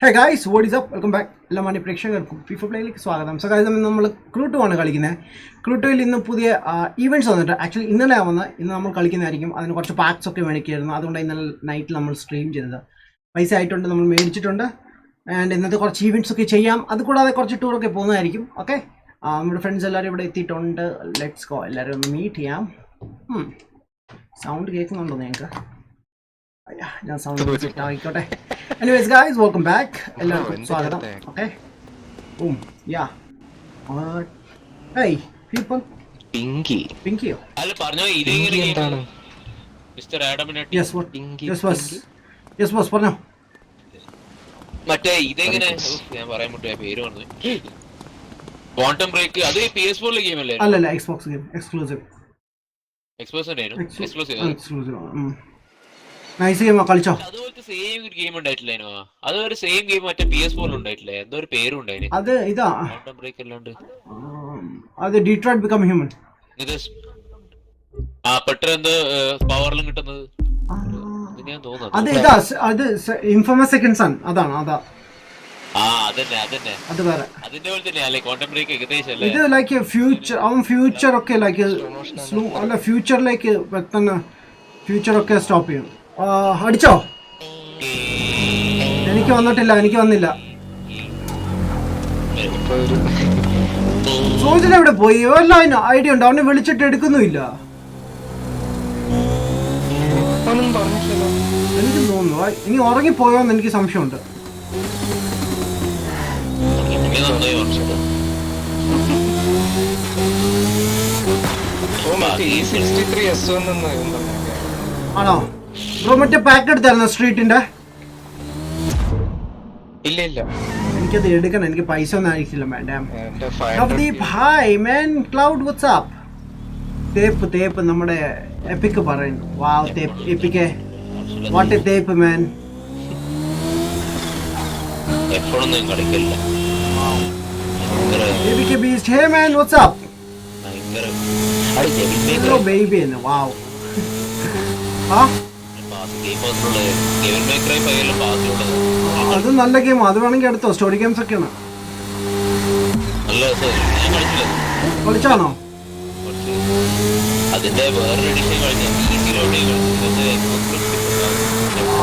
Hey guys what is up welcome back എല്ലാ മാന്യ പ്രേക്ഷകർക്കും ഫിഫ പ്ലേയിലേക്ക് സ്വാഗതം. സോ ഗായ്സ് നമ്മൾ ക്രൂട്ടു ആണ് കളിക്കുന്നത്. ക്രൂട്ടുവിൽ ഇന്ന് പുതിയ ഈവൻറ്റ്സ് വന്നിട്ട് ആക്ച്വലി ഇന്നലെ ഇന്ന് നമ്മൾ കളിക്കുന്നതായിരിക്കും. അതിന് കുറച്ച് പാക്സ് ഒക്കെ മേടിക്കായിരുന്നു. അതുകൊണ്ട് ഇന്നലെ നൈറ്റിൽ നമ്മൾ സ്ട്രീം ചെയ്തത്. പൈസ ആയിട്ടുണ്ട്, നമ്മൾ മേടിച്ചിട്ടുണ്ട്. ആൻഡ് ഇന്നത്തെ കുറച്ച് ഈവൻറ്റ്സ് ഒക്കെ ചെയ്യാം. അതുകൂടാതെ കുറച്ച് ടൂറൊക്കെ പോകുന്നതായിരിക്കും. ഓക്കെ, നമ്മുടെ ഫ്രണ്ട്സ് എല്ലാവരും ഇവിടെ എത്തിയിട്ടുണ്ട്. ലെറ്റ്സ് ഗോ, എല്ലാവരും ഒന്ന് മീറ്റ് ചെയ്യാം. സൗണ്ട് കേൾക്കുന്നുണ്ടോ നിങ്ങൾക്ക്? ഞാൻ സൗണ്ട് സെറ്റ് ആയിക്കോട്ടെ. എനിവേസ് ഗായ്സ് വെൽക്കം ബാക്ക്, എല്ലാവർക്കും സ്വാഗതം. ഓക്കെ, യാ ഹേയ് പീപ്പിൾ. പിങ്കിയോ? അല്ല പറഞ്ഞോ, ഇത് എന്താണ് മിസ്റ്റർ ആഡമിനട്ടി? യെസ് ബോസ് പറഞ്ഞോ. മറ്റേ ഇതെങ്ങനെ ഞാൻ പറയാൻ മുട്ടേ പേര് പറഞ്ഞു. ക്വാണ്ടം ബ്രേക്ക് അത് PS4 ഗെയിം അല്ലേ? അല്ലല്ല, Xbox game exclusive. Nice game കളിച്ചോ? അതുപോലത്തെ സെയിം ഗെയിം ഉണ്ടായിട്ടില്ലേനോ? അതൊരു സെയിം ഗെയിം മറ്റേ PS4 ഉണ്ടായിട്ടില്ലേ? എന്തോ ഒരു പേരും ഉണ്ടായിന്. അത് ഇതാ ക്വാണ്ടം ബ്രേക്ക് അല്ലാണ്ട് അത് ഡീട്രോയിറ്റ് ബിക്കം ഹ്യൂമൻ. ഇത് പെട്ടെന്ന് പവറിലും കിട്ടുന്നത് ഞാൻ തോന്നുന്നു. അത് ഇതാ, അത് ഇൻഫമസ് സെക്കൻഡ് സൺ. അതാണ് അതാ. അതന്നെ അത് വേറെ. അതിന്റെ പോലെ തന്നെ അല്ലേ ക്വാണ്ടം ബ്രേക്ക് ഏകദേശം അല്ലേ? ഇത് ലൈക്ക് ഫ്യൂച്ചർ, അവൻ ഫ്യൂച്ചർ ഒക്കെ ലൈക്ക് സ്ലോ അല്ല, ഫ്യൂച്ചറിലേക്ക് പെട്ടെന്ന് ഫ്യൂച്ചർ ഒക്കെ സ്റ്റോപ്പ് ചെയ്യും. അടിച്ചോ? എനിക്ക് വന്നിട്ടില്ല, എനിക്ക് വന്നില്ല. സോജന എവിടെ പോയി? വല്ല അതിന് ഐഡിയ ഉണ്ടോ? അവനെ വിളിച്ചിട്ട് എടുക്കുന്നുമില്ല. എനിക്ക് തോന്നുന്നു ഇനി ഉറങ്ങിപ്പോയോന്ന് എനിക്ക് സംശയമുണ്ട്. ആണോ ബ്രോ? മറ്റേ പാക്ക് എടുത്തായിരുന്നു സ്ട്രീറ്റിന്റെ? ഇല്ല ഇല്ല, എനിക്കത് എടുക്കണം. എനിക്ക് പൈസ ഒന്നും അയച്ചില്ല madam. Navdeep hi man. Cloud what's up. തേപ്പ് നമ്മുടെ എപ്പിക് പറയുന്നു. വാവ് തേപ്പ്, എപ്പിക്ക് വാട്ട് എ തേപ്പ് മാൻ. എപ്പോഴൊന്നും കളിക്കില്ല. Epic Beast. Hey man what's up. Hello baby എന്ന്. വാവ്. അത് നല്ല ഗെയിം. അത് വേണമെങ്കിൽ എടുത്തോ. സ്റ്റോറി ഗെയിംസ് ഒക്കെയാണ്. കളിച്ചാണോ?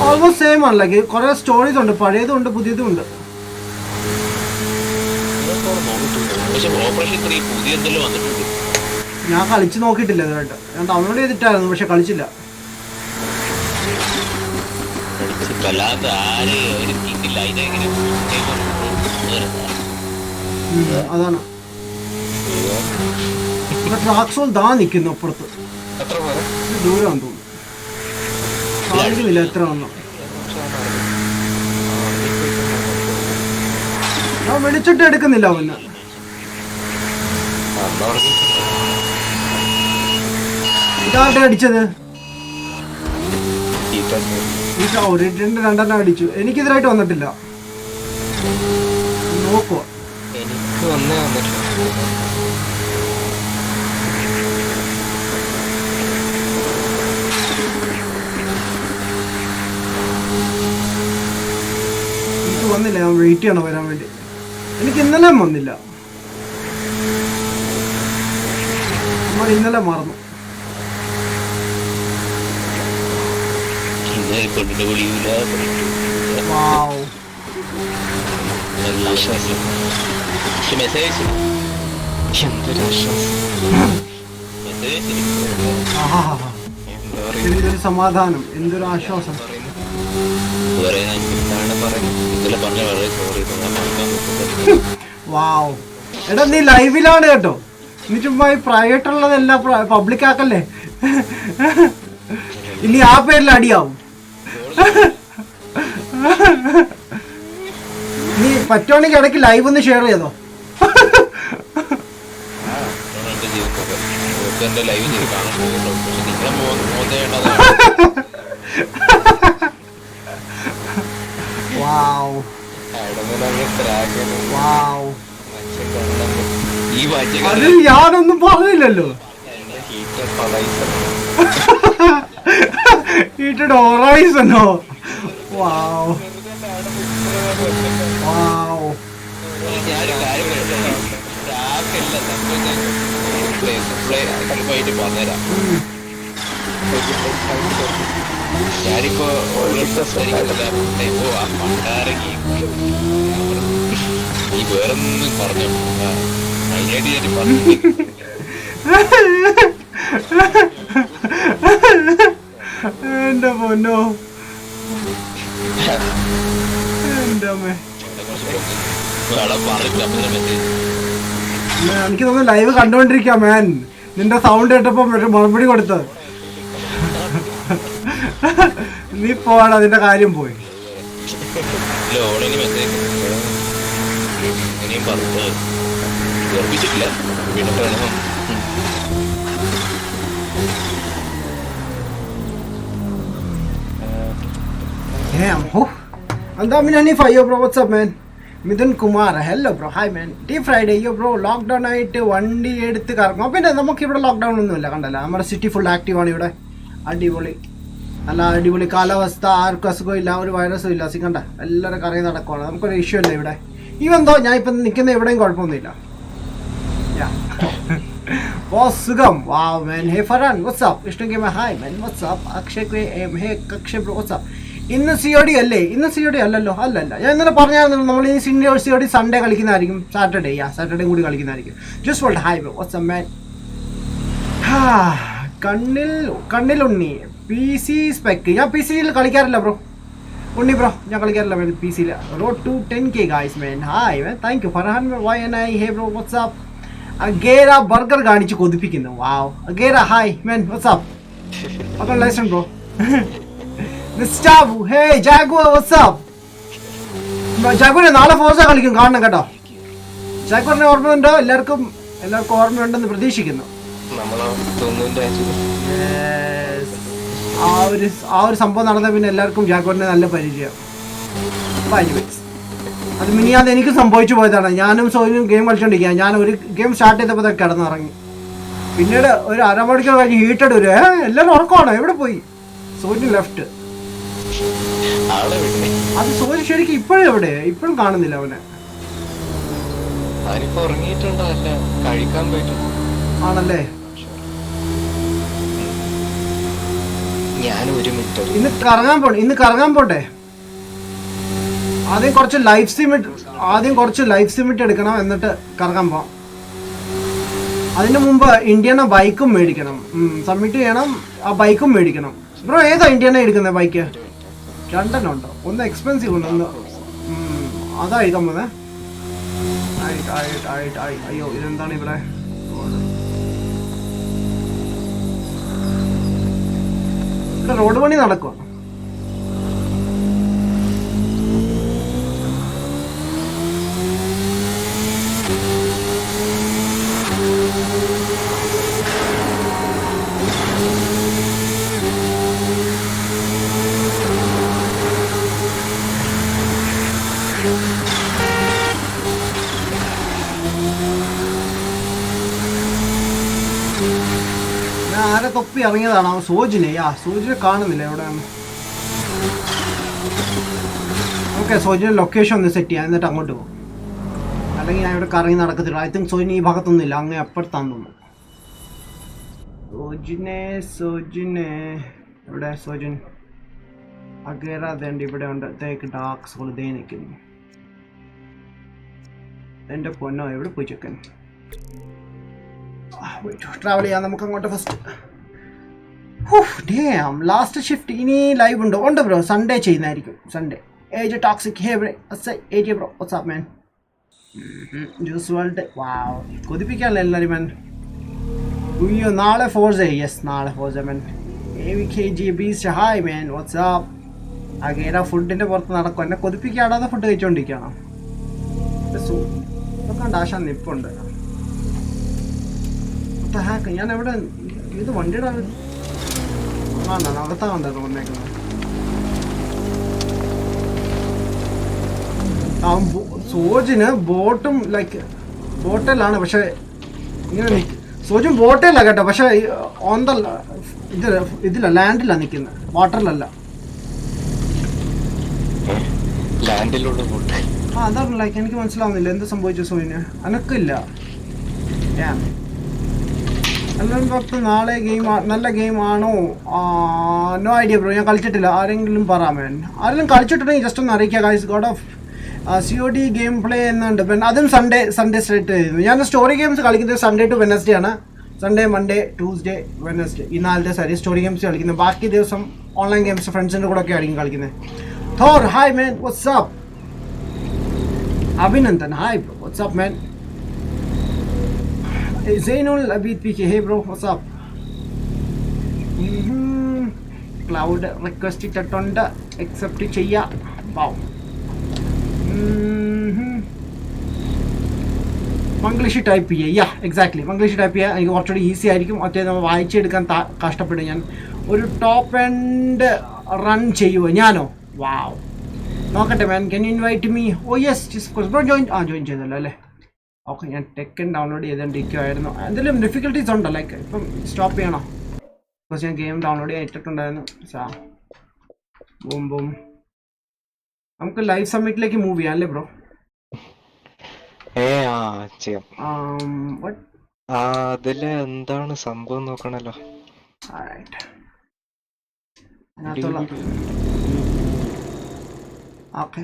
ഓൾമോസ്റ്റ് സെയിം ആണ്. ലൈക്ക് കുറെ സ്റ്റോറീസ് ഉണ്ട്, പഴയതും ഉണ്ട് പുതിയതും ഉണ്ട്. ഞാൻ കളിച്ച് നോക്കിയിട്ടില്ല ഇതായിട്ട്. ഞാൻ ഡൗൺലോഡ് ചെയ്തിട്ടായിരുന്നു, പക്ഷെ കളിച്ചില്ല. അതാണ് ട്രാക്സോൾ ദാ നിൽക്കുന്നു അപ്പുറത്ത്. ദൂരമാണെന്ന് തോന്നുന്നു. സാധിക്കുന്നില്ല എത്ര വന്നു. ഞാൻ വിളിച്ചിട്ട് എടുക്കുന്നില്ല അവന്. ഇതാരുടെ അടിച്ചത്? രണ്ടെണ്ണം അടിച്ചു. എനിക്കിതിനായിട്ട് വന്നിട്ടില്ല. നോക്കുവാ. എനിക്ക് വന്നില്ല. ഞാൻ വെയിറ്റ് ചെയ്യണം വരാൻ വേണ്ടി. എനിക്ക് ഇന്നലെ വന്നില്ല. നമ്മൾ ഇന്നലെ മറന്നു. എന്തൊരു സമാധാനം, എന്തൊരു ആശ്വാസം. വാവ്. എടാ നീ ലൈവിലാണ് കേട്ടോ. നീ ചുമ്മാ പ്രൈവറ്റ് ഉള്ളതെല്ലാം പബ്ലിക് ആക്കല്ലേ. ഇനി ആ പേരിൽ അടിയാവും. നീ പറ്റുവാണെങ്കിൽ ഇടയ്ക്ക് ലൈവ് ഒന്ന് ഷെയർ ചെയ്തോ. അതിൽ ഞാനൊന്നും പറഞ്ഞില്ലല്ലോ. ഹീറ്റഡ് ഹൊറൈസണോ? വാവ്. വാവ്. ഞാനൊരു കാര്യം പറയട്ടെ. ആർക്കല്ല സംഭവിച്ചായിട്ട് പറഞ്ഞുതരാം. ഞാനിപ്പോ സംസാരിക്കുന്നില്ല. ആ പണ്ടാരങ്ങി ഈ വേറൊന്നും പറഞ്ഞു അതിനായിട്ട് ഞാൻ പറഞ്ഞു. എന്റെ പൊന്നോ, എന്റെ അമ്മേ. എനിക്ക് തോന്നുന്നു ലൈവ് കണ്ടോണ്ടിരിക്കാ മാൻ. നിന്റെ സൗണ്ട് കേട്ടപ്പോ മറുപടി കൊടുത്തത്. നീ പോവാണ്, അതിന്റെ കാര്യം പോയി. Damn, oh. Andaminani for yo bro, what's up man? Midun Kumar, hello bro, hi man. Day Friday, yo bro, lockdown ആയിട്ട് വണ്ടി എടുത്ത് കറങ്ങും. പിന്നെ നമുക്ക് ഇവിടെ ലോക്ക്ഡൗൺ ഒന്നുമില്ല, കണ്ടല്ല, നമ്മുടെ സിറ്റി ഫുൾ ആക്റ്റീവ് ആണ് ഇവിടെ. അടിപൊളി, നല്ല അടിപൊളി കാലാവസ്ഥ, ആർക്കും അസുഖമില്ല, ഒരു വൈറസും ഇല്ല. സിക്കണ്ട, എല്ലാവരും കറങ്ങി നടക്കുവാണ്, നമുക്കൊരു ഇഷ്യൂ ഇല്ല ഇവിടെ. ഈവൻ ഞാൻ ഇപ്പം നിൽക്കുന്ന എവിടെയും കുഴപ്പമൊന്നുമില്ല. സുഖം. വാവ് മാൻ. ഹേ ഫറാൻ, വാട്സ് അപ്പ്? ഇഷ്ടം game, hi man, what's up? Akshay, ഹേ അക്ഷയ് ബ്രോ, വാട്സ് അപ്പ്? ഇന്ന് COD അല്ലേ? ഇന്ന് COD അല്ലല്ലോ, അല്ലല്ല. ഞാൻ ഇന്നലെ പറഞ്ഞായിരുന്നു നമ്മൾ ഈ COD സൺഡേ കളിക്കുന്നതായിരിക്കും, സാറ്റർഡേയും കൂടി കളിക്കുന്നതായിരിക്കും. Just Volt, hi bro, what's up man? കണ്ണിലുണ്ണി PC സ്പെക്ക്. ഞാൻ PC കളിക്കാറില്ല ബ്രോ. ഉണ്ണി ബ്രോ, ഞാൻ കളിക്കാറില്ല man PC. Road to 10K guys man. Hi man, thank you Farhan. YNI, hey bro, what's up? Agera burger കാണിച്ച് കൊതിപ്പിക്കുന്നു. Wow Agera, hi man, what's up? അപ്പോൾ ലൈസൺ bro. Gustavo, hey Jaguar, what's up? Jaguar നാളെ Forza കളിക്കും, കാണണം കേട്ടോ. ജാഗ്വാറിനെ ഓർമ്മയുണ്ടോ? എല്ലാവർക്കും ഓർമ്മയുണ്ടെന്ന് പ്രതീക്ഷിക്കുന്നു. ആ ഒരു സംഭവം നടന്ന പിന്നെ എല്ലാവർക്കും ജാഗ്വാറിനെ നല്ല പരിചയം. അത് മിനിയാതെ എനിക്ക് സംഭവിച്ചു പോയതാണ്. ഞാനും സോയിനും ഗെയിം കളിച്ചോണ്ടിരിക്കുക. ഞാൻ ഒരു ഗെയിം സ്റ്റാർട്ട് ചെയ്തപ്പോൾ കിടന്നിറങ്ങി. പിന്നീട് ഒരു അരമണിക്കൂർ കഴിഞ്ഞ് ഹീറ്റഡ് വരും. എല്ലാവരും ഉറക്കമാണോ? എവിടെ പോയി? സോയിന് ലെഫ്റ്റ്. അത് സോയിൻ ശരിക്കും ഇപ്പോഴും എവിടെ? ഇപ്പോഴും കാണുന്നില്ല അവനെ. ആണല്ലേ? ഇന്ന് കറങ്ങാൻ പോട്ടെ. ആദ്യം കുറച്ച് ലൈഫ് സിമിറ്റ് എടുക്കണം, എന്നിട്ട് കറങ്ങാൻ പോവാം. അതിന് മുമ്പ് ഇന്ത്യനെ ബൈക്കും മേടിക്കണം, സബ്മിറ്റ് ചെയ്യണം. ആ ബൈക്കും മേടിക്കണം. ബ്രോ ഏതാ ഇന്ത്യനെ എടുക്കുന്നത് ബൈക്ക്? രണ്ടെണ്ണം ഉണ്ടോ? ഒന്ന് എക്സ്പെൻസീവ് ഉണ്ട്, ഒന്ന് അതായിരിക്കാൻ പോന്നെ. അയ്യോ ഇതെന്താണ് ഇവിടെ? റോഡ് പണി നടക്കുക. ആരെ തൊപ്പി ഇറങ്ങിയതാണ്? സോജിനെ കാണുന്നില്ല എവിടെയാണ്. ഓക്കെ, സോജിന്റെ ലൊക്കേഷൻ ഒന്ന് സെറ്റ് ചെയ്യാം, എന്നിട്ട് അങ്ങോട്ട് പോകും. അല്ലെങ്കിൽ ഞാൻ ഇവിടെ കറങ്ങി നടക്കത്തില്ല. ഐ തിങ്ക് സോജിന് ഈ ഭാഗത്തൊന്നും ഇല്ല, അങ്ങ് എപ്പുറത്താന്ന് തോന്നുന്നു. സോജിനെ എവിടെ? സോജിൻ അഗേറ അതേണ്ട ഇവിടെ ഉണ്ട്. തേക്ക് ഡാർക്ക് സോൾ ദേ നിൽക്കുന്നു. എൻ്റെ പൊന്നോ, എവിടെ പോയി ചെക്കൻ? ട്രാവൽ ചെയ്യാം നമുക്ക് അങ്ങോട്ട് ഫസ്റ്റ്. Last shift. ഇനി ലൈവ് ഉണ്ടോ? ഉണ്ട് ബ്രോ, സൺഡേ ചെയ്യുന്നതായിരിക്കും. Sunday age toxic. Hey age bro, what's up man? Juice world. Wow, കൊതിപ്പിക്കാനല്ലേ എല്ലാവരും മാൻ. അയ്യോ നാളെ ഫോർസ. യെസ്, നാളെ Forza man. AVKG Beast, hi man, what's up? Agera ഫുഡിൻ്റെ പുറത്ത് നടക്കും. എന്നെ കൊതിപ്പിക്കാടാതെ ഫുഡ് കഴിച്ചുകൊണ്ടിരിക്കുകയാണോ? കണ്ട ആശാ നിപ്പുണ്ട്. ഹാക്ക് ഞാൻ എവിടെ? ഇത് വണ്ടിയുടെ അകത്താ കണ്ടത് വന്നേക്കുന്നത്. സോജിന് ബോട്ടും ലൈക്ക് ബോട്ടിലാണ്, പക്ഷെ ഇങ്ങനെ സോജും ബോട്ടിലല്ല കേട്ടോ, പക്ഷെ ഓൺ ദ ഇതില്ല, ലാൻഡിലാണ് നിൽക്കുന്നത്, വാട്ടറിലല്ല. ലാൻഡിലുള്ള ഫുഡ്. ആ അതാണ് ലൈക്ക് എനിക്ക് മനസ്സിലാവുന്നില്ല എന്ത് സംഭവിച്ചു സോയിന്. അനക്കില്ല. അല്ലം നാളെ ഗെയിം നല്ല ഗെയിം ആണോ? നോ ഐഡിയ ബ്രോ, ഞാൻ കളിച്ചിട്ടില്ല. ആരെങ്കിലും പറയാൻ ആരെങ്കിലും കളിച്ചിട്ടുണ്ടെങ്കിൽ ജസ്റ്റ് ഒന്ന് അറിയിക്കുക guys. God of COD game play എന്നുണ്ട്. പിന്നെ അതും സൺഡേ സ്ട്രേറ്റ് ചെയ്യുന്നു. ഞാൻ സ്റ്റോറി ഗെയിംസ് കളിക്കുന്നത് സൺഡേ ടു വെനസ്ഡേ ആണ്. സൺഡേ, മൺഡേ, ട്യൂസ്ഡേ, വെനസ്ഡേ ഈ 4 ദിവസം സ്റ്റോറി ഗെയിംസ് കളിക്കുന്നത്. ബാക്കി ദിവസം ഓൺലൈൻ ഗെയിംസ് ഫ്രണ്ട്സിൻ്റെ കൂടെ ഒക്കെ ആയിരിക്കും കളിക്കുന്നത്. Thor hi man, what's up? Abhinandan hi bro, what's up man? Zainul Abid PK, hey bro, what's up? Cloud request ഇട്ടിട്ടുണ്ട്, accept ചെയ്യാ. Wow. മംഗ്ലീഷ് ടൈപ്പ് ചെയ്യുക. എക്സാക്ട്ലി, മംഗ്ലീഷ് ടൈപ്പ് ചെയ്യുക. എനിക്ക് കുറച്ചുകൂടി ഈസി ആയിരിക്കും. മറ്റേ നമ്മൾ വായിച്ചെടുക്കാൻ കഷ്ടപ്പെടും. ഞാൻ ഒരു ടോപ്പ് എൻഡ് റൺ ചെയ്യുമോ ഞാനോ? വാവ്, നോക്കട്ടെ man. Can you invite me? Oh yes bro, join ചെയ്തല്ലോ അല്ലേ? ഓക്കെ, ഞാൻ ടെക്കൻ ഡൗൺലോഡ് ചെയ്തുകൊണ്ടിരിക്കുമായിരുന്നു. എന്തെങ്കിലും ഡിഫിക്കൽട്ടീസ് ഉണ്ടോ? ലൈക്ക് ഇപ്പം സ്റ്റോപ്പ് ചെയ്യണോ? ബിക്കോസ് ഞാൻ ഗെയിം ഡൗൺലോഡ് ചെയ്തിട്ടുണ്ടായിരുന്നു. ബൂം നമുക്ക് ലൈവ് സബ്മിറ്റിലേക്ക് മൂവ് ചെയ്യാം അല്ലേ ബ്രോ? ചെയ്യാം. അതില് എന്താണ് സംഭവം നോക്കണല്ലോ. Okay,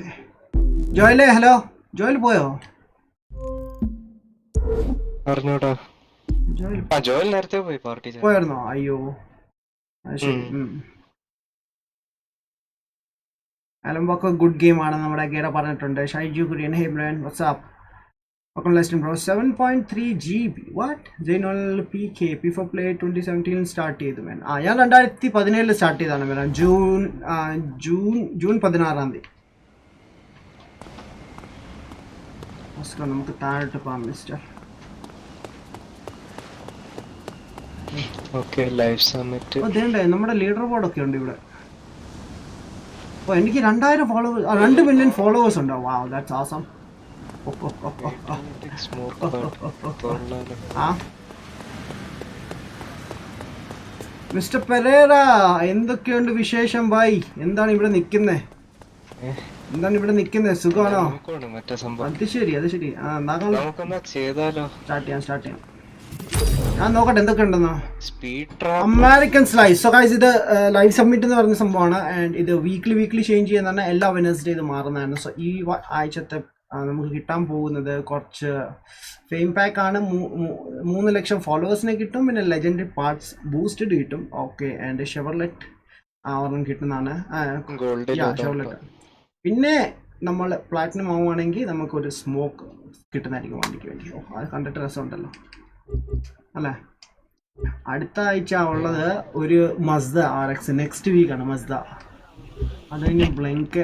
ജോയിലേ, hello. ജോയിൽ പോയോ? അറിഞ്ഞൂടാ. ജോയിൽ നേരത്തെ പോയി പാർട്ടി പോയായിരുന്നോ? അയ്യോ, ശരി. അലംബൊക്കെ ഗുഡ് ഗെയിം ആണ് നമ്മുടെ ഗേഡ പറഞ്ഞിട്ടുണ്ട്. Shaiju Kurian, hey bro, what's up? Okay Lest bro. 7.3 GB. What? Zainul PK P4 Play 2017 start ചെയ്തു മാൻ. ഞാൻ 2017 സ്റ്റാർട്ട് ചെയ്താണ് മാൻ. ജൂൺ 16-ാം തീയതി. നമുക്ക് താഴോട്ട് പോകാം മിസ്റ്റർ. Live submit. അതേണ്ടേ, നമ്മുടെ ലീഡർ ബോർഡൊക്കെ ഉണ്ട് ഇവിടെ. എനിക്ക് 2000 ഫോളോവേഴ്സ്, 2 മില്യൺ ഫോളോവേഴ്സ് ഉണ്ടോ? വാവ്, ദാറ്റ്സ് ആസം. മിസ്റ്റർ പെരേര, എന്തൊക്കെയുണ്ട് വിശേഷം ഭായ്? എന്താണ് ഇവിടെ നിൽക്കുന്നേ? സുഖമാണോ? അത് ശരി. സ്റ്റാർട്ട് ചെയ്യാം. ഞാൻ നോക്കട്ടെ എന്തൊക്കെയുണ്ടെന്നോ. American slice. സോ ഗൈസ്, ഇത് ലൈവ് സബ്മിറ്റ് എന്ന് പറഞ്ഞ സംഭവമാണ്. ആൻഡ് ഇത് വീക്ക്ലി ചേഞ്ച് ചെയ്യുന്നതാണ്. എല്ലാ വെനസ്ഡേ ഇത് മാറുന്നതാണ്. സോ ഈ ആഴ്ചത്തെ നമുക്ക് കിട്ടാൻ പോകുന്നത് കുറച്ച് ഫെയിം പാക്ക് ആണ്. 3 ലക്ഷം ഫോളോവേഴ്സിനെ കിട്ടും. പിന്നെ ലെജൻഡറി പാർട്സ് ബൂസ്റ്റഡ് കിട്ടും. ഓക്കെ, ആൻഡ് ഷെവർലെറ്റ് ഒരെണ്ണം കിട്ടുന്നതാണ്. ഷെവർലെറ്റ്. പിന്നെ നമ്മൾ പ്ലാറ്റിനം ആവുകയാണെങ്കിൽ നമുക്കൊരു സ്മോക്ക് കിട്ടുന്നതായിരിക്കും വണ്ടിക്ക് വേണ്ടി. അത് കണ്ടിട്ട് രസമുണ്ടല്ലോ അല്ലേ? അടുത്ത ആഴ്ച ഉള്ളത് ഒരു മസ്ദ RX. Next വീക്കാണ് Mazda. അത് കഴിഞ്ഞ് blink,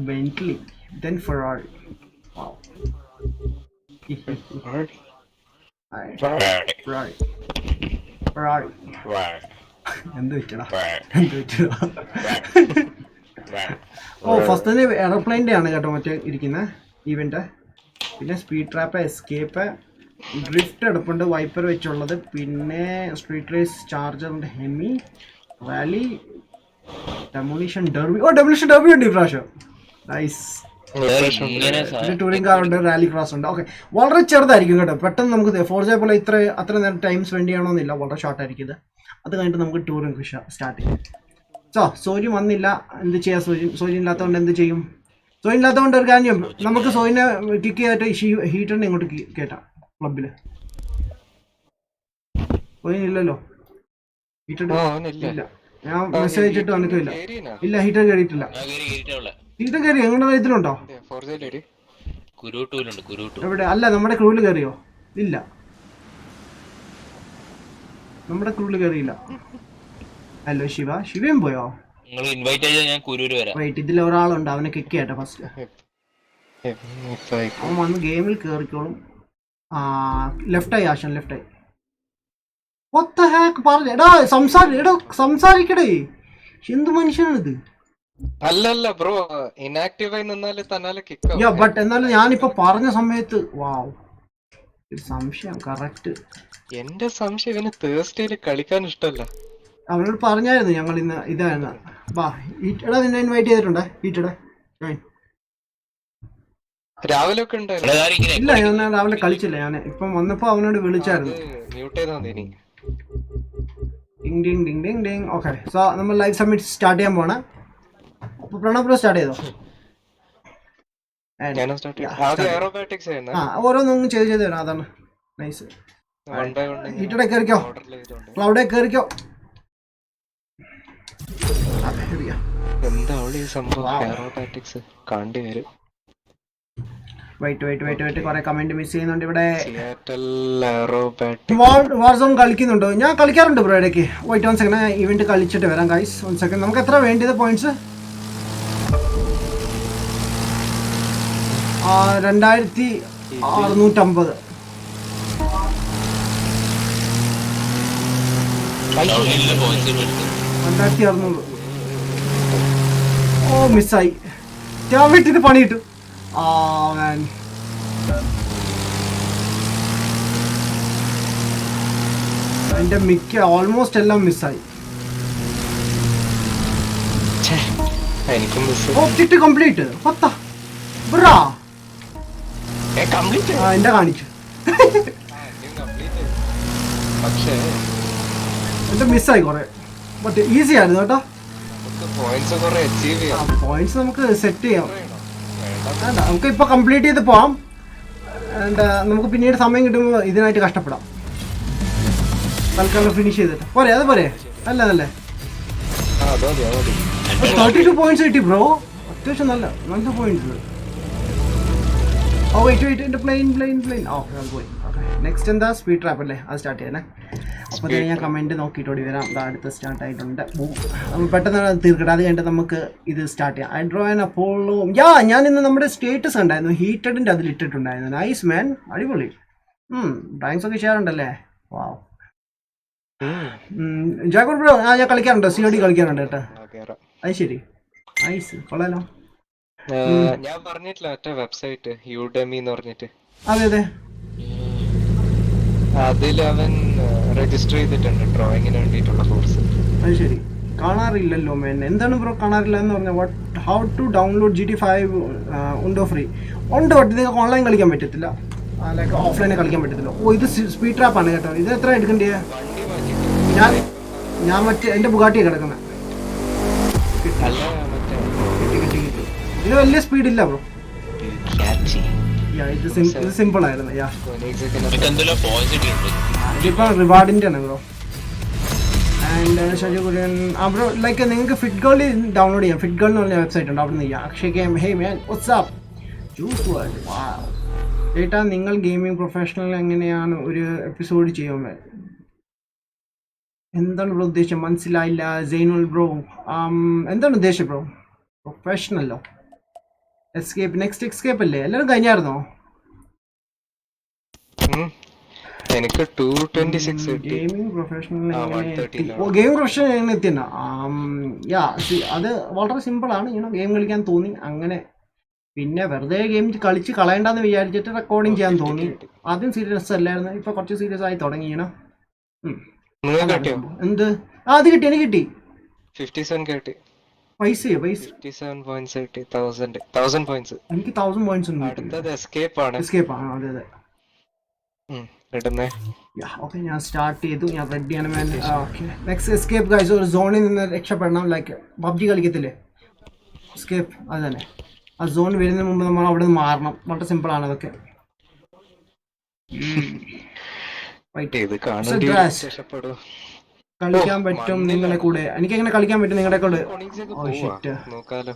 Bentley, then Ferrari. Wow. Ferrari. എന്ത് വെച്ചടാ? ഫസ്റ്റ് തന്നെ എയർപ്ലെയിൻ്റെ ആണ് കേട്ടോ മറ്റേ ഇരിക്കുന്നത് ഈവന്റ്. പിന്നെ സ്പീഡ് ട്രാപ്പ്, എസ്കേപ്പ്, ഡ്രിഫ്റ്റ് എടുപ്പുണ്ട്, വൈപ്പർ വെച്ചുള്ളത്. പിന്നെ സ്ട്രീറ്റ് റേസ്, ചാർജറിന്റെ Hemi, rally, demolition derby. Demolition derby ഉണ്ട് ഈ പ്രാവശ്യം. നൈസ്. പിന്നെ ടൂറിംഗ് കാർ ഉണ്ട്, റാലി ക്രോസ് ഉണ്ട്. ഓക്കെ, വളരെ ചെറുതായിരിക്കും കേട്ടോ. പെട്ടെന്ന് നമുക്ക് ഫോർജ പോലെ അത്ര നേരം ടൈം സ്പെൻഡ് ചെയ്യണമെന്നില്ല. വളരെ ഷോർട്ട് ആയിരിക്കും ഇത്. അത് കഴിഞ്ഞിട്ട് നമുക്ക് ടൂറിംഗ് സ്റ്റാർട്ട് ചെയ്യും. സോജി വന്നില്ല, എന്ത് ചെയ്യാം? സോജി ഇല്ലാത്തതുകൊണ്ട് എന്ത് ചെയ്യും? സോജി ഇല്ലാത്തതുകൊണ്ട് ഒരു കാര്യം, നമുക്ക് സോജിനെ കിക്ക് ചെയ്തിട്ട് ഹീറ്ററിനെ ഇങ്ങോട്ട് കേട്ടാം ക്ലബില്. സോജി ഇല്ലല്ലോ, ഹീറ്റർ ഇല്ല. ഞാൻ മെസ്സേജ് അയച്ചിട്ട് വന്നിട്ടില്ല. ഇല്ല, ഹീറ്റർ കയറിയിട്ടില്ല. ഹീറ്റർ കയറി ഞങ്ങളുടെ ഇതിലുണ്ടോ? എവിടെ? അല്ല, നമ്മുടെ ക്രൂവിൽ കയറിയോ? ഇല്ല, നമ്മുടെ ക്രൂവിൽ കയറിയില്ല. ഹലോ ശിവയും പോയോ? വെയിറ്റ്, ഇതിൽ ഒരാളുണ്ട്, അവനെ കിക്ക് ചെയ്യട്ടെ ഫസ്റ്റ്. അവൻ വന്ന് ഗെയിമിൽ കയറിക്കോളും. ലെഫ്റ്റായി ആശൻ, ലെഫ്റ്റായി. എടാ സംസാരിക്കടേ. എന്ത് മനുഷ്യനാണിത്? അല്ലല്ല ബ്രോ, ഇനാക്റ്റീവ് ആയി നിന്നാല് തന്നാലെ കിക്ക്. ബട്ട് എന്നാലും ഞാനിപ്പോ പറഞ്ഞ സമയത്ത് വാവ്, സംശയം കറക്റ്റ്. എന്റെ സംശയം ഇവന് തേഴ്സ്ഡേയില് കളിക്കാൻ ഇഷ്ടമല്ല. അവനോട് പറഞ്ഞായിരുന്നു ഞങ്ങൾ ഇന്ന് ഇതാണ്. വാ, എടാ നിന്നെ ഇൻവൈറ്റ് ചെയ്തിട്ടുണ്ടേ. ഹീറ്റടെ രാവിലെ ഒക്കെ ഉണ്ടായിരുന്നു. ഇവിടെ ഇങ്ങനെ ഇല്ല ഞാൻ രാവിലെ കളിച്ചില്ല. ഞാൻ ഇപ്പം വന്നപ്പോ അവനോട് വിളിച്ചായിരുന്നു. മ്യൂട്ട് ചെയ്താ മതി ഇനി. Ding Ding Ding Ding Ding. Okay, so നമ്മൾ ലൈവ് സബ്മിറ്റ് സ്റ്റാർട്ട് ചെയ്യാൻ പോണേ. അപ്പൊ പ്രണവ് ബ്രോ സ്റ്റാർട്ട് ചെയ്തോ. ഞാനും സ്റ്റാർട്ട് ചെയ്യാം. ആദ്യം aerobatics ആയിരുന്നു. ഓരോന്നും ചെയ്ത് തരാം. അതാണ് നൈസ്. One by one ഇങ്ങനെ ഹീറ്റടെ കയറിക്കോ, order ചെയ്തോണ്ട്. ക്ലൗഡേ കയറിക്കോ. എന്താ അവള് ഈ സംഭവം aerobatics കാണ്ടി വരും. വെയിറ്റ് കുറെ കമന്റ് മിസ് ചെയ്യുന്നുണ്ട് ഇവിടെ. Seattle aerobatics. വാർസോൺ കളിക്കുന്നുണ്ടോ? ഞാൻ കളിക്കാറുണ്ട് ബ്രോ ഇടയ്ക്ക്. വെയിറ്റ് 1 സെക്കൻഡ്, ഇവന്റ് കളിച്ചിട്ട് വരാം ഗൈസ്. 1 സെക്കൻഡ്. നമുക്ക് എത്ര വേണ്ടിയത് പോയിന്റ്സ്? 2650. എല്ലാ പോയിന്റ്സും എടുത്തു. 2600. ഓ മിസ്സായി. ഞാൻ വീട്ടിൽ പണി കിട്ടും. എന്റെ മിക്ക ഓൾമോസ്റ്റ് എല്ലാം മിസ്സായി. എനിക്കും മിസ്. Object complete. പത്താ ബ്രാ. കംപ്ലീറ്റ് എന്റെ കാണിച്ചു. പക്ഷേ എന്റെ മിസ്സായി കുറെ. ബട്ട് ഈസി ആയിരുന്നു കേട്ടോ. പോയിന്റ്സ് കുറെ അച്ചീവ് ചെയ്യാം. പോയിന്റ്സ് നമുക്ക് സെറ്റ് ചെയ്യാം. വേണ്ട, നമുക്ക് ഇപ്പൊ കംപ്ലീറ്റ് ചെയ്ത് പോവാം. നമുക്ക് പിന്നീട് സമയം കിട്ടുമ്പോൾ ഇതിനായിട്ട് കഷ്ടപ്പെടാം. തൽക്കാലം ഫിനിഷ് ചെയ്തിട്ട് പോരെ. അത് പോരെ. അല്ലേ 32 പോയിന്റ്സ് കിട്ടി ബ്രോ. അത്യാവശ്യം നല്ല പോയിന്റ്സ്. ഓ വെയിറ്റ് എന്റെ പ്ലെയിൻ. ഓ പോയി. ഓക്കെ, നെക്സ്റ്റ് എന്താ? സ്പീഡ് ട്രാപ്പ് അല്ലേ? അത് സ്റ്റാർട്ട് ചെയ്യാനേ. അപ്പോൾ തന്നെ ഞാൻ കമൻറ്റ് നോക്കിയിട്ടോടി വരാം. അടുത്ത് സ്റ്റാർട്ട് ആയിട്ടുണ്ട്. നമ്മൾ പെട്ടെന്ന് തീർക്കട്ടെ. അത് കഴിഞ്ഞിട്ട് നമുക്ക് ഇത് സ്റ്റാർട്ട് ചെയ്യാം. ആൻഡ്രോയിൻ അപ്പോളോ. ഞാൻ ഇന്ന് നമ്മുടെ സ്റ്റേറ്റസ് ഉണ്ടായിരുന്നു, ഹീറ്റഡിൻ്റെ അതിൽ ഇട്ടിട്ടുണ്ടായിരുന്നു. നൈസ് മാൻ, അടിപൊളി. ഡ്രായിങ്സ് ഒക്കെ ചെയ്യാറുണ്ടല്ലേ? വാവ്. ജാഗോർ ബ്രോ, ഞാൻ കളിക്കാറുണ്ട്. COD കളിക്കാറുണ്ട് കേട്ടോ. അത് ശരി, നൈസ്, കൊള്ളാലോ. ഞാൻ പറഞ്ഞിട്ടില്ല മറ്റേ വെബ്സൈറ്റ് യൂഡെമി എന്ന് പറഞ്ഞിട്ട്. അതെ അതിൽ അവൻ രജിസ്റ്റർ ചെയ്തിട്ടുണ്ട് ഡ്രോയിങ്ങിന് വേണ്ടിയിട്ടുള്ള കോഴ്സ്. അത് ശരി, കാണാറില്ലല്ലോ മേൻ. എന്താണ് ബ്രോ കാണാറില്ല എന്ന് പറഞ്ഞാൽ? ഹൗ ടു ഡൗൺലോഡ് GTA 5 ഉണ്ടോ? ഫ്രീ ഉണ്ട്. ബട്ട് നിങ്ങൾക്ക് ഓൺലൈൻ കളിക്കാൻ പറ്റത്തില്ല, ലൈക്ക് ഓഫ്ലൈനെ കളിക്കാൻ പറ്റത്തില്ല. ഓ, ഇത് സ്പീഡ് ട്രാപ്പാണ് കേട്ടോ. ഇത് എത്ര എടുക്കണ്ടേ? ഞാൻ മറ്റേ എൻ്റെ ബുഗാട്ടിയാണ് കിടക്കുന്നത്. ഇത് വലിയ സ്പീഡില്ല ബ്രോ. ഇത് സിമ്പിൾ ആയിരുന്നു. ഇതിപ്പോ റിവാർഡിന്റെ ആണ് bro. And Shaju Kurian bro, like നിങ്ങൾക്ക് ഫിറ്റ് ഗേൾ ഡൗൺലോഡ് ചെയ്യാം. ഫിറ്റ് ഗേൾ എന്ന് പറഞ്ഞ വെബ്സൈറ്റ് ഉണ്ട്, അവിടെ നിന്ന് ചെയ്യാം. Akshay game. Hey man, what's up? Juice world. Wow. ചേട്ടാ, നിങ്ങൾ ഗെയിമിംഗ് പ്രൊഫഷണൽ എങ്ങനെയാണ് ഒരു എപ്പിസോഡ് ചെയ്യുമ്പോൾ? എന്താണ് ബ്രോ ഉദ്ദേശം? മനസ്സിലായില്ല. സൈനുൽ ബ്രോ, എന്താണ് ഉദ്ദേശം ബ്രോ? പ്രൊഫഷണലോ? എസ്കേപ്പ്, നെക്സ്റ്റ് എസ്കേപ്പ് അല്ലേ? എല്ലാവരും കഴിഞ്ഞായിരുന്നോ? എനിക്ക് 226 ഗെയിമിംഗ് പ്രൊഫഷണൽ ഗെയിമിംഗ് പ്രൊഫഷണൽ എങ്ങനെ എത്തിയെന്നാ? അത് വളരെ സിമ്പിളാണ്. ഗെയിം കളിക്കാൻ തോന്നി അങ്ങനെ. പിന്നെ വെറുതെ ഗെയിം കളിച്ച് കളയണ്ടെന്ന് വിചാരിച്ചിട്ട് റെക്കോർഡിങ് ചെയ്യാൻ തോന്നി. ആദ്യം സീരിയസ് അല്ലായിരുന്നു, ഇപ്പൊ കുറച്ച് സീരിയസ് ആയി തുടങ്ങി. എന്ത്? അത് കിട്ടി, എനിക്ക് കിട്ടി. 57 കിട്ടി. പൈസയോ? 57 പോയിന്റ്സ് കിട്ടി. 1000 പോയിന്റ്സ്. എനിക്ക് 1000 പോയിന്റ്സ് ഒന്നും കിട്ടി. അടുത്തത് എസ്കേപ്പ് ആണ്. അതെ. ഇടുന്നേ. ഓക്കെ, ഞാൻ സ്റ്റാർട്ട് ചെയ്തു. ഞാൻ റെഡിയാണ് man. Okay, next escape guys. ഒരു സോണിൽ നിന്ന് രക്ഷപ്പെടണം. ലൈക്ക് പബ്ജി കളിക്കത്തില്ലേ, എസ്കേപ്പ് അത് തന്നെ. ആ സോൺ വരുന്നതിന് മുമ്പ് നമ്മൾ അവിടെ നിന്ന് മാറണം. വളരെ സിമ്പിളാണ് അതൊക്കെ. കളിക്കാൻ പറ്റും നിങ്ങളെ കൂടെ. എനിക്ക് എങ്ങനെ കളിക്കാൻ പറ്റും നിങ്ങളുടെ കൂടെ?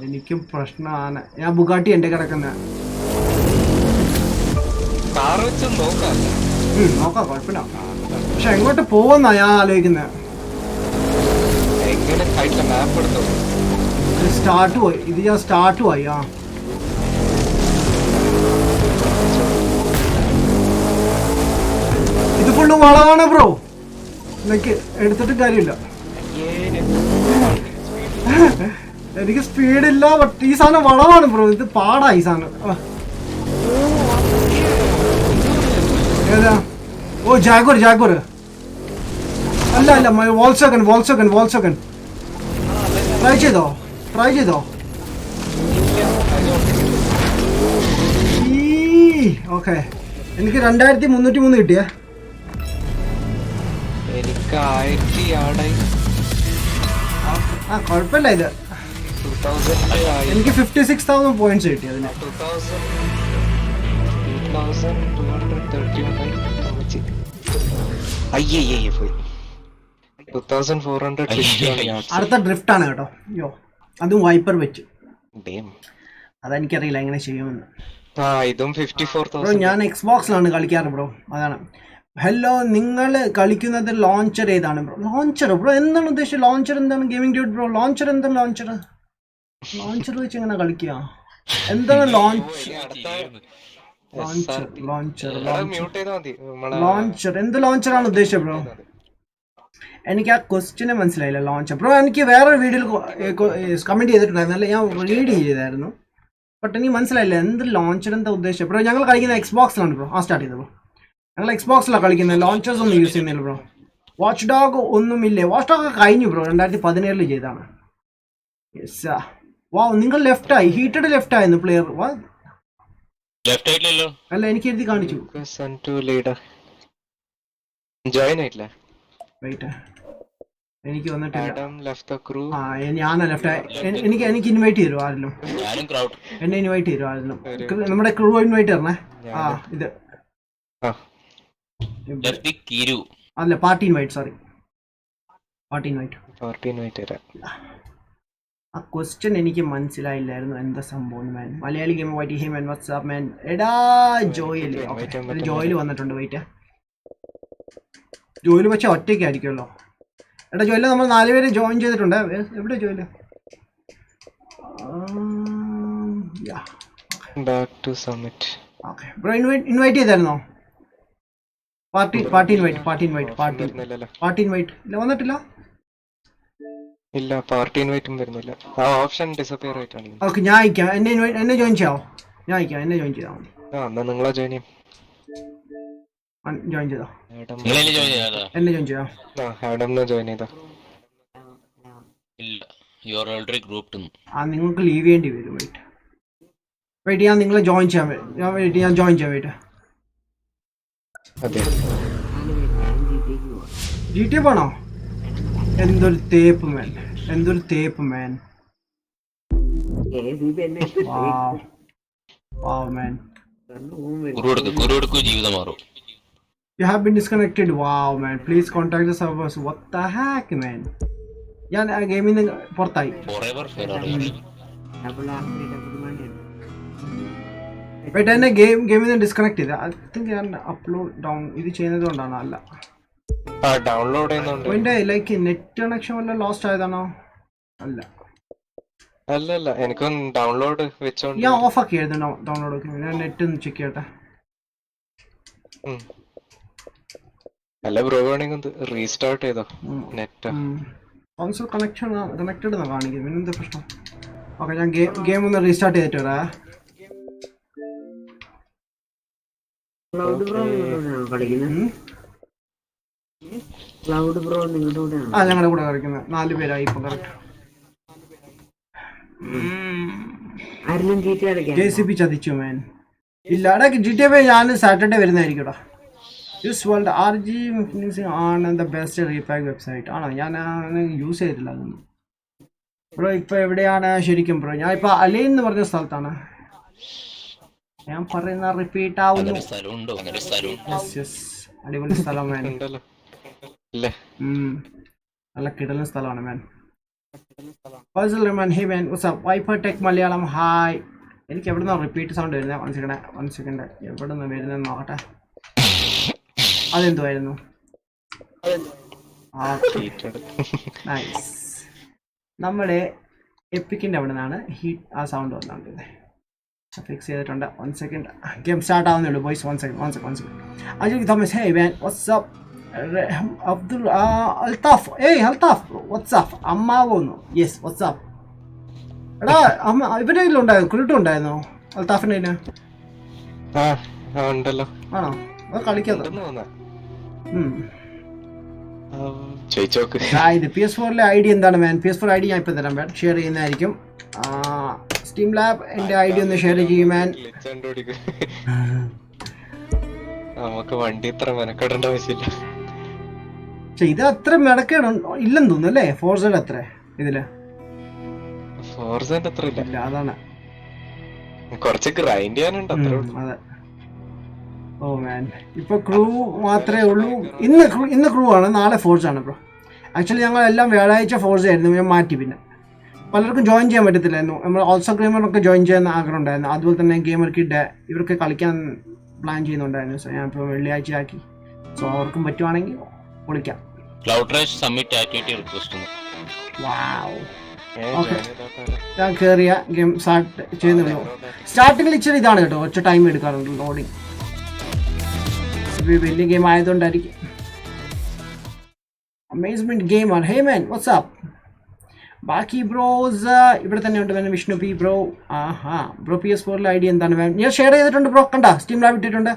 എനിക്കും പ്രശ്നമാണ്. ഞാൻ ബുഗാട്ടി എന്റെ കിടക്കുന്ന. നോക്കാം, കുഴപ്പമില്ല. പക്ഷെ എങ്ങോട്ട് പോവെന്നാ ഞാൻ ആലോചിക്കുന്നത്. സ്റ്റാർട്ട് പോയി. ഇത് ഞാൻ സ്റ്റാർട്ട് പോയി. ഇത് ഫുള്ള് വളമാണ് ബ്രോ. എനിക്ക് എടുത്തിട്ട് കാര്യമില്ല. എനിക്ക് സ്പീഡില്ല. ബട്ട് ഈ സാധനം വളമാണ് ബ്രോ. ഇത് പാടാ ഈ സാധനം. ഏതാ? ഓ, ജാഗോർ. അല്ല വോൾസഗൻ. ട്രൈ ചെയ്തോ? ഓക്കെ. എനിക്ക് 2303 കിട്ടിയേ. എനിക്ക് 1000 ആടായി. ആ കുഴപ്പമില്ല. ഇത് 2000 ആയി. എനിക്ക് 56,000 പോയിന്റ്സ് കിട്ടി അതിന്. 2231 അയ്യേ പോയി. 2450 അടുത്ത ഡ്രിഫ്റ്റ് ആണ് കേട്ടോ. അയ്യോ, അതും വൈപ്പർ വെച്ച്. Damn. അതെനിക്കറിയില്ല എങ്ങനെ ചെയ്യുമെന്ന്. ഇതും ബ്രോ 54,000. ഞാൻ എക്സ്ബോക്സിലാണ് കളിക്കാറ് ബ്രോ. അതാണ്. ഹലോ, നിങ്ങൾ കളിക്കുന്നത് ലോഞ്ചർ ഏതാണ് ബ്രോ? ലോഞ്ചർ ബ്രോ എന്താണ് ഉദ്ദേശിച്ചത്? ലോഞ്ചർ എന്താണ്? ഗെയിമിംഗ് ഡ്യൂട്ട് ബ്രോ, ലോഞ്ചർ എന്താണ്? ലോഞ്ചർ വെച്ച് എങ്ങനെ കളിക്കുക? എന്താണ് ലോഞ്ചർ? എന്ത് ലോഞ്ചറാണ് ഉദ്ദേശിച്ചത് ബ്രോ? എനിക്ക് ആ ക്വസ്റ്റ്യനെ മനസ്സിലായില്ല. ലോഞ്ചർ ബ്രോ എനിക്ക് വേറൊരു വീഡിയോയിൽ കമന്റ് ചെയ്തിട്ടുണ്ടായിരുന്നു, അല്ല ഞാൻ റീഡ് ചെയ്തായിരുന്നു. ബട്ട് എനിക്ക് മനസ്സിലായില്ല എന്ത് ലോഞ്ചർ എന്താ ഉദ്ദേശിച്ചത് ബ്രോ. ഞങ്ങൾ കളിക്കുന്ന എക്സ്ബോക്സിലാണ് ബ്രോ. സ്റ്റാർട്ട് ചെയ്തത് ബ്രോ. ഞങ്ങൾ എക്സ്ബോക്സിലാണ് കളിക്കുന്നത്. ലോഞ്ചേഴ്സ് ഒന്നും യൂസ് ചെയ്യുന്നില്ല ബ്രോ. വാച്ച് ഡോഗ് ഒന്നുമില്ലേ? വാച്ച് ഡോഗ് കഴിഞ്ഞു ബ്രോ. 2017 ചെയ്താണ്. യെസ്. വാവ്, നിങ്ങൾ ലെഫ്റ്റായി. ഹീറ്റഡ് ലെഫ്റ്റ് ആയിരുന്നു പ്ലെയർ. അല്ല, എനിക്ക് എഴുതി കാണിച്ചു. വെയിറ്റ്, എനിക്ക് വന്നിട്ടില്ല. ആ, ഞാനാ ലെഫ്റ്റ്. എനിക്ക് ഇൻവൈറ്റ് ചെയ്തു ആരെങ്കിലും. എന്നെ ഇൻവൈറ്റ് ചെയ്തു ആരെങ്കിലും. നമ്മുടെ ക്രൂ ഇൻവൈറ്റ് തരണേ. ആ, ഇത് അല്ല, party invite. Sorry, party invite. ആ ക്വസ്റ്റ്യൻ എനിക്ക് മനസ്സിലായില്ലായിരുന്നു എന്താ സംഭവം man. Malayali game white hi man what's up man. എടാ ജോയിൽ. ജോയിൽ വന്നിട്ടുണ്ട്. വെയിറ്റ്, ജോയിൽ പക്ഷെ ഒറ്റയ്ക്കായിരിക്കുമല്ലോ. എടാ ജോയിൽ നമ്മൾ 4 പേര് ജോയിൻ ചെയ്തിട്ടുണ്ട്. എവിടെ ജോയിൽ? ബ്രോ ഇൻവൈറ്റ് ചെയ്തായിരുന്നോ? പാർട്ടി ഇൻവൈറ്റ് ഇല്ല, വന്നിട്ടില്ല. ഇല്ല, പാർട്ടി ഇൻവൈറ്റും വരുന്നില്ല. ആ ഓപ്ഷൻ ഡിസപ്പിയർ ആയിട്ടാണ്. ഓക്കെ, ഞാൻ അയക്കാം. എന്നെ ജോയിൻ ചെയ്യാമോ? ഞാൻ അയക്കാം. എന്നെ ജോയിൻ ചെയ്താൽ മതി. എന്നാ നിങ്ങളെ ജോയിൻ ചെയ്യും. ജോയിൻ ചെയ്തോ? എന്നെ ജോയിൻ ചെയ്തോ? ജോയിൻ ചെയ്തോ? ആ, നിങ്ങൾക്ക് ലീവ് ചെയ്യേണ്ടി വരും. വെയിറ്റ് ഞാൻ നിങ്ങളെ ജോയിൻ ചെയ്യാൻ. ഞാൻ ജോയിൻ ചെയ്യാം. വെയിറ്റ്. GTA ആണോ? എന്തൊരു തേപ്പ് മാൻ. Wow man. You have been disconnected. Wow man. Please contact the servers. What the heck man. ഞാൻ ഗെയിമിൽ നിന്ന് പുറത്തായി. വെയിറ്റ്, എന്നെ ഗെയിമിൽ നിന്ന് ഡിസ്കണക്ട് ചെയ്ത്. ഐ തിങ്ക് ഞാൻ അപ്ലോഡ് ഡൗൺ ഇത് ചെയ്യുന്നത് കൊണ്ടാണ്. അല്ല, ഡൗൺലോഡ് ചെയ്യുന്നുണ്ട്. എന്റെ ലൈക്ക് നെറ്റ് കണക്ഷൻ വല്ല ലോസ്റ്റ് ആയതാണോ? അല്ല എനിക്കൊന്ന് ഡൗൺലോഡ് വെച്ചോണ്ട് ഞാൻ ഓഫ് ആക്കിയായിരുന്നു ഡൗൺലോഡ് ഒക്കെ. ഞാൻ നെറ്റ് ഒന്ന് ചെക്ക് ചെയ്യട്ടെ. അല്ല ബ്രോ, വേണമെങ്കിൽ റീസ്റ്റാർട്ട് ചെയ്തോ നെറ്റ്. കൺസോൾ കണക്റ്റഡ് എന്നാണ് കാണിക്കുന്നത്. പിന്നെ എന്താ പ്രശ്നം? ഓക്കെ, ഞാൻ ഗെയിം ഒന്ന് റീസ്റ്റാർട്ട് ചെയ്തിട്ട് വരാം. ആ, ഞങ്ങളുടെ കൂടെ കളിക്കുന്നത് 4 പേരായി ഇപ്പൊ. കറക്റ്റ്. JCB ചതിച്ചു മാൻ. ഇല്ല, GTA ഞാൻ സാറ്റർഡേ വരുന്നതായിരിക്കും. ദിസ് വേൾഡ് RG ഫിനിഷിംഗ് ആണ് ദ ബെസ്റ്റ് റീപാക്ക് വെബ്സൈറ്റ്. ആണോ? ഞാൻ യൂസ് ചെയ്തിട്ടില്ല അതൊന്നും ബ്രോ. ഇപ്പൊ എവിടെയാണ് ശരിക്കും ബ്രോ? ഞാൻ ഇപ്പൊ അലൈൻ എന്ന് പറഞ്ഞ സ്ഥലത്താണ്. ഞാൻ പറയുന്ന റിപ്പീറ്റ് ആവുന്നു. അടിപൊളി സ്ഥലം മാൻ. നല്ല കിടന്ന സ്ഥലമാണ് man. Viper tech Malayalam hi. എനിക്ക് എവിടെ നിന്നാണ് റിപ്പീറ്റ് സൗണ്ട് വരുന്നത്? വൺ സെക്കൻഡ് എവിടെ നിന്ന് വരുന്നതെന്ന് നോക്കട്ടെ. അതെന്തുവായിരുന്നു? നൈസ്. നമ്മുടെ എപ്പിക്കിൻ്റെ അവിടെ നിന്നാണ് ആ സൗണ്ട് വന്നുകൊണ്ടിരുന്നത്. ഫിക്സ് ചെയ്തിട്ടുണ്ട്. 1 സെക്കൻഡ്. ഗെയിം സ്റ്റാർട്ട് ആവുന്നേ ഉള്ളൂ boys. 1 second. Ajay Thomas hey man what's up. Abdul Altaf. Hey Altaf, what's up? അമ്മാവോന്നു. Yes, what's up? എടാ ഇവന്റെ കയ്യിലുണ്ടായിരുന്നു, ക്രിട്ട് ഉണ്ടായിരുന്നോ അൽത്താഫിന്റെ കയ്യില്? ഉണ്ടല്ലോ. ആണോ? അത് കളിക്കാതെ. ഇത് PS4 ഐഡി എന്താണ് മാൻ? PS4 ഐഡി ഞാൻ ഇപ്പൊ തരാം. ഷെയർ ചെയ്യുന്നതായിരിക്കും. സ്റ്റീം ലാബ് എൻ്റെ ഐഡിയ ഒന്ന് ഷെയർ ചെയ്യും മാൻ. നമുക്ക് വണ്ടി ഇത്ര മെനക്കെടേണ്ട ആവശ്യമില്ല. പക്ഷെ ഇത് അത്ര മെനക്കേട് ഇല്ലെന്ന് തോന്നുന്നു അല്ലേ? ഫോർസയുടെ അത്ര ഇതില് ഫോർസന്റെ അത്ര ഇല്ല. അതാണ് കുറച്ച് ഗ്രൈൻഡ് ചെയ്യാനുണ്ട് അത്രേ ഉള്ളൂ. അതെ. ഓ മാൻ, ഇപ്പൊ ക്രൂ മാത്രമേ ഉള്ളൂ. ഇന്ന് ക്രൂ ആണ്, നാളെ ഫോർസ് ആണ് ബ്രോ. ആക്ച്വലി ഞങ്ങൾ എല്ലാം വ്യാഴാഴ്ച ഫോർസ് ആയിരുന്നു, ഞാൻ മാറ്റി. പിന്നെ പലർക്കും ജോയിൻ ചെയ്യാൻ പറ്റത്തില്ലായിരുന്നു. നമ്മൾ ഓൾസോ ഗെയിമറൊക്കെ ജോയിൻ ചെയ്യാൻ ആഗ്രഹം ഉണ്ടായിരുന്നു. അതുപോലെ തന്നെ ഗെയിമർ കിഡ് ഇവർക്ക് കളിക്കാൻ പ്ലാൻ ചെയ്യുന്നുണ്ടായിരുന്നു. സോ ഞാൻ ഇപ്പോൾ വെള്ളിയാഴ്ച ആക്കി. സോ അവർക്കും പറ്റുവാണെങ്കിൽ വിളിക്കാം. Cloud rise submit activity request. Wow. Okay, ഞാൻ കയറിയ ഗെയിം സ്റ്റാർട്ട് ചെയ്യുന്നുള്ളൂ. സ്റ്റാർട്ടിങ്ങിൽ ഇച്ചിരി ഇതാണ് കേട്ടോ, ഒറ്റ ടൈം എടുക്കാറുണ്ട് ലോഡിങ്. വലിയ ഗെയിം ആയതുകൊണ്ടായിരിക്കും. അമേസ്മെന്റ് ഗെയിമർ, ഹേ മാൻ വാട്ട്സ് അപ്പ്. ബാക്കി ബ്രോസ് ഇവിടെ തന്നെ ഉണ്ട്. വേണം Vishnu P bro. Bro PS4 I D എന്താണ് വേണം? ഞാൻ ഷെയർ ചെയ്തിട്ടുണ്ട് ബ്രോ, കണ്ട സ്റ്റീം ലാബ് ഇട്ടിട്ടുണ്ട്.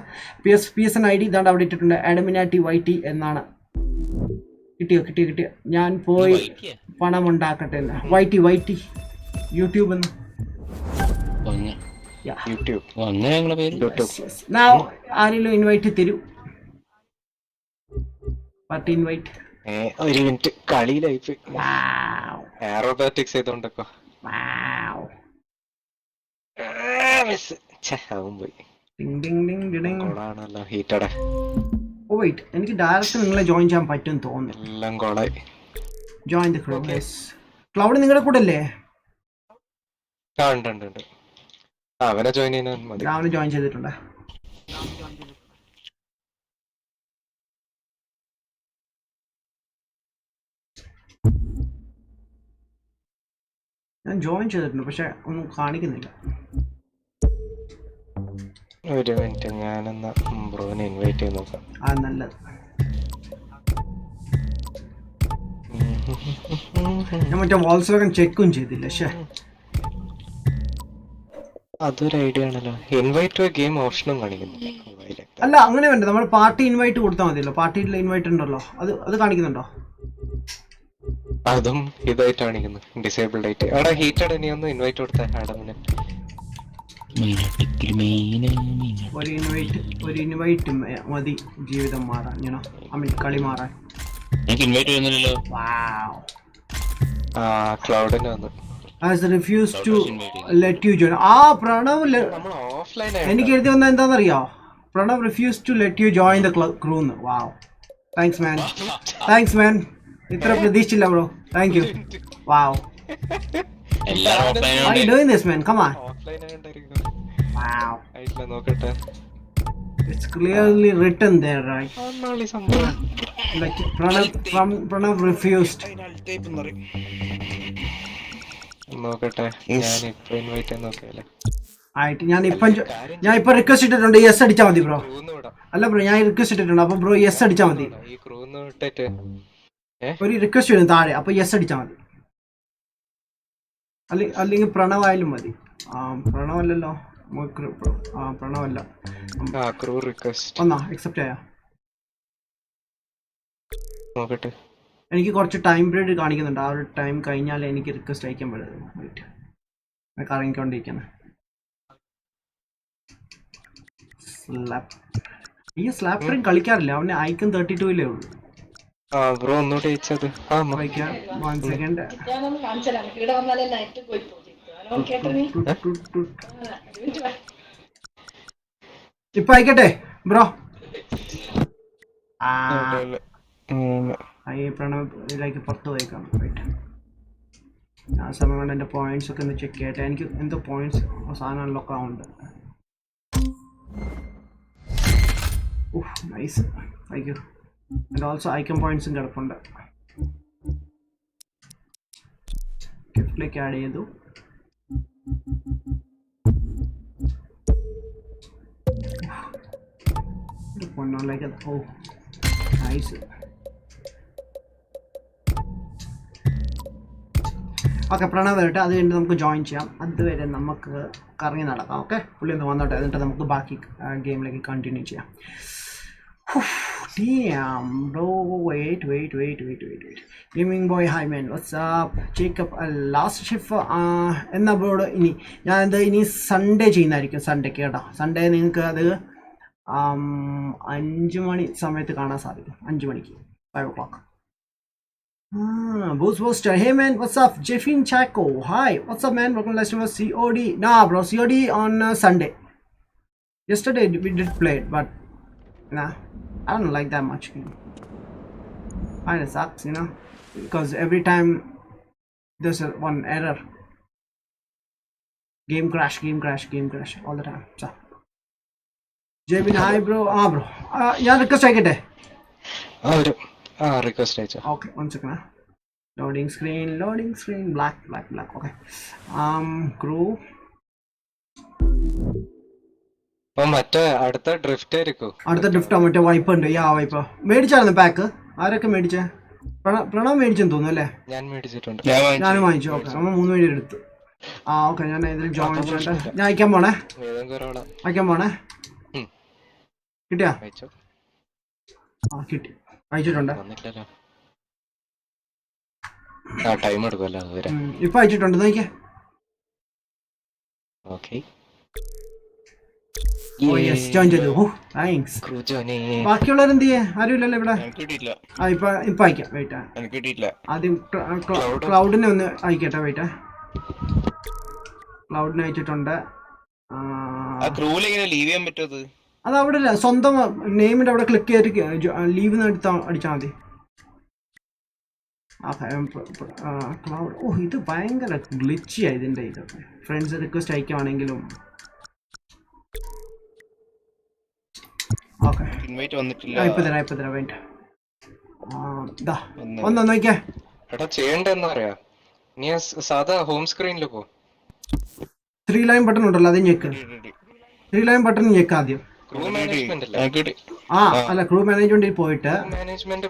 PSN ID ഇതാണ്ട് അവിടെ ഇട്ടിട്ടുണ്ട്. അഡമിനാറ്റി YT എന്നാണ്. കിട്ടിയോ? ഞാൻ പോയി പണം ഉണ്ടാക്കട്ടെ എന്ന്. YT യൂട്യൂബ് എന്ന്. ആരെങ്കിലും ഇൻവൈറ്റ് തരൂ. Party invite. ഒരു മിനിറ്റ്, കളിയിലായി ആറോബാറ്റിക്സ് ചെയ്തോണ്ടൊക്കെ പോയി. ഹീറ്റഡ. ഓ വെയിറ്റ്, എനിക്ക് ഡയറക്റ്റ് നിങ്ങളെ ജോയിൻ ചെയ്യാൻ പറ്റും തോന്നുന്നു. എല്ലാം കോളായി. Join the crew. ക്ലൗഡ് നിങ്ങളുടെ കൂടെ അല്ലേ? ഉണ്ട്. അവനെ ജോയിൻ ചെയ്യാൻ മതി. രാവിലെ ജോയിൻ ചെയ്തിട്ടുണ്ട്. ഞാൻ ജോയിൻ ചെയ്തിട്ടുണ്ട്, പക്ഷെ ഒന്നും കാണിക്കുന്നില്ല. ഒരു മിനിറ്റ്, ഞാനെന്നാ ബ്രോനെ ഇൻവൈറ്റ് ചെയ്ത് നോക്കാം. നല്ലത്. ഞാൻ മറ്റേ വോൾസ്വാഗൻ ചെക്കും ചെയ്തില്ല. അതൊരു ഐഡിയ ആണല്ലോ. ഇൻവൈറ്റ് ഗെയിം ഓപ്ഷനും കാണിക്കുന്നില്ല. അല്ല, അങ്ങനെ വേണ്ട. നമ്മൾ പാർട്ടി ഇൻവൈറ്റ് കൊടുത്താൽ മതിയല്ലോ. പാർട്ടിയിൽ ഇൻവൈറ്റ് ഉണ്ടല്ലോ, അത് കാണിക്കുന്നുണ്ടോ? അതും ഇതായിട്ട് കാണിക്കുന്നു, ഡിസേബിൾഡ് ആയിട്ട്. അവിടെ ഹീറ്റഡ് ഇനി ഒന്ന് ഇൻവൈറ്റ് കൊടുത്ത ആഡമിന്. ഒരു ഇൻവൈറ്റ് മതി ജീവിതം മാറാൻ, കളി മാറാൻ. ക്ലൗഡിന് വന്നു. Has refused to let you join. Pranav എനിക്ക് എഴുതി വന്ന എന്താണെന്നറിയോ? Pranav refused to let you join the crew എന്ന്. Wow. Thanks man. ഇത്ര പ്രതീക്ഷിച്ചില്ല bro. Thank you. Wow. Why are you doing this man? Come on. Wow. നോക്കട്ടെ. It's clearly written there, right? Like Pranav refused. നോക്കട്ടെ, ഞാൻ ഇപ്പൊ invite നോക്കിയാലേ. ആയിട്ട് ഞാൻ ഇപ്പൊ റിക്വസ്റ്റ് ഇട്ടിട്ടുണ്ട്. യെസ് അടിച്ചാൽ മതി ബ്രോ. അല്ല ബ്രോ, ഞാൻ റിക്വസ്റ്റ് ഇട്ടിട്ടുണ്ട്. അപ്പൊ ബ്രോ യെസ് അടിച്ചാൽ മതി. ഒരു റിക്വസ്റ്റ് വരും താഴെ, അപ്പൊ യെസ് അടിച്ചാൽ മതി. അല്ലെങ്കിൽ പ്രണവ് ആയാലും മതി. പ്രണവല്ലല്ലോ, പ്രണവല്ല. ഒന്നാ അക്സെപ്റ്റ് ആയാ? നോക്കട്ടെ. എനിക്ക് കുറച്ച് ടൈം പീരീഡ് കാണിക്കുന്നുണ്ട്. ആ ഒരു ടൈം കഴിഞ്ഞാൽ എനിക്ക് റിക്വസ്റ്റ് അയക്കാൻ പറ്റും. വെയിറ്റ്, കറങ്ങിക്കൊണ്ടിരിക്കുന്നത്. ഈ സ്ലാപ്പ് ഫ്രെയിം കളിക്കാറില്ല. അവന് ഐക്കൺ 32 ഉള്ളൂ. ബ്രോ ഒന്നുകൂടെ അയച്ചത്. ഇപ്പൊ അയക്കട്ടെ ബ്രോ. പ്രണവ് ഇതിലേക്ക് പുറത്ത് പോയിക്കാം. ആ സമയം കൊണ്ട് എൻ്റെ പോയിന്റ്സ് ഒക്കെ ഒന്ന് ചെക്ക് ചെയ്യട്ടെ. എനിക്ക് എന്തോ പോയിന്റ്സ് സാധനം അൺലോക്ക് ആവുന്നുണ്ട്. Nice, thank you. And also icon പോയിന്റ്സും കിടപ്പുണ്ട്. ഗിഫ്റ്റിലേക്ക് ആഡ് ചെയ്തു. പൊന്നോളിലേക്ക്. ഓ നൈസ്. ഓക്കെ, പ്രണവ് വരട്ടെ. അത് കഴിഞ്ഞിട്ട് നമുക്ക് ജോയിൻ ചെയ്യാം. അതുവരെ നമുക്ക് കറങ്ങി നടക്കാം. ഓക്കെ, പുള്ളി ഒന്ന് വന്നോട്ടെ. എന്നിട്ട് നമുക്ക് ബാക്കി ഗെയിമിലേക്ക് കണ്ടിന്യൂ ചെയ്യാം. Damn, bro. Wait. Gaming boy, hi man. What's up? Jacob, last shift. എന്നാ ബ്രോഡ് ഇനി ഞാനത് ഇനി സൺഡേ ചെയ്യുന്നതായിരിക്കും. സൺഡേക്ക് കേട്ടോ. സൺഡേ നിങ്ങൾക്ക് അത് 5 മണി സമയത്ത് കാണാൻ സാധിക്കും. 5 മണിക്ക് 5 o'clock. Boost Booster. Hey man, what's up? Jeffin Chaco. Hi, what's up man? Welcome to Last of Us COD. Nah bro, COD on Sunday. Yesterday we did play it, but nah, I don't like that much. Kinda sucks, you know, because every time there's one error. Game crash all the time. So Jevin, hi bro. Bro. Yeah, request ആയിക്കട്ടെ. Request അയച്ചോ. Okay, one second. Loading screen, black. Okay. Crew. അപ്പൊ മറ്റേ അടുത്ത drift ആയിരിക്കും. അടുത്ത ഡ്രിഫ്റ്റാ മറ്റേ wipe ഉണ്ട്. Wipe മേടിച്ചായിരുന്നു പാക്ക്. ആരൊക്കെ മേടിച്ചേ? പ്രണവ് മേടിച്ചെന്ന് തോന്നുന്നു അല്ലേ? ഞാൻ മേടിച്ചിട്ടുണ്ട്. ഞാനും വാങ്ങിച്ചു. ഓക്കെ, നമ്മൾ 3 പേര് എടുത്തു. ഓക്കെ, ഞാൻ ഇതിൽ ജോയിൻ ചെയ്യട്ടെ. ഞാൻ അയക്കാൻ പോണേ. കിട്ടിയാ? കിട്ടി, അയച്ചിട്ടുണ്ട്. ടൈം എടുക്കുമല്ലോ അതുവരെ. ഇപ്പൊ അയച്ചിട്ടുണ്ട്, നോക്കിയേ. ഓക്കെ, ജോയിൻ ചെയ്തു. താങ്ക്സ്. ബാക്കിയുള്ളവർ എന്ത് ചെയ്യേ? ആരും ഇല്ലല്ലോ ഇവിടെ. ഇപ്പൊ അയക്കാം. വെയിറ്റ്, ആദ്യം ക്ലൗഡിനെ ഒന്ന് അയക്കട്ടെ. വെയിറ്റ്, ക്ലൗഡിനെ അയച്ചിട്ടുണ്ട്. അത് അവിടെ സ്വന്തം നെയിമിന്റെ അവിടെ ക്ലിക്ക് ചെയ്തിട്ട് ലീവ് അടിച്ചാൽ മതി. ക്ലൗഡ്. ഇത് ഭയങ്കര ഗ്ലിച്ചിയാ ഇതിന്റെ. ഇതൊക്കെ ഫ്രണ്ട്സ് റിക്വസ്റ്റ് അയക്കുവാണെങ്കിലും ഇപ്പൊ തരാം. വേണ്ട, ഒന്ന് നോക്കിയേ. ചെയ്യണ്ടെന്ന് പറയാ. നീ സാധാ ഹോം സ്ക്രീനിൽ പോ. 3 ലൈൻ ബട്ടൺ ഉണ്ടല്ലോ, അത് ഞെക്ക്. 3 ലൈൻ ബട്ടൺ ഞെക്ക് ആദ്യം. ക്രൂ മാനേജ്മെന്റ് അല്ല, ക്രൂ മാനേജ്മെന്റിൽ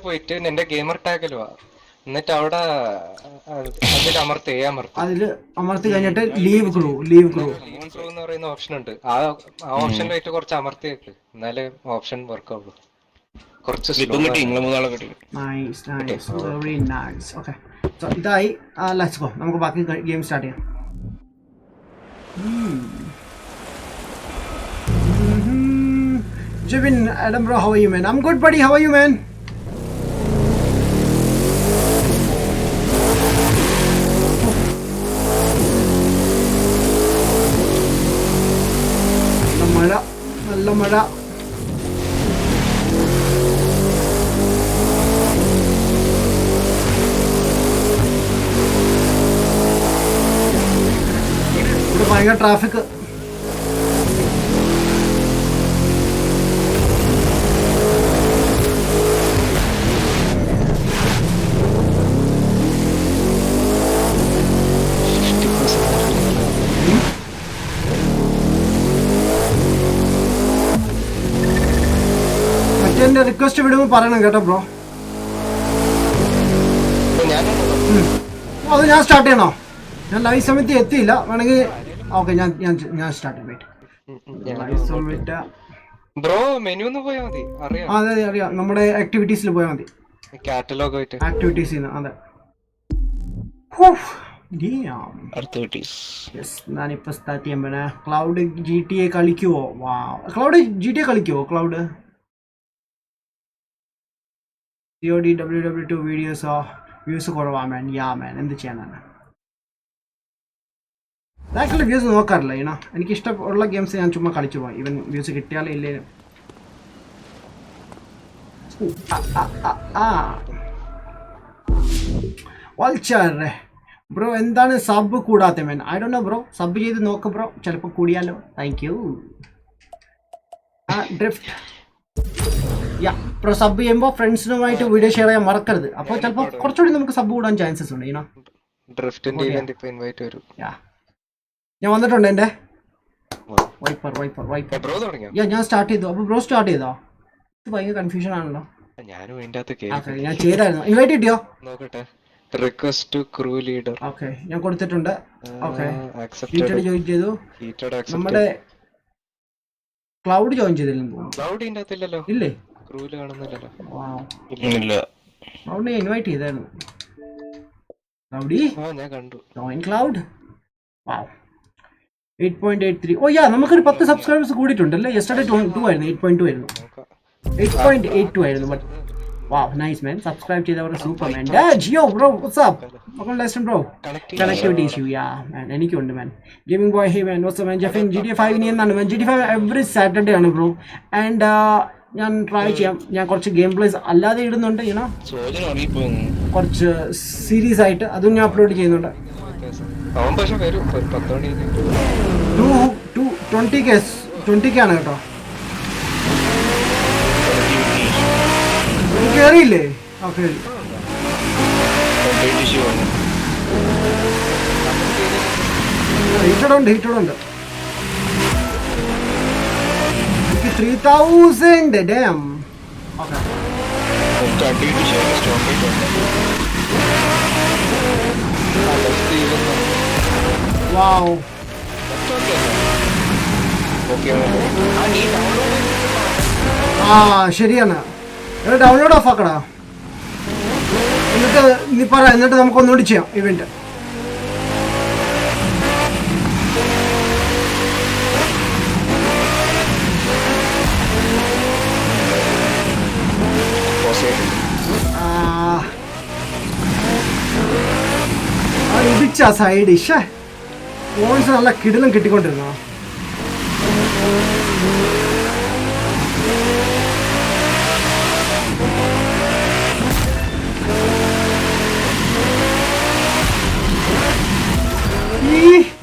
പോയിട്ട് നിന്റെ ഗെയിമർ ടാഗിൽ വാ. എന്നിട്ട് അവിടെ അതിൽ അമർത്തി കഴിഞ്ഞിട്ട് ലീവ് ക്രൂ എന്ന് പറയുന്ന ഓപ്ഷൻ ഉണ്ട്. ആ ഓപ്ഷനിലായിട്ട് കുറച്ച് അമർത്തി വെക്ക്, എന്നാലേ ഓപ്ഷൻ വർക്ക് ആവുള്ളൂ. കുറച്ച് ഇതായി. ലെറ്റ്സ് ഗോ, നമുക്ക് ബാക്കി ഗെയിം സ്റ്റാർട്ട് ചെയ്യാം. Jevin, Adam bro, how are you man? I'm good buddy, how are you man? നല്ല മഴ. ഇവിടെ ഭയങ്കര ട്രാഫിക്. എന്റെ റിക്വസ്റ്റ് വിടുമ്പോൾ പറയണം കേട്ടോ ബ്രോ. അത് ഞാൻ സ്റ്റാർട്ട് ചെയ്യണോ? ഞാൻ ലൈവ് സമയത്ത് എത്തിയില്ല, വേണമെങ്കിൽ ഓക്കെ ഞാൻ സ്റ്റാർട്ട് ചെയ്യാം. ബ്രോ മെനു ഒന്ന് പോയാൽ മതി. അതെ അറിയാം, നമ്മുടെ ആക്ടിവിറ്റീസിൽ പോയാൽ മതി. Catalogue activities. അതെ, ഞാനിപ്പോ സ്റ്റാർട്ട് ചെയ്യാൻ. ക്ലൗഡ് GTA കളിക്കുവോ? ക്ലൗഡ് GTA കളിക്കുവോ? ക്ലൗഡ് COD WW2 വീഡിയോസോ വ്യൂസ് കുറവാ മാൻ. മാൻ എന്ത് ചെയ്യാനാണ്? ബാക്കിയുള്ള വ്യൂസ് നോക്കാറില്ല. ഈണോ എനിക്ക് ഇഷ്ടമുള്ള ഗെയിംസ് ഞാൻ ചുമ്മാ കളിച്ചു പോയി. ഈവൻ വ്യൂസ് കിട്ടിയാലും ഇല്ലേലും. വൾച്ചർ ബ്രോ, എന്താണ് സബ് കൂടാത്ത man? I don't know bro. Sub ചെയ്ത് നോക്ക് ബ്രോ, ചിലപ്പോൾ കൂടിയാലോ. Thank you. Drift bro, sub ചെയ്യുമ്പോൾ ഫ്രണ്ട്സിനുമായിട്ട് വീഡിയോ ഷെയർ ചെയ്യാൻ മറക്കരുത്. അപ്പോൾ ചിലപ്പോൾ കുറച്ചുകൂടി നമുക്ക് സബ് കൂടാൻ ചാൻസസ് ഉണ്ട്. ഞാൻ വന്നിട്ടുണ്ട്. എൻ്റെ വൈപ്പർ ഞാൻ സ്റ്റാർട്ട് ചെയ്തു. അപ്പോൾ ബ്രോ സ്റ്റാർട്ട് ചെയ്തോ? ഇത് ഭയങ്കര കൺഫ്യൂഷൻ ആണല്ലോ. ഞാൻ ചെയ്തായിരുന്നു. ഇൻവൈറ്റ് കിട്ടിയോ? Request to crew leader. Okay, ഞാൻ കൊടുത്തിട്ടുണ്ട്. ഓക്കെ, ജോയിൻ ചെയ്തു. നമ്മുടെ ക്ലൗഡ് ജോയിൻ ചെയ്തില്ലെന്ന് തോന്നുന്നു. ക്ലൗഡ് ഇതിന്റെ അകത്തില്ലല്ലോ. ഇല്ലേ? ക്രൂവില് കാണുന്നില്ലല്ലോ. ഇല്ല. ക്ലൗഡിനെ ഇൻവൈറ്റ് ചെയ്തായിരുന്നു. ക്ലൗഡി ഞാൻ കണ്ടു. Join cloud. 8.83. ഓ യാ, നമുക്കൊരു 10 സബ്സ്ക്രൈബേഴ്സ് കൂടിയിട്ടുണ്ടല്ലേ. യെസ്റ്റർഡേ 2 ആയിരുന്നു, 8.2 ആയിരുന്നു. 8.82 ആയിരുന്നു. But wow, nice man. Subscribe ചെയ്തവർ super man. Jio bro, what's up? Welcome Lesten bro. Connectivity issue yeah man, എനിക്കുണ്ട് man. Gaming boy hey man, what's up man. Jefin GTA 5 ഇനി എന്നാണ് മാൻ? GTA 5 എവറി സാറ്റർഡേ ആണ് bro. And ഞാൻ try ചെയ്യാം. ഞാൻ കുറച്ച് game place അല്ലാതെ ഇടുന്നുണ്ട്, യുനോ കുറച്ച് സീരീസ് ആയിട്ട്, അതും ഞാൻ അപ്ലോഡ് ചെയ്യുന്നുണ്ട്. അവൻ പക്ഷെ വരും ഒരു 10 മണി 20K ആണ് കേട്ടോ. കേറിയില്ലേ? ഓക്കെ, ഹീറ്റഡുണ്ട്. എനിക്ക് 3000 ഡാം. ഓക്കെ, വാവ്. ആ ശരിയാണ്, ഡൗൺലോഡ് ഓഫ് ആക്കടാ. എന്നിട്ട് നീ പറ, എന്നിട്ട് നമുക്ക് ഒന്നുകൂടി ചെയ്യാം ഇവന്റ്. ഇടിച്ച സൈഡ് ഇഷേ പോയിന്റ്സ് നല്ല കിടിലും കിട്ടിക്കൊണ്ടിരുന്നോ.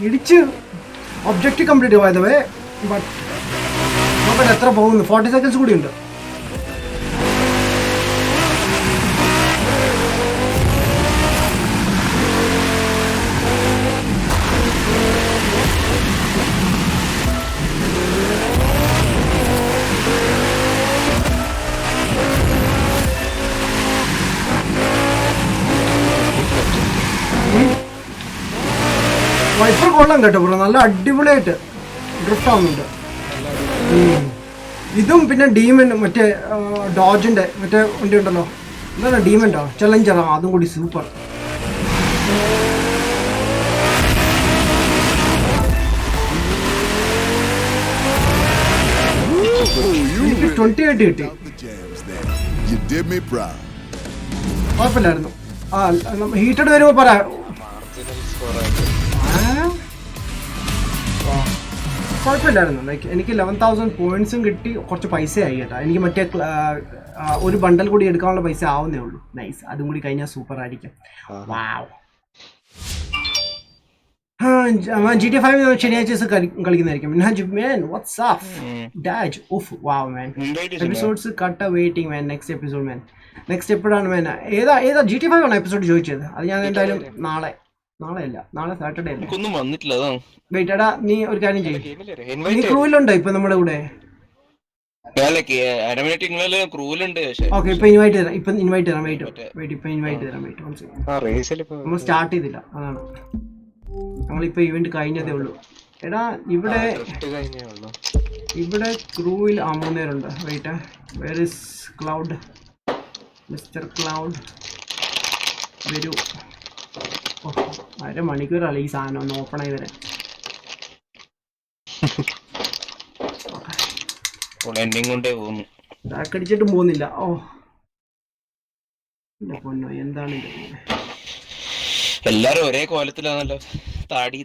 ഇടിച്ച് objective complete by the way. But നോക്കട്ടെ എത്ര പോകുന്നു. 40 സെക്കൻഡ്സ് കൂടി ഉണ്ട്. വൈഫർ കൊള്ളാം കേട്ടോ ബ്രോ, നല്ല അടിപൊളിയായിട്ട് ഡ്രിഫ്റ്റ് ആവുന്നുണ്ട്. ഇതും പിന്നെ ഡീമൻ, മറ്റേ ഡോജിന്റെ മറ്റേ വണ്ടി ഉണ്ടല്ലോ, എന്താണ് ഡീമൻഡോ ചലഞ്ചറാ, അതും കൂടി സൂപ്പർ. എനിക്ക് 28 കിട്ടി, കുഴപ്പമില്ലായിരുന്നു. ആ ഹീറ്റഡ് വരുമ്പോ പറയാം. കുഴപ്പമില്ലായിരുന്നു. ലൈക്ക് എനിക്ക് 11,000 പോയിന്റ്സും കിട്ടി, കുറച്ച് പൈസയായി കേട്ടോ. എനിക്ക് മറ്റേ ഒരു ബണ്ടൽ കൂടി എടുക്കാനുള്ള പൈസ ആവുന്നേ ഉള്ളൂ. നൈസ്, അതും കൂടി കഴിഞ്ഞാൽ സൂപ്പർ ആയിരിക്കും. വാവ്. GTA 5 ശനിയാഴ്ച കളിക്കുന്നതായിരിക്കും. എപ്പിസോഡ്സ് കട്ട വെയിറ്റിംഗ് മാൻ. നെക്സ്റ്റ് എപ്പിസോഡ് മാൻ. നെക്സ്റ്റ് എപ്പോഴാണ് മാൻ? ഏതാ GTA 5 ആണ് എപ്പിസോഡ് ചോദിച്ചത്? അത് ഞാൻ എന്തായാലും നാളെ സാറ്റർഡേ അല്ലേ? വന്നിട്ടില്ല. വെയിറ്റ് എടാ, നീ ഒരു കാര്യം ചെയ്യും. നീ ക്രൂവിലുണ്ടോ ഇപ്പൊ നമ്മുടെ കൂടെ? ഓക്കെ, ഇപ്പൊ ഇൻവൈറ്റ് തരാം. നമ്മൾ സ്റ്റാർട്ട് ചെയ്തില്ല, അതാണ്. നമ്മളിപ്പോ ഇവന്റ് കഴിഞ്ഞതേ ഉള്ളൂ. എടാ ഇവിടെ ക്രൂവിൽ 3 പേരുണ്ട്. Wait, where is Cloud? Mister Cloud വരൂ. അരമണിക്കൂറല്ല ഈ സാധനം ഒന്ന് ഓപ്പൺ ആയി വരാൻ. അടിച്ചിട്ടും പോകുന്നില്ല. ഓ പൊന്നോ, എന്താണ് ഇത്? എല്ലാരും ഒരേ കോലത്തിലാണല്ലോ. താടി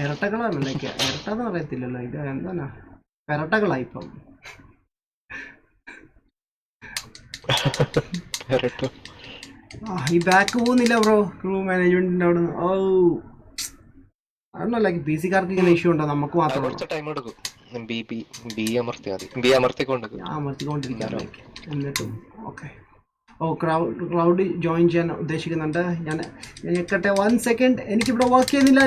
ഇരട്ടകളാണ്. ഇരട്ടെന്ന് പറയത്തില്ലല്ലോ, ഇത് എന്താണ് പെരട്ടകളാ ഇപ്പം. ഈ ബാക്ക് പോകുന്നില്ല ബ്രോ, ക്രൂ മാനേജ്മെന്റിന്റെ അവിടെ നിന്ന്. ഓ അതൊന്നല്ല, പി സിക്കാർക്ക് ഇങ്ങനെ ഇഷ്യൂ ഉണ്ടോ? നമുക്ക് മാത്രമേ അമർത്തിക്കൊണ്ടിരിക്കാം. എന്നിട്ടും ഓക്കെ. ഓ ക്ലൗഡ് ജോയിൻ ചെയ്യാൻ ഉദ്ദേശിക്കുന്നുണ്ട്. ഞാൻ ഞെക്കട്ടെ 1 സെക്കൻഡ്. എനിക്കിവിടെ വർക്ക് ചെയ്യുന്നില്ല.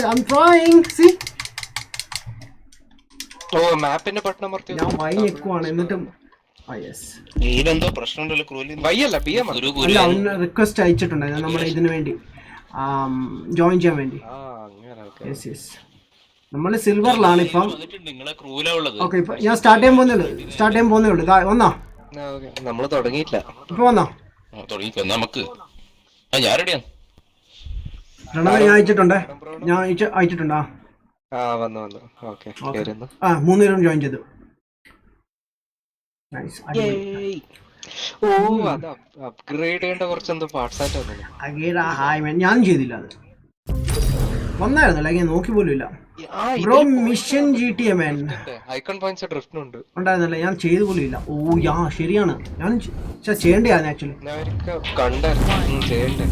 ഞാൻ വൈ ഞെക്കുവാണ്. എന്നിട്ടും റിക്വസ്റ്റ് അയച്ചിട്ടുണ്ടായിരുന്നു നമ്മുടെ ഇതിനു വേണ്ടി, ജോയിൻ ചെയ്യാൻ വേണ്ടി. നമ്മള് സിൽവറിലാണ് ഇപ്പം. ഓക്കെ, ഇപ്പൊ ഞാൻ സ്റ്റാർട്ട് ചെയ്യാൻ പോകുന്നേ ഉള്ളൂ. ഒന്നാ നമ്മള് തുടങ്ങിയില്ല. ഇപ്പൊ വന്നോ? തുടങ്ങിക്കോ നമുക്ക്. ഞാൻ റെഡിയാണ്. രണ്ടാമത് ഞാൻ അയച്ചിട്ടുണ്ടേ. ഞാൻ അയച്ചിട്ടുണ്ടാ. വന്നു. ഓക്കെ, കേറുന്നു. 3 പേരും ജോയിൻ ചെയ്തു. Nice. ഓ, അത് അപ്ഗ്രേഡ് ചെയ്യേണ്ട കുറച്ചെന്തോ പാർട്സ് ആയിട്ട് വന്നു. അഗേടാ ഹായ് മാൻ, ഞാനും ചെയ്തില്ല അത്. വന്നായിരുന്നു, അല്ലെങ്കിൽ നോക്കി പോലും ഇല്ല. ബ്രോ മിഷൻ GTA മാൻ ഐക്കൺ പോയിന്റ്സ് ഡ്രിഫ്റ്റിനുണ്ട് ഉണ്ടായിരുന്നല്ലേ, ഞാൻ ചെയ്തു പോലും ഇല്ല. ഓ യാ ശരിയാണ്, ഞാൻ ചെയ്യേണ്ടതായിരുന്നു ആക്ച്വലി. കണ്ടായിരുന്നു ചെയ്യണ്ടേ.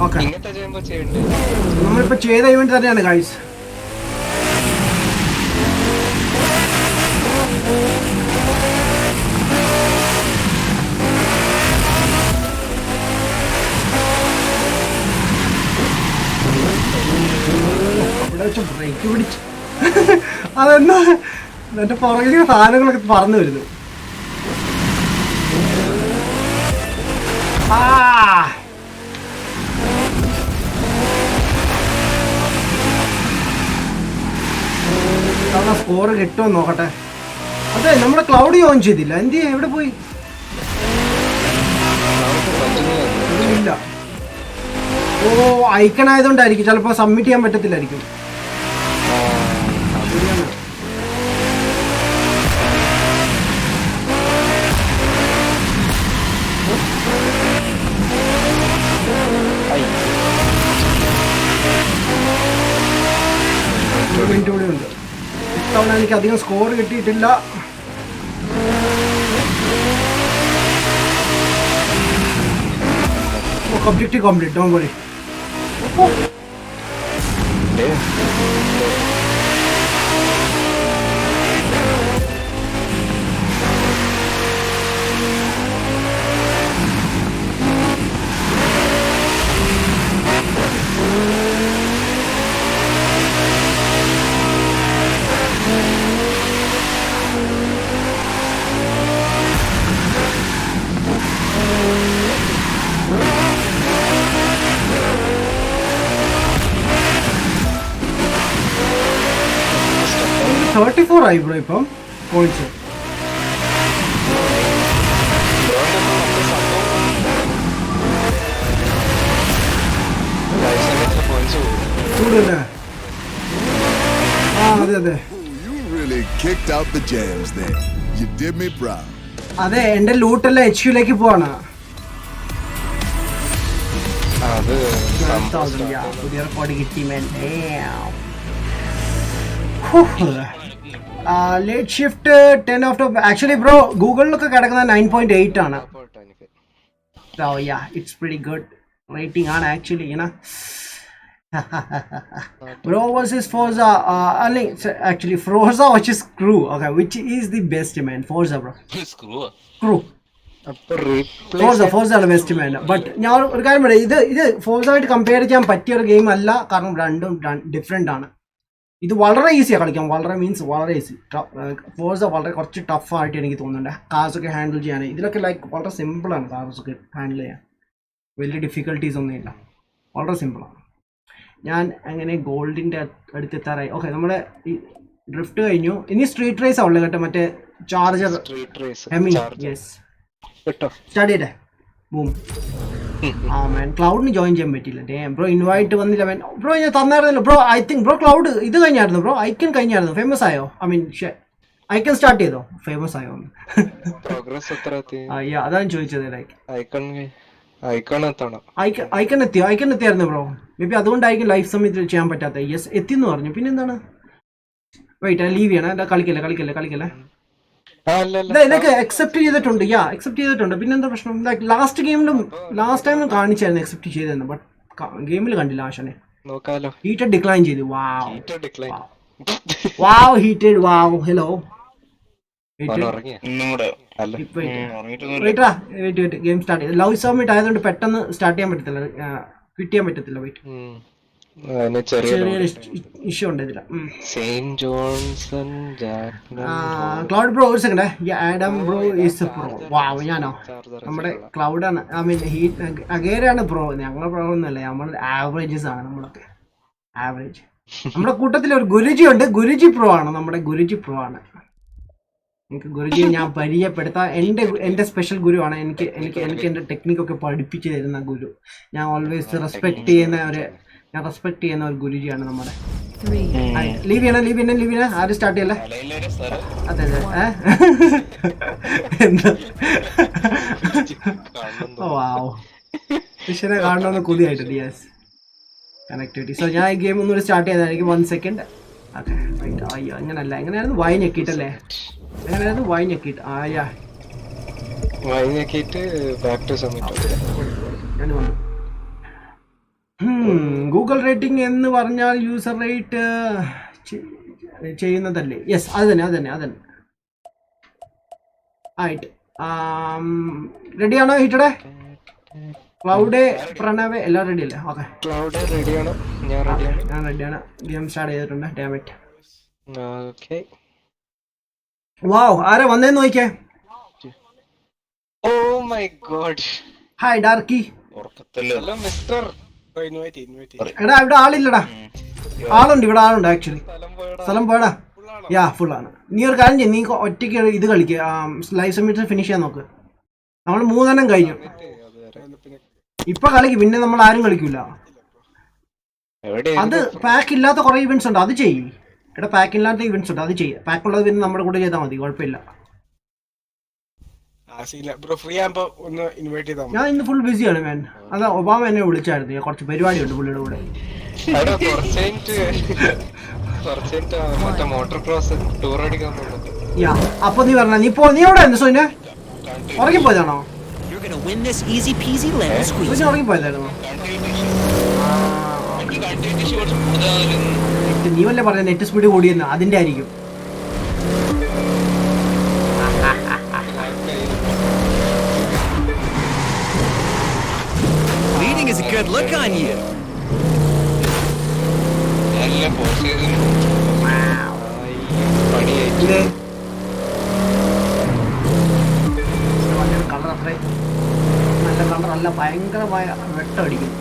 ഓക്കെ, ഇങ്ങനത്തെ ചെയ്യുമ്പോ ചെയ്യണ്ടേ. നമ്മളിപ്പോ ചെയ്ത ഇവന്റ് തന്നെയാണ് ഗൈസ്. ബ്രേക്ക് പിടിച്ചു. അതെന്താ എന്റെ പുറകിൽ സാധനങ്ങളൊക്കെ പറന്നു വരുന്നു. സ്കോർ കിട്ടുമോ നോക്കട്ടെ. അതെ, നമ്മുടെ ക്ലൗഡ് ഓൺ ചെയ്തില്ല. എന്ത് ചെയ്യാ, എവിടെ പോയി? ഇല്ല. ഓ, ഐക്കൺ ആയതുകൊണ്ടായിരിക്കും, ചിലപ്പോ സബ്മിറ്റ് ചെയ്യാൻ പറ്റത്തില്ലായിരിക്കും. മിനിറ്റ് കൂടി ഉണ്ട്. ഇത്തവണ എനിക്ക് അധികം സ്കോർ കിട്ടിയിട്ടില്ല. Objective complete, don't worry. $34 ആയി ബ്രോ ഇപ്പം പോയിന്റ്സ്. കൂടുതലേ? അതെ. അതെ, എന്റെ ലൂട്ടെല്ലാം HQ പോവാണ്. പുതിയ റെക്കോർഡ് കിട്ടി man. Late shift 10 of actually bro ഗൂഗിളിലൊക്കെ കിടക്കുന്ന 9.8 ആണ്. ഇറ്റ്സ് പ്രിറ്റി ഗുഡ് റേറ്റിംഗ് ആണ് actually. Bro versus Forza, actually Forza versus Crew. Okay, which is the best man? Forza bro. Crew. Forza ആണ് ബെസ്റ്റ് മാൻ. ബട്ട് ഞാൻ ഒരു കാര്യം പറയാം, ഇത് Forza ആയിട്ട് കമ്പയർ ചെയ്യാൻ പറ്റിയ ഒരു ഗെയിം അല്ല. കാരണം രണ്ടും ഡിഫറെൻ്റ് ആണ്. ഇത് വളരെ ഈസിയാണ് കളിക്കാൻ, വളരെ ഈസി. Forza വളരെ കുറച്ച് ടഫായിട്ട് എനിക്ക് തോന്നുന്നുണ്ട് കാർസൊക്കെ ഹാൻഡിൽ ചെയ്യാൻ. ഇതിലൊക്കെ വളരെ സിമ്പിളാണ് കാർസൊക്കെ ഹാൻഡിൽ ചെയ്യാൻ, വലിയ ഡിഫിക്കൽട്ടീസ് ഒന്നുമില്ല, വളരെ സിമ്പിളാണ്. ഞാൻ അങ്ങനെ ഗോൾഡിൻ്റെ അടുത്തെത്താറായി. ഓക്കെ, നമ്മുടെ ഈ ഡ്രിഫ്റ്റ് കഴിഞ്ഞു. ഇനി സ്ട്രീറ്റ് റേസ് ആവുള്ളൂ കേട്ടോ, മറ്റേ ചാർജർ യെസ് സ്റ്റാർട്ട് ചെയ്തേ. ബൂം. ക്ലൗഡിന് ജോയിൻ ചെയ്യാൻ പറ്റില്ല. ബ്രോ ഇൻവൈറ്റ് വന്നില്ല ബ്രോ. ഞാൻ തന്നായിരുന്നല്ലോ bro. I think bro Cloud ഇത് കഴിഞ്ഞായിരുന്നു ബ്രോ. ഐക്കൺ കഴിഞ്ഞായിരുന്നു. ഫേമസ് ആയോ? ഐക്കൺ സ്റ്റാർട്ട് ചെയ്തോ? ഫേമസ് ആയോ? അതാണ് ചോദിച്ചത്. ഐക്കൺ എത്തിയായിരുന്നു ബ്രോ. മേ ബി അതുകൊണ്ടായിരിക്കും ലൈഫ് സമയത്ത് ചെയ്യാൻ പറ്റാത്ത. യെസ്, എത്തിന്ന് പറഞ്ഞു. പിന്നെന്താണ്? വെയിറ്റ്, ലീവ് ചെയ്യണം. കളിക്കല്ലേ. ഇതൊക്കെ അക്സെപ്റ്റ് ചെയ്തിട്ടുണ്ട്. അക്സെപ്റ്റ് ചെയ്തിട്ടുണ്ട്. പിന്നെന്താ പ്രശ്നം? ലാസ്റ്റ് ടൈമിലും കാണിച്ചായിരുന്നു അക്സെപ്റ്റ് ചെയ്തെന്ന്. ബട്ട് ഗെയിമിൽ കണ്ടില്ല ആശനെ. ഹീറ്റഡ് ഡിക്ലൈൻ ചെയ്തു. ഹീറ്റഡ്. ഹലോ ഗെയിം സ്റ്റാർട്ട് ചെയ്തു. ലവ് സബ്മിറ്റ് ആയതുകൊണ്ട് പെട്ടെന്ന് സ്റ്റാർട്ട് ചെയ്യാൻ പറ്റത്തില്ല, ക്വിറ്റ് ചെയ്യാൻ പറ്റത്തില്ല. വെയിറ്റ്, ചെറിയൊരു ഇഷ്യൂ ഉണ്ട് ഇതില്. ക്ലൗഡ് ബ്രോ ഒരു second. Adam bro is pro. ഞാനോ? നമ്മുടെ ക്ലൗഡാണ്. അഗേരാണ് പ്രോ. ഞങ്ങൾ പ്രോ ഒന്നുമല്ല, നമ്മൾ ആവറേജസ് ആണ്. നമ്മളൊക്കെ ആവറേജ്. നമ്മുടെ കൂട്ടത്തിൽ ഒരു ഗുരുജി ഉണ്ട്. ഗുരുജി പ്രോ ആണ്. നമ്മുടെ ഗുരുജി പ്രോ ആണ്. എനിക്ക് ഗുരുജിയെ ഞാൻ പരിചയപ്പെടുത്താം. എൻ്റെ സ്പെഷ്യൽ ഗുരുവാണ്. എനിക്ക് എൻ്റെ ടെക്നിക്കൊക്കെ പഠിപ്പിച്ചു തരുന്ന ഗുരു. ഞാൻ ഓൾവേസ് റെസ്പെക്ട് ചെയ്യുന്ന ഒരു ഗുരുജിയാണ് നമ്മുടെ. ലീവ് ചെയ്യണ ആരും സ്റ്റാർട്ട് ചെയ്യല്ലേ? അതെ എന്താ വാവ്, ഫിഷിനെ കാണണമെന്ന് കൊതിയായിട്ടുണ്ട്. Yes, connectivity. സോ ഞാൻ ഈ ഗെയിം ഒന്നുകൂടി സ്റ്റാർട്ട് ചെയ്തതായിരിക്കും. 1 സെക്കൻഡ്. Okay right. അയ്യോ അങ്ങനല്ല, എങ്ങനെയായിരുന്നു? വായി ഞെക്കിയിട്ടല്ലേ? എങ്ങനെയായിരുന്നു? വായി ഞെക്കിയിട്ട്. ആയാ ബാക്ക് ടു സബ്മിറ്റ്. ഞാൻ വന്നു. ഗൂഗിൾ റേറ്റിംഗ് എന്ന് പറഞ്ഞാൽ യൂസർ റേറ്റ് ചെയ്യുന്നതല്ലേ? യെസ്, അത് തന്നെ. ആയിട്ട് റെഡിയാണോ? ഹിറ്റടെ ക്ലൗഡ്, പ്രണവ് എല്ലാം റെഡി അല്ലേ? ഓക്കെ, ക്ലൗഡ് റെഡിയാണോ? ഞാൻ റെഡിയാണ്. ഗെയിം സ്റ്റാർട്ട് ചെയ്തിട്ടുണ്ട്. ഡാമിറ്റ്. ഓക്കേ. വാവ്, ആരാ വന്നേന്ന് നോക്കിയേ. Oh my God. Hi Darky. Hello mister. എടാ ഇവിടെ ആളില്ലടാ. ആളുണ്ട്, ഇവിടെ ആളുണ്ട് ആക്ച്വലി. സ്ഥലം പോയടാ. യാ ഫുൾ ആണ്. നീ ഒരു കാര്യം ചെയ്യും, നീ ഒറ്റയ്ക്ക് ഇത് കളിക്കുക. ലൈവ് സബ്മിറ്റ് ഫിനിഷ് ചെയ്യാൻ നോക്ക്. നമ്മൾ 3 കഴിഞ്ഞു. ഇപ്പൊ കളിക്കും, പിന്നെ നമ്മൾ ആരും കളിക്കൂല. അത് പാക്ക് ഇല്ലാത്ത കുറെ ഇവന്റ്സ് ഉണ്ട്, അത് ചെയ്യും. എടാ പാക്ക് ഇല്ലാത്ത ഇവന്റ്സ് ഉണ്ട്, അത് ചെയ്യും. പാക്ക് ഉള്ളത് പിന്നെ നമ്മുടെ കൂടെ ചെയ്താൽ മതി, കുഴപ്പമില്ല. ഞാൻ ഇന്ന് ഫുൾ ബിസിയാണ് മാൻ. അതാ ഒബാമ എന്നെ വിളിച്ചായിരുന്നു. ഞാൻ കുറച്ച് പരിപാടിയുണ്ട് പുള്ളിയുടെ കൂടെ. യാ അപ്പൊ നീ പറഞ്ഞ നീ എവിടെ ആയിരുന്നു? സോയിനെ ഉറങ്ങിപ്പോയതാണോ? ഉറങ്ങിപ്പോയതായിരുന്നോ? നീ വല്ലേ പറഞ്ഞ നെറ്റ് സ്പീഡ് കൂടിയെന്ന്, അതിന്റെ ആയിരിക്കും. Leading is a good look on you. Colour അത്ര നല്ല കളർ അല്ല, ഭയങ്കരമായ വെട്ടടിക്കും.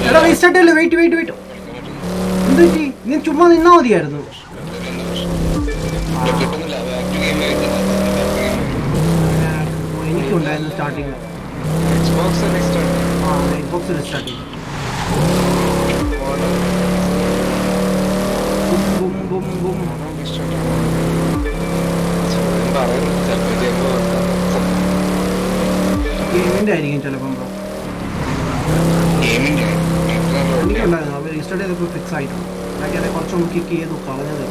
എടാ റീസ്റ്റാർട്ട് ചെയ്യല്ലേ? വെയിറ്റ്. എന്ത് പറ്റി? നീ ചുമ്മാ നിന്നാ മതിയായിരുന്നു. എനിക്കുണ്ടായിരുന്നു സ്റ്റാർട്ടിങ്. എക്സ്ബോക്സ് റീസ്റ്റാർട്ട് ചെയ്യും. ഗെയിമിന്റെ ആയിരിക്കും ചിലപ്പം. എനിക്കുണ്ടായിരുന്നു. അവർ റീസ്റ്റാർട്ട് ചെയ്തപ്പോൾ ഫിക്സ് ആയിട്ടുണ്ട്. ബാക്കി അതെ കുറച്ചൊന്ന് കിക്ക് ചെയ്തു കളഞ്ഞത്.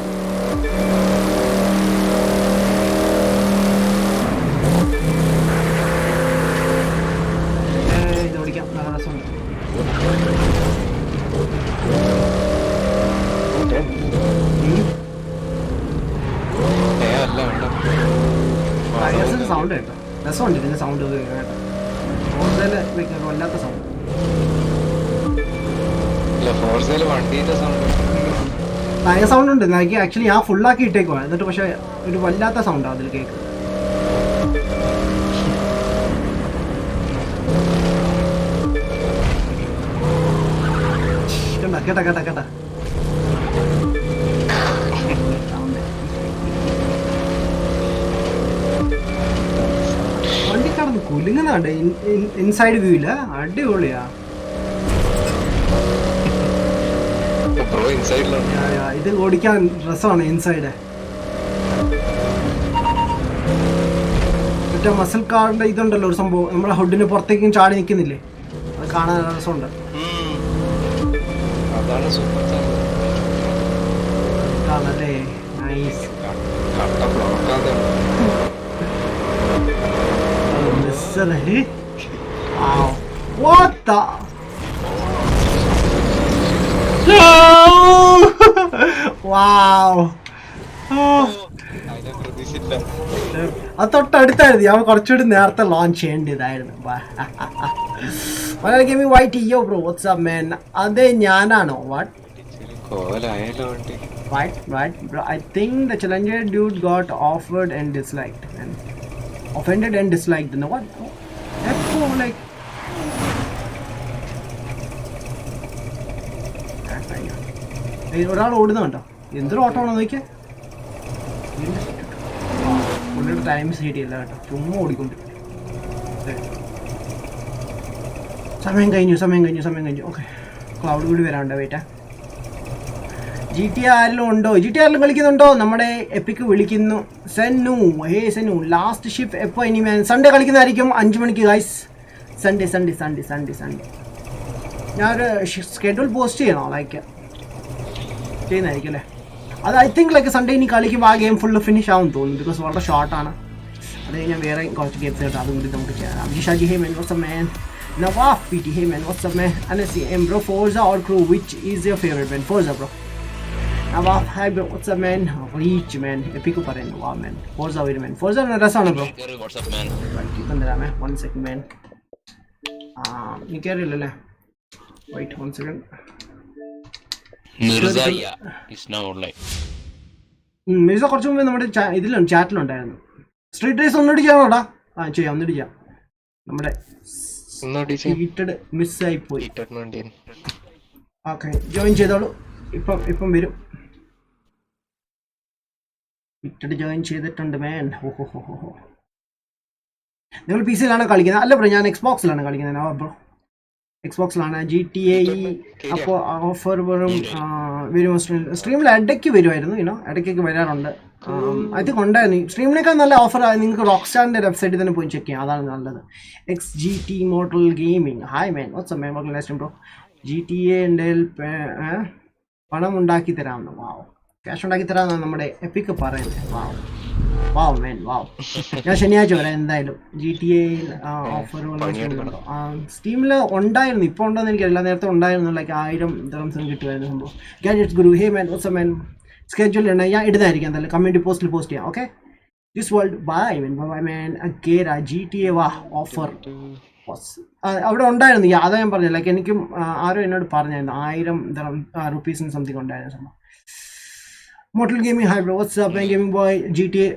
ഇത് ഓടിക്കാം, നല്ല രസമുണ്ട്. സൗണ്ട് കേട്ടോ, രസമുണ്ട് ഇതിന്റെ സൗണ്ട് കേട്ടോ. വല്ലാത്ത സൗണ്ട്. ഭയങ്കര സൗണ്ട് ഉണ്ട്. എനിക്ക് ആക്ച്വലി ഞാൻ ഫുള്ളാക്കി ഇട്ടേക്കുവാ, എന്നിട്ട് പക്ഷെ ഒരു വല്ലാത്ത സൗണ്ടാണ് അതിൽ കേക്ക്. കേട്ടാ വണ്ടി കടന്ന് കുലുങ്ങുന്നുണ്ട് ഇൻസൈഡ് വ്യൂയില്. അടിപൊളിയാ. ഇത് ഓടിക്കാൻ രസമാണ് ഇൻസൈഡ്. മറ്റേ മസിൽ കാറിന്റെ ഇതുണ്ടല്ലോ ഒരു സംഭവം, നമ്മുടെ ഹുഡിന് പുറത്തേക്കും ചാടി നിൽക്കുന്നില്ലേ, അത് കാണാൻ രസമുണ്ട്. കാണല്ലേ? നൈസ്. What the? Wow. അത് തൊട്ടടുത്തായിരുന്നു. ഞാൻ കുറച്ചുകൂടി നേരത്തെ ലോഞ്ച് ചെയ്യേണ്ടതായിരുന്നു. മലയാള ഗെയിമിംഗ് വൈറ്റ് യോ ബ്രോ വാട്ട്സ് അപ്പ് മാൻ. അതെ ഞാനാണോ? What? Right bro. I think the challenger dude got offered and disliked and offended and disliked. No what? That's so like ഒരാൾ ഓടുന്നുണ്ടോ? എന്തൊരു ഓട്ടമാണോ നോക്കിയാൽ. പുള്ളിയുടെ ടൈം സെറ്റ് ചെയ്യില്ല കേട്ടോ, ചുമ്മാ ഓടിക്കൊണ്ട്. സമയം കഴിഞ്ഞു. ഓക്കെ, ക്ലൗഡ് കൂടി വരാണ്ട്. വെയിറ്റാ, GTA ആരിലും ഉണ്ടോ? GTA ആരിലും കളിക്കുന്നുണ്ടോ? നമ്മുടെ എപ്പിക്ക് വിളിക്കുന്നു. സെന്നു, ഹേ സെന്നു, ലാസ്റ്റ് ഷിഫ്റ്റ് എപ്പോൾ ഇനി മാൻ? സൺഡേ കളിക്കുന്നതായിരിക്കും 5 മണിക്ക് ഗൈസ്. സൺഡേ ഞാനൊരു സ്കെഡ്യൂൾ പോസ്റ്റ് ചെയ്യണോ? ലൈക്ക് ചെയ്യുന്നതായിരിക്കും അല്ലേ? അത് ഐ തിങ്ക് ലൈക്ക് സൺഡേ ഇനി കളിക്കുമ്പോൾ ആ ഗെയിം ഫുള്ള് ഫിനിഷ് ആവും തോന്നുന്നു, ബിക്കോസ് വളരെ ഷോർട്ടാണ്. അത് കഴിഞ്ഞാൽ വേറെ കുറച്ച് ഗെയിംസ് കേട്ടോ, അതും കൂടി നമുക്ക് ചെയ്യാം. Jishaji hey man, what's up man? Nawaf PT, hey man, what's up man? Anasi, bro, Forza or Crew, which is your favorite man? Forza bro. Nawaf, hi bro, what's up man? Reach man, epic paraynu, wow man. Forza wait man, Forza na rasana bro. What's up man? Right, ikandara man, 1 second man. Ni kerilla. Wait 1 second. Mirzaya is now online. Mirza കുറച്ച് മുമ്പേ നമ്മുടെ ഇതിലുണ്ട്, ചാറ്റിലുണ്ടായിരുന്നു. Street raise ഒന്നുകൂടി ചെയ്യാനോടാ? ചെയ്യാം, ഒന്നുകൂടി ചെയ്യാം. നമ്മുടെ മിസ്സായി പോയി. ഓക്കെ, ജോയിൻ ചെയ്തോളൂ. ഇപ്പം വരും. ജോയിൻ ചെയ്തിട്ടുണ്ട് മാൻ. ഹോ. നിങ്ങൾ PC യിലാണ് കളിക്കുന്നത്? അല്ല ബ്രോ, ഞാൻ Xbox-ലാണ് കളിക്കുന്നത് ബ്രോ. Xbox-ലാണ്. GTA അപ്പോൾ ഓഫർ വരും. സ്ട്രീമിൽ ഇടയ്ക്ക് വരുമായിരുന്നു, ഇടയ്ക്കൊക്കെ വരാറുണ്ട്. ഐ തിങ്ക് ഉണ്ടായിരുന്നു. സ്ട്രീമിനേക്കാൾ നല്ല ഓഫർ നിങ്ങൾക്ക് റോക്ക് സ്റ്റാറിൻ്റെ വെബ്സൈറ്റിൽ തന്നെ പോയി ചെക്ക് ചെയ്യാം, അതാണ് നല്ലത്. XGT Mortal gaming, hi man, what's man, what last bro? GTA എൻ്റെ പണം ഉണ്ടാക്കി തരാമെന്ന്. വാവ്, ക്യാഷ് ഉണ്ടാക്കി തരാമെന്നാണ് നമ്മുടെ എപ്പിക്ക് പറയുന്നത്. വാവ് മാൻ, വാവ്. ഞാൻ ശനിയാഴ്ച വരാം എന്തായാലും. GTA ഓഫർ സ്റ്റീമിൽ ഉണ്ടായിരുന്നു, ഇപ്പോൾ ഉണ്ടോയെന്ന് എനിക്കറിയില്ല. നേരത്തെ ഉണ്ടായിരുന്നു, ലൈക്ക് 1000 ദിർഹംസിന് കിട്ടുമായിരുന്നു സംഭവം. Gadgets Guru, hey man, what's man? Schedule ഉണ്ടെങ്കിൽ ഞാൻ ഇടുന്നതായിരിക്കും എന്തായാലും, കമ്മ്യൂണിറ്റി പോസ്റ്റിൽ പോസ്റ്റ് ചെയ്യാം. Okay, this world bye man. അഗേര GTA വാ ഓഫർ അവിടെ ഉണ്ടായിരുന്നു. അതാ ഞാൻ പറഞ്ഞു, ലൈക്ക് എനിക്കും ആരോ എന്നോട് പറഞ്ഞായിരുന്നു 1000 റുപ്പീസിന് സംതിങ് ഉണ്ടായിരുന്നു സംഭവം. Mortal gaming, hi bro, what's up gaming boy? GTA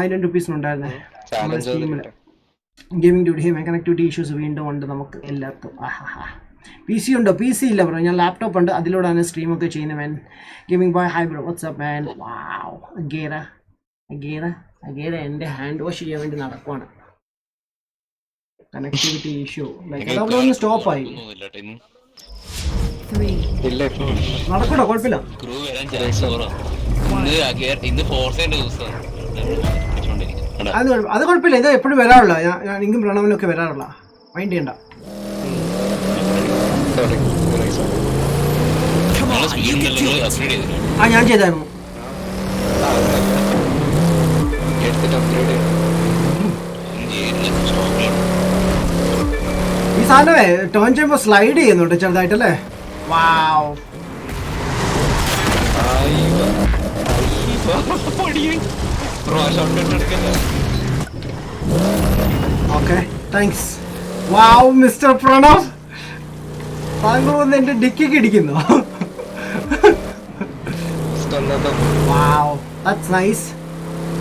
1000 റുപ്പീസിനുണ്ടായിരുന്നേ നമ്മുടെ സ്കീമിൽ. Gaming duty, hey man, connectivity issues വീണ്ടും ഉണ്ട് നമുക്ക് എല്ലാവർക്കും. PC ഉണ്ടോ? PC ഇല്ല ബ്രോ, ഞാൻ ലാപ്ടോപ്പ് ഉണ്ട്, അതിലൂടെയാണ് സ്ട്രീമൊക്കെ ചെയ്യുന്നത് man. Gaming boy, hi bro, what's up man? Wow, Agera എൻ്റെ ഹാൻഡ് വാഷ് ചെയ്യാൻ വേണ്ടി നടക്കുവാണ്. കണക്ടിവിറ്റി ഇഷ്യൂ ലൈക്ക് അതവിടെ ഒന്ന് സ്റ്റോപ്പായി. നടക്കൂടാ, കുഴപ്പമില്ല. അത് കുഴപ്പമില്ല, ഇത് എപ്പോഴും വരാറുള്ള. ഞാൻ എനിക്കും പ്രണവനൊക്കെ വരാറുള്ള, മൈൻഡ് ചെയ്യണ്ട. ഞാൻ ചെയ്തായിരുന്നു. ഈ സാധനമേ ടേൺ ചെയ്യുമ്പോൾ സ്ലൈഡ് ചെയ്യുന്നുണ്ട് ചെറുതായിട്ടല്ലേ? വാവ്, ഓക്കെ, താങ്ക്സ്. വാവ് മിസ്റ്റർ പ്രണവ്, താങ്കൾ വന്ന് എന്റെ ഡിക്കിക്ക് ഇടിക്കുന്നു. വാവ്, ദാറ്റ്സ് നൈസ്.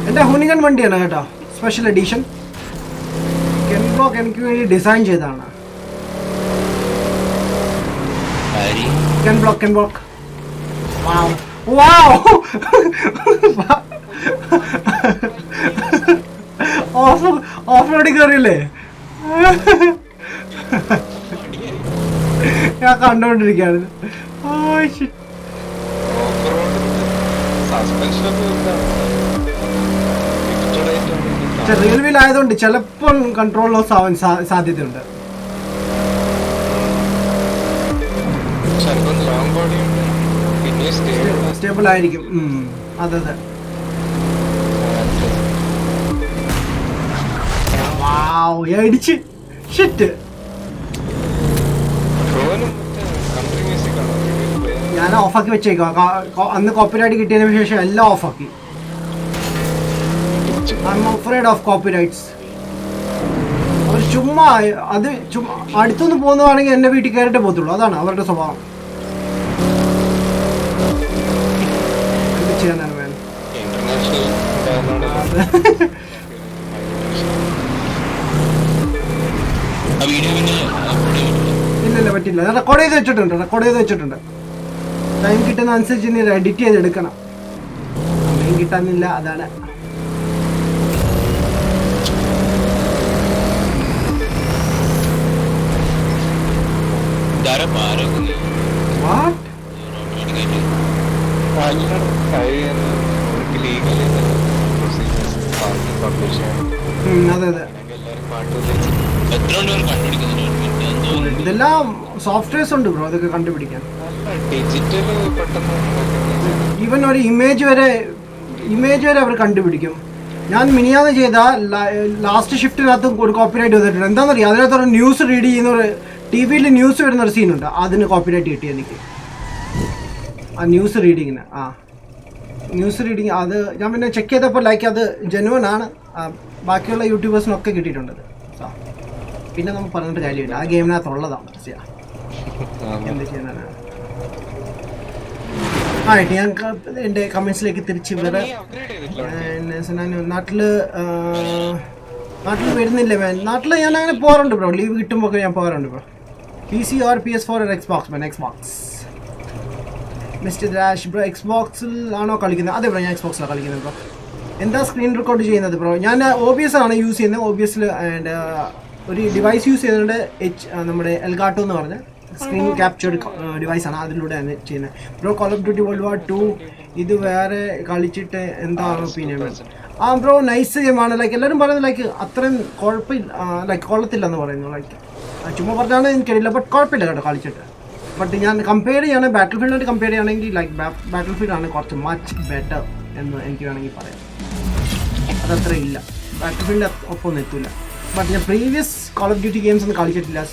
എൻ്റെ ഹൂനിഗൻ വണ്ടിയാണ് കേട്ടോ, സ്പെഷ്യൽ എഡിഷൻ. കെൻ ബ്ലോക്ക് എനിക്ക് വേണ്ടി ഡിസൈൻ ചെയ്തതാണ്. കെൻ ബ്ലോക്ക്. വാവ് ഓഫ് റോഡിൽ കയറിയില്ലേ? ഞാൻ കണ്ടോണ്ടിരിക്കാണ്. റിയൽവിലായതുകൊണ്ട് ചിലപ്പോൾ കൺട്രോൾ ലോസ് ആവാൻ സാധ്യതയുണ്ട്. സ്റ്റേബിൾ ആയിരിക്കും. അതെ. അടിച്ച് ഷിറ്റ്. ഞാൻ ഓഫാക്കി വെച്ചേക്കാം. അന്ന് കോപ്പിറൈറ്റ് കിട്ടിയതിന് ശേഷം എല്ലാം ഓഫാക്കി. I'm afraid of copyrights. അവർ ചുമ്മാ അടുത്തൊന്ന് പോകുന്നതാണെങ്കിൽ എന്നെ വീട്ടിൽ കയറിട്ടേ പോകത്തുള്ളൂ. അതാണ് അവരുടെ സ്വഭാവം. എന്ത് ചെയ്യാനാണ് വേണം? ഇല്ല പറ്റില്ല. റെക്കോർഡ് ചെയ്ത് വെച്ചിട്ടുണ്ട്. ടൈം കിട്ടുന്ന അനുസരിച്ച് നീ എഡിറ്റ് ചെയ്തെടുക്കണം. സമയം കിട്ടാനില്ല, അതാണ്. What? അതെ അതെ, ഇതെല്ലാം സോഫ്റ്റ്വെയർസ് ഉണ്ട് ബ്രോ അതൊക്കെ കണ്ടുപിടിക്കാൻ. ഈവൻ ഒരു ഇമേജ് വരെ അവർ കണ്ടുപിടിക്കും. ഞാൻ മിനിയാന്ന് ചെയ്ത ലാസ്റ്റ് ഷിഫ്റ്റിനകത്ത് ഒരു കോപ്പിറൈറ്റ് വന്നിട്ടുണ്ട്. എന്താണെന്നറിയാം, അതിനകത്തൊരു ന്യൂസ് റീഡ് ചെയ്യുന്ന ഒരു ടി വിയിൽ ന്യൂസ് വരുന്ന ഒരു സീനുണ്ട്, അതിന് കോപ്പിറൈറ്റ് കിട്ടി എനിക്ക്. ആ ന്യൂസ് റീഡിങ്ങിന്, ന്യൂസ് റീഡിങ് അത് ഞാൻ പിന്നെ ചെക്ക് ചെയ്തപ്പോൾ ലൈക്ക് അത് ജെനുവൻ ആണ്. ബാക്കിയുള്ള യൂട്യൂബേഴ്സിനൊക്കെ കിട്ടിയിട്ടുണ്ടത്. പിന്നെ നമുക്ക് പറഞ്ഞിട്ട് കാര്യമില്ല, ആ ഗെയിമിനകത്തുള്ളതാണ്. എന്ത് ചെയ്യാനാണ്. ആയിട്ട് ഞാൻ എൻ്റെ കമൻസിലേക്ക് തിരിച്ച് വേറെ നാട്ടിൽ വരുന്നില്ല. നാട്ടിൽ ഞാൻ അങ്ങനെ പോകാറുണ്ട് ബ്രോ, ലീവ് കിട്ടുമ്പോൾ ഞാൻ പോകാറുണ്ട് bro. PC or PS4 or Xbox man? Xbox. Mister Rash bro എക്സ്ബോക്സിൽ ആണോ കളിക്കുന്നത്? അതെ ബ്രോ, ഞാൻ എക്സ്ബോക്സിലാണ് കളിക്കുന്നത് ബ്രോ. എന്താ സ്ക്രീൻ റെക്കോർഡ് ചെയ്യുന്നത് ബ്രോ? ഞാൻ OBS ആണ് യൂസ് ചെയ്യുന്നത്. OBSൽ ആൻഡ് ഒരു ഡിവൈസ് യൂസ് ചെയ്യുന്നുണ്ട്, നമ്മുടെ എൽഗാട്ടോ എന്ന് പറഞ്ഞ സ്ക്രീൻ ക്യാപ്ചേർഡ് ഡിവൈസാണ്, അതിലൂടെയാണ് ചെയ്യുന്നത് bro. Call of duty world war 2 ഇത് വേറെ കളിച്ചിട്ട് എന്താണ് ഒപ്പീനിയൻ? ബ്രോ നൈസ് ഗെയിമാണ്. ലൈക്ക് എല്ലാവരും പറയുന്നത് ലൈക്ക് അത്രയും കുഴപ്പമില്ല, ലൈക്ക് കൊള്ളത്തില്ല എന്ന് പറയുന്നു. ലൈക്ക് ചുമ്മാ പറഞ്ഞാണ് എനിക്കറിയില്ല, ബട്ട് കുഴപ്പമില്ല കേട്ടോ കളിച്ചിട്ട്. ബട്ട് ഞാൻ കമ്പയർ ചെയ്യുകയാണെങ്കിൽ ബാറ്റിൽ ഫീൽഡായിട്ട് കമ്പയർ ചെയ്യുകയാണെങ്കിൽ ലൈക്ക് ബാറ്റിൽ ഫീൽഡാണ് കുറച്ച് മച്ച് ബെറ്റർ എന്ന് എനിക്ക് വേണമെങ്കിൽ പറയാം. അതത്ര ഇല്ല, ബാറ്റിൽ ഫീൽഡ് ഒപ്പം എത്തില്ല. ബട്ട് ഞാൻ previous call of duty games ഒന്നും കളിച്ചിട്ടില്ല. അത്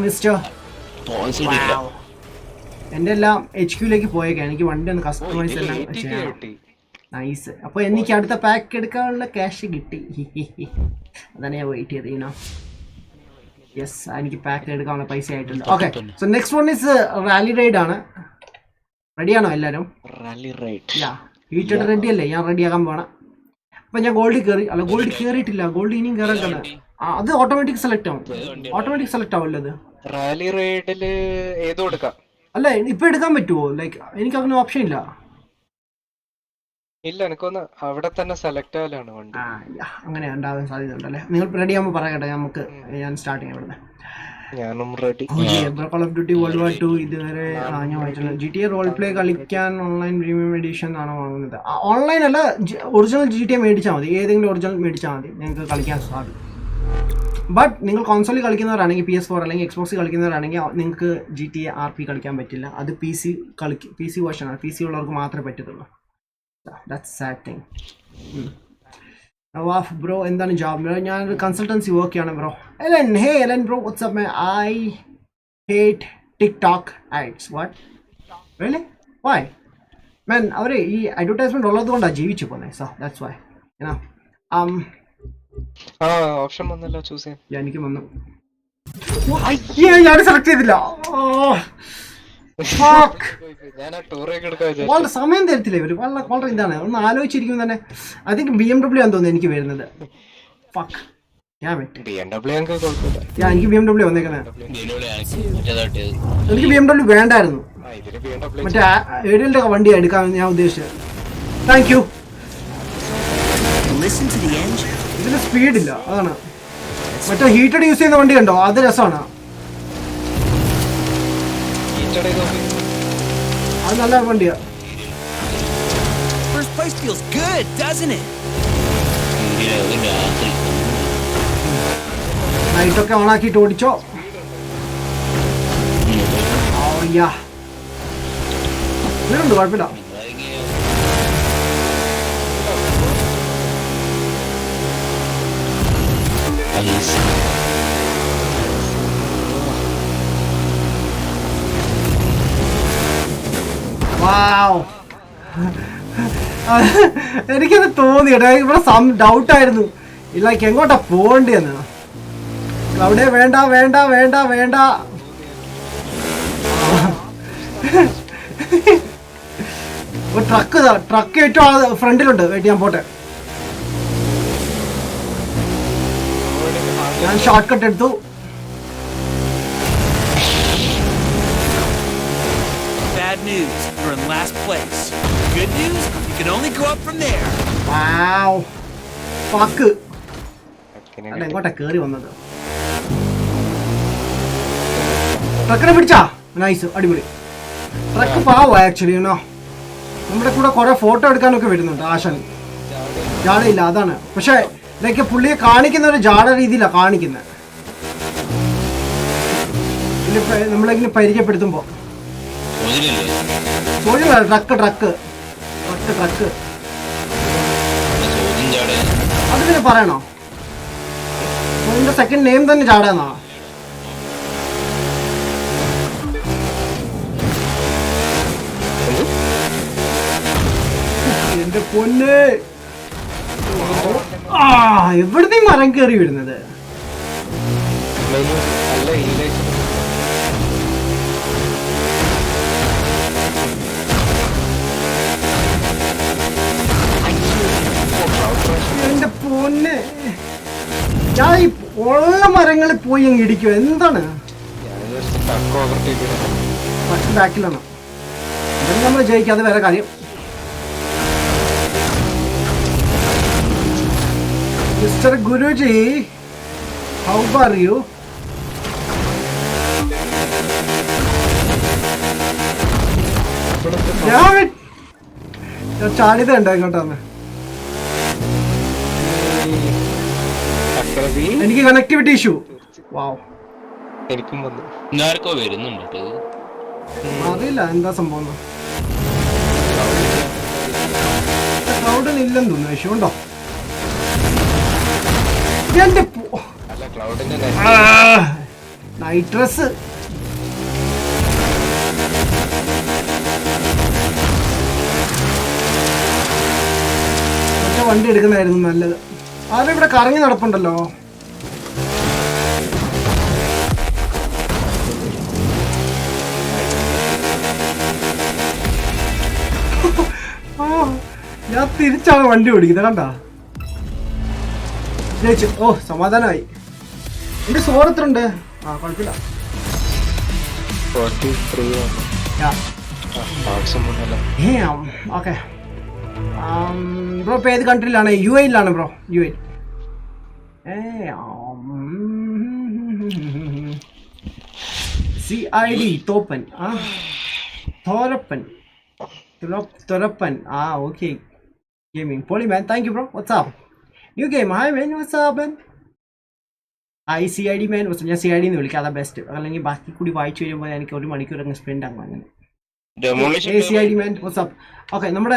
മിസ്റ്റർ എൻ്റെ എല്ലാം HQലേക്ക് പോയേക്കാം. എനിക്ക് വണ്ടി ഒന്ന് കസ്റ്റമൈസ് എല്ലാം ചെയ്യണം. നൈസ്. അപ്പോൾ എനിക്ക് അടുത്ത പാക്ക് എടുക്കാനുള്ള ക്യാഷ് കിട്ടി. അതാണ് ഞാൻ വെയിറ്റ് ചെയ്ത് ചെയ്യണം. യെസ്, എനിക്ക് പാക്ക് എടുക്കാനുള്ള പൈസ ആയിട്ടുണ്ട്. Okay, so next one is rally ride ആണ്. റെഡിയാണോ എല്ലാവരും? ഹീറ്റഡ് റെഡി അല്ലേ? ഞാൻ റെഡിയാക്കാൻ പോകണം. അപ്പം ഞാൻ ഗോൾഡിൽ കയറി. അല്ല, ഗോൾഡ് കയറിയിട്ടില്ല, ഗോൾഡ് ഇനിയും കയറാൻ. അത് ഓട്ടോമാറ്റിക് സെലക്ട് ആവും. ഓട്ടോമാറ്റിക് സെലക്ട് ആവില്ല അത്. റാലി റൈഡിൽ ഏതോ എടുക്കാം. അല്ല, ഇപ്പം എടുക്കാൻ പറ്റുമോ? ലൈക്ക് എനിക്ക് അങ്ങനെ ഓപ്ഷൻ ഇല്ല. ഇല്ല, എനിക്കൊന്ന് അവിടെ തന്നെ സെലക്ട് ആയാലാണ് വണ്ടി. അങ്ങനെ ഉണ്ടാകാൻ സാധ്യത ഉണ്ടല്ലേ? നിങ്ങൾ റെഡി ആകുമ്പോൾ പറയട്ടെ, നമുക്ക് ഞാൻ സ്റ്റാർട്ട് ചെയ്യാം ഇവിടുന്ന്. ഞാനും ready. Call of duty world war 2 ഇതുവരെ ഞാൻ വാങ്ങിച്ചിട്ടുണ്ട്. GTA റോൾ പ്ലേ കളിക്കാൻ ഓൺലൈൻ പ്രീമിയം എഡിഷൻ ആണോ വാങ്ങുന്നത്? ഓൺലൈൻ അല്ല, ഒറിജിനൽ GTA മേടിച്ചാൽ മതി. ഏതെങ്കിലും ഒറിജിനൽ മേടിച്ചാൽ മതി, നിങ്ങൾക്ക് കളിക്കാൻ സാധിക്കും. ബട്ട് നിങ്ങൾ കോൺസോളിൽ കളിക്കുന്നവരാണെങ്കിൽ PS4 അല്ലെങ്കിൽ Xbox കളിക്കുന്നവരാണെങ്കിൽ നിങ്ങൾക്ക് GTA RP കളിക്കാൻ പറ്റില്ല. അത് PC വേർഷനാണ്. PC ഉള്ളവർക്ക് മാത്രമേ പറ്റത്തുള്ളൂ. That's sad thing. Nawaf bro എന്താണ് ജോബ്? ഞാൻ കൺസൾട്ടൻസി വർക്ക് ചെയ്യാണ് bro. Ellen, hey Ellen bro, what's up man? I hate TikTok ads. What? Really? Why? Man, അവർ ഈ അഡ്വർടൈസ്മെന്റ് ഉള്ളത് കൊണ്ടാണ് ജീവിച്ചു പോകുന്നത്. So that's why. ഓപ്ഷൻ വന്നല്ലോ ചൂസ് ചെയ്യാൻ. എനിക്ക് വന്നു. ഞാൻ സെലക്ട് ചെയ്തില്ല. വളരെ സമയം തരത്തില്ല ഇവര്. വളരെ ഇതാണ്, ഒന്ന് ആലോചിച്ചിരിക്കും തന്നെ. ഐ തിങ്ക് BMW ആണെന്ന് തോന്നുന്നു എനിക്ക് വരുന്നത്. എനിക്ക് BMW വന്നേക്കുന്നത്. എനിക്ക് BMW വേണ്ടായിരുന്നു, മറ്റേ ഏരിയലിന്റെ വണ്ടി എടുക്കാൻ ഞാൻ ഉദ്ദേശിച്ചത്. Thank you. ഇതിന് സ്പീഡില്ല, അതാണ്. മറ്റേ ഹീറ്റഡ് യൂസ് ചെയ്യുന്ന വണ്ടി കണ്ടോ? അത് രസമാണ്, അത് നല്ല വണ്ടിയാ. First place feels good, doesn't it? ലൈറ്റൊക്കെ ഓണാക്കിയിട്ട് ഓടിച്ചോ. വീടുണ്ട്, കുഴപ്പമില്ല. എനിക്കത് തോന്നി കേട്ടോ. ഇവിടെ ഡൗട്ടായിരുന്നു, ലൈക്ക് എങ്ങോട്ടാ പോകേണ്ടതെന്ന്. അവിടെ വേണ്ട വേണ്ട വേണ്ട വേണ്ട. ഒരു ട്രക്ക് ഏറ്റവും ഫ്രണ്ടിലുണ്ട്. വെയിറ്റ്, ഞാൻ പോട്ടെ. ഞാൻ ഷോർട്ട് കട്ട് എടുത്തു. news. You're in last place. Good news, you can only go up from there. Wow fuck ട്രക്കിനെ അല്ല എങ്ങോട്ടാ കേറി വന്നത് ട്രക്കിനെ പിടിച്ചാ നൈസ് അടിപൊളി ട്രക്ക് പാവോ ആക്ച്വലി യുനോ നമ്മുടെ കൂടെ കുറെ ഫോട്ടോ എടുക്കാനൊക്കെ വരുന്നുണ്ട് ആശാൻ ജാടയില്ല അതാണ് പക്ഷെ ലൈക്ക് പുള്ളിയെ കാണിക്കുന്ന ഒരു ജാട രീതിയിലാണ് കാണിക്കുന്നത് നമ്മളിങ്ങനെ പരിചയപ്പെടുത്തുമ്പോ സോജിലല്ലേ സോജിയല്ല truck truck truck truck Sojin ചാടേ അത് പിന്നെ പറയണോ സോജിന്റെ സെക്കൻഡ് നെയിം തന്നെ ജാടാന്നാ എന്റെ പൊന്ന് ആ എവിടുന്നീ മരം കയറി വരുന്നത് നല്ല ഇംഗ്ലീഷ് എന്റെ പൊന്ന് ഞാൻ ഈ ഉള്ള മരങ്ങളിൽ പോയി അങ്ങ് ഇടിക്കും എന്താണ് ഞാൻ ജസ്റ്റ് ട്രക്ക് ഓവർടേക്ക് ഫസ്റ്റ് ബാക്കിലാണ് ഇതെല്ലാം നമ്മൾ ജയിക്കാതെ വേറെ കാര്യം mister Guruji how are U ഞാൻ ചാടിയത് കണ്ടോ ഇങ്ങോട്ടാന്ന് അക്കരബി എനിക്ക് കണക്ടിവിറ്റി ഇഷ്യൂ വാവ് എനിക്കും വന്നു ഇന്നാർക്കോ വരുന്നുണ്ട് ട്ടോ. അറിയില്ല എന്താ സംഭവം ക്ലൗഡിന് ഇല്ലെന്ന് തോന്നുന്നു ഇഷ്യൂ ഉണ്ടോ എന്റെ അല്ല ക്ലൗഡിന്റെ നൈട്രസ് വണ്ടി എടുക്കുന്നതായിരുന്നു നല്ലത് ആരും ഇവിടെ കറങ്ങി നടപ്പുണ്ടല്ലോ ആ, ഞാൻ തിരിച്ചാണ് വണ്ടി ഓടിക്കുന്നത് കണ്ടാ ജയിച്ചു ഓ സമാധാനമായി എന്റെ സോറത്തുണ്ട് ആ കുഴപ്പമില്ല 43 ആവശ്യമൊന്നുമല്ല ഓക്കെ ബ്രോ ഇപ്പൊ ഏത് കൺട്രിയിലാണ് യു എയിലാണ് ബ്രോ യു എ CID തോപ്പൻ ആ തോരപ്പൻ തുരപ്പൻ ആ ഓക്കെ ഗെയിമിംഗ് പൊളി man thank you bro what's up new game hi man what's up man I CID man ഞാൻ CID എന്ന് വിളിക്കാം അതാ ബെസ്റ്റ് അല്ലെങ്കിൽ ബാക്കി കൂടി വായിച്ചു വരുമ്പോൾ എനിക്ക് ഒരു മണിക്കൂർ അങ്ങ് സ്പെൻഡ് ആകും അങ്ങനെ Demolition CID man WhatsApp okay നമ്മുടെ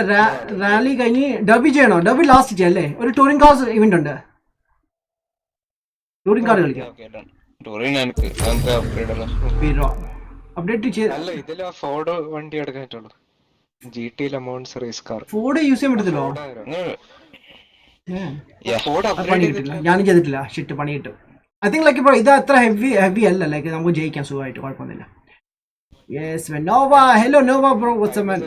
റാലി കഴിഞ്ഞ് ഡബി ചെയ്യണോ ഡബി ലാസ്റ്റ് ചെയ്യാം അല്ലേ ഒരു ടൂറിംഗ് കാർ ഇവന്റ് ഉണ്ട് ടൂറിംഗ് കാർ കളിക്കാം ടൂറിന് എനിക്ക് അങ്ങനത്തെ അപ്ഗ്രേഡ് അല്ല അപ്ഡേറ്റ് ചെയ്ത് അല്ല ഇതില് ഫോർഡ് വണ്ടി എടുക്കാൻ പറ്റുള്ളൂ GT Le Mans race car Ford use ചെയ്യാൻ പറ്റത്തില്ലോ ഫോർഡ് അത് പണി അപ്ഗ്രേഡ് കിട്ടില്ല ഞാനും ചെയ്തിട്ടില്ല ഷിറ്റ് പണി കിട്ടും ഐ തിങ്ക് ലൈക്ക് ഇപ്പോൾ ഇത് അത്ര ഹെവി അല്ല ലൈക്ക് നമുക്ക് ജയിക്കാൻ സുഖമായിട്ട് കുഴപ്പമൊന്നുമില്ല yes man Nova hello Nova bro what's up man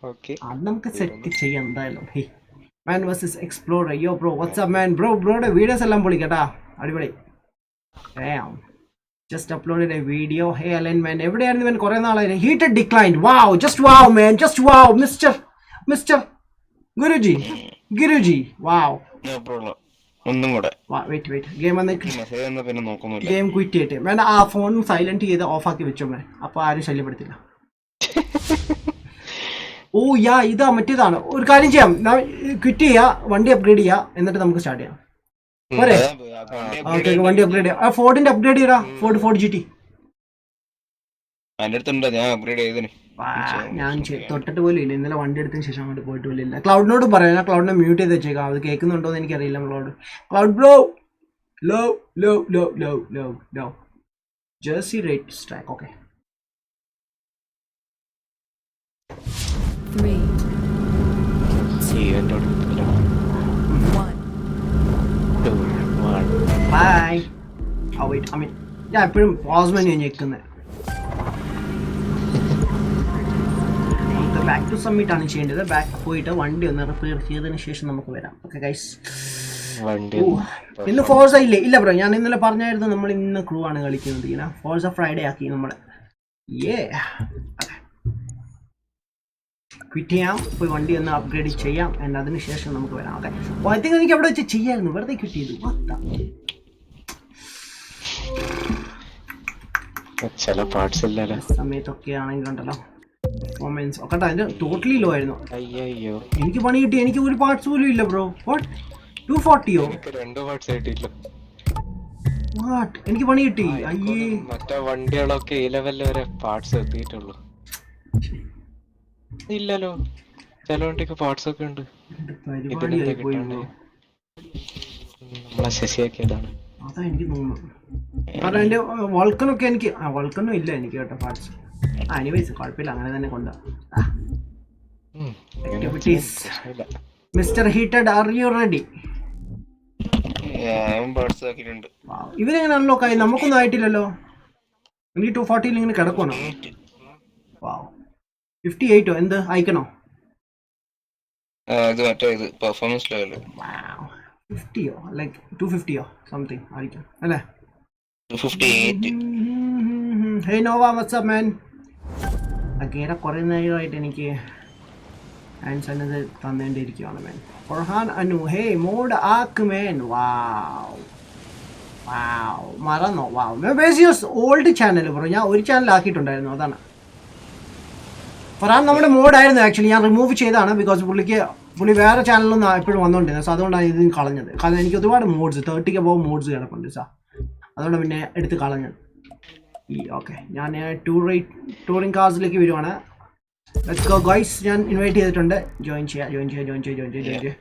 okay അത് നമുക്ക് സെറ്റ് ചെയ്യാം എന്തായാലും hey man versus explorer yo bro what's up man ബ്രോയുടെ വീഡിയോസ് എല്ലാം പൊളിക്കട്ടാ അടിപൊളി just upload a video hey Alan man എവിടെയായിരുന്നു മാൻ കുറേ നാളായി Heated decline wow just wow man just wow mister Guruji wow problem ഒന്നും കൂടെ വെയിറ്റ് ഗെയിം വന്നിട്ട് മെസ്സേജ് എന്നാ പിന്നെ നോക്കുന്നില്ല ഗെയിം ക്വിറ്റ് ചെയ്തിട്ട് മാൻ ആ ഫോൺ സൈലന്റ് ചെയ്ത് ഓഫാക്കി വെച്ചോ മാൻ അപ്പോൾ ആരും ശല്യപ്പെടുത്തില്ല ഓ യാ ഇതാ മറ്റേതാണ് ഒരു കാര്യം ചെയ്യാം ക്വിറ്റ് ചെയ്യാം വണ്ടി അപ്ഗ്രേഡ് ചെയ്യാം എന്നിട്ട് നമുക്ക് സ്റ്റാർട്ട് ചെയ്യാം പോരെ ഓക്കെ വണ്ടി അപ്ഗ്രേഡ് ചെയ്യാം ആ ഫോർഡിന്റെ അപ്ഗ്രേഡ് ചെയ്യടാ ഫോർഡ് GT അതിന്റെ അടുത്തുണ്ടോ ഞാൻ അപ്ഗ്രേഡ് ചെയ്തേനെ ഞാൻ തൊട്ടിട്ട് പോലും ഇല്ല ഇന്നലെ വണ്ടി എടുത്തതിന് ശേഷം അങ്ങോട്ട് പോയിട്ട് പോലും ഇല്ല ക്ലൗഡിനോട് പറയാം ഞാൻ ക്ലൗഡിനെ മ്യൂട്ട് ചെയ്ത് വെച്ചേക്കാം അത് കേൾക്കുന്നുണ്ടോ എന്ന് എനിക്കറിയില്ല ക്ലൗഡ് ബ്രോ ലോ ജേഴ്സി റേറ്റ് സ്ട്രാക്ക് ഓക്കെ 3, 2, 1. ബൈ ഞാൻ എപ്പോഴും പോസ് മെനു ഞെക്കുന്നത് ബാക്ക് ടു സബ്മിറ്റ് ആണ് ചെയ്യേണ്ടത് ബാക്ക് പോയിട്ട് വണ്ടി ഒന്ന് റിപ്പയർ ചെയ്തതിന് ശേഷം നമുക്ക് വരാം ഓക്കെ ഗൈസ് ഇന്ന് ഫോഴ്സ ഇല്ല ബ്രോ ഞാൻ ഇന്നലെ പറഞ്ഞായിരുന്നു നമ്മൾ ഇന്ന് ക്രൂ ആണ് കളിക്കുന്നത് ഇങ്ങനെ ഫോഴ്സ ഫ്രൈഡേ ആക്കി നമ്മൾ ക്വിറ്റ് ചെയ്യാം, പോയി വണ്ടി ഒന്ന് അപ്ഗ്രേഡ് ചെയ്യാം, and അതിന് ശേഷം നമുക്ക് വരാം. ഓക്കെ, ഐ തിങ്ക് എനിക്ക് അവിടെ വെച്ച് ചെയ്യായിരുന്നു, വെറുതെ ക്വിറ്റ് ചെയ്തു. ചില പാർട്സ് ഇല്ലല്ലോ സമയത്തൊക്കെ ആണെങ്കിലുണ്ടല്ലോ പെർഫോമൻസ് ഒക്കെ അതിന്റെ ടോട്ടലി ലോ ആയിരുന്നു. അയ്യോ എനിക്ക് പണി കിട്ടി, എനിക്ക് ഒരു പാർട്സ് പോലും ഇല്ല ബ്രോ. വാട്ട് 240യോ? 2 പാർട്സ് ആയിട്ടില്ല. വാട്ട്, എനിക്ക് പണി കിട്ടി. അയ്യേ, മറ്റേ വണ്ടികളൊക്കെ ഈ ലെവലിൽ വരെ പാർട്സ് എത്തിയിട്ടുള്ളൂ. ഇല്ലല്ലോ, ചില വണ്ടിക്ക് പാർട്സ് ഒക്കെ ഉണ്ട്. പരിപാടിയായി പോയി ബ്രോ. നമ്മളെ ശശിയാക്കിയതാണ്. അതാ എനിക്ക് തോന്നുന്നു. കാരണം എൻ്റെ വൾക്കനൊക്കെ എനിക്ക് വൾക്കനും ഇല്ല എനിക്ക് കേട്ടോ പാർട്സ്. എനിവേസ് കുഴപ്പമില്ല, അങ്ങനെ തന്നെ കൊണ്ടുപോകാം. Mister Heated, are you ready? ഇവരെങ്ങനെ അൺലോക്ക് ആയി? നമുക്കൊന്നും ആയിട്ടില്ലല്ലോ. എനിക്ക് 240 ഇങ്ങനെ കിടക്കണോ? 58ഓ? എന്ത് അയക്കണോ? ഇത് മറ്റേ ഇത് പെർഫോമൻസ് ലെവൽ 50യോ ലൈക്ക് 250യോ സംതിങ് ആയിരിക്കും അല്ലേ? 258. ഹേ നോവ, വാട്ട്സ് മാൻ? അങ്ങേരെ കുറേ നേരമായിട്ട് എനിക്ക് ആൻസർ തന്നേണ്ടിയിരിക്കുകയാണ് മാൻ. ഫർഹാൻ അനു, ഹേ മോഡ് ആക്ക് മാൻ. വാവ് മറന്നോ? വാവ് ഓൾഡ് ചാനൽ ബ്രോ. ഞാൻ ഒരു ചാനൽ ആക്കിയിട്ടുണ്ടായിരുന്നു, അതാണ്. ഫർഹാൻ നമ്മുടെ മോഡായിരുന്നു ആക്ച്വലി, ഞാൻ റിമൂവ് ചെയ്താണ് ബിക്കോസ് പുള്ളി വേറെ ചാനലൊന്നും എപ്പോഴും വന്നുകൊണ്ടിരുന്നത്. സോ അതുകൊണ്ടാണ് ഇത് കളഞ്ഞത്. കാരണം എനിക്ക് ഒരുപാട് മോഡ്സ് 30 above മോഡ്സ് കിടപ്പുണ്ട് സാർ, അതുകൊണ്ട് പിന്നെ എടുത്ത് കളഞ്ഞത്. ഓക്കെ, ഞാൻ ടൂറിംഗ് കാർസിലേക്ക് വരുവാണ്. Let's go guys. ഞാൻ ഇൻവൈറ്റ് ചെയ്തിട്ടുണ്ട്, ജോയിൻ ചെയ്യുക.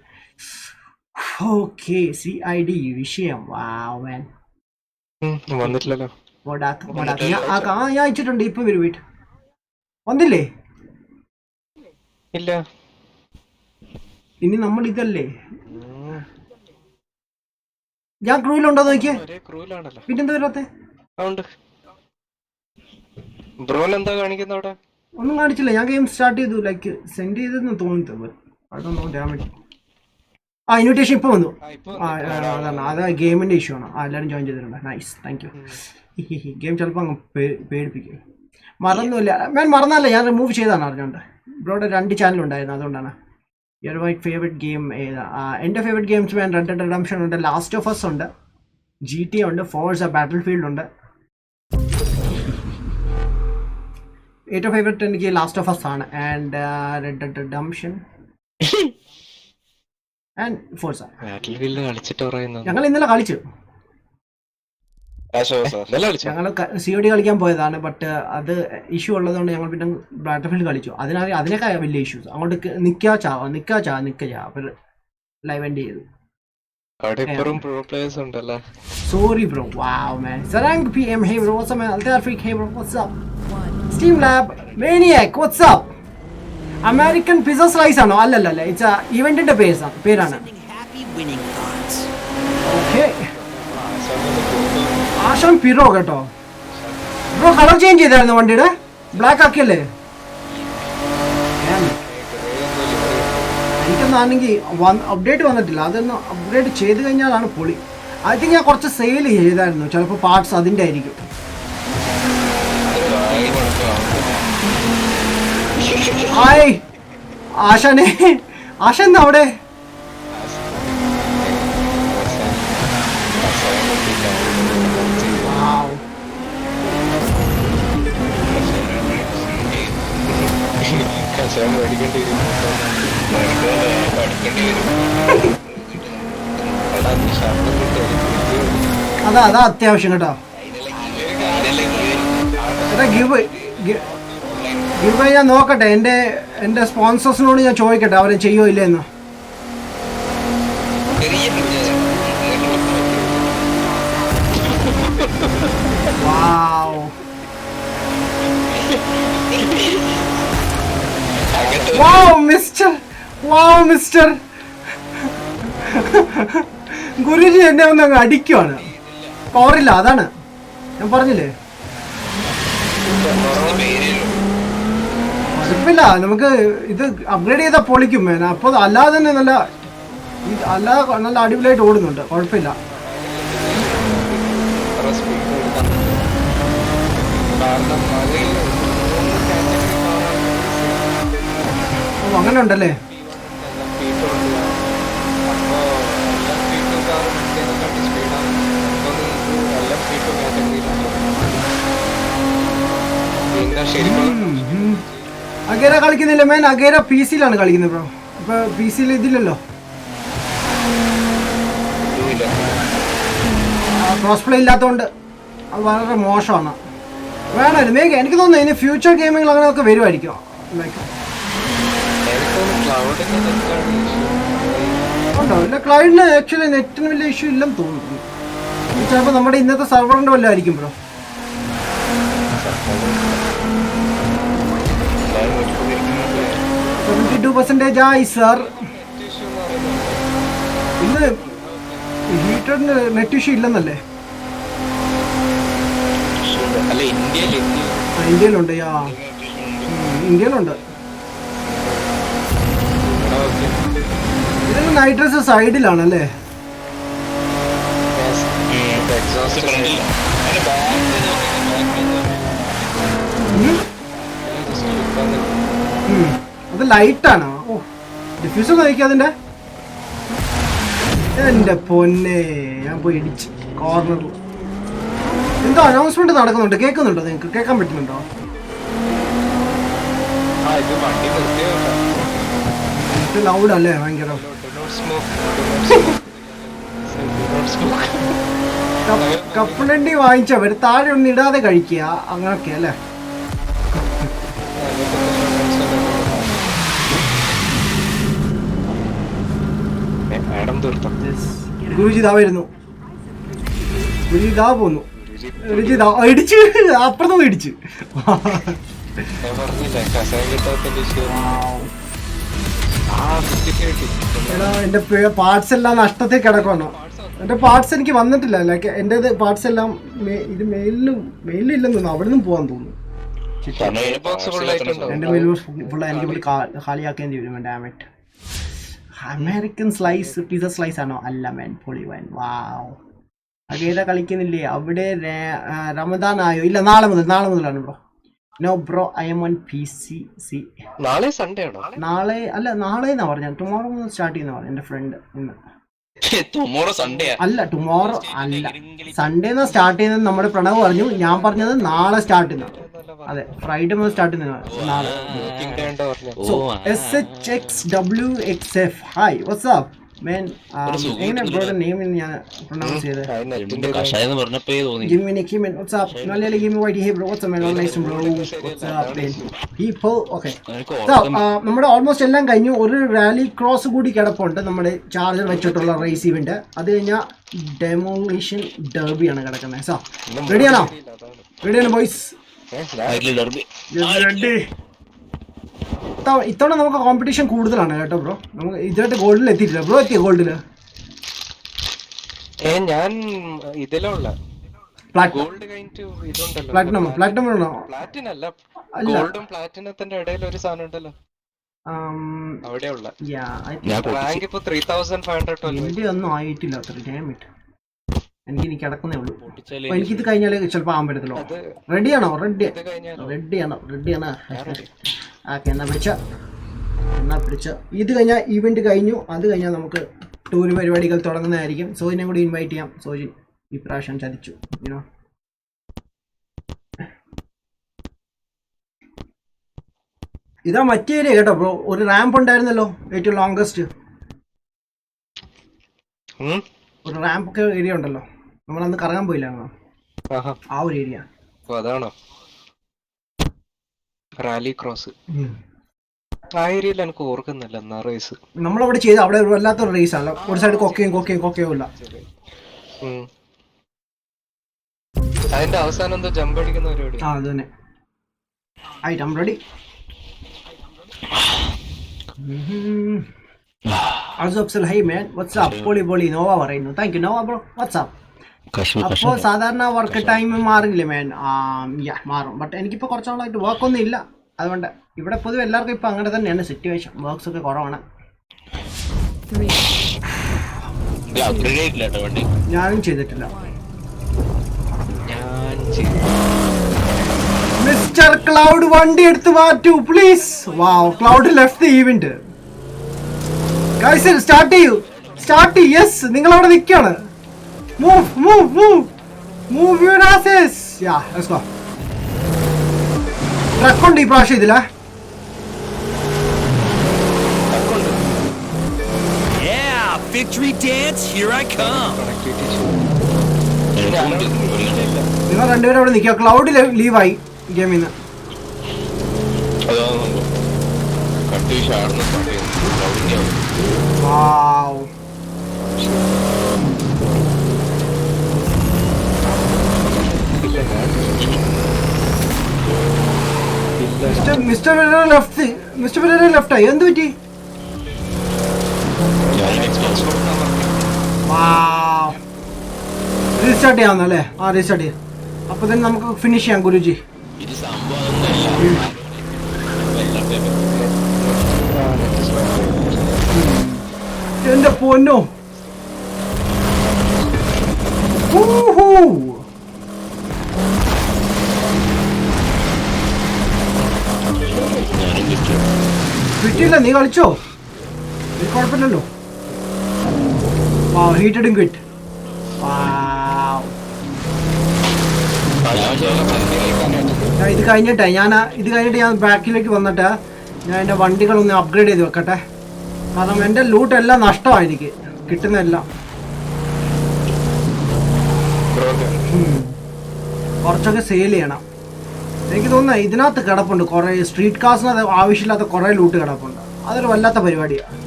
ഓക്കെ, CID വിഷയം. വാവ് മാൻ, വന്നിട്ടില്ലല്ലോ. ഞാൻ അയച്ചിട്ടുണ്ട്. ഇപ്പൊ വരും. വെയിറ്റ്, വന്നില്ലേ? ഇല്ല, ഇനി നമ്മൾ ഇതല്ലേ. ഞാൻ ക്രൂയിലുണ്ടോ നോക്കിയേ. പിന്നെന്താ വരാത്തെ? എന്താ കാണിക്കുന്ന അവിടെ? ഒന്നും കാണിച്ചില്ല. ഞാൻ ഗെയിം സ്റ്റാർട്ട് ചെയ്തു, ലൈക്ക് സെൻഡ് ചെയ്തെന്ന് തോന്നുന്നത്. ഇൻവിറ്റേഷൻ ഇപ്പൊ വന്നു. അതാണ്, അത് ഗെയിമിന്റെ ഇഷ്യൂ ആണ്. എല്ലാവരും ജോയിൻ ചെയ്തിട്ടുണ്ട്. Nice, thank U. ഗെയിം ചിലപ്പോൾ അങ്ങ് പേടിപ്പിക്കും. മറന്നില്ല ഞാൻ, മറന്നല്ല, ഞാൻ റിമൂവ് ചെയ്താണ് അറിഞ്ഞോണ്ട്. ബ്രോയുടെ 2 ചാനലുണ്ടായിരുന്നു, അതുകൊണ്ടാണ്. യുവർ ഫേവറേറ്റ് ഗെയിം ഏതാ? എൻ്റെ ഫേവറേറ്റ് ഗെയിംസ് വേണ്ട റെഡ് ഡെഡ് റിഡംപ്ഷൻ ഉണ്ട്, ലാസ്റ്റ് ഓഫ് അസ് ഉണ്ട്, GTA ഉണ്ട്, ഫോർസ ബാറ്റിൽഫീൽഡ് ഉണ്ട്. ഏറ്റവും ഫേവറേറ്റ് എനിക്ക് ലാസ്റ്റ് ഓഫ് അസ് ആണ്, and red dead redemption and Forza. ഞങ്ങൾ ഇന്നലെ കളിച്ചു. ഞങ്ങൾ COD കളിക്കാൻ പോയതാണ്, ബട്ട് അത് ഇഷ്യൂ ഉള്ളതുകൊണ്ട് ഞങ്ങൾ പിന്നെ ബാറ്റിൽഫീൽഡ് കളിച്ചു. അതിനേക്കാൾ വലിയ ഇഷ്യൂസ്. അങ്ങോട്ട് നിൽക്കാ ലൈവ് എൻഡ് ചെയ്തു. Sorry bro. Wow man. Sarang PM, hey bro, what's up man? Altar Freak, hey bro, what's up? Steam Lab, Maniac, what's up? American Pizza Slice ആണോ? അല്ലല്ല, ഇറ്റ്സ് ഇവന്റിന്റെ പേരാണ്. ഓക്കെ, ആശാൻ പിറോ കേട്ടോ ബ്രോ. കളർ ചേഞ്ച് ചെയ്തായിരുന്നു വണ്ടിയുടെ, black ആക്കിയല്ലേ? എനിക്കൊന്നാണെങ്കിൽ update വന്നിട്ടില്ല. അതൊന്ന് upgrade ചെയ്ത് കഴിഞ്ഞാലാണ് പൊളി. ഐ തിങ്ക് ഞാൻ കുറച്ച് സെയിൽ ചെയ്തായിരുന്നു, ചിലപ്പോൾ പാർട്സ് അതിൻ്റെ ആയിരിക്കും. ഹായ് ആശാനെ, ആശാൻ എന്താ അവിടെ? അതാ അത്യാവശ്യം കേട്ടോ. ഗിവ് ഞാൻ നോക്കട്ടെ, എൻ്റെ സ്പോൺസേഴ്സിനോട് ഞാൻ ചോദിക്കട്ടെ അവരെ ചെയ്യോ ഇല്ലെന്ന്. മിസ്റ്റർ ഗുരുജി എന്നെ ഒന്ന് അങ്ങ് അടിക്കുവാണ്. പവറില്ല, അതാണ് ഞാൻ പറഞ്ഞില്ലേ. കുഴപ്പമില്ല, നമുക്ക് ഇത് അപ്ഗ്രേഡ് ചെയ്താൽ പൊളിക്കും വേണം. അപ്പോൾ അല്ലാതെ തന്നെ നല്ല അടിപൊളിയായിട്ട് ഓടുന്നുണ്ട്, കുഴപ്പമില്ല. ഓ, അങ്ങനെ ഉണ്ടല്ലേ? P2 ഉണ്ട്. അപ്പോ LMP2 കാർ മറ്റേതിനെക്കാട്ടി സ്പീഡാണ്. അപ്പോൾ നിങ്ങൾക്ക് LMP2 കാറ്റഗറിയിലാണ്. പിന്നെ ശരിക്കും അഗേര കളിക്കുന്നില്ല മേൻ. അഗേര പി സിയിലാണ് കളിക്കുന്നത് ബ്രോ. ഇപ്പൊ പി സിയിൽ ഇതില്ലല്ലോ, ക്രോസ് പ്ലേ ഇല്ലാത്തതുകൊണ്ട് അത് വളരെ മോശമാണ്. വേണമായിരുന്നു മേഘ. എനിക്ക് തോന്നുന്നു ഇനി ഫ്യൂച്ചർ ഗെയിമിങ്ങിൽ അങ്ങനെയൊക്കെ വരുമായിരിക്കും. ഉണ്ടോ? ഇല്ല, ക്ലൗഡിന് ആക്ച്വലി നെറ്റിന് വലിയ ഇഷ്യൂ ഇല്ലെന്ന് തോന്നുന്നു. ചിലപ്പോൾ നമ്മുടെ ഇന്നത്തെ സർവറിന്റെ വല്ലതും ആയിരിക്കും ബ്രോ. 72% ആയി സർ. ഇന്ന് ഹീറ്ററിന് നെറ്റ് ഇഷ്യൂ ഇല്ലെന്നല്ലേ? അല്ല ഇന്ത്യയിലുണ്ട്. ഇന്ത്യയിലുണ്ട്. ഇതിന് നൈട്രസ് സൈഡിലാണല്ലേ? അത് ലൈറ്റാണോ? ഓ, ഡിഫ്യൂസർ നോക്കിയാ അതിന്റെ. എന്റെ പൊന്നെ, ഞാൻ പോയി ഇടിച്ച് കോർണറിൽ. എന്തോ അനൗൺസ്മെന്റ് നടക്കുന്നുണ്ട്, കേൾക്കുന്നുണ്ടോ? നിങ്ങൾക്ക് കേൾക്കാൻ പറ്റുന്നുണ്ടോ? ലൗഡ് അല്ലേ ഭയങ്കര? കപ്പലണ്ടി വാങ്ങിച്ചവർ താഴെ ഒന്നും ഇടാതെ കഴിക്കുക, അങ്ങനൊക്കെ അല്ലേ? ഗുരുജി ഇതാ വരുന്നു. ഗുരുജി ഇതാ പോന്നു. ഗുരുജി ഇതാ ഇടിച്ച്, അപ്പുറത്തും ഇടിച്ച്. എന്റെ പാർട്സ് എല്ലാം നഷ്ടത്തിൽ കിടക്കണം. എന്റെ പാർട്സ് എനിക്ക് വന്നിട്ടില്ല. ലൈക്ക് എന്റെ പാർട്സ് എല്ലാം ഇത് മെയിലില്ലെന്ന് തോന്നുന്നു. അവിടെ നിന്നും പോവാൻ തോന്നുന്നു. എന്റെ മെയിൽ ബോക്സ് ഫുൾ എനിക്ക് ഖാലിയാക്കേണ്ടി വരും. ഡാമേറ്റ്. അമേരിക്കൻ സ്ലൈസ് പിസ സ്ലൈസ് ആണോ? അല്ല മാൻ, പൊളിവാൻ. വാവ്. അതേതാ കളിക്കുന്നില്ലേ അവിടെ? റമദാൻ ആയോ? ഇല്ല, നാളെ മുതലാണ് bro. No bro, I am on PC. നാളെ സൺഡേ ആണോ? നാളെ അല്ല, നാളെ എന്നാ പറഞ്ഞ. ടുമോറോ മുതൽ സ്റ്റാർട്ട് ചെയ്യുന്ന പറഞ്ഞു എന്റെ ഫ്രണ്ട്. ഇന്ന് ടുമോറോ സൺഡേ അല്ല, ടുമോറോ അല്ല, സൺഡേ എന്നാ സ്റ്റാർട്ട് ചെയ്യുന്നത് നമ്മുടെ പ്രണവ് പറഞ്ഞു. ഞാൻ പറഞ്ഞത് നാളെ സ്റ്റാർട്ട് ചെയ്യുന്ന. അതെ, ഫ്രൈഡേ മുതൽ സ്റ്റാർട്ട് ചെയ്യുന്ന നാളെ. SHXWXF. Hi, WhatsApp man. എങ്ങനെ ബ്രോയുടെ നെയിം ഞാൻ പ്രൊനൗൺസ് ചെയ്തത്? കഷായം പറഞ്ഞപ്പോ തോന്നി. Give me Nicky man. What's up? Nalele give me white. Hey bro, what's up man? Nice bro. What's up man? People. Okay. So നമ്മുടെ ഓൾമോസ്റ്റ് എല്ലാം കഴിഞ്ഞു. ഒരു റാലി ക്രോസ് കൂടി കിടപ്പുണ്ട് നമ്മുടെ ചാർജർ വെച്ചിട്ടുള്ള റേസ് ഇവന്റ്. അത് കഴിഞ്ഞാൽ ഡെമോളിഷൻ ഡെർബിയാണ് കിടക്കുന്നത്. സോ റെഡിയാണോ? റെഡിയാണ് ബോയ്സ്? ഇത്തവണ നമുക്ക് കോമ്പറ്റീഷൻ കൂടുതലാണ് കേട്ടോ ബ്രോ. നമുക്ക് ഇതായിട്ട് ഗോൾഡിൽ എത്തിയിട്ടില്ല. ബ്രോ എത്തിയ ഗോൾഡില്? ഞാൻ ഇതിലുള്ള പ്ലാറ്റിനം ആണോ? പ്ലാറ്റിനം അല്ല, ഗോൾഡും പ്ലാറ്റിനത്തിന്റെ ഇടയിൽ ഒരു സാധനം ഉണ്ടല്ലോ, അവിടെയുള്ള റാങ്ക് ഇപ്പൊ 3500. എന്റെ ഒന്നും ആയിട്ടില്ല അത്ര. എനിക്ക് കിടക്കുന്നേ ഉള്ളൂ. എനിക്കിത് കഴിഞ്ഞാൽ ചിലപ്പോൾ ആകാൻ പറ്റത്തുള്ളൂ. റെഡിയാണോ? റെഡിയാണ്. ഓക്കെ, എന്നാ പിടിച്ച. ഇത് കഴിഞ്ഞാൽ ഈവെന്റ് കഴിഞ്ഞു. അത് കഴിഞ്ഞാൽ നമുക്ക് ടൂർ പരിപാടികൾ തുടങ്ങുന്നതായിരിക്കും. സോജിനെ കൂടി ഇൻവൈറ്റ് ചെയ്യാം. സോജിൻ ഇപ്രാവശ്യം ചതിച്ചു. ഇതാ മറ്റേ ഏരിയ കേട്ടോ ബ്രോ. ഒരു റാമ്പ് ഉണ്ടായിരുന്നല്ലോ, ഏറ്റവും ലോങ്കസ്റ്റ്. ഒരു റാമ്പ് ഒക്കെ ഏരിയ ഉണ്ടല്ലോ, നമ്മളന്ന് കറങ്ങാൻ പോയില്ലായിരുന്നോ? ആ ഒരു ഏരിയ. അതാണോ റാലി ക്രോസ്? ആ ഏരിയയിൽ എനിക്ക് ഓർക്കുന്നില്ല എന്നാ റേസ് നമ്മളവിടെ ചെയ്ത. അവിടെ വല്ലാത്തൊരു റേസ് ആണ്. ഒരു സൈഡ് കൊക്കയും ഇല്ല. അതിന്റെ അവസാനം എന്തോ ജമ്പ് അടിക്കുന്ന പരിപാടി. ആ, അത് തന്നെ. Item ready. അസോപ്സൽ ഹൈ മാൻ, വാട്സ്ആപ്പ്? പൊളി നോവ പറയുന്നു. Thank you Nova bro. What's up? അപ്പോൾ സാധാരണ വർക്ക് ടൈം മാറില്ലേ മാൻ? മാറും. ബട്ട് എനിക്കിപ്പോൾ കുറച്ച് നാളായിട്ട് വർക്കൊന്നും ഇല്ല. അതുകൊണ്ട് ഇവിടെ പൊതുവെ എല്ലാവർക്കും ഇപ്പം അങ്ങനെ തന്നെയാണ് സിറ്റുവേഷൻ. വർക്ക്സ് ഒക്കെ കുറവാണ്. ഞാനും ചെയ്തിട്ടില്ല. മിസ്റ്റർ ക്ലൗഡ് വണ്ടി എടുത്ത് മാറ്റൂ please. Wow, Cloud left the event. Guys start ചെയ്യൂ. യെസ്, നിങ്ങൾ അവിടെ നിൽക്കാണ്. Move your asses. Yeah, let's go. Truck ഉണ്ട് ഈ പ്രാവശ്യം ഇതിലാ. Yeah, victory dance, here I come. നിങ്ങൾ രണ്ടുപേരും അവിടെ നിൽക്കുക. ക്ലൗഡ് ലീവായി ഗെയിമിൽ നിന്ന്. വാവ്, മിസ്റ്റർ ലെഫ്റ്റ് ആയി. എന്ത് പറ്റി? റീസ്റ്റാർട്ട് ചെയ്യാവുന്നല്ലേ? ആ, റീസ്റ്റാർട്ട് ചെയ്യാം. അപ്പൊ തന്നെ നമുക്ക് ഫിനിഷ് ചെയ്യാം ഗുരുജി. ഇത് സംഭവം എന്റെ പൊന്നോ. കിട്ടിയില്ല, നീ കളിച്ചോ? കുഴപ്പമില്ലല്ലോ. വാവ്, ഹീറ്റഡും ക്വിറ്റ്. വാവ്. ഇത് കഴിഞ്ഞിട്ട് ഞാൻ ബാക്കിലേക്ക് വന്നിട്ട് ഞാൻ എൻ്റെ വണ്ടികളൊന്ന് അപ്ഗ്രേഡ് ചെയ്ത് വെക്കട്ടെ. കാരണം എൻ്റെ ലൂട്ട് എല്ലാം നഷ്ടമാണ് എനിക്ക് കിട്ടുന്നതെല്ലാം. കുറച്ചൊക്കെ സെയിൽ ചെയ്യണം. എനിക്ക് തോന്നുന്നു ഇതിനകത്ത് കിടപ്പുണ്ട് കുറേ സ്ട്രീറ്റ് കാസിന് ആവശ്യമില്ലാത്ത കുറേ ലൂട്ട് കിടപ്പുണ്ട്. അതൊരു വല്ലാത്ത പരിപാടിയാണ്.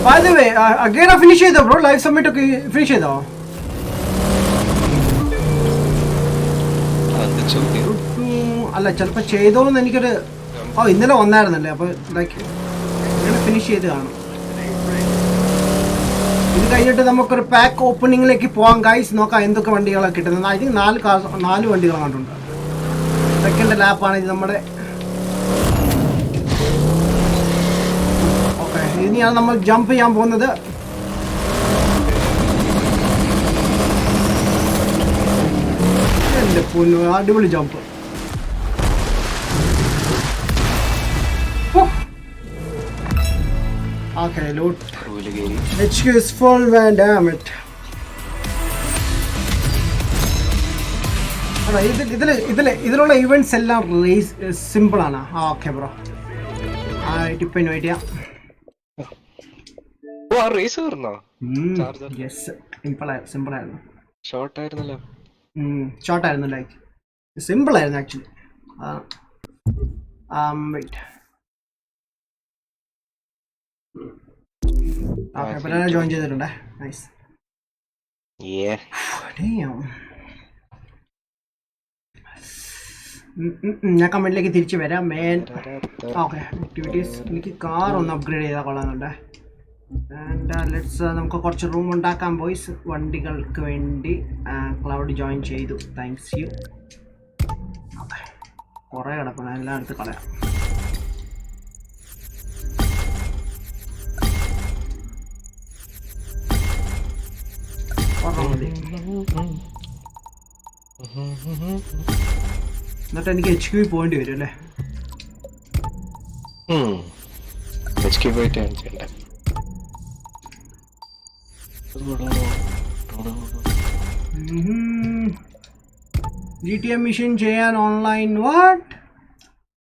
By the way, again finish ചെയ്തോ ബ്രോ? ലൈവ് സബ്മിറ്റ് ഒക്കെ ഫിനിഷ് ചെയ്തോ? അല്ല, ചിലപ്പോ ചെയ്തോന്ന് എനിക്കൊരു ഇന്നലെ വന്നായിരുന്നല്ലേ. അപ്പൊ ലൈക്ക് ഇങ്ങനെ ഫിനിഷ് ചെയ്ത് കാണും. ഇത് കഴിഞ്ഞിട്ട് നമുക്കൊരു പാക്ക് ഓപ്പണിങ്ങിലേക്ക് പോവാം ഗൈസ്. നോക്കാം എന്തൊക്കെ വണ്ടികളാണ് കിട്ടുന്നത്. ഐ തിങ്ക് 4 വണ്ടികൾ കണ്ടുണ്ട്. സെക്കൻഡ് ലാപ്പാണ് ഇത് നമ്മുടെ. ഓക്കെ, ഇനിയാണ് നമ്മൾ ജമ്പ് ചെയ്യാൻ പോകുന്നത്. എൻ്റെ പൊന്നു, അടിപൊളി jump. Okay, loot. HQ is full, man, damn it. ഇതിലുള്ള ഇവന്റ്സ് എല്ലാം സിമ്പിൾ ആണ്. ഓക്കെ ബ്രോ, ടിപ്പിന് വെയിറ്റ് ചെയ്യാം. സിമ്പിൾ ആയിരുന്നു. ഷോർട്ട് ആയിരുന്നല്ലോ. ഷോർട്ട് ആയിരുന്നു, ലൈക്ക് സിമ്പിൾ ആയിരുന്നു ആക്ച്വലി. വെയിറ്റ്. ജോയിൻ ചെയ്തിട്ടുണ്ടേ. നൈസ്. ഞാൻ കമന്റിലേക്ക് തിരിച്ചു വരാം. Main okay activities. എനിക്ക് കാർ ഒന്ന് അപ്ഗ്രേഡ് ചെയ്താൽ കൊള്ളാന്നുണ്ട്. നമുക്ക് കുറച്ച് റൂം ഉണ്ടാക്കാം ബോയ്സ്. വണ്ടികൾക്ക് വേണ്ടി ക്ലൗഡ് ജോയിൻ ചെയ്തു. Thanks you. ഓക്കെ, കുറേ കിടക്കണം, എല്ലാം എടുത്ത് കളയാം. എന്നിട്ട് എനിക്ക് HQ പോകേണ്ടി വരും അല്ലേ? GTA മിഷൻ ചെയ്യാൻ ഓൺലൈൻ. വാട്ട്?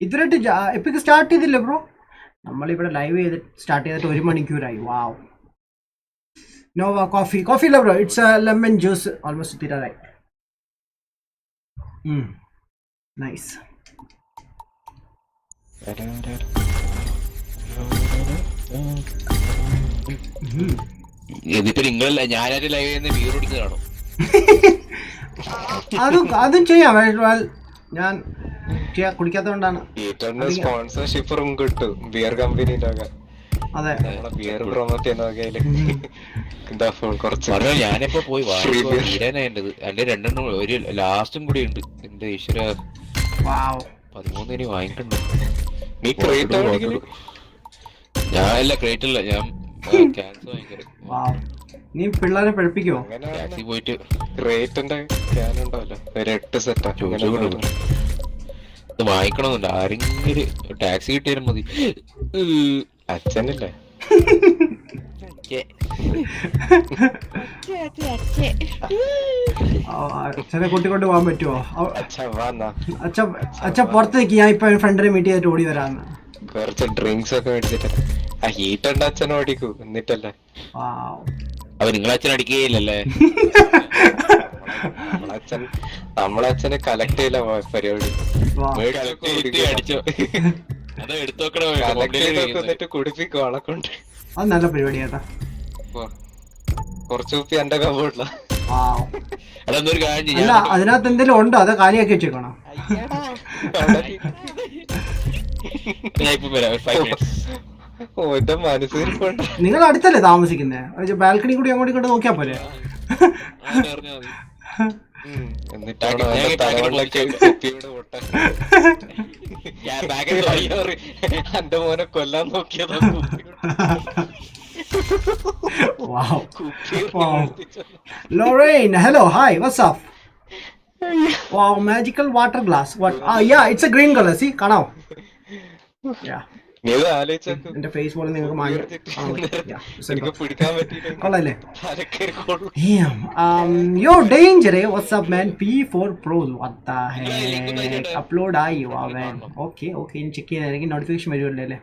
ഇതുവരെയായിട്ട് എപ്പിക്ക് സ്റ്റാർട്ട് ചെയ്തില്ല ബ്രോ? നമ്മളിവിടെ ലൈവ് സ്റ്റാർട്ട് ചെയ്തിട്ട് 1 മണിക്കൂറായി. വാവ്. Nova coffee ഇല്ല bro, it's lemon juice. Almost തീരാറായി. നൈസ്. ഇതിപ്പോ നിങ്ങളല്ല, ഞാനായിട്ട് ലൈവ് ചെയ്യുന്ന ബിയർ കുടിക്കുന്നതാണോ? അതും ചെയ്യാം. ഞാൻ കുടിക്കാത്തതുകൊണ്ടാണ്. സ്പോൺസർഷിപ്പും കിട്ടും ബിയർ കമ്പനിന്റെ. അതെ, ബിയർ പ്രൊമോട്ട് ഞാനിപ്പോ പോയി വാങ്ങേണ്ടത്. എന്റെ 2 ഒരു ലാസ്റ്റും കൂടി ഉണ്ട്. എന്റെ ഈശ്വര, 13 വാങ്ങിട്ടുണ്ട്. ഞാൻ അല്ല ക്രേറ്റ് അല്ല, ഞാൻ ക്യാൻസർ വാങ്ങിക്കരുത്. വാവ്. നീ പിള്ളേരെ പഠിപ്പിക്കോ? ടാക്സി പോയിട്ട് റേറ്റിന്റെ ക്യാൻ ഉണ്ടല്ലോ ഒരു 8 സെറ്റാ ഇത് വാങ്ങിക്കണമെന്നുണ്ട്. ആരെങ്കിലും ടാക്സി കിട്ടിയാലും മതി. അച്ഛനില്ലേ അച്ഛനെ കൂട്ടിക്കൊണ്ട് പോകാൻ പറ്റുമോ? അച്ഛൻ വാന്നാ അച്ഛ പുറത്ത് നിൽക്കി, ഞാൻ ഇപ്പൊ ഫ്രണ്ടിനെ മീറ്റ് ചെയ്തിട്ട് ഓടി വരാന്ന്. കുറച്ച് ഡ്രിങ്ക്സ് ഒക്കെ മേടിച്ചിട്ട് ആ ഹീറ്റ് ഉണ്ട് അച്ഛൻ ഓടിക്കൂ എന്നിട്ടല്ലേ. വാവ്. അപ്പൊ നിങ്ങളച്ഛൻ അടിക്കുകയില്ലല്ലേ? നമ്മളച്ഛന് കലക്ട് ചെയ്യില്ല പരിപാടി. വാവ്. അടിച്ചോ അതോ എടുത്തോക്കണോ? കലക്ട് ചെയ്തൊക്കെ എന്നിട്ട് കുടിപ്പിക്കും ആളെ കൊണ്ട്. അത് നല്ല പരിപാടി ചേട്ടാ. കുറച്ച് കുപ്പി എന്റെ കമ്പോട്ടില്ല. വാവ്. അതൊന്നൊരു കാര്യം അല്ല, ചെയ്യാം. അതിനകത്ത് എന്തെങ്കിലും ഉണ്ടോ? അത് കാലിയാക്കി വെച്ചേക്കണോ? ഞാൻ ഇപ്പൊ വരാം, 5 minutes. ഓ എന്റെ മനസ്സിരിപ്പുണ്ട്. നിങ്ങൾ അടുത്തല്ലേ താമസിക്കുന്നത്? ബാൽക്കണി കൂടി അങ്ങോട്ടും ഇങ്ങോട്ട് നോക്കിയാ പോരെ? അങ്ങനെ പറഞ്ഞാ മതി. എന്നിട്ടാണ് അവന്റെ തലവെള്ളൊക്കെ കുപ്പിയുടെ പൊട്ടൻ. ഞാൻ ബാഗിൽ പോയി. എന്റെ മോനെ കൊല്ലാൻ നോക്കിയതാ Wow. Wow. Lorraine, hello, hi, what's up? Wow, magical water glass. What? Yeah, it's a green color. See, കാണാവോ? Yeah. നീ ആലോചിച്ചു എന്റെ ഫേസ് പോലെ നിങ്ങൾക്ക് മാറ്റി എനിക്ക് പിടിക്കാൻ പറ്റിയില്ല. കൊള്ളല്ലേ? Yo, danger, eh? What's up, man? P4 Pro. What the heck? Upload ആയി. Wow, man. Okay, ഇനി ചെക്ക് ചെയ്യാനായിരിക്കും. നോട്ടിഫിക്കേഷൻ വരുമല്ലേ അല്ലേ?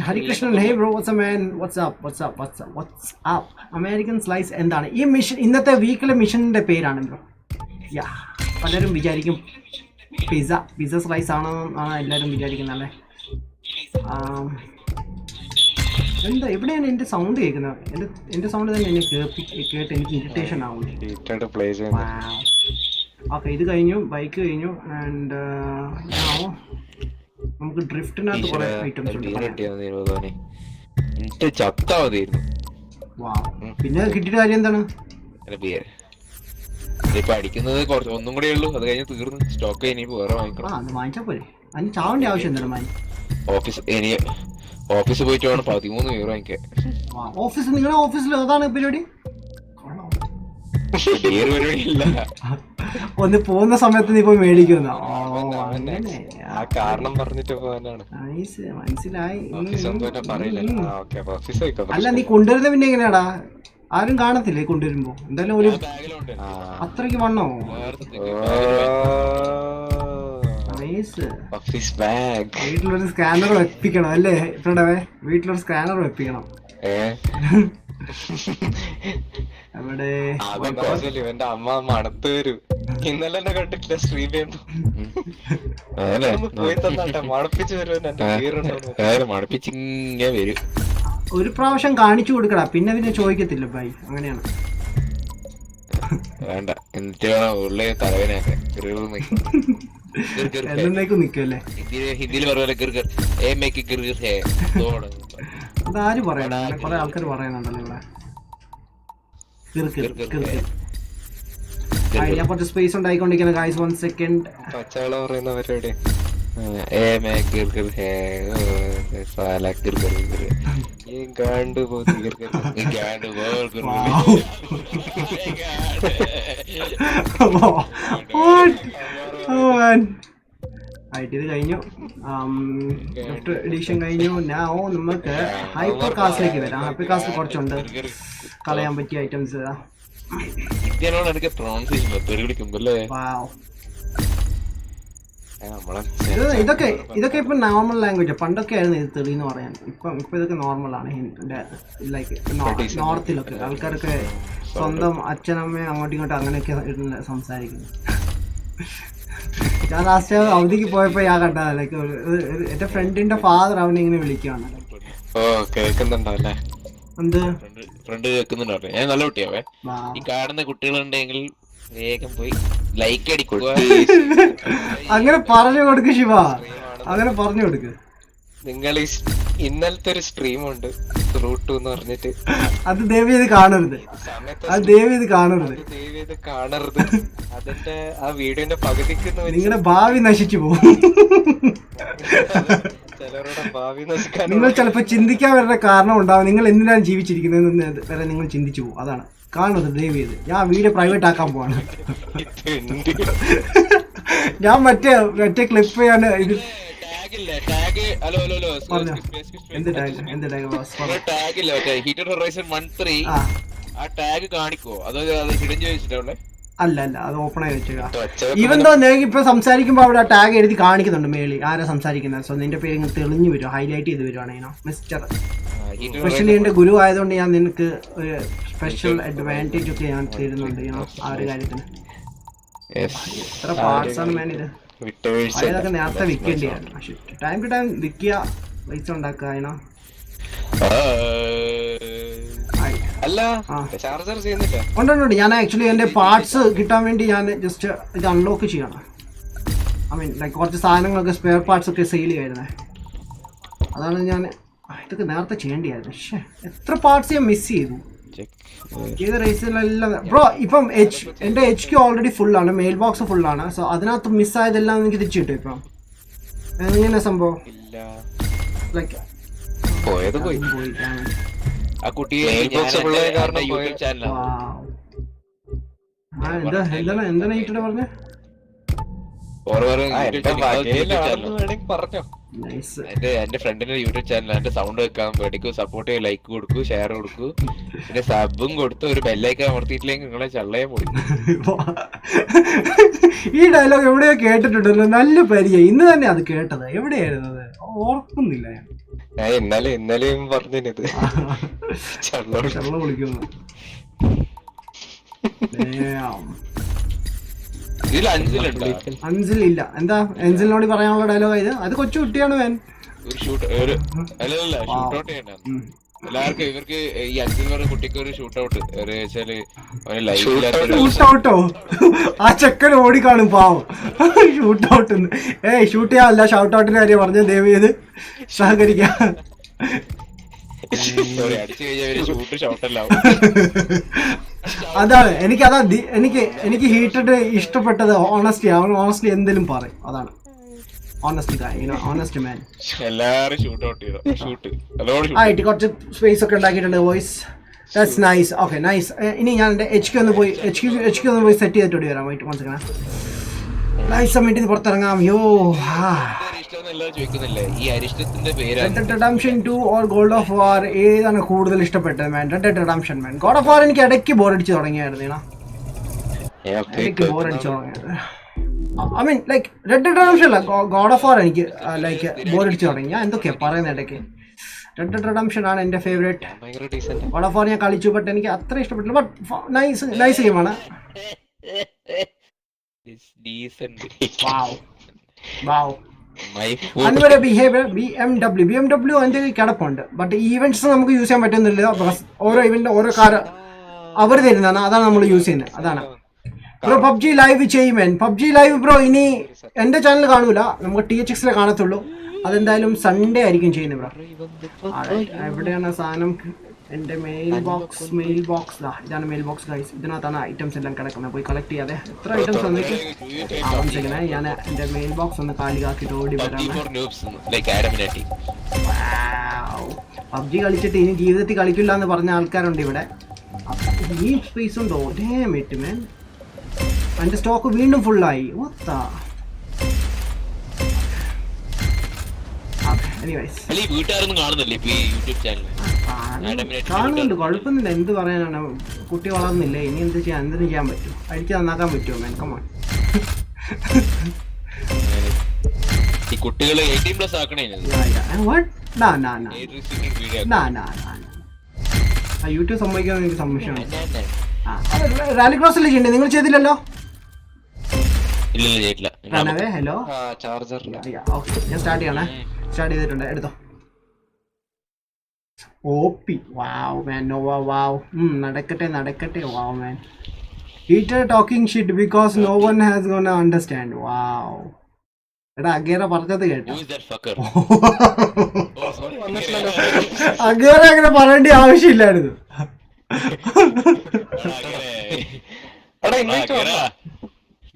Harikrishnan, hey bro, what's up man? What's up? American Slice എന്താണ് ഈ മിഷൻ? ഇന്നത്തെ വീക്കിലെ മിഷന്റെ പേരാണ് ബ്രോ. യാ, പലരും വിചാരിക്കും പിസ്സ സ്ലൈസ് ആണെന്നാണ് എല്ലാവരും വിചാരിക്കുന്നത് അല്ലേ? എന്താ എവിടെയാണ് എൻ്റെ സൗണ്ട് കേൾക്കുന്നത്? എൻ്റെ സൗണ്ട് തന്നെ എന്നെ കേട്ട് എനിക്ക് ഇറിറ്റേഷൻ ആവുന്നു. ഓക്കെ, ഇത് കഴിഞ്ഞു, ബൈക്ക് കഴിഞ്ഞു. ആൻഡ് നമുക്ക് ഡ്രിഫ്റ്റിനകത്ത് കുറെ ഐറ്റംസ് ഉണ്ട്. പിന്നെ കിട്ടിയിട്ട് കാര്യം എന്താണ്? ഇപ്പൊ അടിക്കുന്നത് കുറച്ച് ഒന്നും കൂടെ ഉള്ളൂ, അത് കഴിഞ്ഞ് തീർന്നു. സ്റ്റോക്ക് ഇനിയിപ്പോ വേറെ വാങ്ങിക്കണം. അത് വാങ്ങിച്ചാ പോരെ, അതിന് ചാവേണ്ട ആവശ്യം എന്താണ്? മാൻ ഓഫീസിൽ പോയിട്ട് വേണം 13 euro വാങ്ങിക്കാൻ. ഓഫീസ്, നിങ്ങളുടെ ഓഫീസിൽ ഏതാണ് പരിപാടി? പരിപാടിയില്ല, ഒന്ന് പോകുന്ന സമയത്ത് നീ പോയി മേടിക്കുന്ന. ആ കാരണം പറഞ്ഞിട്ട് പോകാനാണ്. മനസ്സിലായി. ഓഫീസ് അല്ല, നീ കൊണ്ടുവരുന്ന പിന്നെ എങ്ങനെയാടാ? ആരും കാണത്തില്ലേ കൊണ്ടുവരുമ്പോ? എന്തായാലും ഒരു അത്രയ്ക്ക് വണ്ണോ? വീട്ടിലൊരു സ്കാനർ വെപ്പിക്കണം അല്ലേ ഫ്രണ്ടവേ? വീട്ടിലൊരു സ്കാനർ വെപ്പിക്കണം. അവിടെ ഇവന്റെ അമ്മ മണത്ത് വരും. ഇന്നലെ എന്നെ കണ്ടിട്ടില്ല സ്ട്രീം ചെയ്യുമ്പോ. പോയി തന്നാട്ടെ, മണപ്പിച്ച് വരും. മണപ്പിച്ചിങ്ങനെ വരും. ഒരു പ്രാവശ്യം കാണിച്ചു കൊടുക്കടാ, പിന്നെ ചോദിക്കത്തില്ല ബൈ. അങ്ങനെയാണ്. വേണ്ട, എന്നിട്ട് വേണം ഉള്ള തലവനാക്കാൻ. എന്നേക്കും നിക്കല്ലേ? ഹിന്ദിയിൽ പറയുന്നത് അതാര് പറയണ? കൊറേ ആൾക്കാർ പറയുന്നുണ്ടല്ലോ ഇവിടെ. ഞാൻ കുറച്ച് സ്പേസ് ഉണ്ടായിക്കൊണ്ടിരിക്കുന്ന ഗൈസ്. 1 second. പച്ചവള പറയുന്ന പരിപാടി. ഇത് കഴിഞ്ഞു, എഡിഷൻ കഴിഞ്ഞു. നമുക്ക് ഹൈപ്പർ കാസ്റ്റിലേക്ക് വരാം. ഹൈപ്പർ കാസ്റ്റ് കുറച്ചുണ്ട് കളയാൻ പറ്റിയ ഐറ്റംസ്. ഇതൊക്കെ ഇപ്പൊ നോർമൽ ലാംഗ്വേജ്. പണ്ടൊക്കെ ആയിരുന്നു ഇത് തെളിയെന്ന് പറയാൻ. ഇപ്പൊ ഇതൊക്കെ നോർമലാണ്. ലൈക്ക് നോർത്തിലൊക്കെ ആൾക്കാരൊക്കെ സ്വന്തം അച്ഛനമ്മയും അങ്ങോട്ടും ഇങ്ങോട്ടും അങ്ങനെയൊക്കെ സംസാരിക്കുന്നു. ഞാൻ ലാസ്റ്റ് അവധിക്ക് പോയപ്പോ ഞാൻ കണ്ടതാ. ലൈക്ക് എന്റെ ഫ്രണ്ടിന്റെ ഫാദർ അവനെ ഇങ്ങനെ വിളിക്കുകയാണ്. എന്ത് ഫ്രണ്ട് കേൾക്കുന്നുണ്ടോ? ഞാൻ നല്ല കുട്ടിയാവേ. ഈ കാണുന്ന കുട്ടികളുണ്ടെങ്കിൽ വേഗം പോയി ലൈക്ക് അടിക്കുക. അങ്ങനെ പറഞ്ഞു കൊടുക്ക് ശിവ, അങ്ങനെ പറഞ്ഞു കൊടുക്ക്. നിങ്ങൾ ഇന്നലത്തെ ഒരു സ്ട്രീം ഉണ്ട് റൂട്ട് 2 എന്ന് പറഞ്ഞിട്ട്. അത് ദയവ് ചെയ്ത് കാണരുത്. അത് ദയവ് ചെയ്ത് കാണരുത്. അതിന്റെ ആ വീഡിയോന്റെ പകുതിക്ക് നിങ്ങളുടെ ഭാവി നശിച്ചു പോകും. ചിലരുടെ ഭാവി നശിക്കാൻ നിങ്ങൾ ചിലപ്പോൾ ചിന്തിക്കാൻ വരുന്ന കാരണം ഉണ്ടാവും. നിങ്ങൾ എന്തിനാണ് ജീവിച്ചിരിക്കുന്നതെന്ന് വരെ നിങ്ങൾ ചിന്തിച്ചു പോകും. അതാണ് കാണുന്നത്. ദയവ് ചെയ്ത് ഞാൻ വീഡിയോ പ്രൈവറ്റ് ആക്കാൻ പോവാണ്. ഞാൻ മറ്റേ ക്ലിപ്പ് ഞാൻ ഇത് പറഞ്ഞോ. എന്ത് ടാഗ് ബോസ്? അല്ല അത് ഓപ്പൺ ആയി വെച്ചേക്കാം. ഈവൻ തോ ഞാൻ ഇപ്പൊ സംസാരിക്കുമ്പോ അവിടെ ടാഗ് എഴുതി കാണിക്കുന്നുണ്ട് മേളിൽ ആരാ സംസാരിക്കുന്നത്. സോ നിന്റെ പേര് ഇങ്ങനെ തെളിഞ്ഞു വരും, ഹൈലൈറ്റ് ചെയ്ത് വരുവാണ് മിസ്റ്റർ. സ്പെഷ്യലി എന്റെ ഗുരു ആയതുകൊണ്ട് ഞാൻ നിനക്ക് ഒരു സ്പെഷ്യൽ അഡ്വാൻറ്റേജ് ഒക്കെ ഞാൻ തരുന്നുണ്ട് ആ ഒരു കാര്യത്തിന്. എത്ര പാർട്സ് ആണ് മാൻ ഇത്. അതൊക്കെ നേരത്തെ വിൽക്കേണ്ടിയാണ്. ടൈം ടു ടൈം വിൽക്കുക, പൈസ ഉണ്ടാക്കുക. ഉണ്ട്. ഞാൻ ആക്ച്വലി എന്റെ പാർട്സ് കിട്ടാൻ വേണ്ടി ഞാൻ ജസ്റ്റ് ഇത് അൺലോക്ക് ചെയ്യണം. ഐ മീൻ ലൈക്ക് കുറച്ച് സാധനങ്ങളൊക്കെ സ്പെയർ പാർട്സ് ഒക്കെ സെയിൽ ചെയ്യായിരുന്നേ. അതാണ് ഞാൻ ഇതൊക്കെ നേരത്തെ ചെയ്യേണ്ടിയായിരുന്നു. പക്ഷേ എത്ര പാർട്സ് ഞാൻ മിസ് ചെയ്തു ഏത് റേസിലെല്ലാം. ബ്രോ ഇപ്പം എന്റെ HQ ഓൾറെഡി ഫുള്ളാണ്, മെയിൽ ബോക്സ് ഫുള്ളാണ്. സോ അതിനകത്ത് മിസ്സായതെല്ലാം എനിക്ക് തിരിച്ചു കിട്ടും. ഇപ്പം എങ്ങനെ സംഭവം ലൈക്ക് പോയി ആ കുട്ടിയെ എന്താണ് ഈറ്റിട്ട് പറഞ്ഞേ? എന്റെ ഫ്രണ്ടിന്റെ യൂട്യൂബ് ചാനൽ എന്റെ സൗണ്ട് വെക്കാൻ വേണ്ടിക്കൂ, സപ്പോർട്ട് ചെയ്യും, ലൈക്ക് കൊടുക്കൂ, ഷെയർ കൊടുക്കൂ, പിന്നെ സബും കൊടുത്ത് ഒരു ബെല്ലൈക്കൻ അമർത്തിയിട്ടില്ലെങ്കിൽ നിങ്ങളെ ചള്ളയെ പൊടിക്കും. ഈ ഡയലോഗ് എവിടെയോ കേട്ടിട്ടുണ്ടല്ലോ, നല്ല പരിചയം. ഇന്ന് തന്നെ അത് കേട്ടത്. എവിടെയായിരുന്നത് ഓർക്കുന്നില്ല ഞാൻ. ഇന്നലെയും പറഞ്ഞത് ചള്ള വിളിക്കുന്നു. അഞ്ചിലില്ല. എന്താ എൻസിലിനോട് പറയാനുള്ള ഡയലോഗ് ഇത്? അത് കൊച്ചു കുട്ടിയാണ് വേൻ. എല്ലാവർക്കും ഇവർക്ക് ഈ 5 കുട്ടിക്ക് ഒരു ഷൂട്ട് ഔട്ട് ഷൂട്ട് ഔട്ടോ? ആ ചെക്കൻ ഓടിക്കാണും പാവം. ഷൂട്ട് ഔട്ട് ഷൂട്ട് ചെയ്യാനല്ല, ഷൗട്ട് ഔട്ടിന്റെ കാര്യം പറഞ്ഞ. ദയവ് ചെയ്ത് സഹകരിക്കാം. അതാണ് എനിക്ക് ഹീറ്റഡ് ഇഷ്ടപ്പെട്ടത്. ഓണസ്റ്റ്ലി എന്തെങ്കിലും പറയും. അതാണ് ഓണസ്റ്റ് മാൻ. ആയിട്ട് കുറച്ച് സ്പേസ് ഒക്കെ ഉണ്ടാക്കിയിട്ടുണ്ട്. Voice that's nice. Okay nice. ഇനി ഞാൻ എൻ്റെ HQ ഒന്ന് പോയി സെറ്റ് ചെയ്തിട്ട് വരാം. വൈറ്റ് മനസ്സിലാക്കണം. നൈസ്. സമയത്ത് പുറത്തിറങ്ങാം. Redemption 2 or God of War ഏതാണ് കൂടുതൽ ഇഷ്ടപ്പെട്ടത് മാൻ? Redemption man. God of War എനിക്ക് ഇടയ്ക്ക് ബോറടിച്ച് തുടങ്ങിയായിരുന്നു. ഐ മീൻ ലൈക്ക് Redemption അല്ല, God of War എനിക്ക് ലൈക്ക് ബോറടിച്ച് തുടങ്ങി. ഞാൻ എന്തൊക്കെയാ പറയുന്നത് ഇടയ്ക്ക്. Redemption ആണ് എൻ്റെ ഫേവറേറ്റ്. God of War ഞാൻ കളിച്ചു, ബട്ട് എനിക്ക് അത്ര ഇഷ്ടപ്പെട്ടില്ല. ബട്ട് നൈസ് ഗെയിമാണ്. അൻവരെ ബിഹേവിയർ BMW എൻ്റെ കിടപ്പുണ്ട്. ബട്ട് ഈവെന്റ്സ് നമുക്ക് യൂസ് ചെയ്യാൻ പറ്റുന്നില്ല. ഓരോ ഇവന്റ് ഓരോ കാർ അവർ തരുന്നതാണ്, അതാണ് നമ്മൾ യൂസ് ചെയ്യുന്നത്. അതാണ് ബ്രോ. PUBG ലൈവ് ചെയ്യുമേൻ. PUBG ലൈവ് ബ്രോ ഇനി എൻ്റെ ചാനൽ കാണൂല, നമുക്ക് THXലേ കാണത്തുള്ളൂ. അതെന്തായാലും സൺഡേ ആയിരിക്കും ചെയ്യുന്നത് ബ്രോ. എവിടെയാണ് സാധനം? എൻ്റെ മെയിൽ ബോക്സ് ഇതാണ് മെയിൽ ബോക്സ് ഗൈസ്. ഇതിനകത്താണ് ഐറ്റംസ് എല്ലാം കിടക്കുന്നത്. പോയി കളക്ട് ചെയ്യാതെ. എത്ര ഐറ്റംസ് വന്നിട്ട് ഞാൻ എൻ്റെ മെയിൽ ബോക്സ് ഒന്ന് കാലിയാക്കിയിട്ട് ഓടി വരാം. PUBG കളിച്ചിട്ട് ഇനി ജീവിതത്തിൽ കളിക്കില്ല എന്ന് പറഞ്ഞ ആൾക്കാരുണ്ട് ഇവിടെ. ഈ സ്പേസ് ഉണ്ടോ? മേൻ എൻ്റെ സ്റ്റോക്ക് വീണ്ടും ഫുള്ളായി. കാണുന്നുണ്ട്, കുഴപ്പമൊന്നുമില്ല. എന്ത് പറയാനാണ്, കുട്ടി വളർന്നില്ല. ഇനി എന്ത് ചെയ്യാൻ പറ്റും? അടിച്ച് നന്നാക്കാൻ പറ്റുമോ മാൻ? കമോൺ. കുട്ടികളെ 18+ ആക്കണേ. യൂട്യൂബ് സമ്മതിക്കാന്ന് എനിക്ക് സംശയമാണ്. റാലി ക്രോസ് അല്ലേ ചെയ്യണ്ടേ? നിങ്ങൾ ചെയ്തില്ലല്ലോ. Hello charger. ഞാൻ സ്റ്റാർട്ട് ചെയ്തിട്ടുണ്ട്. എടുത്തോ. OP. Wow man. Nova wow. നടക്കട്ടെ. Wow man. Heater talking shit because no one has gonna understand. Wow. എടാ അഗേറ പറഞ്ഞത് കേട്ടോ. അഗേറ അങ്ങനെ പറയേണ്ട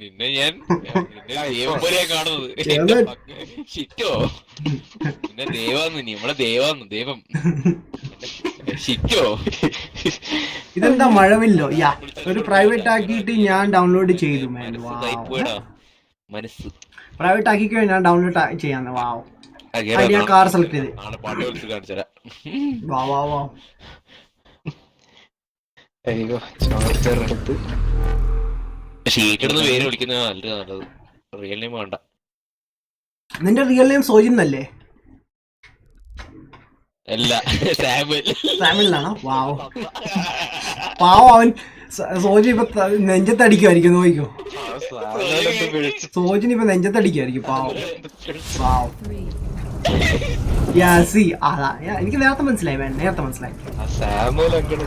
നിന്നെ ഞാൻ ദൈവം പോലെയാ കാണുന്നത്. ചേട്ടൻ. ഷിറ്റോ നിന്നെ ദേവാന്ന്, നീ നമ്മളെ ദേവാന്ന്, ദൈവം ഷിറ്റോ. ഇതെന്താ മഴവില്ലോ? യാ, ഒരു പ്രൈവറ്റ് ആക്കിയിട്ട് ഞാൻ ഡൗൺലോഡ് ചെയ്തു. പോയടാ മനസ്സ്. പ്രൈവറ്റ് ആക്കിക്കോ, ഞാൻ ഡൗൺലോഡ് ചെയ്യാന്ന്. വാവ്. ഞാൻ കാർ സെലക്ട് ചെയ്ത്. ആളെ പാട്ട് വിളിച്ച് കാണിച്ചരാ. വാ വാ വാ. അയ്യോ ചാർജർ എടുത്ത് ഷീറ്റിടുന്ന പേര് വിളിക്കുന്നത് നല്ലത്. റിയൽ നെയിം വേണ്ട. നിന്റെ റിയൽ നെയിം സോജിൻ എന്നല്ലേ? അല്ല, സാമുവൽ. സാമിലാണോ? വാവ്. പാവം അവൻ. സോജി ഇപ്പൊ നെഞ്ചത്തടിക്കുമായിരിക്കും, നോക്കിക്കോ. സോജിന് ഇപ്പൊ നെഞ്ചത്തടിക്കുമായിരിക്കും, പാവം. പാവം. എനിക്ക് നേരത്തെ മനസ്സിലായി, നേരത്തെ മനസ്സിലായി. സാമുവൽ അങ്ങനെ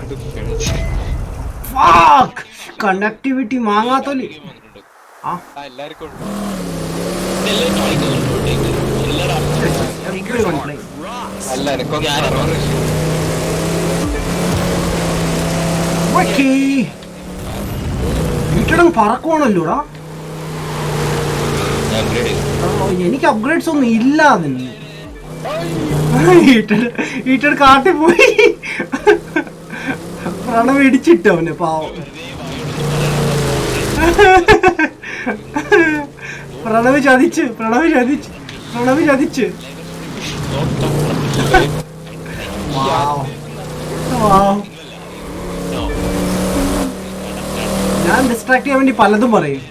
കണക്ടിവിറ്റി മാങ്ങാത്തോലി. ആ, എല്ലാവർക്കും everyone play. അല്ല എനിക്കൊന്നും വീട്ടിടം പറക്കുവാണല്ലോടാ. എനിക്ക് അപ്ഗ്രേഡ്സ് ഒന്നും ഇല്ല അതിന്. വീട്ടിൽ കാട്ടി പോയി. പ്രണവ് ഇടിച്ചിട്ട് അവന്, പാവം. പ്രണവ് ചതിച്ച്. ഞാൻ ഡിസ്ട്രാക്ട് ചെയ്യാൻ വേണ്ടി പലതും പറയും.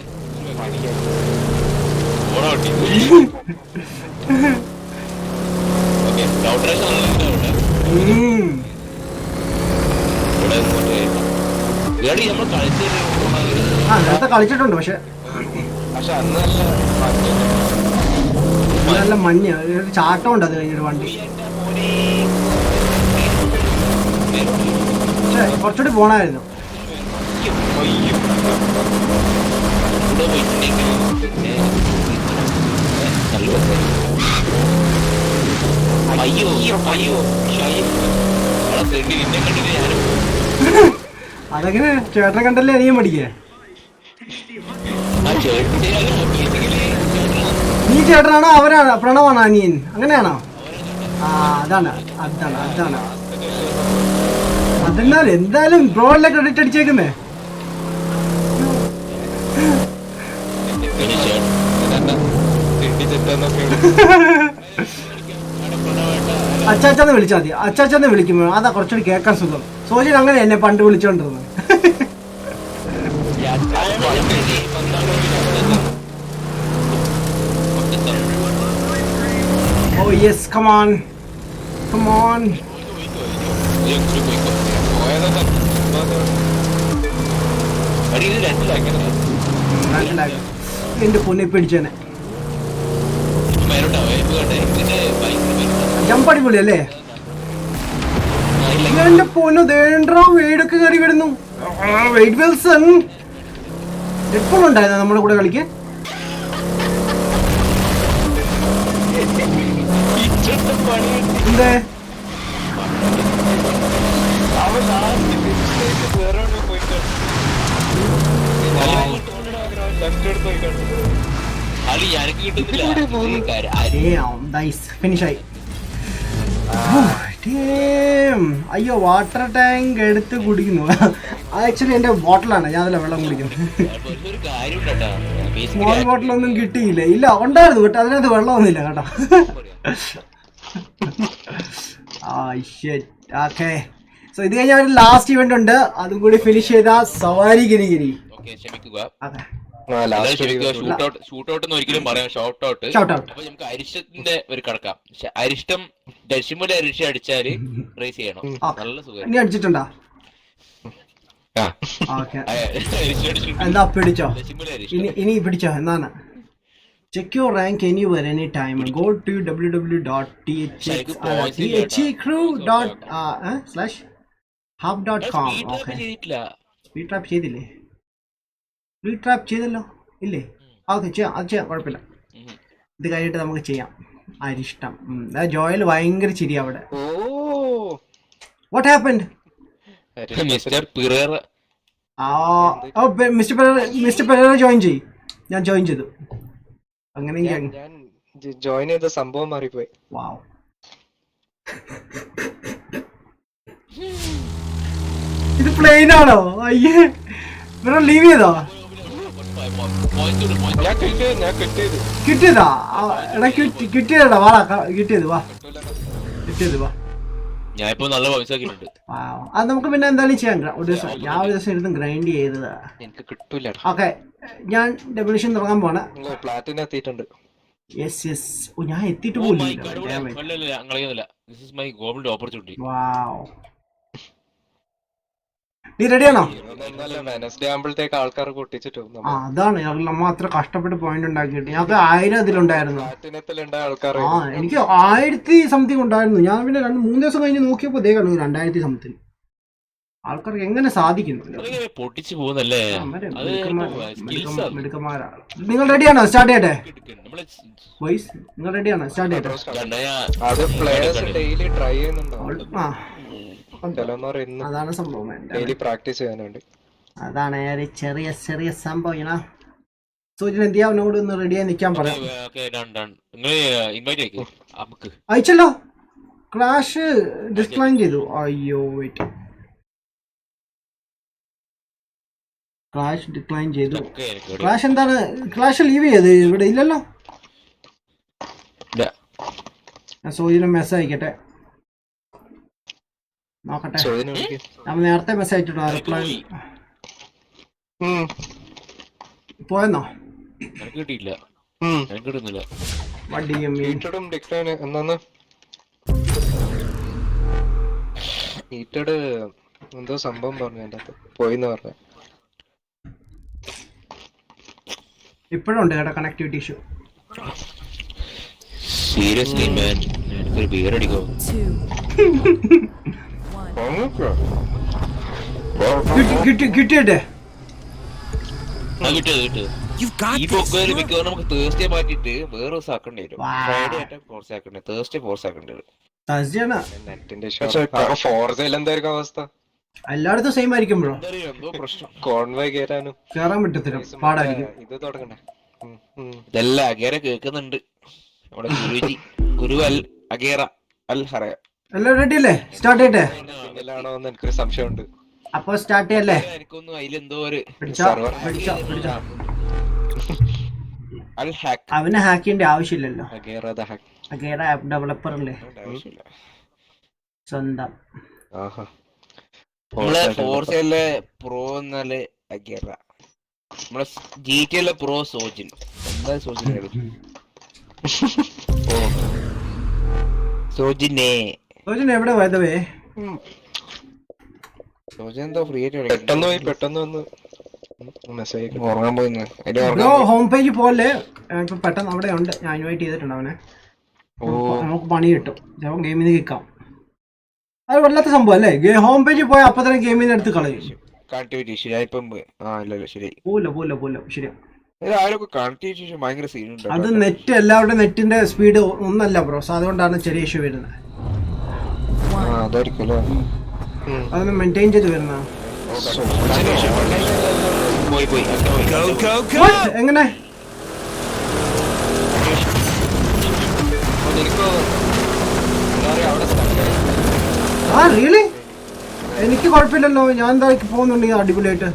നേരത്തെ കളിച്ചിട്ടുണ്ട്, പക്ഷെ അന്ന് നല്ല മഞ്ഞ ഒരു ചാട്ടം ഉണ്ട്. അത് കഴിഞ്ഞൊരു വണ്ടി കുറച്ചുകൂടി പോണായിരുന്നു. അതെങ്ങനെ ചേട്ടനെ കണ്ടല്ലേ അനിയൻ പഠിക്കേ? നീ ചേട്ടനാണോ അവരാണോ? പ്രണവാണോ അനിയൻ? അങ്ങനെയാണോ? ആ, അതാണ്. അതെന്നാൽ എന്തായാലും ബ്രോഡിലെ ക്രെഡിറ്റ് അടിച്ചേക്കുന്നേ. അച്ചാച്ചാന്ന് വിളിച്ചാൽ മതി. അച്ചാച്ചാന്ന് വിളിക്കുമ്പോ അതാ കുറച്ചുകൂടി കേൾക്കാൻ സുഖം. സോജിൻ അങ്ങനെ എന്നെ പണ്ട് വിളിച്ചോണ്ടിരുന്നത്. Oh yes, come on. എന്റെ പൊന്നെ പിടിച്ചേനെ. ജമ്പ് അടിപൊളി അല്ലേ? എന്റെ പൊന്നു ദേണ്ടോ, വെയിലൊക്കെ കയറി വരുന്നു. വെയിറ്റ് വിൽസൺ ഹെഡ്ഫോൺ ഉണ്ടായിരുന്നോ നമ്മുടെ കൂടെ കളിക്കാൻ? എന്തേ ഫിനിഷായി. അയ്യോ, വാട്ടർ ടാങ്ക് എടുത്ത് കുടിക്കുന്നു. ആക്ച്വലി എന്റെ ബോട്ടിലാണ്, ഞാൻ അതിലെ വെള്ളം കുടിക്കുന്നു. സ്മോൾ ബോട്ടിലൊന്നും കിട്ടിയില്ല. ഇല്ല, ഉണ്ടായിരുന്നു കേട്ടോ, അതിനകത്ത് വെള്ളമൊന്നുമില്ല കേട്ടോ. ഓക്കെ, സോ ഇത് കഴിഞ്ഞാൽ ഒരു ലാസ്റ്റ് ഇവന്റ് ഉണ്ട്, അതും കൂടി ഫിനിഷ് ചെയ്ത സവാരി ഗിരിഗിരി. ഒരിക്കലും പറയാം ഷോർട്ട് ഔട്ട്. അപ്പൊ നമുക്ക് അരിഷ്ടത്തിന്റെ ഒരു കടക്കാം. അരിഷ്ടം ഡെസിമൽ അരിഷ്ടം അടിച്ചാല് റേസ് ചെയ്യണം. നല്ല സുഖം. നീ അടിച്ചിട്ടുണ്ടോ? എന്താ പിടിച്ചോ? ഇനി പിടിച്ചോ? എന്താണ്? Check your rank anywhere, anytime. Go to www.thecrew.hub.com. Okay. Speed trap ചെയ്തില്ലേ? Speed trap ചെയ്തല്ലോ ഇല്ലേ? ഓക്കെ, ചെയ്യാം, അത് ചെയ്യാം, കുഴപ്പമില്ല. ഇത് കഴിഞ്ഞിട്ട് നമുക്ക് ചെയ്യാം. അരിഷ്ടം. ജോയൽ ഭയങ്കര ചിരി അവിടെ. What happened? Mister Pereira mister Pereira join ചെയ്യും. ഞാൻ ജോയിൻ ചെയ്തു. അങ്ങനെ ഞാൻ ജോയിൻ ചെയ്ത സംഭവം മാറിപ്പോയി. വാവ്. ഇത് പ്ലെയിൻ ആണോ? അയ്യേ ബ്രോ ലീവ് ചെയ്തോ? ഞാൻ കിട്ടിയത് കിട്ടിയതാ? എടാ കിട്ടിയതാ. വാടാ കിട്ടിയത്. വാ കിട്ടിയത്. വാ. ഞാൻ ഇപ്പൊ നല്ല പൈസ ആക്കിയിട്ടുണ്ട്. അത് നമുക്ക് പിന്നെ എന്തായാലും ചെയ്യാം. ഒരു ദിവസം ഞാൻ ഒരു ദിവസം ഇരുന്ന് ഗ്രൈൻഡ് ചെയ്തതാ. എനിക്ക് കിട്ടൂല. ഓക്കെ ഞാൻ ഡെഫിനിഷൻ തുടങ്ങാൻ പോണ. പ്ലാറ്റിന് എത്തിയിട്ടുണ്ട്. Yes yes. ഓ ഞാൻ എത്തിയിട്ട് Oh my God, പോലും. അല്ല, this is my golden opportunity. വാവ്. നീ റെഡിയാണോ? വെനസ്ഡേ ആകുമ്പോഴത്തേക്ക് ആൾക്കാർ പൊട്ടിച്ചിട്ടു. അതാണ് നമ്മ അത്ര കഷ്ടപ്പെട്ട് പോയിന്റ് ഉണ്ടാക്കിയിട്ട്. ഞങ്ങൾക്ക് 1000 അതിലുണ്ടായിരുന്നു. പ്ലാറ്റിനത്തിലുണ്ടായ ആൾക്കാർ. എനിക്ക് 1000 സംതിങ് ഉണ്ടായിരുന്നു. ഞാൻ പിന്നെ 2-3 ദിവസം കഴിഞ്ഞ് നോക്കിയപ്പോ ദേ കാണുന്നു 2000 സംതിങ്. ആൾക്കാർക്ക് എങ്ങനെ സാധിക്കുന്നു? അതൊക്കെ പൊട്ടിച്ചു പോകുന്നല്ലേ? അത് skills ആണ്. മിടുക്കന്മാരാണ്. നിങ്ങൾ റെഡിയാണോ? സ്റ്റാർട്ട് ചെയ്യട്ടെ നമ്മള് ബോയ്സ്? നിങ്ങൾ റെഡിയാണോ? സ്റ്റാർട്ട് ചെയ്യട്ടെ. അത് പ്ലേയേഴ്സ് ഡെയിലി ട്രൈ ചെയ്യുന്നുണ്ടോ? ആ ചിലവന്മാർ അതാണ് സംഭവം. ഡെയിലി പ്രാക്ടീസ് ചെയ്യാനുണ്ട്. അതാണ് ഒരു ചെറിയ ചെറിയ സംഭവം. ഇങ്ങനെ സൂചന എന്തിയാവിനോട് ഒന്ന് റെഡിയായി നിൽക്കാൻ പറയാം. അയച്ചല്ലോ. ക്ലാഷ് ഡിസ്ക്ലൈൻ ചെയ്തു. അയ്യോ വെയിറ്റ്. ക്ലാഷ് ഡിക്ലൈൻ ചെയ്തു. ക്ലാഷ് എന്താണ്? ക്ലാഷ് ലീവ് ചെയ്ത് ഇവിടെ ഇല്ലല്ലോ. ഞാൻ സൂചന മെസ്സേജ് അയക്കട്ടെ നോക്കട്ടെ. നമ്മൾ നേരത്തെ മെസ്സേജ് അയച്ചിട്ടോ? റിപ്ലൈ പോയെന്നോ? കിട്ടിയില്ല. കിട്ടുന്നില്ല. എന്തോ സംഭവം പറഞ്ഞു എന്റെ അകത്ത് പോയിന്ന് പറഞ്ഞ. ഇപ്പോഴും ഉണ്ട് കേട്ടോ കണക്ടിവിറ്റി ഇഷ്യൂ. സീരിയസ്ലി മാൻ, എനിക്കൊരു ബിയർ അടിക്കോ? കിട്ടിയിട്ടെ ഈ പൊക്കോല് മിക്കവാറും നമുക്ക് തേഴ്സ്ഡേ മാറ്റിട്ട് വേറെ ദിവസം ആക്കേണ്ടി വരും. ഫ്രൈഡേ ആയിട്ട് ഫോർസ് ആക്കണ്ടേ, തേഴ്സ്ഡേ ഫോർസ് ആക്കേണ്ടി വരും. എന്തായിരിക്കും അവസ്ഥ? എല്ലായിടത്തും സെയിം ആയിരിക്കും ബ്രോ. എന്തോ പ്രശ്നം. കോൺവേ കേറാനും കേറാൻ പറ്റത്തില്ല, പാടായിരിക്കും. ഇത് തുടങ്ങണേ. ഇതല്ല അഗേറ കേൾക്കുന്നുണ്ട്. നമ്മുടെ ഗുരുജി ഗുരു അൽ അഗേറ അൽ ഹറ. എല്ലാം റെഡി അല്ലേ? സ്റ്റാർട്ട് ചെയ്യട്ടെ? ആണോന്ന് എനിക്കൊരു സംശയമുണ്ട്. അപ്പൊ സ്റ്റാർട്ട് ചെയ്യല്ലേ? എനിക്കൊന്നും അതിലെന്തോ ഒരു അവനെ ഹാക്ക് ചെയ്യേണ്ട ആവശ്യമില്ലല്ലോ. അഗേറ ആപ്പ് ഡെവലപ്പർ അല്ലേ സ്വന്തം. നമ്മളെ ഫോർസയിലെ പ്രോ എന്നാല് അഗേറ, നമ്മളെ ജിടിയിലെ പ്രോ സോജിൻ. എന്താ സോജിൻ? സോജിനെ എവിടെ പോയതവേ? സോജിൻ എന്തോ ഫ്രീ ആയിട്ട് പെട്ടെന്ന് വന്ന് മെസ്സേജ് ഉറങ്ങാൻ പോയിന്ന്. ബ്രോ ഹോം പേജ് പോലെ ഇപ്പൊ പെട്ടെന്ന് അവിടെ ഉണ്ട്. ഞാൻ ഇൻവൈറ്റ് ചെയ്തിട്ടുണ്ട് അവനെ. നമുക്ക് പണി കിട്ടും, ചിലപ്പോൾ ഗെയിമിൽ നിന്ന് കിക്കാം. അത് വല്ലാത്ത സംഭവം അല്ലേ? ഹോം പേജിൽ പോയാൽ അപ്പൊ തന്നെ ഗെയിമിൽ നിന്ന് എടുത്ത് കളയും. പോല ശരിയാ. അത് നെറ്റ്, എല്ലാവരുടെ നെറ്റിന്റെ സ്പീഡ് ഒന്നല്ല ബ്രോ, അതുകൊണ്ടാണ് ചെറിയ ഇഷ്യൂ വരുന്നത്. അതൊന്ന് മെയിൻറ്റെയിൻ ചെയ്ത് വരുന്ന. എങ്ങനെ? ആ റിയലി? എനിക്ക് കുഴപ്പമില്ലല്ലോ, ഞാൻ എന്താ പോകുന്നുണ്ട് അടിപൊളിയായിട്ട്.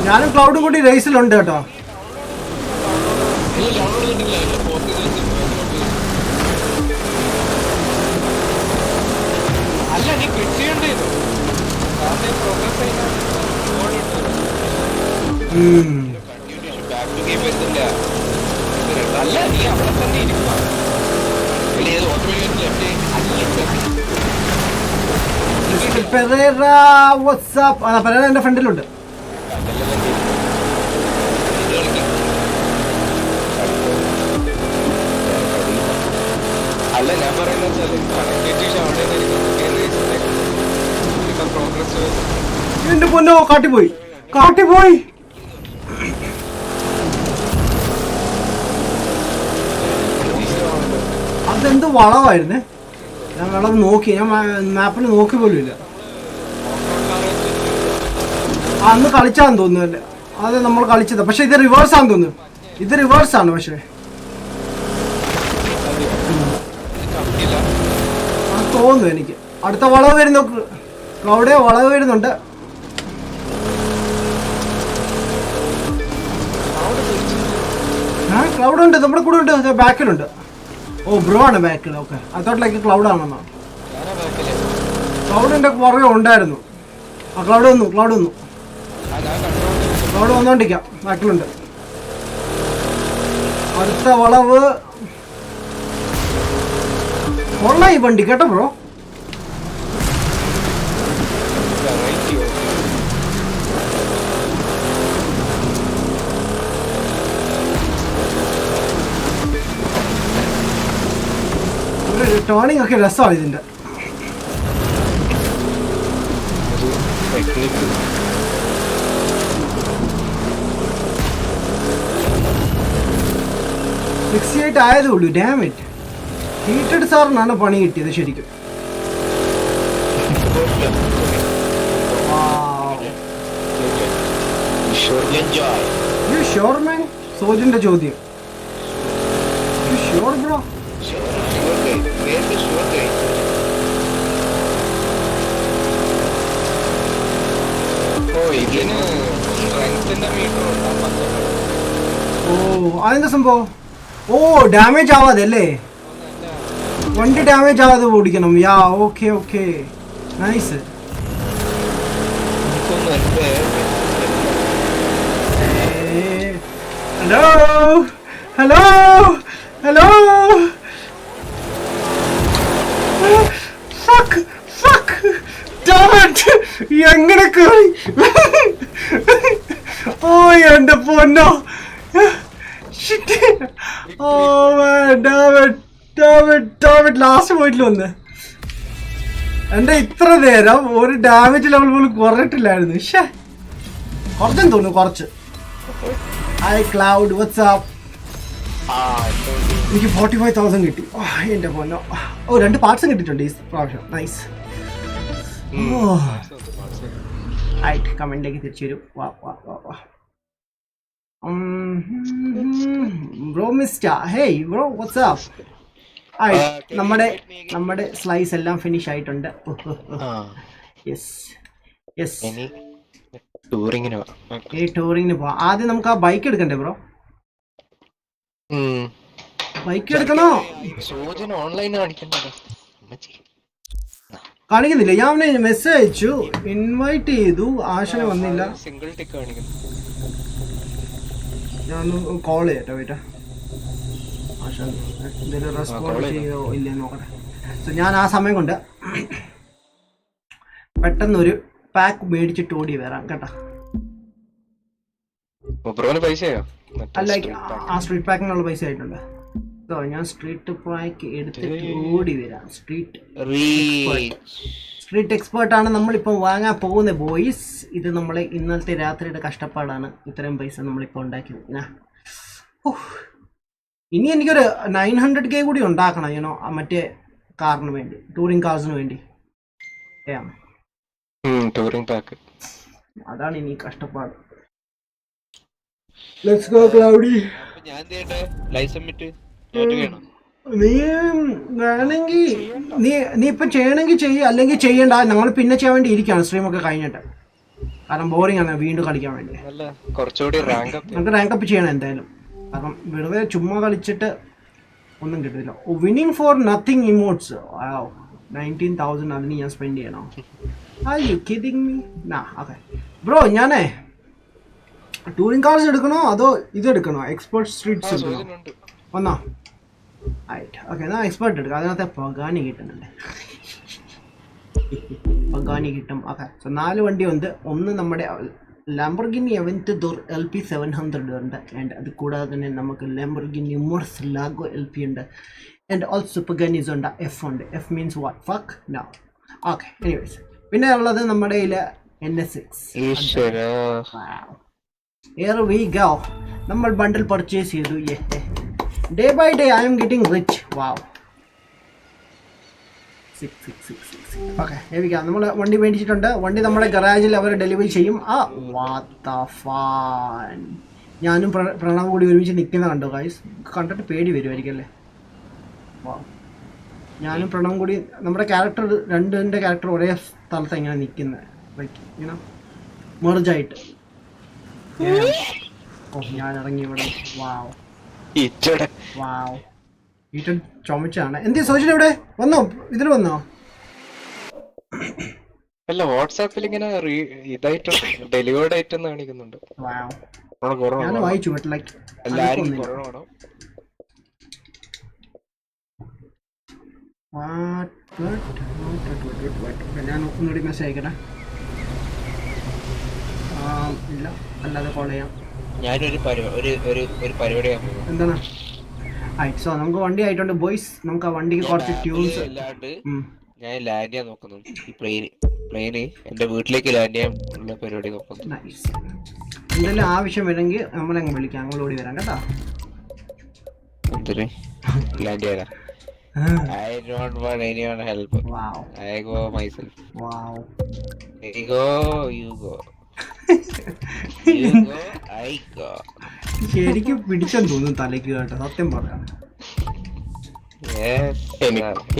ഞാനും ക്ലൗഡും കൂടി റേസിലുണ്ട് കേട്ടോ. അല്ല നീ കിട്ടിയുണ്ട്. അല്ല നീ അവിടെ തന്നെ ഇരിക്കുക. പെരേര എന്റെ ഫ്രണ്ടിലുണ്ട്. അല്ല ഞാൻ പറയുന്നത് എന്റെ പൊന്നോ, കാട്ടിപ്പോയി. അതെന്ത് വളവായിരുന്നേ? ഞാൻ വെള്ളം നോക്കി, ഞാൻ മാപ്പിൽ നോക്കി പോലും ഇല്ല. അന്ന് കളിച്ചാന്ന് തോന്നുന്നു. അത് നമ്മൾ കളിച്ചത്. പക്ഷെ ഇത് റിവേഴ്സ് ആണെന്ന് തോന്നുന്നു. ഇത് റിവേഴ്സ് ആണ്. പക്ഷേ അത് തോന്നുന്നു എനിക്ക്. അടുത്ത വളവ് വരുന്നു. ക്ലൗഡേ വളവ് വരുന്നുണ്ട്. ക്ലൗഡ് ഉണ്ട് നമ്മുടെ കൂടെ ഉണ്ട്. ബാക്കിലുണ്ട്. ഓ ബ്രോ ആണ് ബാക്കിൽ. ഓക്കെ അതോട്ടിലേക്ക് ക്ലൗഡ് ആണെന്നോ. ക്ലൗഡ് എൻ്റെ പുറകെ ഉണ്ടായിരുന്നു. ആ ക്ലൗഡ് വന്നു. ക്ലൗഡ് വന്നോണ്ടിരിക്കാം. ബാക്കിലുണ്ട്. അടുത്ത വളവ് കൊള്ളാം ഈ വണ്ടി കേട്ടോ ബ്രോ. ടേണിംഗ് ഒക്കെ രസമാണ് ഇതിന്റെ. ആയതേ ഉള്ളൂ. ഡാമേജ് ഹീറ്റഡ് സാറിനാണ് പണി കിട്ടിയത് ശരിക്കും. സോജിന്റെ ചോദ്യം. ബ്രോ ഓ അതെന്താ സംഭവം? ഓ ഡാമേജ് ആവാതെ അല്ലേ? വണ്ടി ഡാമേജ് ആവാതെ ഓടിക്കണം. Yeah okay okay nice. Hello hello hello fuck fuck damage എങ്ങനെ കേറി? ഓ എന്റെ പൊന്നോ. ലാസ്റ്റ് പോയിട്ടില്ല വന്ന്. എന്റെ ഇത്ര നേരം ഒരു ഡാമേജ് ലെവൽ പോലും കുറഞ്ഞിട്ടില്ലായിരുന്നു. പക്ഷേ കുറച്ചെന്ന് തോന്നുന്നു. കുറച്ച്. Hi cloud WhatsApp. എനിക്ക് 45,000 കിട്ടി. എന്റെ പൊന്നോ. ഓ 2 പാർട്സും കിട്ടിയിട്ടുണ്ട് ഈ പ്രാവശ്യം. നൈസ്. ആയിട്ട് കമന്റിലേക്ക് തിരിച്ചു വരും. വാ വാ വാ വാ. Bro mister hey bro what's up. നമ്മുടെ സ്ലൈസ് എല്ലാം ഫിനിഷ് ആയിട്ടുണ്ട്. Yes yes. ടൂറിങ്ങിന് പോവാം. ആദ്യം നമുക്ക് ആ ബൈക്ക് എടുക്കണ്ടേ ബ്രോ? ബൈക്ക് എടുക്കണോ? കാണിക്കുന്നില്ല. ഞാൻ അവനെ മെസ്സേജ് അയച്ചു, ഇൻവൈറ്റ് ചെയ്തു, ആശനെ വന്നില്ല. ഞാനൊന്ന് കോൾ ചെയ്യട്ടെ. പോയിട്ടാ ആശ എന്തെങ്കിലും റെസ്പോണ്ട് ചെയ്യോ ഇല്ലേ നോക്കട്ടെ. സോ ഞാൻ ആ സമയം കൊണ്ട് പെട്ടെന്നൊരു പാക്ക് മേടിച്ചിട്ട് ഓടി വരാം കേട്ടാ. അല്ല ആ സ്ട്രീറ്റ് പാക്കിനുള്ള പൈസ ആയിട്ടുണ്ട്. സോ ഞാൻ സ്ട്രീറ്റ് പാക്ക് എടുത്തിട്ട് ഓടി വരാം. സ്ട്രീറ്റ് എക്സ്പേർട്ടാണ് നമ്മളിപ്പോൾ വാങ്ങാൻ പോകുന്നത് ബോയ്സ്. ഇത് നമ്മളെ ഇന്നലത്തെ രാത്രിയുടെ കഷ്ടപ്പാടാണ് ഇത്രയും പൈസ നമ്മളിപ്പോൾ ഉണ്ടാക്കിയത്. ഇനി എനിക്കൊരു 900K കൂടി ഉണ്ടാക്കണം ഞാനോ മറ്റേ കാറിന് വേണ്ടി, ടൂറിംഗ് കാർസിന് വേണ്ടി. അതാണ് ഇനി കഷ്ടപ്പാട്. Let's go cloudy. നീ വേണമെങ്കിൽ നീ ഇപ്പം ചെയ്യണമെങ്കിൽ ചെയ്യ, അല്ലെങ്കിൽ ചെയ്യണ്ട. ഞങ്ങൾ പിന്നെ ചെയ്യാൻ വേണ്ടി ഇരിക്കുകയാണ് സ്ട്രീമൊക്കെ കഴിഞ്ഞിട്ട്. കാരണം ബോറിംഗ് ആണ് വീണ്ടും കളിക്കാൻ വേണ്ടി. നമുക്ക് റാങ്ക് അപ്പ് ചെയ്യണം എന്തായാലും. കാരണം വെറുതെ ചുമ്മാ കളിച്ചിട്ട് ഒന്നും കിട്ടില്ല. വിന്നിങ് ഫോർ നത്തിങ് ഇമോട്ട്സ് 19,000 അതിന് ഞാൻ സ്പെൻഡ് ചെയ്യണോ? Are you kidding me? Okay bro, ഞാനേ ടൂറിംഗ് കാർസ് എടുക്കണോ അതോ ഇതെടുക്കണോ? എക്സ്പേർട്ട് സ്ട്രീറ്റ്സ് എടുക്കണോ? വന്നോ? ആയിട്ട് ഓക്കെ എന്നാൽ എക്സ്പേർട്ട് എടുക്കാം. അതിനകത്ത് പഗാനി കിട്ടുന്നുണ്ട്. പഗാനി കിട്ടും. ഓക്കെ സോ 4 വണ്ടി ഉണ്ട്. ഒന്ന് നമ്മുടെ ലാംബോർഗിനി അവന്റഡോർ LP 700 ഉണ്ട്. ആൻഡ് അത് കൂടാതെ തന്നെ നമുക്ക് ലാംബോർഗിനി മുർസിലാഗോ LP ഉണ്ട്. ആൻഡ് ഓൾസോ പഗാനീസ് ഉണ്ട്. F ഉണ്ട്. F means what? Fuck no. Okay anyways പിന്നെ ഉള്ളത് നമ്മുടെ കയ്യിൽ NSX. Here we go. നമ്മൾ ബണ്ടിൽ പർച്ചേസ് ചെയ്തു. Day by day I am getting rich. Wow. Okay ഏവിക്കാം. നമ്മൾ വണ്ടി മേടിച്ചിട്ടുണ്ട്. വണ്ടി നമ്മുടെ ഗറാജിൽ അവർ ഡെലിവറി ചെയ്യും. ഞാനും പ്രണവ് കൂടി ഒരുമിച്ച് നിൽക്കുന്ന കണ്ടു ഗൈസ്. കണ്ടിട്ട് പേടി വരുമായിരിക്കും അല്ലേ? ഞാനും പ്രണവും കൂടി നമ്മുടെ ക്യാരക്ടർ രണ്ടിൻ്റെ ക്യാരക്ടർ ഒരേ സ്ഥലത്ത് ഇങ്ങനെ നിൽക്കുന്നത്, ലൈക്ക് ഇങ്ങനെ മെർജായിട്ട്. ഞാൻ ഇറങ്ങി ഇവിടെ. വാവ് ഈറ്റൻ ചുമച്ചാണ്. എന്ത് സോഷ്യൽ ഇവിടെ വന്നോ? ഇതിൽ വന്നോ? അല്ല, വാട്സാപ്പിൽ ഇങ്ങനെ ഇതായിട്ട് ഡെലിവേർഡ് ആയിട്ടെന്ന് കാണിക്കുന്നുണ്ട്. ഞാൻ വായിച്ചു ബട്ട് ലൈക്ക് ഞാൻ ഒന്നുകൂടി മെസ്സേജ് അയക്കട്ടെ. ഇല്ല, അല്ലാതെ കോൾ ചെയ്യാം. ഞാനൊരു പരിപാടി എന്താണ്? സോ നമുക്ക് വണ്ടി ആയിട്ടുണ്ട് ബോയ്സ്. നമുക്ക് ആ വണ്ടിക്ക് കുറച്ച് ട്യൂൺസ് അല്ലാണ്ട് ഞാൻ ലാൻഡ് ചെയ്യാൻ നോക്കുന്നു. ഈ പ്ലെയിന് എന്റെ വീട്ടിലേക്ക് ലാൻഡ് ചെയ്യാൻ ഉള്ള പരിപാടി നോക്കുന്നു. നൈസ്. എന്തെങ്കിലും ആവശ്യം വരെങ്കിൽ നമ്മളങ്ങ് വിളിക്കാം, അങ്ങോട്ട് വരാം കേട്ടോ. എന്തിന് ലാൻഡ് ചെയ്യാനാ? I don't want anyone help. Wow. I go myself. Wow. You go, you go. You go, I go. ശരിക്കും പിടിച്ചെന്ന് തോന്നുന്നു തലയ്ക്ക് കേട്ടോ, സത്യം പറയാം.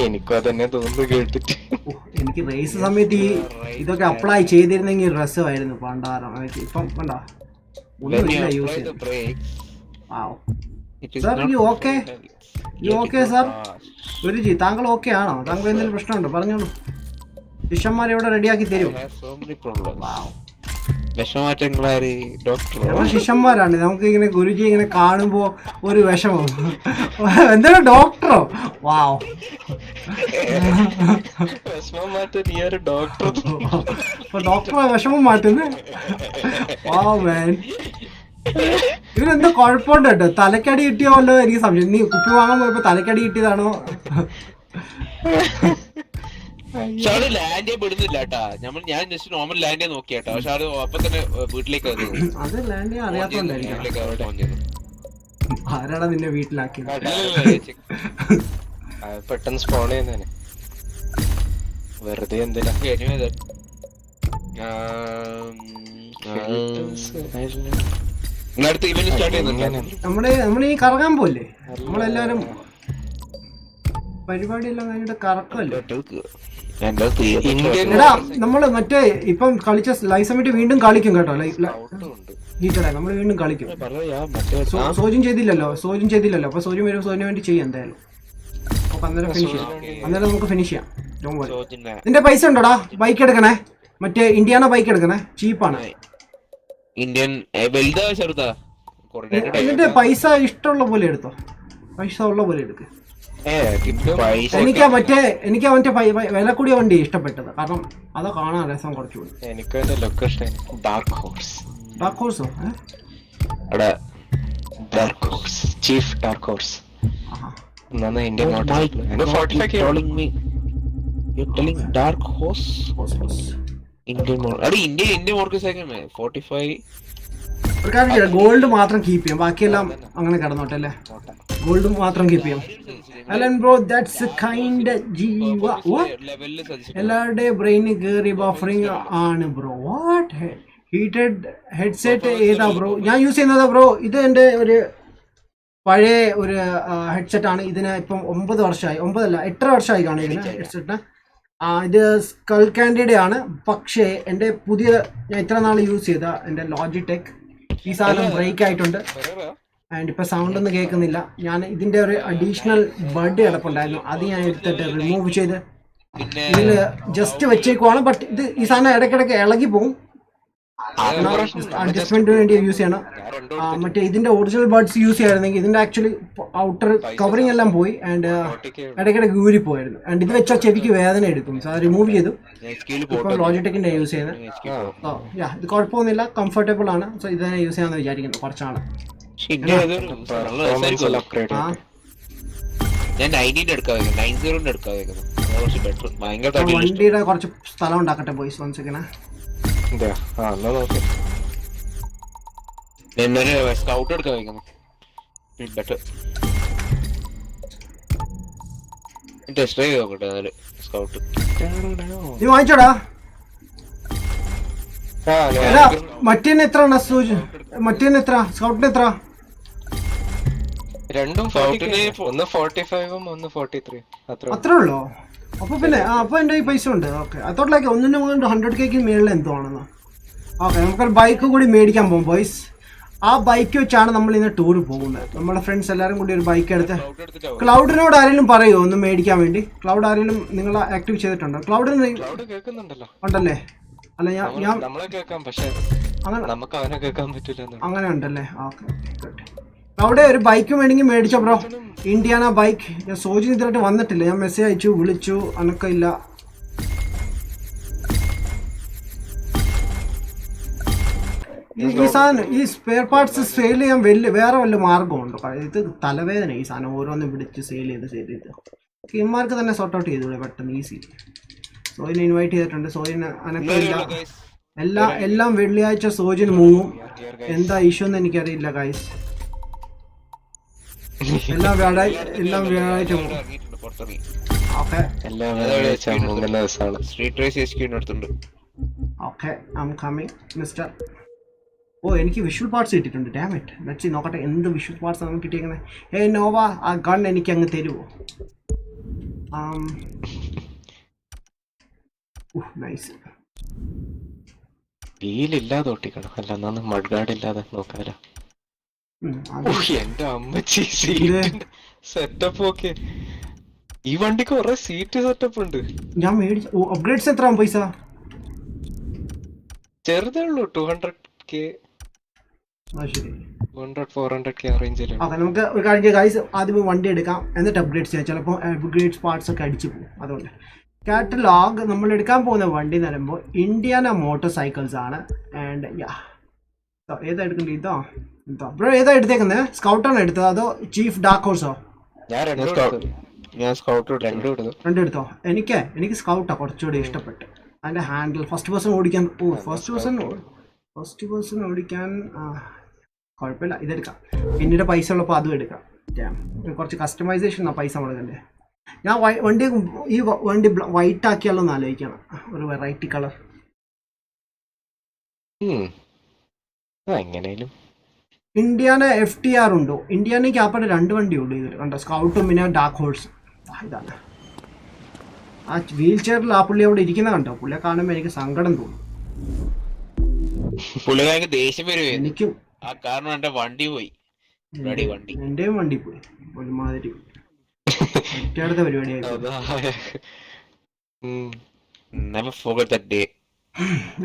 എനിക്കും അതന്നെ തോന്നുന്നു കേട്ടിട്ട്. എനിക്ക് റേസ് സമയത്ത് ഇതൊക്കെ അപ്ലൈ ചെയ്തിരുന്നെങ്കിൽ രസമായിരുന്നു പണ്ടാരം. ഇപ്പം കണ്ടോ ഒന്നുമില്ല യൂസ് ചെയ്ത്. Sir you okay? You okay sir? Guruji താങ്കൾ ഓക്കെ ആണോ? താങ്കൾ എന്തെങ്കിലും പ്രശ്നമുണ്ടോ? പറഞ്ഞോളൂ. ശിഷ്യന്മാരെ ഇവിടെ റെഡിയാക്കി തരും. ഞങ്ങൾ ശിഷ്യന്മാരാണ്. നമുക്ക് ഇങ്ങനെ ഗുരുജി ഇങ്ങനെ കാണുമ്പോ ഒരു വിഷമം. എന്താണ് ഡോക്ടറോ? വാവ്. ഡോക്ടറെ വിഷമം മാറ്റുന്നു. വാവ് മാൻ. ഇവനെന്തോ കുഴപ്പമുണ്ട് കേട്ടോ. തലക്കടി കിട്ടിയോ വല്ലോ എനിക്ക് സംശയം. നീ കുപ്പി വാങ്ങാൻ പോയപ്പോ തലക്കടി കിട്ടിയതാണോ? ലാൻഡ് ചെയ്യാൻ പെടുന്നില്ല കേട്ടാ. ഞാൻ ജസ്റ്റ് നോർമൽ ലാൻഡ് ചെയ്യാൻ നോക്കിയാട്ടോ. പക്ഷെ അത് അപ്പൊ തന്നെ വീട്ടിലേക്ക് അത് ലാൻഡ് ചെയ്യാൻ അറിയാത്തോണ്ടായിരിക്കും. ആരാടാ നിന്നെ വീട്ടിലാക്കിയത്? പെട്ടെന്ന് സ്പോൺ ചെയ്യുന്നേനെ. വെറുതെ എന്തിനാ? നമ്മളീ കറങ്ങാൻ പോലെ നമ്മളെല്ലാരും പരിപാടിയെല്ലാം കഴിഞ്ഞിട്ട് കറക്കല്ലേ. എടാ നമ്മള് മറ്റേ ഇപ്പം കളിച്ച ലൈവ് സമിറ്റ് വീണ്ടും കളിക്കും കേട്ടോ. ഗീറ്ററെ നമ്മൾ വീണ്ടും കളിക്കും. സോജൻ ചെയ്തില്ലല്ലോ അപ്പൊ സോജൻ വരും. സോജിന് വേണ്ടി ചെയ്യാം എന്തായാലും. അപ്പൊ അന്നേരം നമുക്ക് ഫിനിഷ് ചെയ്യാം. നിന്റെ പൈസ ഉണ്ടോടാ? ബൈക്ക് എടുക്കണേ, മറ്റേ ഇന്ത്യാന ബൈക്ക് എടുക്കണേ, ചീപ്പാണ്. ഇന്ത്യൻ വലുതാ ചെറുതാ? എന്നിട്ട് പൈസ ഇഷ്ടമുള്ള പോലെ എടുത്തോ, പൈസ ഉള്ള പോലെ എടുക്ക്. എനിക്ക് മറ്റേ വില കൂടിയ വണ്ടി ഇഷ്ടപ്പെട്ടത്, കാരണം അത് കാണാൻ രസം കുറച്ചുകൂടി. ഡാർക്ക് ഹോഴ്സോ? Chief dark horse. ഗോൾഡ് മാത്രം കീപ്പ് ചെയ്യാം, ബാക്കിയെല്ലാം അങ്ങനെ കിടന്നോട്ടെ അല്ലേ? ഗോൾഡ് മാത്രം കീപ്പ് ചെയ്യാം. അലൻ ബ്രോ, ദാറ്റ്സ് കൈൻഡ് ജീവ. എല്ലാവരുടെയും ബ്രെയിന് കേറി ബഫറിങ് ആണ് ബ്രോ. വാട്ട് ഹീറ്റഡ് ഹെഡ്സെറ്റ് ഏതാ ബ്രോ? ഞാൻ യൂസ് ചെയ്യുന്നത് ബ്രോ, ഇത് എൻ്റെ ഒരു പഴയ ഒരു ഹെഡ്സെറ്റ് ആണ്. ഇതിന് ഇപ്പം 9 വർഷമായി, 8 വർഷമായി കാണും ഇതിന് ഹെഡ്സെറ്റിന്. ഇത് സ്കൾ കാൻഡിയുടെ ആണ്. പക്ഷേ എൻ്റെ പുതിയ ഞാൻ ഇത്ര നാൾ യൂസ് ചെയ്ത എൻ്റെ ലോജിടെക് ഈ സാധനം ബ്രേക്ക് ആയിട്ടുണ്ട്. ആൻഡ് ഇപ്പം സൗണ്ട് ഒന്നും കേൾക്കുന്നില്ല. ഞാൻ ഇതിൻ്റെ ഒരു അഡീഷണൽ ബഡ് കിടപ്പുണ്ടായിരുന്നു, അത് ഞാൻ എടുത്തിട്ട് റിമൂവ് ചെയ്ത് ഇതിൽ ജസ്റ്റ് വെച്ചേക്കുവാണ്. ബട്ട് ഇത് ഈ സാധനം ഇടയ്ക്കിടയ്ക്ക് ഇളകി പോകും. അഡ്ജസ്റ്റ്മെന്റിന് വേണ്ടി യൂസ് ചെയ്യണം. മറ്റേ ഇതിന്റെ ഒറിജിനൽ ബഡ്സ് യൂസ് ചെയ്യായിരുന്നെങ്കിൽ ഇതിന്റെ ആക്ച്വലി ഔട്ടർ കവറിംഗ് എല്ലാം പോയി ആൻഡ് ഇടയ്ക്കിടയ്ക്ക് ഊരി പോയിരുന്നു. ആൻഡ് ഇത് വെച്ചാൽ ചെവിക്ക് വേദന എടുക്കും. സോ അത് റിമൂവ് ചെയ്തു. ഇപ്പം ലോജിടെക്കിന്റെ യൂസ് ചെയ്യുന്നത്. ഇത് കുഴപ്പമൊന്നുമില്ല, കംഫർട്ടബിൾ ആണ്. സോ ഇത് തന്നെ യൂസ് ചെയ്യാമെന്ന് വിചാരിക്കുന്നു കുറച്ചാണ്. വണ്ടിയുടെ കുറച്ച് സ്ഥലം ഉണ്ടാക്കട്ടെ ബോയ്സ്. വൺസിക്കണേ സ്കൗട്ട് എടുക്കാൻ വയ്ക്കുന്നു. ടെസ്റ്റ് ഡ്രൈവ് നോക്കട്ടെ എന്നാല് സ്കൗട്ട്. നീ വാങ്ങിച്ചോടാ. ആ എടാ മറ്റേന്ന് എത്ര മറ്റേന്ന് എത്ര സ്കൗട്ടിന് എത്ര? രണ്ടും സ്കൗട്ടിന് 40K. ഒന്ന് 45ഉം ഒന്ന് 43 അത്ര. അത്രേ ഉള്ളോ? അപ്പൊ പിന്നെ അപ്പൊ എൻ്റെ ഈ പൈസ ഉണ്ട്. ഓക്കെ അതോട്ടിലേക്ക് ഒന്നിനും 100K മേളിൽ എന്തോ ആണെന്ന്. ഓക്കെ നമുക്കൊരു ബൈക്ക് കൂടി മേടിക്കാൻ പോകും ബോയ്സ്. ആ ബൈക്ക് വെച്ചാണ് നമ്മൾ ഇന്ന് ടൂർ പോകുന്നത്. നമ്മുടെ ഫ്രണ്ട്സ് എല്ലാവരും കൂടി ഒരു ബൈക്ക് എടുത്ത്. ക്ലൗഡിനോട് ആരെങ്കിലും പറയുമോ ഒന്ന് മേടിക്കാൻ വേണ്ടി? ക്ലൗഡ് ആരെങ്കിലും നിങ്ങൾ ആക്റ്റീവ് ചെയ്തിട്ടുണ്ടോ? ക്ലൗഡിന് കേൾക്കുന്നുണ്ടല്ലോ ഉണ്ടല്ലേ? അല്ല ഞാൻ നമ്മളെ കേൾക്കാം, പക്ഷെ അങ്ങനെ നമുക്ക് അവനെ കേൾക്കാൻ പറ്റില്ല. അങ്ങനെ ഉണ്ടല്ലേ? ഓക്കെ അവിടെ ഒരു ബൈക്ക് വേണമെങ്കിൽ മേടിച്ചോ ബ്രോ. Indiana bike. ഞാൻ സോജി ഇതിലായിട്ട് വന്നിട്ടില്ല. ഞാൻ മെസ്സേജ് അയച്ചു, വിളിച്ചു, അനക്കില്ല. ഈ സാധനം ഈ സ്പെയർ പാർട്സ് സെയിൽ ചെയ്യാൻ വേറെ വല്ല മാർഗമുണ്ടോ? ഇത് തലവേദന ഈ സാധനം ഓരോന്നും പിടിച്ച് സെയിൽ ചെയ്ത് കിമ്മാർക്ക് തന്നെ സോർട്ട് ഔട്ട് ചെയ്തൂടെ പെട്ടെന്ന് ഈസി. സോജിനെ ഇൻവൈറ്റ് ചെയ്തിട്ടുണ്ട്. സോജിന് അനക്കില്ല. എല്ലാം വെള്ളിയാഴ്ച സോജിന് മുങ്ങും. എന്താ ഇഷ്യൂ എന്ന് എനിക്കറിയില്ല ഗൈസ്. എല്ലാം വ്യാഴാഴ്ച ഓക്കെ സ്ട്രീറ്റ് റേസ് എടുത്തുണ്ട്. Okay I am coming mister. Oh എനിക്ക് വിഷ്വൽ പാർട്സ് കിട്ടിയിട്ടുണ്ട്. Damn it. വെച്ച് നോക്കട്ടെ എന്ത് വിഷ്വൽ പാർട്സ് നമുക്ക് കിട്ടിയേക്കുന്നത്. ഏയ് നോവ ആ ഗൺ എനിക്ക് അങ്ങ് തരുമോ? നൈസ്. വീലില്ലാതെ ഒട്ടിക്കണം. അല്ല മഡ് ഗാർഡ് ഇല്ലാതെ നോക്കാലോ. എന്റെ അമ്മച്ചി സെറ്റപ്പ് ഒക്കെ. ഈ വണ്ടിക്ക് കുറെ സീറ്റ് സെറ്റപ്പ് ഉണ്ട്. ഞാൻ മേടിച്ച അപ്ഗ്രേഡ്സ് എത്ര പൈസ? ചെറുതേ ഉള്ളൂ. 200K ശരി 400K റേഞ്ചിലാണ്. ഓക്കെ നമുക്ക് ഒരു കാര്യം ഗൈസ്, ആദ്യം വണ്ടി എടുക്കാം എന്നിട്ട് അപ്ഗ്രേഡ്സ് ചെയ്യാം. ചിലപ്പോൾ അപ്ഗ്രേഡ്സ് പാർട്സ് ഒക്കെ അടിച്ചു പോകും. അതുകൊണ്ട് കാറ്റലോഗ് നമ്മൾ എടുക്കാൻ പോകുന്ന വണ്ടി എന്ന് പറയുമ്പോൾ ഇന്ത്യാന മോട്ടോർ സൈക്കിൾസ് ആണ്. ആൻഡ് ഏതാ എടുക്കേണ്ടത്? ഇതാ ബ്രോ ഏതാ എടുത്തേക്കുന്നത്? സ്കൗട്ടാണ് എടുത്തത് അതോ ചീഫ് ഡാർക്ക് ഹോഴ്സോ? ഞാൻ സ്കൗട്ട് രണ്ടും എടുത്തോ? എനിക്ക് സ്കൗട്ടാണ് കുറച്ചുകൂടി ഇഷ്ടപ്പെട്ട്. അതിൻ്റെ ഹാൻഡിൽ ഫസ്റ്റ് പേഴ്സൺ ഓടിക്കാൻ ഫസ്റ്റ് പേഴ്സൺ ഓടിക്കാൻ കുഴപ്പമില്ല. ഇതെടുക്കാം. പിന്നീട് പൈസ ഉള്ളപ്പോൾ അതും എടുക്കാം. കുറച്ച് കസ്റ്റമൈസേഷൻ പൈസ മുടക്കണ്ടേ. ഞാൻ ഈ വണ്ടി വൈറ്റ് ആക്കിയാലോ എന്ന് ആലോചിക്കണം. ഒരു വെറൈറ്റി കളർ. എങ്ങനെയും ഇന്ത്യാന FTR ഉണ്ടോ? ഇന്ത്യാനയ്ക്ക് ആപ്പാട് 2 വണ്ടി ഉള്ളൂ ഇതിൽ കണ്ടോ. സ്കൗട്ടും പിന്നെ ഡാർക്ക് ഹോഴ്സും. ഇതാണ് ആ വീൽ ചെയറിൽ ആ പുള്ളി അവിടെ ഇരിക്കുന്ന കണ്ടോ? പുള്ളിയെ കാണുമ്പോൾ എനിക്ക് സങ്കടം തോന്നും. പുള്ളിക്കാർക്ക് ദേഷ്യം വരുവേ. എനിക്കും. ആ കാരണം എന്റെ വണ്ടി പോയി. എന്റെയും വണ്ടി പോയി. ഒരുമാതിരി അടുത്ത പരിപാടിയായി.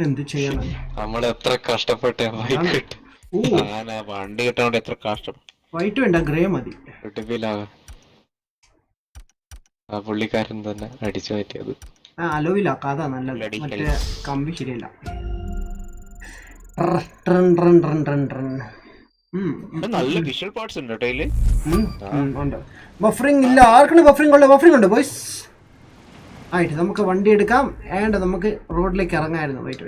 എന്ത് ചെയ്യണം? നമ്മൾ എത്ര കഷ്ടപ്പെട്ട വണ്ടി കിട്ടാൻ എത്ര കഷ്ടം. വൈറ്റ് വേണ്ട, ഗ്രേ മതി. ആ പുള്ളിക്കാരൻ തന്നെ അടിച്ചു മാറ്റിയത്. അലോയില്ല കഥ നല്ലത്. മറ്റേ കമ്പി ശരിയല്ല. നല്ല വിഷ്വൽ പാർട്സ് ഉണ്ട് കേട്ടോ. ഉണ്ട്. ബഫറിംഗ് ഇല്ല. ആർക്കാണ് ബഫറിംഗ് ഉള്ളത്? ബഫറിംഗ് ഉണ്ട് ബോയ്സ്. ആയിട്ട് നമുക്ക് വണ്ടി എടുക്കാം. ആൻഡ് നമുക്ക് റോഡിലേക്ക് ഇറങ്ങായിരുന്നു. വെയിറ്റ്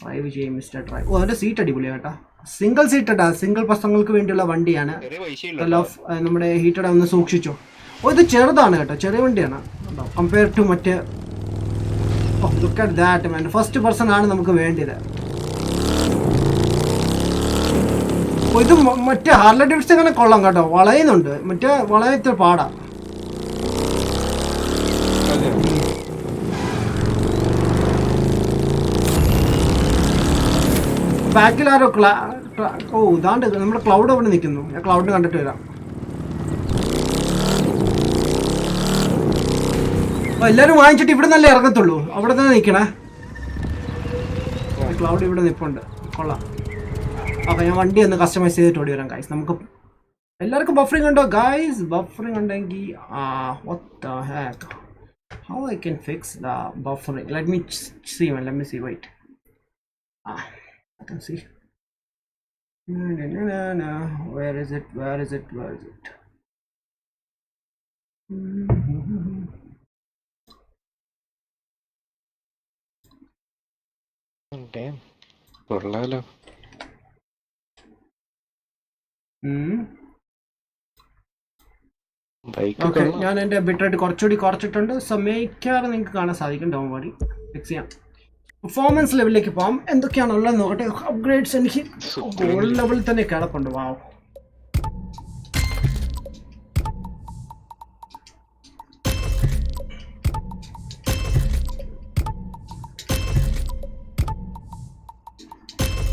ഡ്രൈവ് ചെയ്യും മിസ്റ്റർ ഡ്രൈവ്. ഓ അതിന്റെ സീറ്റ് അടിപൊളിയാണ് കേട്ടോ. സിംഗിൾ സീറ്റ് ഇട്ടാ. സിംഗിൾ പേഴ്സണുകൾക്ക് വേണ്ടിയുള്ള വണ്ടിയാണ്. നമ്മുടെ ഹീറ്റഡ് ഒന്ന് സൂക്ഷിച്ചോ. ഓ ഇത് ചെറുതാണ് കേട്ടോ. ചെറിയ വണ്ടിയാണ് കമ്പയർ ടു മറ്റേ. Look at that man. First person ആണ് നമുക്ക് വേണ്ടത്. ഇത് മറ്റേ ഹാർലി ഡേവിഡ്സൺ അങ്ങനെ കൊള്ളാം കേട്ടോ. വളയുന്നുണ്ട്. മറ്റേ വളയത്തിൽ പാടാ. ബാക്കിലാരോ ഇതാണ്ട് നമ്മുടെ ക്ലൗഡ് അവിടെ നിൽക്കുന്നു. ഞാൻ ക്ലൗഡിന് കണ്ടിട്ട് വരാം. എല്ലാരും വാങ്ങിച്ചിട്ട് ഇവിടെ നല്ല ഇറങ്ങത്തുള്ളൂ. അവിടെ തന്നെ നിൽക്കണേ. ക്ലൗഡ് ഇവിടെ നിൽപ്പുണ്ട്. കൊള്ളാം. ഓക്കെ ഞാൻ വണ്ടി ഒന്ന് കസ്റ്റമൈസ് ചെയ്തിട്ട് ഓടി വരാം ഗൈസ്. നമുക്ക് എല്ലാവർക്കും ബഫറിംഗ് ഉണ്ടോ ഗൈസ്? ബഫറിംഗ് ഉണ്ടെങ്കിൽ what the heck, how I can fix the buffering? Let me see wait. I can see. No. Where is it? കൊള്ളാലോ. ബൈക്ക് ഓക്കെ, ഞാൻ എൻ്റെ ബിട്രേറ്റ് കുറച്ചുകൂടി കുറച്ചിട്ടുണ്ട്. സമയക്കാറ് നിങ്ങൾക്ക് കാണാൻ സാധിക്കും. ഡൗൺ ബോഡി ഫിക്സ് ചെയ്യാം. പെർഫോമൻസ് ലെവലിലേക്ക് പോകാം. എന്തൊക്കെയാണുള്ളത് നോക്കട്ടെ. അപ്ഗ്രേഡ്സ് എനിക്ക് ഗോൾഡ് ലെവലിൽ തന്നെ കിടപ്പുണ്ട്. വാവ്.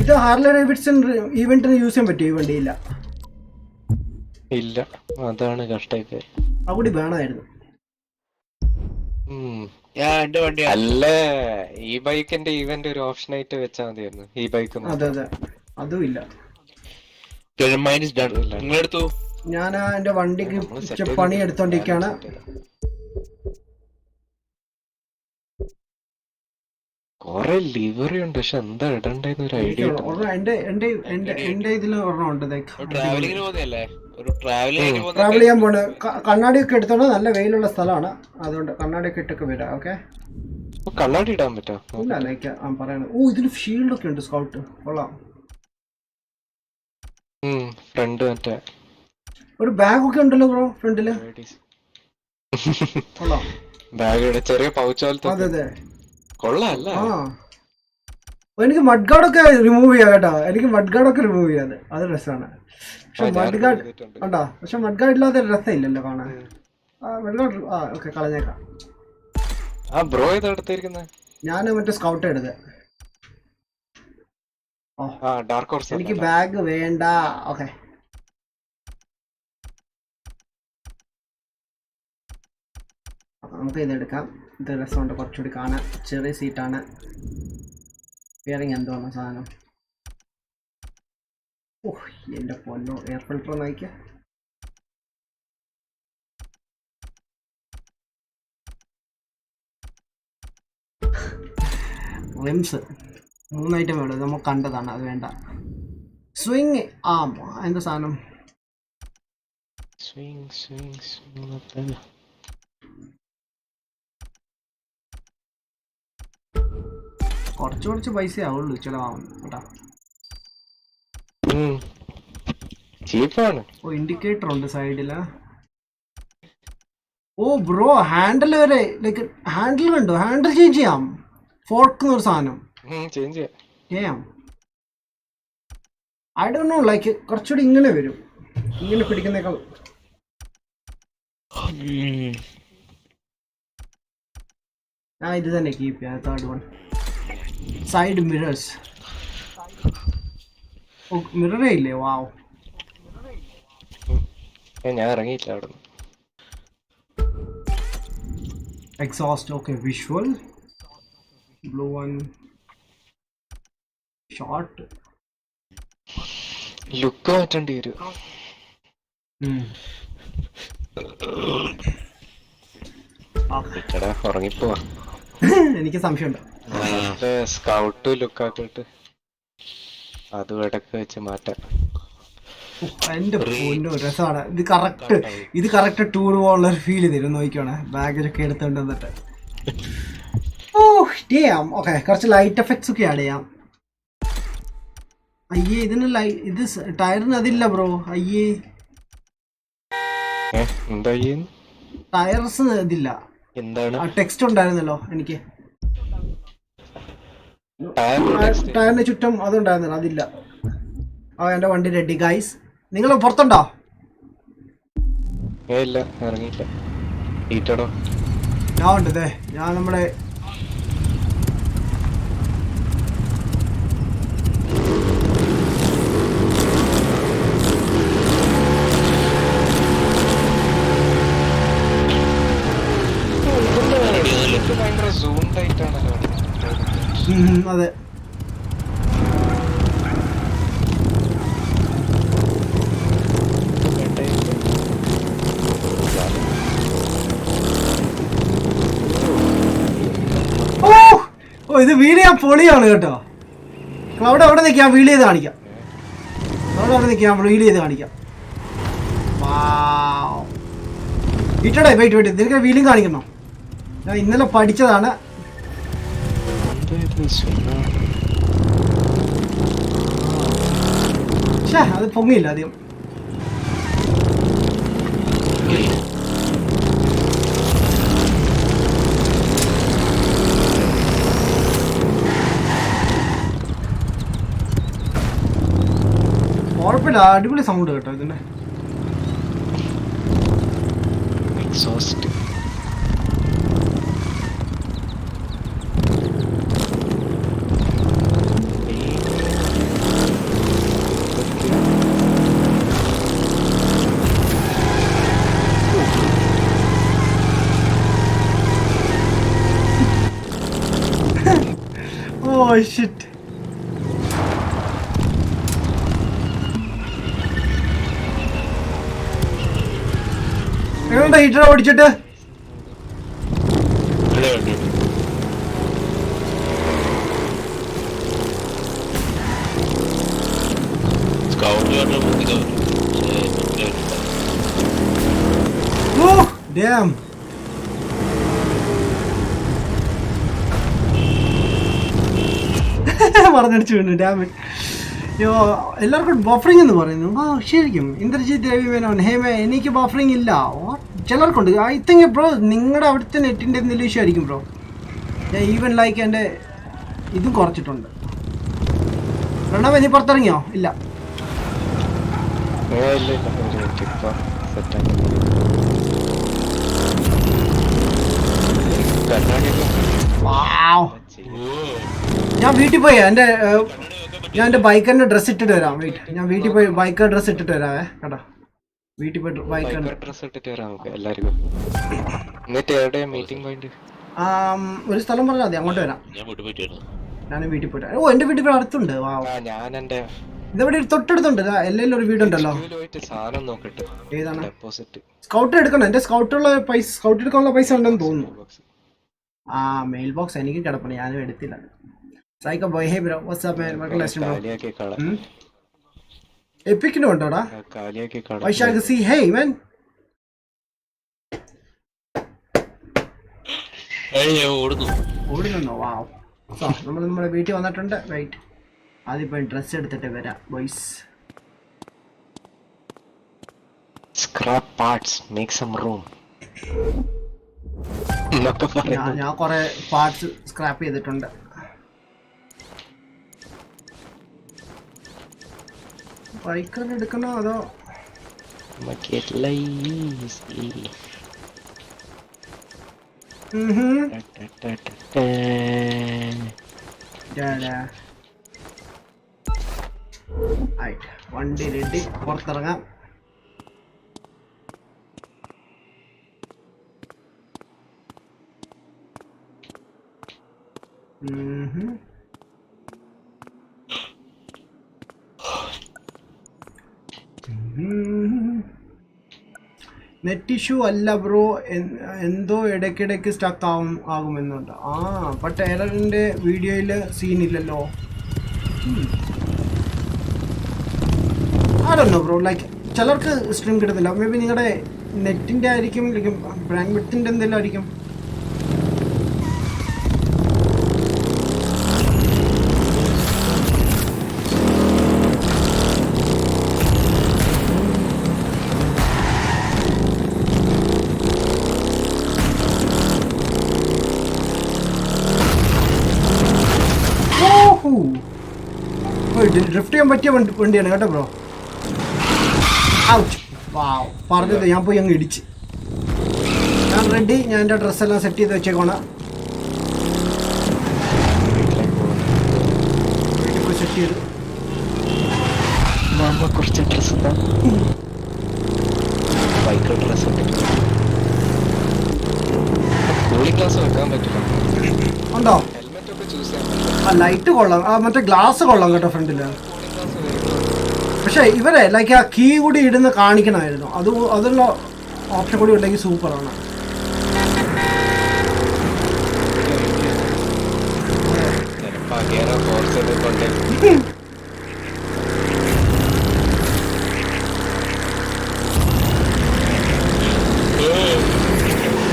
ഇത് ഹാർലി ഡേവിഡ്സൺ ഈവെന്റിന് യൂസ് ചെയ്യാൻ പറ്റുമോ? ഈ വണ്ടിയില്ല. ഇല്ല, അതാണ് കഷ്ടമൊക്കെ. അവിടെ വേണമായിരുന്നു. എന്റെ വണ്ടി അല്ല, ഈ ബൈക്കിന്റെ ഈവന്റ് ഒരു ഓപ്ഷൻ ആയിട്ട് വെച്ചാൽ മതിയായിരുന്നു. ഈ ബൈക്ക് അതെ അതെ, അതും ഇല്ല. നിങ്ങളെടുത്തു. ഞാൻ എന്റെ വണ്ടിക്ക് പണി എടുത്തോണ്ടിരിക്കാണ്. കൊറേ ലിവറി ഉണ്ട്, പക്ഷെ എന്താ ഇടണ്ടെന്ന് ഒരു ഐഡിയ എന്റെ ഇതില് ഒരെണ്ണം ഉണ്ട്. ട്രാവലിംഗിന് പോകുന്നല്ലേ? ഒരു ട്രാവലിംഗ് ട്രാവൽ ചെയ്യാൻ പോണ്. കണ്ണാടിയൊക്കെ എടുത്തോണ്ട് നല്ല വെയിലുള്ള സ്ഥലമാണ്, അതുകൊണ്ട് കണ്ണാടിയൊക്കെ ഇട്ടൊക്കെ വരാം. ഓക്കെ, കണ്ണാടി ഇടാൻ പറ്റോ? ഇല്ല ലൈക്ക് പറയണത്. ഓ, ഇതില് ഷീൽഡൊക്കെ ഉണ്ട്. സ്കൗട്ട് കൊള്ളാം. ഫ്രണ്ട് മറ്റേ ഒരു ബാഗൊക്കെ ഉണ്ടല്ലോ ബ്രോ ഫ്രണ്ടില്. കൊള്ളാം. ബാഗ് ചെറിയ പൗച്ച് പോലത്തെ. അതെ അതെ, കൊള്ളാല്ല. ആ, എനിക്ക് മഡ് ഗാർഡൊക്കെ റിമൂവ് ചെയ്യാം കേട്ടോ. എനിക്ക് മഡ് ഗാർഡൊക്കെ റിമൂവ് ചെയ്യാതെ, അത് രസമാണ്. പക്ഷെ മഡ് ഗാർഡ് ഉണ്ടോ? പക്ഷെ മഡ് ഗാർഡ് ഇല്ലാതെ രസമില്ലല്ലോ കാണാൻ. മഡ് ഗാർഡ് ഓക്കെ, കളഞ്ഞേക്കാം. ബ്രോ ഏതാ എടുത്തിരിക്കുന്നത്? ഞാൻ മറ്റേ സ്കൗട്ട് എടുത്തത്. Dark horse. എനിക്ക് ബാഗ് വേണ്ട. ഓക്കെ, നമുക്ക് ഇതെടുക്കാം. ഇത് രസമുണ്ട് കുറച്ചുകൂടി കാണാൻ. ചെറിയ സീറ്റാണ്. ബിയറിങ് എന്തോന്ന സാധനം. ഓഹ് എൻ്റെ പൊന്നോ, എയർ ഫിൽട്ടർ നയിക്ക. റിംസ് 3 ഐറ്റം വേണം. നമുക്ക് കണ്ടതാണ്, അത് വേണ്ട. സ്വിങ് ആം എന്താ സാധനം? കുറച്ച് പൈസ ആവുള്ളൂ ചിലവാകും കേട്ടോ. ചീപ്പാണ്. ഓ, ഇൻഡിക്കേറ്റർ ഉണ്ട് സൈഡില്. ഓ ബ്രോ, ഹാൻഡിൽ വരെ ലൈക്ക് ഹാൻഡിൽ കണ്ടോ? ഹാൻഡിൽ ചേഞ്ച് ചെയ്യാം. ഫോർക്ക് എന്നൊരു സാധനം ചേഞ്ച് ചെയ്യാം. ഐ ഡോണ്ട് നോ, ലൈക്ക് കുറച്ചുകൂടി ഇങ്ങനെ വരും. ഇങ്ങനെ പിടിക്കുന്നേക്കാൾ. ഞാൻ ഇത് തന്നെ കീപ്പ് ചെയ്യാം. Third one, side mirrors. മിററേ ഇല്ലേ? വാവ്. ഞാൻ ഇറങ്ങിയില്ല അവിടെ. Exhaust okay. Visual blue one short. Look മാറ്റേണ്ടി വരും. ഉറങ്ങിപ്പോവാ. എനിക്ക് സംശയമുണ്ട്. സ്കൗട്ട് ലുക്ക് ആക്കിയിട്ട് അതും ഇടക്ക് വെച്ച് മാറ്റാം. എന്റെ പൊന്നോ, രസമാണ് ഇത് കറക്റ്റ് ടൂർ പോകാനുള്ള ഒരു ഫീല് തരും. നോക്കിക്കോണേ, ബാഗിലൊക്കെ എടുത്തോണ്ട് വന്നിട്ട്. ഓ ചെയ്യാം. ഓക്കെ, കുറച്ച് ലൈറ്റ് എഫക്ട്സ് ഒക്കെ ആഡ് ചെയ്യാം. അയ്യേ, ഇതിന് ഇത് ടയറിന് അതില്ല ബ്രോ. അയ്യേ, എന്താ ടയർസ് ഇതില്ല. എന്താണ് ടെക്സ്റ്റ് ഉണ്ടായിരുന്നല്ലോ എനിക്ക് ടയറിന് ചുറ്റും, അതുണ്ടായിരുന്നല്ലോ, അതില്ല. എൻ്റെ വണ്ടി റെഡി ഗൈസ്. നിങ്ങൾ പുറത്തുണ്ടോ? ഇല്ല, ഇറങ്ങിയില്ല. ഈറ്റടോ ഞാൻ ഉണ്ട്. ഇതേ ഞാൻ നമ്മുടെ ഭയങ്കര സൂം ടൈറ്റാണല്ലോ. അതെ, ഓ ഇത് വീഡിയോ ചെയ്യാൻ പൊളിയാണ് കേട്ടോ. അവിടെ നിൽക്കാം, വീഡിയോ ചെയ്ത് കാണിക്കാം. അവിടെ നിൽക്കാം, വീഡിയോ ചെയ്ത് കാണിക്കാം. ഇട്ടടേ, വെയിറ്റ് നിനക്ക് വീലും കാണിക്കണോ? ഞാൻ ഇന്നലെ പഠിച്ചതാണ്. അത് പൊങ്ങിയില്ല ആദ്യം. കുഴപ്പമില്ല, അടിപൊളി സൗണ്ട് കേട്ടോ ഇതിന്റെ. എക്സോസ്റ്റ്. Oh shit. എങ്ങനെയുണ്ട് ഹീറ്റർ ഓടിച്ചിട്ട്? Oh dam. പറഞ്ഞടിച്ചു വീണു ഡാമേജ്. യോ, എല്ലാവർക്കും ബഫറിംഗ് എന്ന് പറയുന്നു. ആ ശരിക്കും ഇന്ദ്രജിത്ത് രവി മേനോൻ, ഹേമേ എനിക്ക് ബഫറിംഗ് ഇല്ല. ചിലർക്കുണ്ട്. ഐ തിങ്ക് ബ്രോ നിങ്ങളുടെ അവിടുത്തെ നെറ്റിൻ്റെ എന്തെങ്കിലും ഇഷ്യൂ ആയിരിക്കും ബ്രോ. ഞാൻ ഈവൻ ലൈക്ക് എൻ്റെ ഇതും കുറച്ചിട്ടുണ്ട്. പ്രണവ് നീ പുറത്തിറങ്ങിയോ? ഇല്ല. ഞാൻ വീട്ടിൽ പോയി ഞാൻ എൻ്റെ ബൈക്കറിൻ്റെ ഡ്രസ്സ് ഇട്ടിട്ട് വരാം. വെയിറ്റ്, ഞാൻ വീട്ടിൽ പോയി ബൈക്കർ ഡ്രസ്സ് ഇട്ടിട്ട് വരാവേ കേട്ടോ. വീട്ടിൽ പോയിട്ട് ബൈക്കറിൻ്റെ ഡ്രസ് ഇട്ടിട്ട് വരാം നമുക്ക് എല്ലാവർക്കും. എന്നിട്ട് എവിടെയാ മീറ്റിംഗ് പോയിന്റ്? ഒരു സ്ഥലം പറഞ്ഞാൽ മതി, അങ്ങോട്ട് വരാം. ഞാൻ വീട്ടിൽ പോയിട്ട്. ഓ എൻ്റെ വീട്ടിൽ പോയി അടുത്തുണ്ട്. ഞാൻ എന്റെ ഇതെവിടെ തൊട്ടടുത്തുണ്ട്. എല്ലാവരും ഒരു വീടുണ്ടല്ലോ. സാധനം നോക്കട്ടെ. ഏതാണ്? ഡെപ്പോസിറ്റ്. സ്കൗട്ട് എടുക്കണം. എൻ്റെ സ്കൗട്ട് എടുക്കാനുള്ള പൈസ ഉണ്ടെന്ന് തോന്നുന്നു. ആ മെയിൽ ബോക്സ് എനിക്ക് കിടപ്പണം, ഞാനും എടുത്തില്ല. Psycho boy, hey bro, what's man, welcome Lest bro. എപ്പിക്കിനും ഉണ്ടോടാ? Vaishakh C, hey man. ഓടുന്നോ? വാവ്. സോ നമ്മൾ നമ്മുടെ വീട്ടിൽ വന്നിട്ടുണ്ട്. വെയിറ്റ്, ആദ്യം പോയി ഡ്രസ്സ് എടുത്തിട്ട് വരാം boys. Scrap parts, make some room. ഞാൻ കുറെ പാർട്സ് സ്ക്രാപ്പ് ചെയ്തിട്ടുണ്ട്. ബൈക്കർ എടുക്കണോ അതോ വണ്ടി റെഡി, പുറത്തിറങ്ങാം. നെറ്റ് ഇഷ്യൂ അല്ല ബ്രോ, എന്തോ ഇടയ്ക്കിടയ്ക്ക് സ്റ്റക്ക് ആകുമെന്നുണ്ട്. ബട്ട് എററിൻ്റെ വീഡിയോയിൽ സീനില്ലല്ലോ. ആണല്ലോ ബ്രോ, ലൈക്ക് ചിലർക്ക് സ്ട്രീം കിട്ടുന്നില്ല. മേ ബി നിങ്ങളുടെ നെറ്റിൻ്റെ ആയിരിക്കും, ബ്രാൻഡ് വിഡ്ത്തിൻ്റെ എന്തെങ്കിലും ആയിരിക്കും. ഡ്രിഫ്റ്റ് ചെയ്യാൻ പറ്റിയ വണ്ടിയാണ് കേട്ടോ ബ്രോ. ഔച്ച്. വാവ്, പറഞ്ഞത് ഞാൻ പോയി അങ്ങ് ഇടിച്ച്. ഞാൻ റെഡി. ഞാൻ എൻ്റെ ഡ്രസ്സെല്ലാം സെറ്റ് ചെയ്ത് വെച്ചേക്കോണം. വീട്ടിൽ പോയി സെറ്റ് ചെയ്തു. കുറച്ച് dress bike dress cooling glass വെക്കാൻ പറ്റില്ല. ഉണ്ടോ? ഹെൽമെറ്റ് ഒക്കെ ചൂസ് ചെയ്യാൻ. ആ ലൈറ്റ് കൊള്ളാം, മറ്റേ ഗ്ലാസ് കൊള്ളാം കേട്ടോ ഫ്രണ്ടില്. പക്ഷെ ഇവരെ ലൈക്ക് ആ കീ കൂടി ഇടുന്ന കാണിക്കണമായിരുന്നു. അതുള്ള ഓപ്ഷൻ കൂടി ഉണ്ടെങ്കിൽ സൂപ്പറാണ്.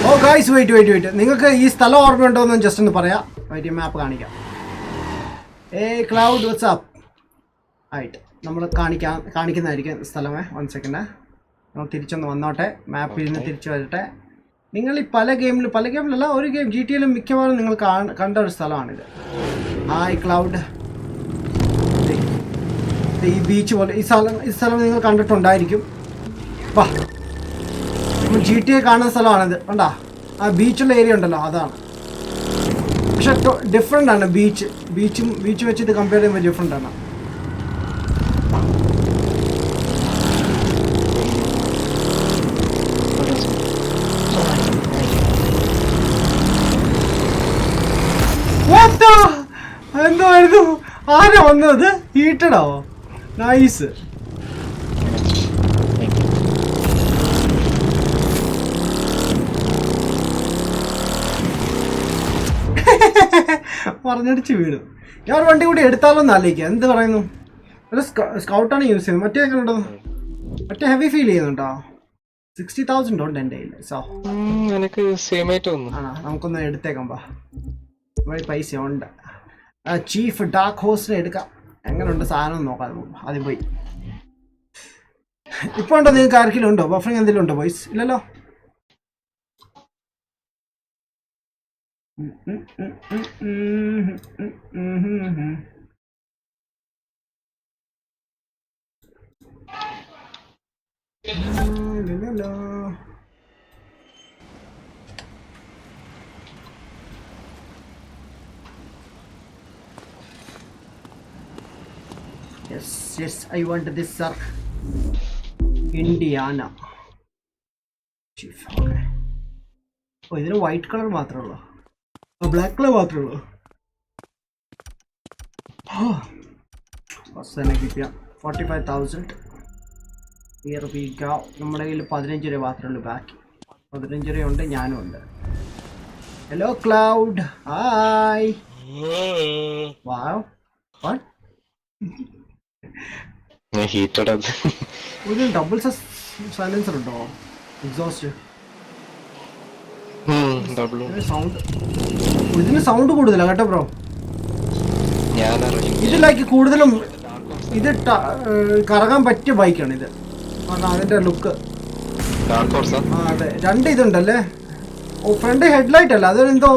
ഓ ഗൈസ്, വെയിറ്റ്, നിങ്ങൾക്ക് ഈ സ്ഥലം ഓർമ്മയുണ്ടോ എന്ന് ജസ്റ്റ് ഒന്ന് പറയാം. വെയിറ്റ്, മാപ്പ് കാണിക്കാം. ക്ലൗഡ് വാട്സ്ആപ്പ് ആയിട്ട് നമ്മൾ കാണിക്കുന്നതായിരിക്കും സ്ഥലമേ. 1 സെക്കൻഡ്, നമ്മൾ തിരിച്ചൊന്ന് വന്നോട്ടെ. മാപ്പിൽ നിന്ന് തിരിച്ചു വരട്ടെ. നിങ്ങൾ ഈ പല ഗെയിമിലല്ല, ഒരു ഗെയിം GTA മിക്കവാറും നിങ്ങൾ കണ്ട ഒരു സ്ഥലമാണിത്. Hi cloud. ഈ ബീച്ച് പോലെ ഈ സ്ഥലം നിങ്ങൾ കണ്ടിട്ടുണ്ടായിരിക്കും. വാ, നമ്മൾ GTA കാണുന്ന സ്ഥലമാണിത്. കണ്ടാ ആ ബീച്ചുള്ള ഏരിയ ഉണ്ടല്ലോ, അതാണ്. പക്ഷെ ഡിഫറെൻ്റ് ആണ് ബീച്ച് വെച്ച് ഇത് കമ്പയർ ചെയ്യുമ്പോൾ ഡിഫറെൻ്റ് ആണ്. എന്തായിരുന്നു ആരാ വന്നത്? ഹീറ്റഡാവോ? നൈസ്. പറഞ്ഞടിച്ച് വീട്. ഞാൻ ഒരു വണ്ടി കൂടി എടുത്താലോ എന്ന് ആലോചിക്കുക. എന്ത് പറയുന്നു? ഒരു സ്കൗട്ടാണ് യൂസ് ചെയ്യുന്നത്. മറ്റേ എങ്ങനെ ഉണ്ടോ? മറ്റേ ഹെവി ഫീൽ ചെയ്യുന്നുണ്ടോ? 60,000 ഉണ്ട് എൻ്റെ കയ്യിൽ. സോ എനിക്ക് സെയിം ആയിട്ട് തോന്നുന്നു. ആണോ? നമുക്കൊന്ന് എടുത്തേക്കാം. പാ, വഴി പൈസ ഉണ്ട്. ചീഫ് ഡാർക്ക് ഹോഴ്സിനെ എടുക്കാം. എങ്ങനെയുണ്ട് സാധനം നോക്കാം. ആദ്യം പോയി ഇപ്പോൾ ഉണ്ടോ നിങ്ങൾക്ക് ആർക്കെങ്കിലും ഉണ്ടോ? ബഫറിങ് എന്തെങ്കിലും ഉണ്ടോ ബോയ്സ്? ഇല്ലല്ലോ. Yes, I want this, sir. Indiana. Chief, okay. Oh, ഇതിന് വൈറ്റ് കളർ മാത്രമേ ഉള്ളൂ. ബ്ലാക്ക് കളർ മാത്രമേ ഉള്ളൂ. ബസ് തന്നെ കിട്ടിയ 45,000. Here we go. നമ്മുടെ കയ്യിൽ 15 രൂപ മാത്രമേ ഉള്ളൂ ബാക്കി. 15 രൂപയുണ്ട്, ഞാനും ഉണ്ട്. Hello cloud, hi. Wow, what? ഇതിന് ഡബിൾ സൈലൻസർ ഉണ്ടോ? എക്സോസ്റ്റ് സൗണ്ട്, ഇതിന് സൗണ്ട് കൂടുതലാണ് കേട്ടോ ബ്രോ. ഇതിലേക്ക് കൂടുതലും ഇത് കറങ്ങാൻ പറ്റിയ ബൈക്കാണ് ഇത്. അതിന്റെ ലുക്ക്. അതെ, രണ്ട് ഇതുണ്ടല്ലേ. ഓ, ഫ്രണ്ട് ഹെഡ്ലൈറ്റ് അല്ല, അതെന്തോ.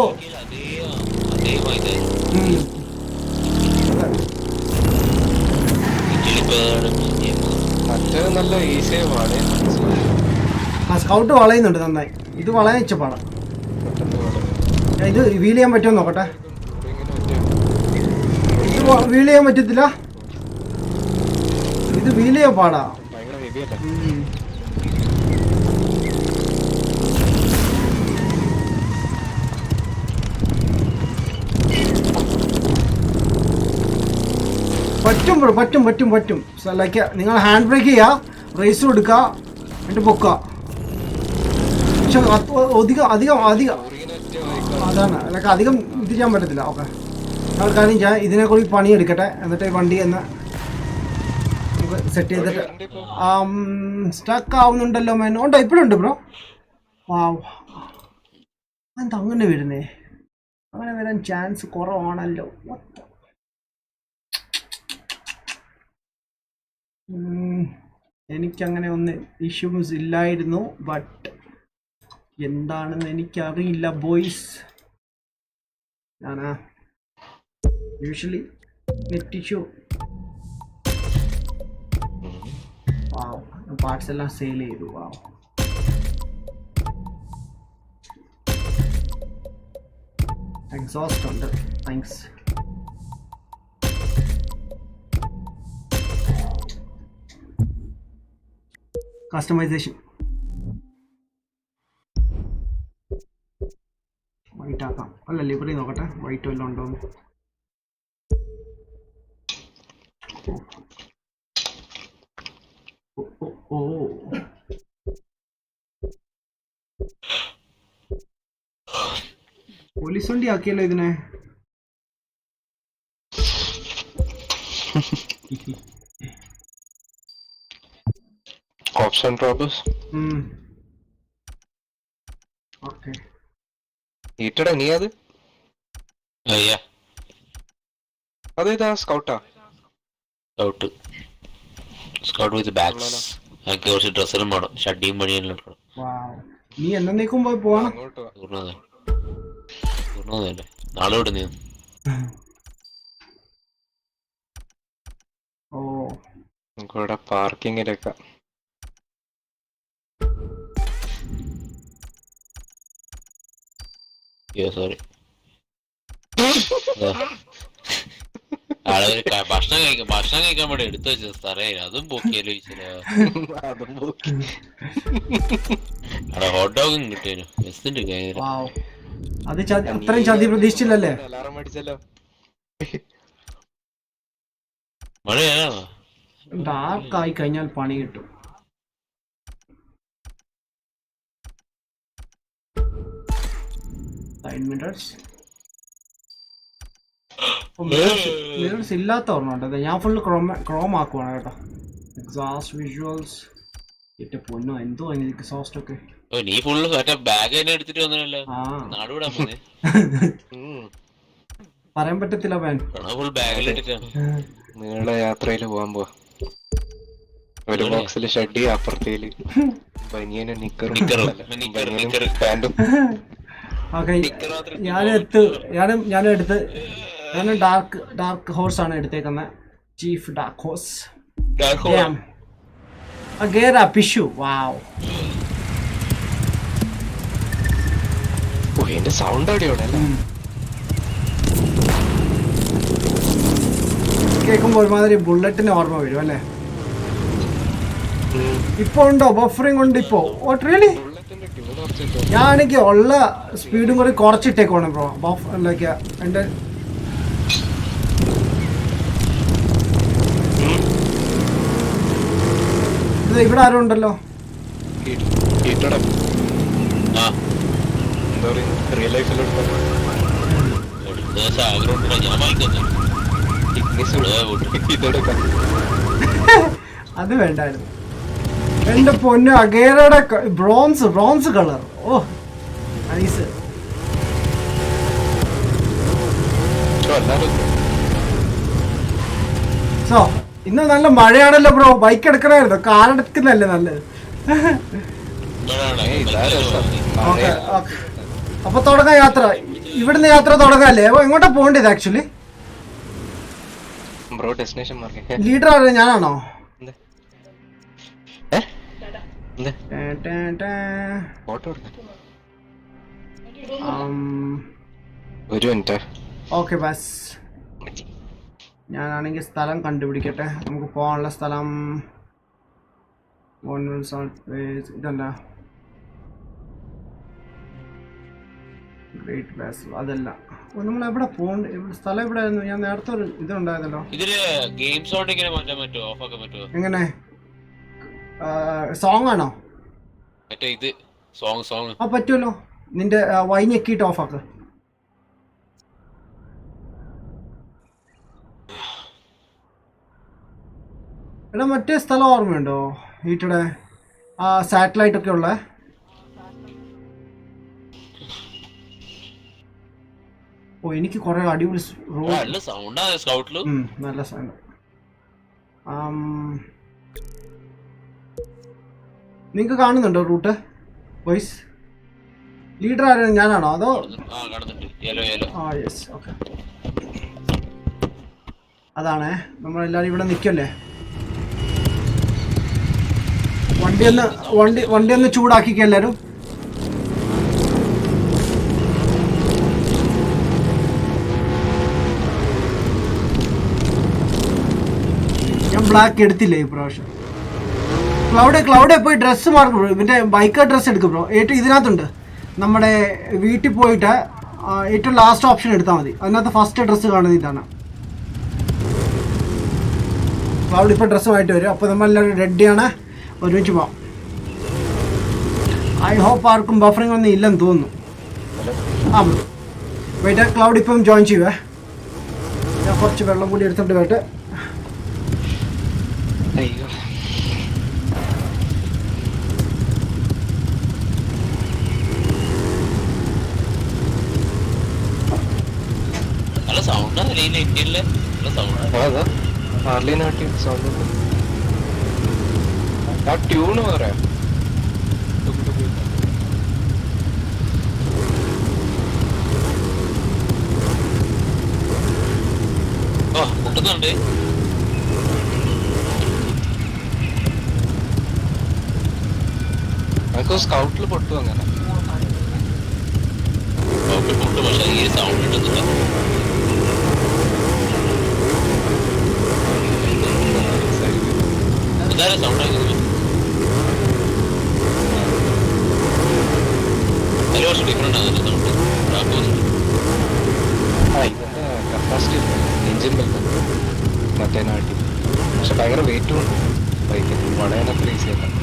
ആ സ്കൗട്ട് വളയുന്നുണ്ട് നന്നായി. ഇത് വളയാൻ ഇച്ചപ്പാടാ. ഇത് വീൽ ചെയ്യാൻ പറ്റുമോ നോക്കട്ടെ. ഇത് വീൽ ചെയ്യാൻ പറ്റത്തില്ല. ഇത് വീൽ ചെയ്യാൻ പാടാ. പറ്റും ബ്രോ, പറ്റും. ലൈക്ക് നിങ്ങൾ ഹാൻഡ് ബ്രേക്ക് ചെയ്യുക, റേസ് കൊടുക്കുക, എന്നിട്ട് പൊക്കുക. പക്ഷെ അധികം അതാണ് ലൈക്ക് അധികം ഇത് ചെയ്യാൻ പറ്റത്തില്ല. ഓക്കെ, കാര്യം ഞാൻ ഇതിനെ കൂടി പണിയെടുക്കട്ടെ, എന്നിട്ട് വണ്ടി എന്ന് നമുക്ക് സെറ്റ് ചെയ്തിട്ട്. സ്റ്റക്ക് ആവുന്നുണ്ടല്ലോ മേൻ. ഉണ്ടോ? ഇപ്പോഴുണ്ട് ബ്രോ. എന്താ അങ്ങനെ വരുന്നേ? അങ്ങനെ വരാൻ ചാൻസ് കുറവാണല്ലോ. എനിക്കങ്ങനെ ഒന്നും ഇഷ്യൂസ് ഇല്ലായിരുന്നു, ബട്ട് എന്താണെന്ന് എനിക്കറിയില്ല ബോയ്സ്. ഞാൻ യൂഷ്വലി നെറ്റ് ഇഷ്യൂ. പാർട്സ് എല്ലാം സെയിൽ ചെയ്തു. എക്സോസ്റ്റ് ഉണ്ട്, താങ്ക്സ്. കസ്റ്റമൈസേഷൻ വൈറ്റ് ആക്കാം. അല്ല, ലിവറി നോക്കട്ടെ, വൈറ്റ് വല്ലതും ഉണ്ടോന്ന്. ഓ, പോലീസ് വണ്ടി ആക്കിയല്ലോ ഇതിനെ. Option droppers. ഓക്കേ, ഈറ്റടാ നീ അത് അതേതാ? സ്കൗട്ടാ? സ്കൗട്ട് വിത്ത് ബാഗ്സ്. എനിക്ക് കുറച്ച് ഡ്രസ്സെല്ലാം വേണം, ഷഡിയും പണിയെല്ലാം ഇടണം. നീ എന്നേക്കും പോയി പോവാണ്. പൂർണ്ണതല്ലേ നാളെ വിടുന്നു. ഓ, നമുക്കിവിടെ പാർക്കിങ്ങിലൊക്കെ സോറി. ആളൊരു ഭക്ഷണം കഴിക്കാൻ വേണ്ടി എടുത്തു വെച്ച സാറേ, അതും പൊക്കിയല്ലോ ഈശ്വരാ. അവിടെ ഹോട്ട് ഡോഗും കിട്ടിയു. ബെസ്റ്റ് കഴിഞ്ഞ വാവ്, അത് അത്രയും ചതി പ്രതീക്ഷിച്ചില്ലല്ലേ? അലാറം അടിച്ചല്ലോ. മഴയാണോ? ഡാർക്ക് ആയി കഴിഞ്ഞാൽ പണി കിട്ടും. മിറേഴ്സ് ഇല്ലാത്ത ഓർമ്മ. ഞാൻ ഫുള്ള് ക്രോം ആക്കുവാണ് കേട്ടോ. എക്സോസ്റ്റ് വിഷ്വൽസ് ഏറ്റവും പൊന്നോ എന്തോ എക്സോസ്റ്റ് ഒക്കെ. നീ ഫുള്ള് ബാഗ് തന്നെ എടുത്തിട്ട് വന്നല്ലോ. ആ നാടുവിടാൻ പോന്നെ പറയാൻ പറ്റത്തില്ല പാൻ. ഫുൾ ബാഗിലിട്ടിട്ടാണ്. നീള യാത്രയില് പോവാൻ പോവാ. ഒരു ബോക്സില് ഷഡ്ഡി, അപ്പുറത്തേല് ബനിയനും നിക്കറും പാന്റും. ഓക്കെ, ഞാൻ ഡാർക്ക് ഹോഴ്സ് ആണ് എടുത്തേക്കുന്നത്. Chief dark horse. ഗേറ പിഷു. വാവ്, ഓ എന്റെ സൗണ്ട് അടിയോടെ കേൾക്കുമ്പോൾ ഒരുമാതിരി ബുള്ളറ്റിന് ഓർമ്മ വരും അല്ലേ? ഇപ്പൊ ഉണ്ടോ ബഫറിംഗ് ഉണ്ട് ഇപ്പോ? Oh really? ഞാനെനിക്ക് ഉള്ള സ്പീഡും കൂടി കുറച്ചിട്ടേക്കോണം ബ്രോ. ബഫ് എന്റെ ഇത് ഇവിടെ ആരും ഉണ്ടല്ലോ. റിയൽ ലൈഫിലോട്ട് ഞാൻ വാങ്ങിക്കുന്നു. അത് വേണ്ടായിരുന്നു. എന്റെ പൊന്ന്, അഗേറയുടെ ബ്രോൺസ് കളർ. ഓ നൈസ്. സോ ഇന്ന് നല്ല മഴയാണല്ലോ ബ്രോ. ബൈക്ക് എടുക്കണമായിരുന്നു, കാറെടുക്കുന്നല്ലേ നല്ലത്. ഓക്കെ ഓക്കെ, അപ്പൊ തുടങ്ങാം യാത്ര. ഇവിടുന്ന് യാത്ര തുടങ്ങാല്ലേ? എങ്ങോട്ടാ പോകേണ്ടത് actually? Bro destination mark leader ആരെ ഞാനാണോ? ഫോട്ടോ ഒരു മിനിറ്റ്. ഓക്കെ ബസ്, ഞാനാണെങ്കിൽ സ്ഥലം കണ്ടുപിടിക്കട്ടെ. നമുക്ക് പോകാനുള്ള സ്ഥലം ഇതല്ല, ഗ്രേറ്റ് ബാസ് അതല്ല. നമ്മൾ എവിടെ പോകണ്ട? സ്ഥലം എവിടെ ആയിരുന്നു? ഞാൻ നേരത്തെ ഒരു ഇതുണ്ടായിരുന്നല്ലോ. ഇതില് ഗെയിം സൗണ്ട് ഇങ്ങനെ മാറ്റാൻ പറ്റുമോ? ഓഫ് ആക്കാൻ പറ്റുമോ? എങ്ങനെ? സോങ് ആണോ? മറ്റേ ഇത് സോങ് ആ പറ്റുമല്ലോ. നിന്റെ വൈഞ്ഞെക്കിയിട്ട് ഓഫ് ആക്ക്. എടാ മറ്റേ സ്ഥലം ഓർമ്മയുണ്ടോ? വീട്ടിടെ ആ സാറ്റലൈറ്റ് ഒക്കെ ഉള്ള ഓ എനിക്ക് കുറെ അടിപൊളി നല്ല സൗണ്ട്. നല്ല സൗണ്ട്. നിങ്ങക്ക് കാണുന്നുണ്ടോ റൂട്ട് വോയിസ്? ലീഡർ ആരാണ്, ഞാനാണോ അതോ? ആ യെസ് ഓക്കെ. അതാണേ, നമ്മളെല്ലാരും ഇവിടെ നിൽക്കല്ലേ. വണ്ടി ഒന്ന് ചൂടാക്കിക്ക എല്ലാരും. ഞാൻ ബ്ലാക്ക് എടുത്തില്ലേ ഈ പ്രാവശ്യം. ക്ലൗഡെ പോയി ഡ്രസ്സ് മാർക്ക് ബ്രോ. ഇവന്റെ ബൈക്ക് ഡ്രസ്സ് എടുക്കും ബ്രോ. ഏറ്റവും ഇതിനകത്തുണ്ട്, നമ്മുടെ വീട്ടിൽ പോയിട്ട് ഏറ്റവും ലാസ്റ്റ് ഓപ്ഷൻ എടുത്താൽ മതി. അതിനകത്ത് ഫസ്റ്റ് ഡ്രസ്സ് കാണുന്നത് ഇതാണ്. ക്ലൗഡ് ഇപ്പോൾ ഡ്രസ്സുമായിട്ട് വരും. അപ്പോൾ നമ്മളെല്ലാവരും റെഡിയാണ്, ഒരുമിച്ച് പോവാം. ഐ ഹോപ്പ് ആർക്കും ബഫറിംഗ് ഒന്നും ഇല്ലെന്ന് തോന്നുന്നു. ആ വെയിറ്റ്, ക്ലൗഡ് ഇപ്പം ജോയിൻ ചെയ്യുവേ. ഞാൻ കുറച്ച് വെള്ളം കൂടി എടുത്തിട്ട് പോയിട്ട്. അയ്യോ നല്ല സൗണ്ട് ഇന്ത്യയിലെ അതാ ആർലിനാട്ടി സൗണ്ട്. ആ ട്യൂണ് പറയാം. പൊട്ടുന്നുണ്ട്. എനക്ക് സ്കൗട്ടിൽ പൊട്ടു അങ്ങനെ. ഓക്കെ പൊട്ടു, പക്ഷെ ഈ സൗണ്ട് കിട്ടുന്നില്ല. ഇതാരെ സൗണ്ട് ആക്കുന്നത്? അതിൽ കുറച്ച് ഡിഫറെന്റ് ആണ് സൗണ്ട്. ഇതിന്റെ കപ്പാസിറ്റി എഞ്ചിൻ ബെൽറ്റ് മറ്റേ നാട്ടി, പക്ഷെ ഭയങ്കര വെയിറ്റും ഉണ്ട് ബൈക്കിന്. വളയാനത്ര ഈസി അല്ല.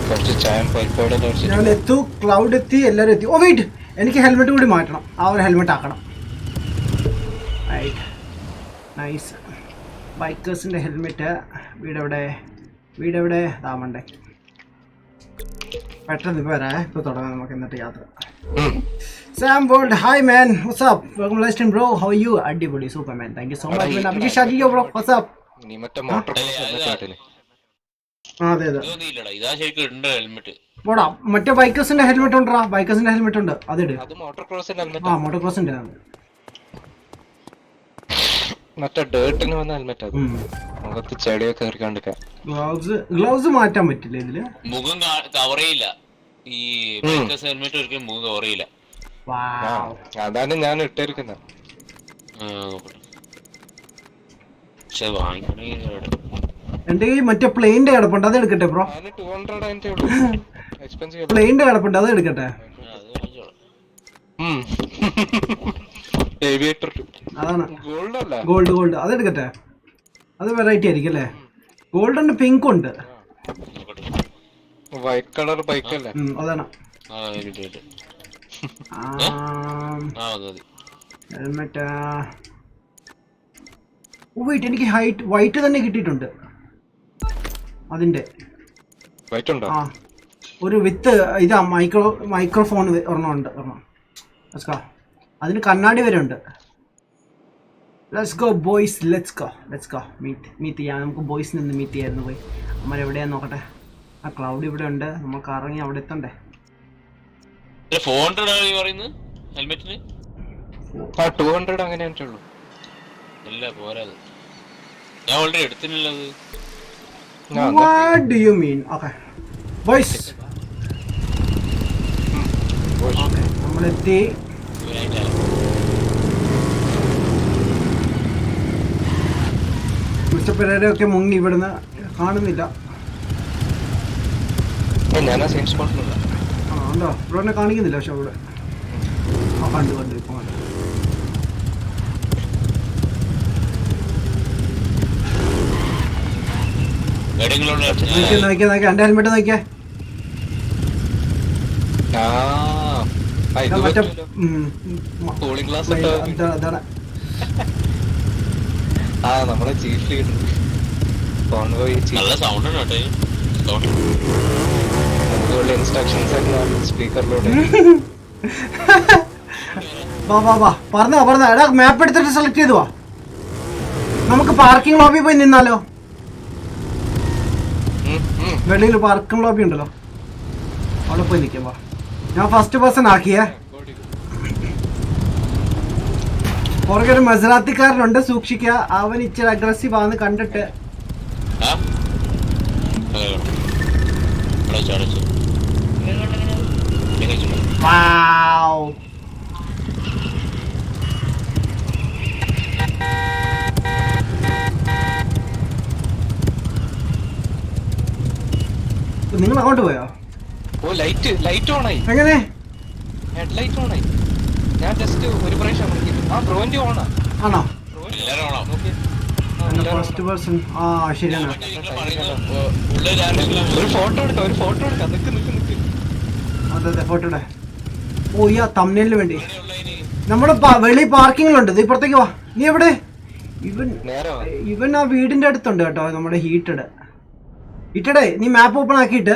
കുറച്ച് ചായം പൈപ്പോടെ ഞാൻ എത്തു, ക്ലൗഡ് എത്തി, എല്ലാവരും എത്തി. ഓ വെയിറ്റ്, എനിക്ക് ഹെൽമെറ്റ് കൂടി മാറ്റണം. ആ ഒരു ഹെൽമെറ്റ് ആക്കണം. നൈസ്. ബൈക്കേഴ്സിൻ്റെ ഹെൽമെറ്റ്. വീടെവിടെ താമണ്ടേ. പെട്ടെന്ന് ഇപ്പോൾ വരാം. ഇപ്പോൾ തുടങ്ങാം നമുക്ക് എന്നിട്ട് യാത്ര. Sam world, hi man, what's up, welcome live stream bro, how are you? അടിപൊളി, super man, thank you so much man. Abhijith ഷാജിയോ ബ്രോ, വാട്സ്ആപ്പ്. നീ മറ്റേ മോട്ടോർ കാട്ടിന്. അതെ ഇതാ ശരിക്കും ഉണ്ട് ഹെൽമെറ്റ്. പോടാ, മറ്റേ ബൈക്കേഴ്സിന്റെ ഹെൽമെറ്റ് ഉണ്ടാ. ബൈക്കേഴ്സിന്റെ ഹെൽമെറ്റ് ഉണ്ട്, അതിട്. അത് മോട്ടോർ ക്രോസിന്റെ ഹെൽമെറ്റ്. ആ, മോട്ടോർ ക്രോസിന്റെ മറ്റേ ഡേർട്ടിന് വന്ന ഹെൽമെറ്റ്. അത് മുഖത്ത് ചെടിയൊക്കെ കയറിക്കാണ്ടിരിക്കാൻ. ഗ്ലൗസ് മാറ്റാൻ പറ്റില്ല ഇതില്. മുഖം കവർ ചെയ്യില്ല. ഈ ബൈക്കേഴ്സ് ഹെൽമെറ്റ് ഒരിക്കലും മുഖം കവർ ചെയ്യില്ല. അതാണ് ഞാൻ ഇട്ടിരിക്കുന്നത്. പക്ഷെ വാങ്ങിക്കണെങ്കിൽ എന്റെ ഈ മറ്റേ പ്ലെയിന്റെ കിടപ്പുണ്ട്, അത് എടുക്കട്ടെ ബ്രോ. 200 എക്സ്പെൻസീവ്. പ്ലെയിന്റെ കിടപ്പുണ്ട്, അത് എടുക്കട്ടെ. അതാണ് ഗോൾഡ്, അത് എടുക്കട്ടെ. അത് വെറൈറ്റി ആയിരിക്കും അല്ലേ. ഗോൾഡ് ഉണ്ട്, പിങ്ക് ഉണ്ട്. വൈറ്റ് കളർ ബൈക്ക് അല്ലേ? അതാണ് ഹെൽമെറ്റ്. വെയിറ്റ്, എനിക്ക് വൈറ്റ് തന്നെ കിട്ടിയിട്ടുണ്ട്. അതിന്റെ വൈറ്റ് ഉണ്ടോ? ആ, ഒരു വിത്ത് ഇതാ മൈക്രോഫോൺ ഒരെണ്ണം ഉണ്ട്. അതിന് കണ്ണാടി വരെ ഉണ്ട്. Let's go boys, let's go meet ചെയ്യാം. നമുക്ക് ബോയ്സിൽ നിന്ന് മീറ്റ് ചെയ്യായിരുന്നു. പോയി നമ്മൾ എവിടെയാന്ന് നോക്കട്ടെ. ആ ക്ലൗഡ് ഇവിടെ ഉണ്ട്, നമുക്ക് ഇറങ്ങി അവിടെ എത്തണ്ടേ. 400 പറയുന്നത് ഹെൽമെറ്റിന്. 200 അങ്ങനെ ഉള്ളൂ. ഇല്ല പോരാത്, ഞാൻ ഓൾറെഡി എടുത്തിട്ടുള്ളത്. What do you mean? Okay, boys. Okay, നമ്മളെത്തി. മിസ്റ്റർ പെരേരയൊക്കെ മുങ്ങി, ഇവിടുന്ന് കാണുന്നില്ല. ഞാൻ സെയിം സ്പോട്ടിലുള്ള. ആ ഉണ്ടോ? ഇവിടെ കാണിക്കുന്നില്ല. പക്ഷെ അവിടെ കണ്ടു ഇപ്പൊ കണ്ടു. നോക്കിയാ എന്റെ ഹെൽമെറ്റ് നോക്കിയാ. കൂളിംഗ് ഗ്ലാസ് അതാണ്. നമ്മുടെ ചീഫ് ലീഡർ നല്ല സൗണ്ട് ഉണ്ട് കേട്ടോ. അതുപോലെ ഇൻസ്ട്രക്ഷൻസ് സ്പീക്കറിലൂടെ. വാ പറഞ്ഞോ. എടാ മാപ്പ് എടുത്തിട്ട് സെലക്ട് ചെയ്തു വാ. നമുക്ക് പാർക്കിംഗ് ലോബി പോയി നിന്നാലോ. വെളിയിൽ പാർക്കിംഗ് ലോബി ഉണ്ടല്ലോ, അവിടെ പോയി നിൽക്കാം. വാ, ഞാൻ ഫസ്റ്റ് പേഴ്സൺ ആക്കിയേ. പുറകെ ഒരു മസറാത്തിക്കാരനുണ്ട്, സൂക്ഷിക്കുക. അവൻ ഇച്ചിരി അഗ്രസീവ് ആണെന്ന് കണ്ടിട്ട്. നിങ്ങൾ അങ്ങോട്ട് പോയോ? ഓ ലൈറ്റ് ഓൺ ആയി. എങ്ങനെ? ഹെഡ്ലൈറ്റ് ഓൺ ആയി. ഞാൻ ജസ്റ്റ് ഒരു പ്രാവശ്യം അമർത്തിയിട്ടു. ആ ബ്രോന്റെ ഓണാ. ആണോ? നോക്കി ഫസ്റ്റ് പേഴ്സൺ. ആ ശരിയാണ്. ഒരു ഫോട്ടോ എടുക്കാം. നിക്ക്. അതെ ഫോട്ടോ ഇടേ. ഓ ഈ തമ്മിലിന് വേണ്ടി നമ്മുടെ വെളി പാർക്കിങ്ങിലുണ്ട്. ഇത് ഇപ്പുറത്തേക്ക് വാ. നീ എവിടെ? ഇവൻ ആ വീടിന്റെ അടുത്തുണ്ട് കേട്ടോ. നമ്മുടെ ഹീറ്റഡ്. നീ മാപ്പ് ഓപ്പൺ ആക്കിയിട്ട്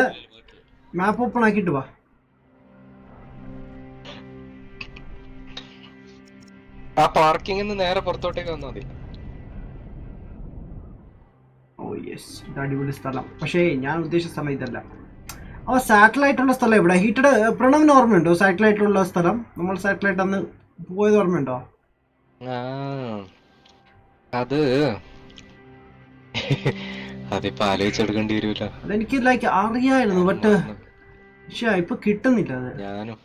വാ. ആ പാർക്കിംഗ് നേരെ പുറത്തോട്ടേക്ക് വന്നാൽ മതി. ഓ യെസ്, ഇത് അടിപൊളി സ്ഥലം. പക്ഷേ ഞാൻ ഉദ്ദേശിച്ച സ്ഥലം ഇതല്ല. സാറ്റലൈറ്റ് ഉള്ള സ്ഥലം എവിടെ? ഹീറ്റഡ് പ്രണവിന് ഓർമ്മയുണ്ടോ സാറ്റലൈറ്റ് ഉള്ള സ്ഥലം? നമ്മൾ സാറ്റലൈറ്റ് അന്ന് പോയത് ഓർമ്മയുണ്ടോ? ആ അത് അതിപ്പോ ആലോചിച്ചെടുക്കേണ്ടി വരൂല. അതെനിക്ക് ലൈക്ക് അറിയായിരുന്നു, ബട്ട് പക്ഷെ ഇപ്പൊ കിട്ടുന്നില്ല അത്. ഞാനും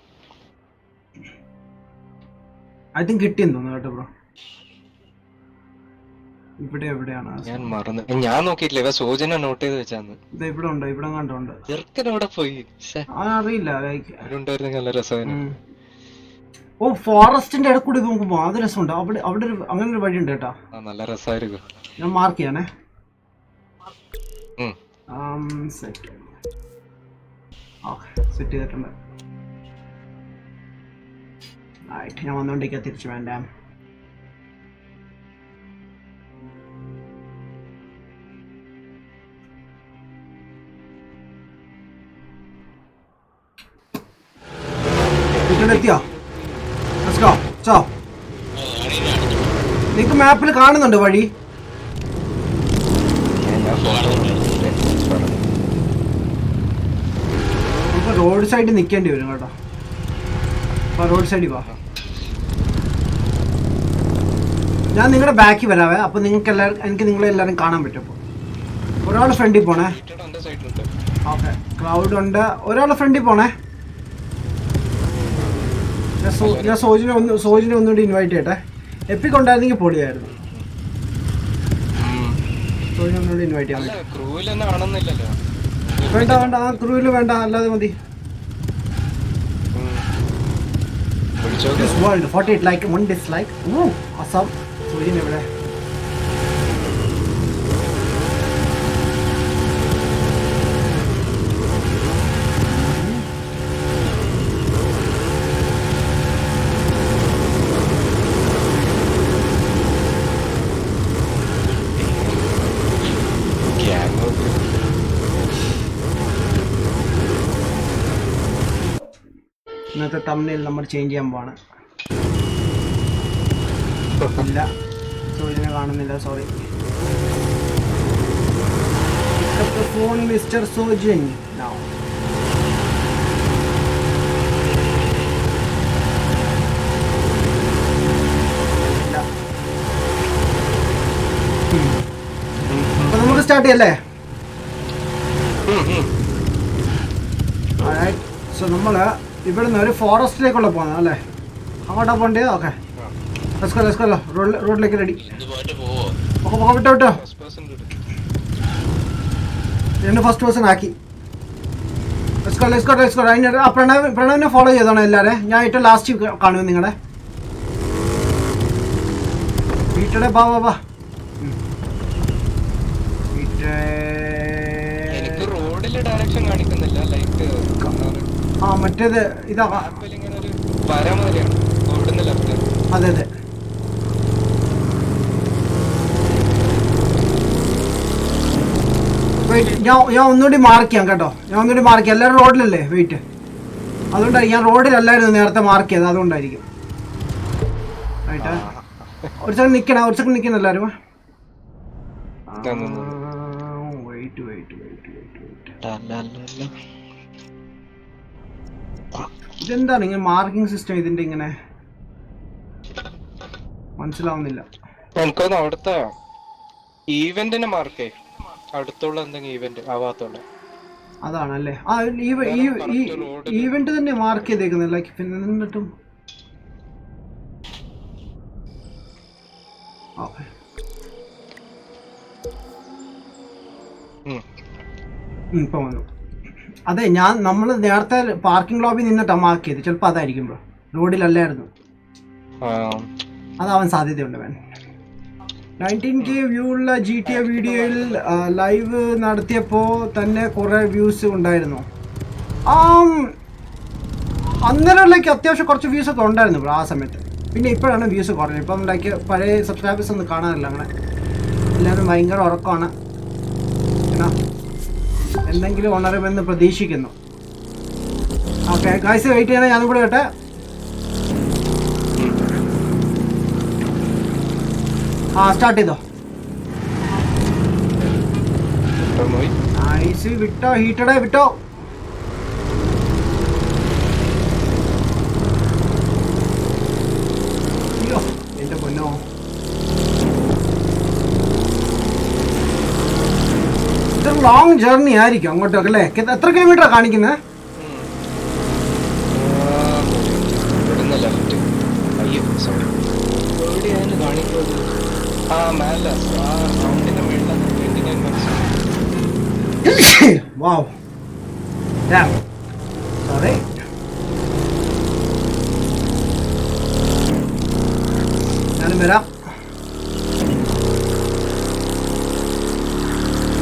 ഐ തിങ്ക് കിട്ടിയെന്ന് തോന്നുന്നു കേട്ടോ ബ്രോ. ഇവിടെ എവിടെയാണ് ഞാൻ മറന്നു. ഞാൻ നോക്കിയിട്ടില്ല, ഇവ സോജന നോട്ട് ചെയ്ത് വെച്ചാന്ന്. ഇത് ഇവിടെ ഉണ്ടോ? ഇവിടെ കണ്ടുണ്ട്. ചെറുക്കനവിടെ പോയി. അറിയില്ല ലൈക്ക്. ഉണ്ടായിരുന്നെങ്കിൽ നല്ല രസമായിരുന്നു. ഓ ഫോറസ്റ്റിന്റെ ഇടയിൽ കൂടി നമുക്ക് പോകാം, അത് രസമുണ്ട്. അവിടെ അങ്ങനെ ഒരു വഴി ഉണ്ട് കേട്ടോ. നല്ല രസമായിരിക്കും. ഞാൻ മാർക്ക് ചെയ്യാനേ. ഉം. സെറ്റ് സെറ്റ് ചെയ്തിട്ടുണ്ട്. ആയിട്ട് ഞാൻ വന്നോണ്ടിരിക്കുക, തിരിച്ചു വേണ്ട. എത്തിയോ? നിനക്ക് മാപ്പിൽ കാണുന്നുണ്ട് വഴി? നമുക്ക് റോഡ് സൈഡിൽ നിൽക്കേണ്ടി വരും കേട്ടോ. അപ്പൊ റോഡ് സൈഡിൽ വാ, ഞാൻ നിങ്ങളുടെ ബാക്കിൽ വരാവേ. അപ്പൊ നിങ്ങൾക്ക് എനിക്ക് നിങ്ങളെല്ലാരും കാണാൻ പറ്റും. അപ്പൊ ഒരാൾ ഫ്രണ്ടിൽ പോണേ. ഓക്കെ, ക്ലൗഡ് ഉണ്ട്. ഒരാൾ ഫ്രണ്ടിൽ പോണേ. ഞാൻ സോജിനെ ഒന്നുകൂടി ഇൻവൈറ്റ് ചെയ്യട്ടെ. എപ്പിക് ഉണ്ടായിരുന്നെങ്കിൽ പൊളിയായിരുന്നു. സോജിനെ ഒന്നുകൂടി ഇൻവൈറ്റ് ചെയ്യാൻ വേണ്ട. ആ ക്രൂവിൽ വേണ്ട, അല്ലാതെ മതി. This world 48 like 1 dislike. Awesome. സോജിനെ എവിടെ? ഇന്നത്തെ തമ്മിൽ നമ്മൾ ചേഞ്ച് ചെയ്യാൻ പോവാണ്. ഇല്ല, സോജിനെ കാണുന്നില്ല, സോറി. Phone mister Sojin. അപ്പൊ നമുക്ക് സ്റ്റാർട്ട് ചെയ്യല്ലേ? സോ നമ്മള് ഇവിടുന്ന് ഒരു ഫോറസ്റ്റിലേക്കുള്ള പോകുന്നത് അല്ലേ? അങ്ങോട്ടാ പോണ്ടേ? ഓക്കെ, റോഡിലേക്ക് റെഡി. വിട്ടോ രണ്ട് ഫസ്റ്റ് പേഴ്സൺ ആക്കി. പ്രണവിനെ ഫോളോ ചെയ്തോണം എല്ലാവരും. ഞാൻ ഏറ്റവും ലാസ്റ്റ് കാണും നിങ്ങളെ. വീട്ടിലെ ബാബാ ഡയറക്ഷൻ കാണിക്കുന്നില്ല. ലൈക്ക് മറ്റേത് ഇതാ. അതെ അതെ. വെയിറ്റ്, ഞാൻ ഒന്നുകൂടി മാർക്ക് ചെയ്യാം കേട്ടോ. ഞാൻ ഒന്നുകൂടി മാർക്ക് ചെയ്യാം. എല്ലാവരും റോഡിലല്ലേ? വെയിറ്റ്, അതുകൊണ്ടായിരിക്കും. ഞാൻ റോഡിലല്ലായിരുന്നു നേരത്തെ മാർക്ക് ചെയ്തത്, അതുകൊണ്ടായിരിക്കും. റൈറ്റ്, ഒരു സെക്കൻഡ് നിൽക്കണം എല്ലാവരും. ഇതെന്താണ് ഇങ്ങനെ മാർക്കിംഗ് സിസ്റ്റം? ഇതിന്റെ ഇങ്ങനെ മനസ്സിലാവുന്നില്ല. എനിക്കൊന്ന് അവിടുത്തെ ഈവന്റിനെ മാർക്കേ, അടുത്തുള്ള എന്തെങ്കിലും ഈവന്റ് ആവാത്തുള്ള അതാണല്ലേ? ഈവന്റ് തന്നെ മാർക്ക് ചെയ്തേക്കുന്നത്. ലൈക്ക് പിന്നെ നിന്നിട്ടും ഇപ്പൊ വന്നു. അതെ, നമ്മൾ നേരത്തെ പാർക്കിംഗ് ലോബി നിന്നിട്ടാ മാർക്ക് ചെയ്ത്. ചിലപ്പോ അതായിരിക്കും ബ്രോ, റോഡിലല്ലായിരുന്നു. അതാവാൻ സാധ്യതയുണ്ട്. 19K വ്യൂ ഉള്ള GTA വീഡിയോയിൽ ലൈവ് നടത്തിയപ്പോൾ തന്നെ കുറെ വ്യൂസ് ഉണ്ടായിരുന്നു. അന്നേരമല്ലേക്ക് അത്യാവശ്യം കുറച്ച് വ്യൂസ് ഒക്കെ ഉണ്ടായിരുന്നു ബ്രോ ആ സമയത്ത്. പിന്നെ ഇപ്പോഴാണ് വ്യൂസ് കുറഞ്ഞത്. ഇപ്പം ലൈക്ക് പഴയ സബ്സ്ക്രൈബേഴ്സ് ഒന്നും കാണാനില്ല അങ്ങനെ. എല്ലാവരും ഭയങ്കര ഉറക്കമാണ്. എന്തെങ്കിലും ഉണരുമെന്ന് പ്രതീക്ഷിക്കുന്നു. ഓക്കെ ഗൈസ്, വെയിറ്റ് ചെയ്യണേ, ഞാനും കൂടെ കേട്ടെ. സ്റ്റാർട്ട് ചെയ്തോ. നൈസ്, വിട്ടോ ഹീറ്റഡേ, വിട്ടോ. ലോങ് ജേർണി ആയിരിക്കും അങ്ങോട്ടൊക്കെ അല്ലേ? എത്ര കിലോമീറ്ററാണ് കാണിക്കുന്നത്? ഇവിടുന്ന് ലെഫ്റ്റ്. അയ്യോ സോറി, എവിടെയാണ് കാണിക്കുന്നത്? ആ മേലെ ആ സൗണ്ടിന്റെ മേളിലാണ് 29 minutes. വാവ്. സോറി. ഞാനും വരാം.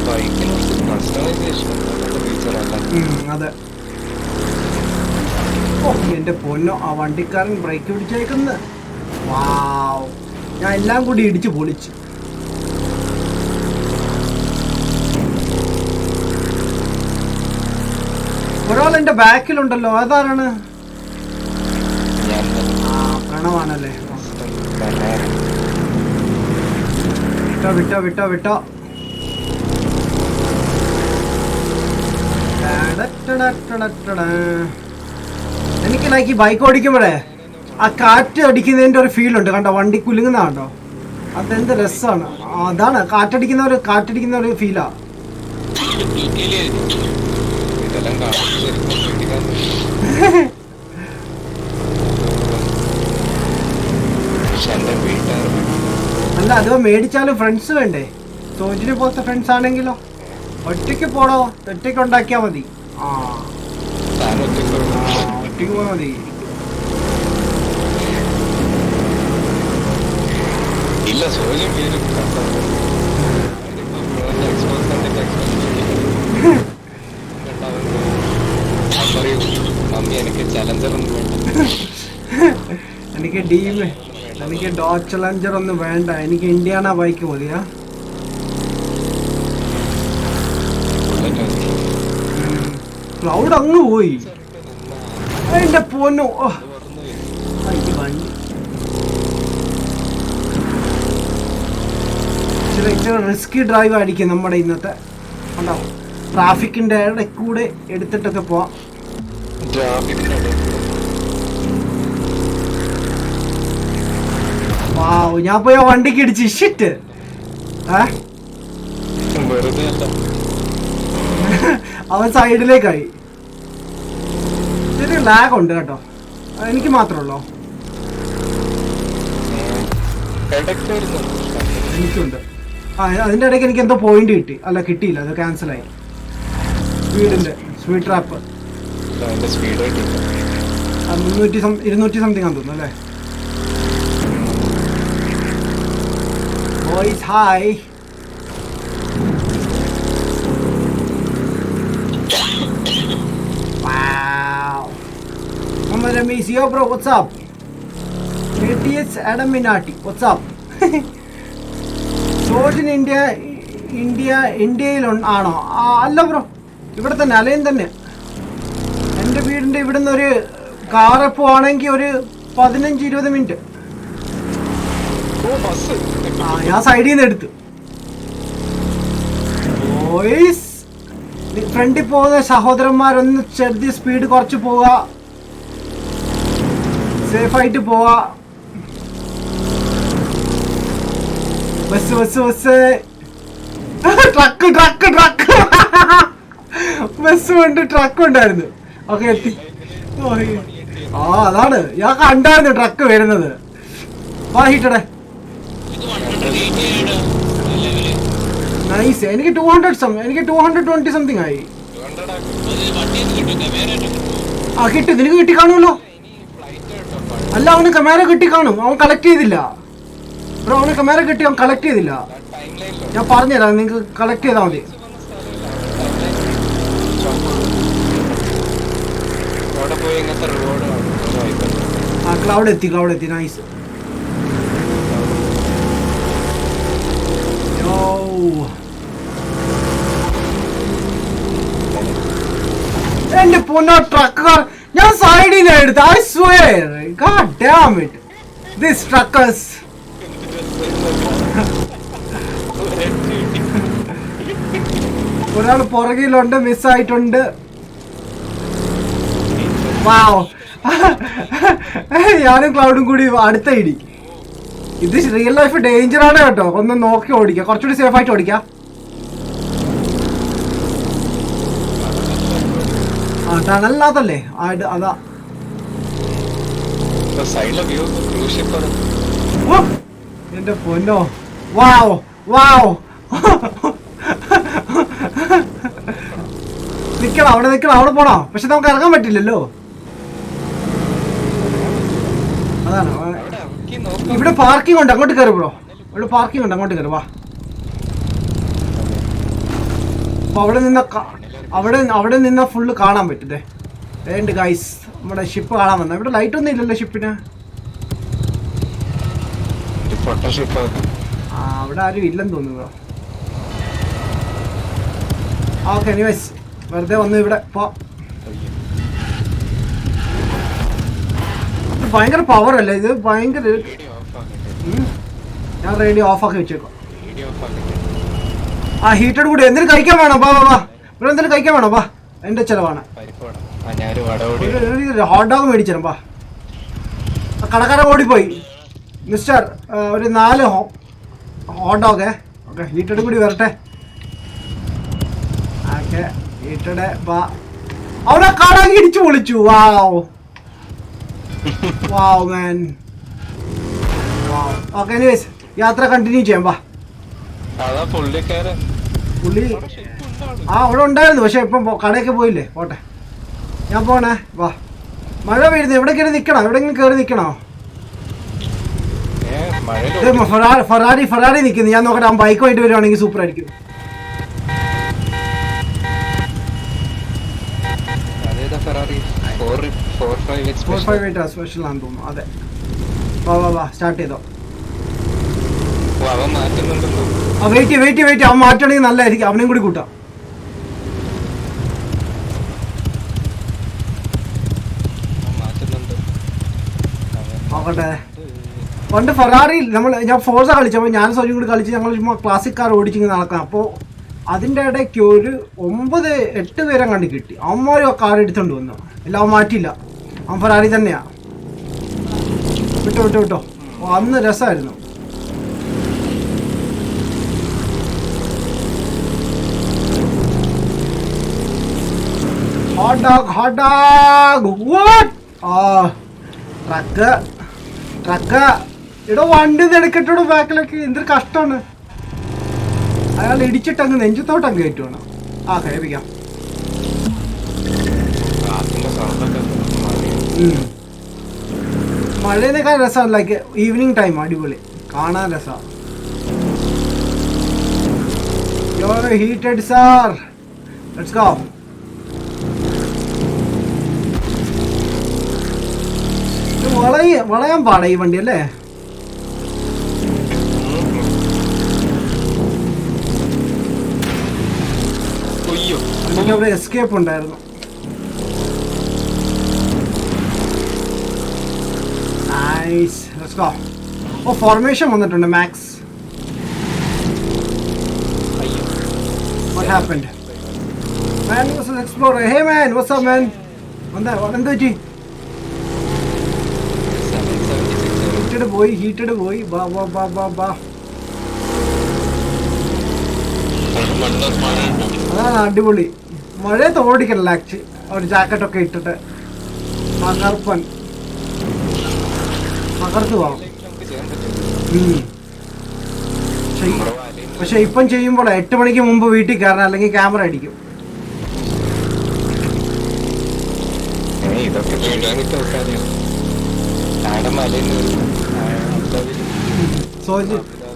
ബൈക്കിന് കസ്റ്റമൈസേഷൻ അതെ. ഓ എന്റെ പൊന്നോ, ആ വണ്ടിക്കാരൻ ബ്രേക്ക് പിടിച്ചേക്കുന്നു. വാവ്, ഞാൻ എല്ലാം കൂടി ഇടിച്ച് പൊളിച്ചു. ഒരാൾ എന്റെ ബാക്കിലുണ്ടല്ലോ, അതാരാണ്? പ്രണവാണല്ലേ? വിട്ടോ വിട്ടോ വിട്ടോ വിട്ടോ. എനിക്ക് ലൈക്ക് ഈ ബൈക്ക് ഓടിക്കുമ്പോഴേ ആ കാറ്റ് അടിക്കുന്നതിന്റെ ഒരു ഫീൽ ഉണ്ട് കണ്ടോ, വണ്ടി കുലുങ്ങുന്ന കണ്ടോ, അതെന്ത് രസമാണ്. അതാണ് കാറ്റടിക്കുന്ന ഒരു ഫീലാ. അല്ല അത് മേടിച്ചാലും ഫ്രണ്ട്സ് വേണ്ടേ? സോജിനെ പോലത്തെ ഫ്രണ്ട്സ് ആണെങ്കിലോ ഒറ്റയ്ക്ക് പോടോ, ഒറ്റയ്ക്ക് ഉണ്ടാക്കിയാ മതി. ഒറ്റയ്ക്ക് പോയാൽ മതി. ഇല്ല സോജൻ പേര് മമ്മി എനിക്ക് ചലഞ്ചർ ഒന്നും വേണ്ട, എനിക്ക് ഡോജ് ചലഞ്ചർ ഒന്നും വേണ്ട, എനിക്ക് ഇന്ത്യാന ബൈക്ക് മതിയാ. ക്ലൗഡ് അങ്ങ് പോയി എന്റെ പൊന്നോ. വണ്ടി ഇച്ചിരി റിസ്കി ഡ്രൈവ് ആയിരിക്കും നമ്മുടെ ഇന്നത്തെ. ഉണ്ടോ ട്രാഫിക്കിന്റെ ഇടയിൽ കൂടെ എടുത്തിട്ടൊക്കെ പോവാം. വാവ്, ഞാൻ പോയി ആ വണ്ടിക്ക് ഇടിച്ച് ഷിറ്റ്. അവൻ സൈഡിലേക്കായി. ചെറിയ ലാഗ് ഉണ്ട് കേട്ടോ, എനിക്ക് മാത്രമല്ലോ. എനിക്കുണ്ട്. അതിന്റെ ഇടയ്ക്ക് എനിക്ക് എന്തോ പോയിന്റ് കിട്ടി. അല്ല കിട്ടിയില്ല, അത് ക്യാൻസലായി. സ്പീഡ് ട്രാപ്പ് 200 സംതിങ് ആണെന്ന് തോന്നുന്നു അല്ലേ? Boys hi. Ramesh, yo bro, what's up? ATS Adam Minati, what's up? Sojin ഇന്ത്യയിലാണോ? അല്ല ബ്രോ, ഇവിടെ തന്നെ അലയും തന്നെ. എൻ്റെ വീടിൻ്റെ ഇവിടുന്ന് ഒരു കാറ് പോവാണെങ്കിൽ ഒരു 15-20 മിനിറ്റ്. ഞാൻ സൈഡിൽ നിന്ന് എടുത്തു. ബോയ്സ്, ഫ്രണ്ടിൽ പോകുന്ന സഹോദരന്മാരൊന്ന് ചെറിയ സ്പീഡ് കുറച്ച് പോവുക, സേഫായിട്ട് പോവാ. ബസ് ട്രക്ക് ബസ് ഉണ്ട്, ട്രക്ക് ഉണ്ടായിരുന്നു. ഓക്കെ എത്തി. അതാണ് ഞാൻ കണ്ടായിരുന്നു ട്രക്ക് വരുന്നത്. വാഹിട്ടടെ നൈസ്. എനിക്ക് 220 സംതിങ് ആയി. കിട്ടി. നിനക്ക് കിട്ടി കാണുമല്ലോ. അല്ല, അവന് ക്യാമറ കിട്ടി കാണും, അവൻ കളക്ട് ചെയ്തില്ല ബ്രോ. അവന് ക്യാമറ കിട്ടി, അവൻ കളക്ട് ചെയ്തില്ല. ഞാൻ പറഞ്ഞുതരാം, നിങ്ങൾക്ക് കളക്ട് ചെയ്താൽ മതി. ക്ലൗഡ് എത്തി. നൈസ്. എന്റെ പൊന്നോ, ട്രക്കുകാർ ഞാൻ സൈഡിൽ നിന്ന് എടുത്ത്. I swear, god damn it, these truckers. ഒരാൾ പുറകിലുണ്ട്, മിസ്സായിട്ടുണ്ട്. വാവ്, ഞാനും ക്ലൗഡും കൂടി അടുത്ത ഇടി. ഇത് റിയൽ ലൈഫ് ഡേഞ്ചർ ആണ് കേട്ടോ. ഒന്ന് നോക്കി ഓടിക്കാം, കുറച്ചുകൂടി സേഫ് ആയിട്ട് ഓടിക്കാം. ടണലിനകത്തല്ലേ അതാ. സൈഡിലെ വ്യൂ ക്രൂസ് ഷിപ്പ് ഓ, എന്റെ പൊന്നോ. വാവ് വാവ്. നിക്കണം അവിടെ, നിക്കണം അവിടെ പോണോ? പക്ഷെ നമുക്ക് ഇറങ്ങാൻ പറ്റില്ലല്ലോ. അതാണ് ഇവിടെ പാർക്കിംഗ് ഉണ്ട്, അങ്ങോട്ട് കയറി ബ്രോ. ഇവിടെ പാർക്കിംഗ് ഉണ്ട്, അങ്ങോട്ട് കയറി വാ. അപ്പൊ അവിടെ നിന്ന ഫുള്ള് കാണാൻ പറ്റുന്നേ. വേണ്ട ഗൈസ്, നമ്മുടെ ഷിപ്പ് കാണാൻ വന്ന. ഇവിടെ ലൈറ്റ് ഒന്നും ഇല്ലല്ലോ ഷിപ്പിന്. ആ അവിടെ ആരും ഇല്ലെന്ന് തോന്നുന്നു ബ്രോ. ഓക്കെ എനിവേസ്, വെറുതെ വന്നു ഇവിടെ പോ. ഭയങ്കര പവർ അല്ലേ ഇത്, ഭയങ്കര. ഞാൻ റേഡിയോ ഓഫ് ആക്കി വെച്ചേക്കോ. ആ ഹീറ്റഡ് കൂടി എന്തെങ്കിലും കഴിക്കാൻ വേണോ? ബാ ബാ ബാ, ഇവിടെ എന്തെങ്കിലും കഴിക്കാൻ വേണോ? ബാ, എന്റെ ചെലവാണ്. ഹോട്ട് ഡോഗ് മേടിച്ചു ബാ. കടക്കാരൻ ഓടിപ്പോയി. മിസ്റ്റർ ഒരു 4 ഹോട്ട് ഡോഗ്. ഓക്കെ ഹീറ്റഡ് കൂടി വരട്ടെ. ഓക്കെ ഹീറ്റഡ് ബാ. അവനെ കടങ്ങി ഇടിച്ചു പൊളിച്ചു. വാവ് വാവ് മാൻ. ഓക്കെ എനിവേസ്, യാത്ര കണ്ടിന്യൂ ചെയ്യാം. വാ. പുള്ളി അവിടെ ഉണ്ടായിരുന്നു, പക്ഷെ ഇപ്പം കടയൊക്കെ പോയില്ലേ. പോട്ടെ, ഞാൻ പോണേ. വാ. മഴ പെയ്യുന്നു. എവിടെയെങ്കിലും നിൽക്കണോ? എവിടെയെങ്കിലും കയറി നിൽക്കണോ? ഫെറാറി നിൽക്കുന്നു. ഞാൻ നോക്കട്ടെ, ആ ബൈക്കുമായിട്ട് വരുവാണെങ്കിൽ സൂപ്പർ ആയിരിക്കും. സ്പെഷ്യൽ ആണെന്ന് തോന്നുന്നു. അതെ, വാ വാ വാ, സ്റ്റാർട്ട് ചെയ്തോ. വെയിറ്റ് അവൻ മാറ്റണമെങ്കിൽ നല്ലതായിരിക്കും. അവനെയും കൂടി കൂട്ടാം. നോക്കട്ടെ. പണ്ട് ഫെറാറിയിൽ ഞാൻ ഫോർസ കളിച്ചപ്പോൾ ഞാൻ സോജും കൂടി കളിച്ച് ഞങ്ങൾ ചുമ്മാ ക്ലാസിക് കാർ ഓടിച്ചിങ്ങനെ നടക്കാം. അപ്പോൾ അതിൻ്റെ ഇടയ്ക്ക് ഒരു 9-8 പേരെ കണ്ട് കിട്ടി. അവന്മാരും ആ കാർ എടുത്തോണ്ട് വന്നു. എല്ലാം മാറ്റിയില്ല, അവൻ ഫെറാറി തന്നെയാ. വിട്ടോ. അന്ന് രസമായിരുന്നു. Hot dog what. ട്രക്ക് ഇവിടെ വണ്ടി എടുക്കട്ടോ ബാക്കിലൊക്കെ. എന്തൊരു കഷ്ടമാണ്. അയാൾ ഇടിച്ചിട്ടങ്ങ് നെഞ്ചത്തോട്ടങ്ങ് കയറ്റുവാണ്. ആ കഴിപ്പിക്കാം. മഴേനേക്കാൾ രസമാണ് ലൈക്ക് ഈവനിങ് ടൈം. അടിപൊളി, കാണാൻ രസമാണ്. You're heated sir. Let's go. വളയാൻ പാടാ ഈ വണ്ടി അല്ലേ? എനിക്ക് അവിടെ എസ്കേപ്പ് ഉണ്ടായിരുന്നു. Nice, let's go. Oh formation വന്നിട്ടുണ്ട് max. What happened? Man was an explorer. Hey man, what's up man? എന്താ പറ്റി? ഹീറ്റഡ് പോയി. ബാ. അതാണ് അടിപൊളി. മഴയത്ത് ഓടിക്കണല്ലോ ആക്ച്വലി. ഒരു ജാക്കറ്റൊക്കെ ഇട്ടിട്ട് പകർത്ത് പോവാം. പക്ഷെ ഇപ്പം ചെയ്യുമ്പോൾ 8 മണിക്ക് മുമ്പ് വീട്ടിൽ കയറണം, അല്ലെങ്കിൽ ക്യാമറ അടിക്കും.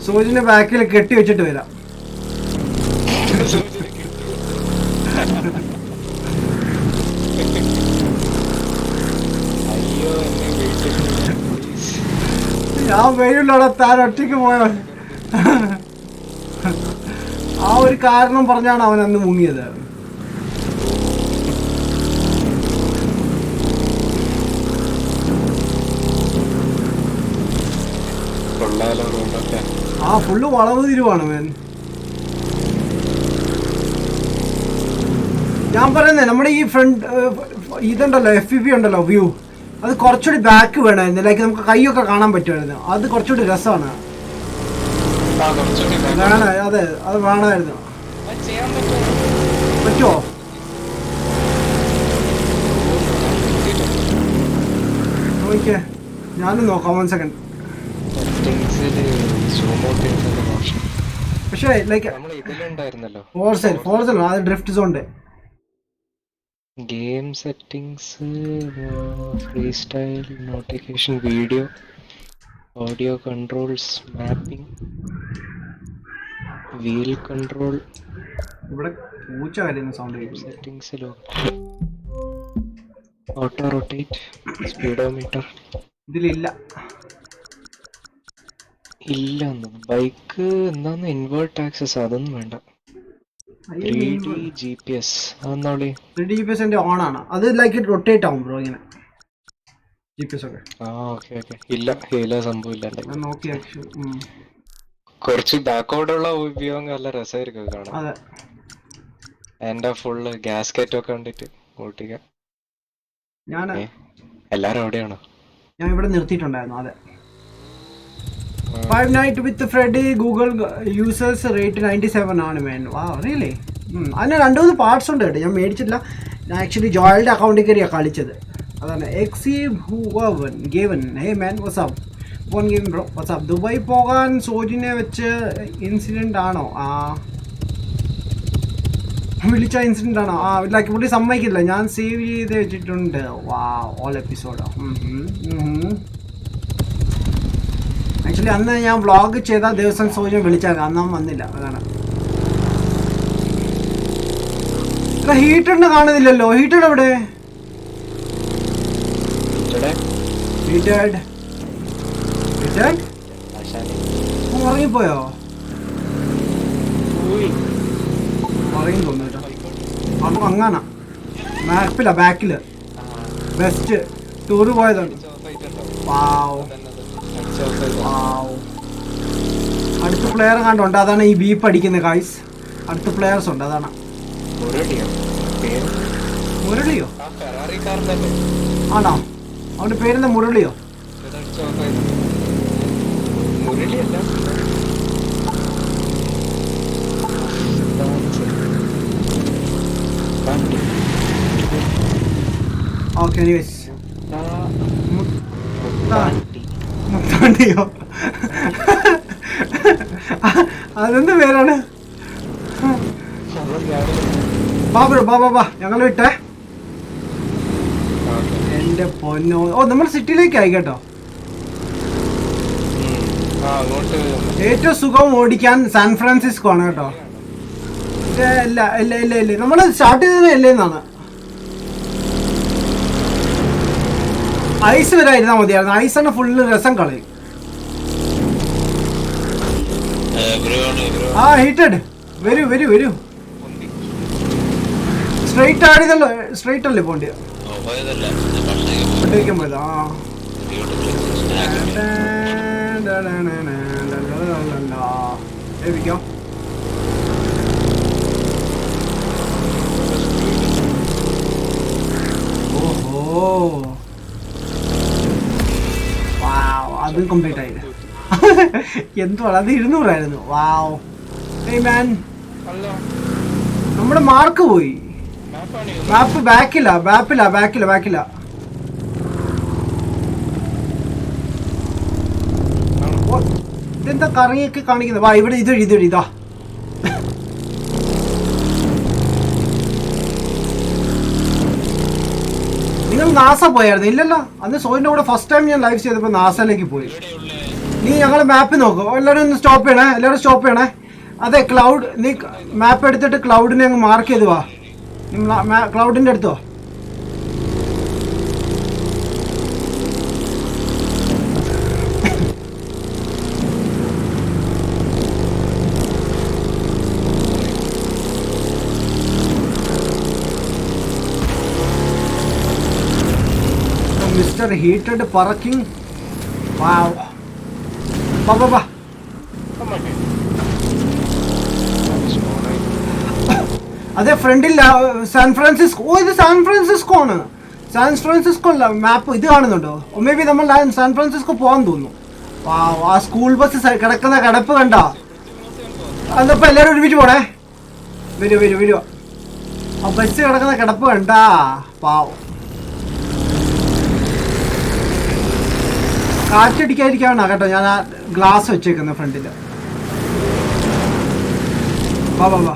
സോജിന്റെ ബാക്കിൽ കെട്ടി വെച്ചിട്ട് വരാം. ഞാൻ വെയിലുള്ളവിടെ താൻ ഒറ്റയ്ക്ക് പോയോ? ആ ഒരു കാരണം പറഞ്ഞാണ് അവൻ അന്ന് മുങ്ങിയത്. ആ ഫുള്ള് വളവ് തിരുവാണ് മേൻ. ഞാൻ പറയുന്നേ നമ്മുടെ ഈ ഫ്രണ്ട് ഇതുണ്ടല്ലോ, FPV ഉണ്ടല്ലോ വ്യൂ, അത് കുറച്ചുകൂടി ബാക്ക് വേണമായിരുന്നു. ലൈക്ക് നമുക്ക് കൈയൊക്കെ കാണാൻ പറ്റുമായിരുന്നു. അത് കുറച്ചുകൂടി രസമാണ്. അതെ, അത് വേണമായിരുന്നു. പറ്റുമോ? നോക്കിയേ, ഞാനും നോക്കാം 1 സെക്കൻഡ്. സെറ്റിംഗ്സില് zoom out ചെയ്യുന്ന ഓപ്ഷൻ പക്ഷേ ലൈക്ക് നമ്മൾ ഇതിലുണ്ടായിരുന്നല്ലോ. ഫോർസൽ അത് ഡ്രിഫ്റ്റ് സോണിന്റെ game settings, free style, notification, video, audio controls, mapping, wheel control, ഇവിടെ പൂച്ച കരയുന്ന സൗണ്ട് കേൾക്കുന്നു. സെറ്റിംഗ്സിലോ ഓട്ടോ റൊട്ടേറ്റ്, സ്പീഡോമീറ്റർ ഇതിലില്ല. ഇല്ല. ബൈക്ക് എന്താന്ന് ഇൻവേർട്ട് ആക്സസ്, അതൊന്നും വേണ്ട. 3D GPS അതെന്നോളി. 3D GPS എന്റെ ഓൺ ആണ്. അത് ലൈക്ക് റൊട്ടേറ്റ് ആവും ബ്രോ ഇങ്ങനെ GPS ഒക്കെ. ഓക്കെ. ഇല്ല സംഭവം ഇല്ല. ഞാൻ നോക്കി ആക്ച്വലി. കുറച്ച് ബാക്കോടുള്ള ഉപയോഗം നല്ല രസമായിരിക്കും കാണാൻ. അതെ, എന്റെ ഫുള്ള് ഗ്യാസ്കറ്റ് ഒക്കെ കണ്ടിട്ട് ഓട്ടിക്കാം. ഞാൻ എല്ലാരും അവിടെയാണോ? ഞാൻ ഇവിടെ നിർത്തിയിട്ടുണ്ടായിരുന്നു. അതെ, 5 Nights with Freddy Google users rate 97 ആണ് മാൻ. വാ റിയലി? അതിന് 2-3 പാർട്സ് ഉണ്ട് കേട്ടോ. ഞാൻ മേടിച്ചിട്ടില്ല. ഞാൻ ആക്ച്വലി ജോയലിൻ്റെ അക്കൗണ്ടിൽ കയറിയാണ് കളിച്ചത്. അതാണ് Gavin. Hey man, what's up phone game bro, what's up. Dubai പോകാൻ സോജിനെ വെച്ച് ഇൻസിഡൻ്റ് ആണോ? വിളിച്ച ഇൻസിഡൻ്റ് ആണോ? ലൈക്ക് പുള്ളി സമ്മതിക്കില്ല. ഞാൻ സേവ് ചെയ്ത് വെച്ചിട്ടുണ്ട്. വാ, ഓൾ എപ്പിസോഡോ. ആക്ച്വലി അന്ന് ഞാൻ വ്ളോഗ് ചെയ്ത ദിവസം സോജൻ വിളിച്ചാൽ അന്ന് അവൻ വന്നില്ല. അതാണ്. ഹീറ്ററിന് കാണുന്നില്ലല്ലോ. ഹീറ്റർ എവിടെ? ഹീറ്റഡ് ഉറങ്ങിപ്പോയോ? ഉറങ്ങി തോന്നു കേട്ടോ. നമുക്ക് അങ്ങനെ ബാക്കില് ബെസ്റ്റ് ടൂറ് പോയതാണ്. വാവ്. അടുത്ത പ്ലെയർ കണ്ടുണ്ട്. അതാണ് ഈ ബീപ്പ് അടിക്കുന്ന ഗായ്സ്. അടുത്ത പ്ലെയേഴ്സ് ഉണ്ട്. അതാണ്. മുരളിയോ? ആണോ? അവന്റെ പേരെന്താ? മുരളിയോ? Okay, anyways. മുത്താണ്ടിയോ? അതെന്ത് പേരാണ്? ബാ ഞങ്ങൾ വിട്ടേ. എന്റെ പൊന്നോ. നമ്മൾ സിറ്റിയിലേക്ക് ആയി കേട്ടോ. ഏറ്റവും സുഖം ഓടിക്കാൻ സാൻ ഫ്രാൻസിസ്കോ ആണ് കേട്ടോ. ഇല്ല നമ്മൾ സ്റ്റാർട്ട് ചെയ്തത് എല്ലേന്നാണ്. ഐസ് വരായിരുന്നാ മതിയായിരുന്നു. ഐസാണ് ഫുള്ള് രസം കളയും. ഹീറ്റഡ്. വരൂ. സ്ട്രൈറ്റ് ആടിയതല്ലോ. സ്ട്രൈറ്റ് അല്ലേ പോണ്ടിയ? ഒട്ടേക്കാൻ പോയതാ. ഏൽപ്പിക്കാം. ഓഹോ, അത് കംപ്ലീറ്റ് ആയില്ല. എന്തുവാണ് അത്? 200 വാവ്. ഏയ് മാൻ, നമ്മുടെ മാർക്ക് പോയി. മാപ്പ് ബാക്കില്ല. ഇതെന്താ കറങ്ങിയൊക്കെ കാണിക്കുന്നത്? വാ, ഇവിടെ ഇതാ. നിങ്ങൾ നാസ പോയായിരുന്നു? ഇല്ലല്ലോ. അന്ന് സോയിന്റെ കൂടെ ഫസ്റ്റ് ടൈം ഞാൻ ലൈവ് ചെയ്തപ്പോൾ നാസയിലേക്ക് പോയി. നീ ഞങ്ങളെ മാപ്പ് നോക്കൂ. എല്ലാവരും ഒന്ന് സ്റ്റോപ്പ് ചെയ്യണേ. അതെ, ക്ലൗഡ്. നീ മാപ്പ് എടുത്തിട്ട് ക്ലൗഡിനെ അങ്ങ് മാർക്ക് ചെയ്ത് വാ. ക്ലൗഡിന്റെ അടുത്തോ? മിസ്റ്റർ ഹീറ്റഡ് പറക്കിംഗ്. വാവ്. ബാ. അതെ, ഫ്രണ്ടില്ല. San Francisco. ഇത് സാൻ ഫ്രാൻസിസ്കോ ആണ്. സാൻ ഫ്രാൻസിസ്കോ അല്ല. മാപ്പ് ഇത് കാണുന്നുണ്ടോ? മേ ബി നമ്മൾ സാൻ ഫ്രാൻസിസ്കോ പോകാൻ തോന്നുന്നു. ആ സ്കൂൾ ബസ് കിടക്കുന്ന കിടപ്പ് കണ്ടോ? അതപ്പോ എല്ലാരും ഒരുമിച്ച് പോണേ. വരൂ. ആ ബസ് കിടക്കുന്ന കിടപ്പ് കണ്ടാ? പാവം. കാറ്റടിക്കാതിരിക്കാണ് കേട്ടോ ഞാൻ ആ ഗ്ലാസ് വെച്ചേക്കുന്നത് ഫ്രണ്ടില്. വാ വാ വാ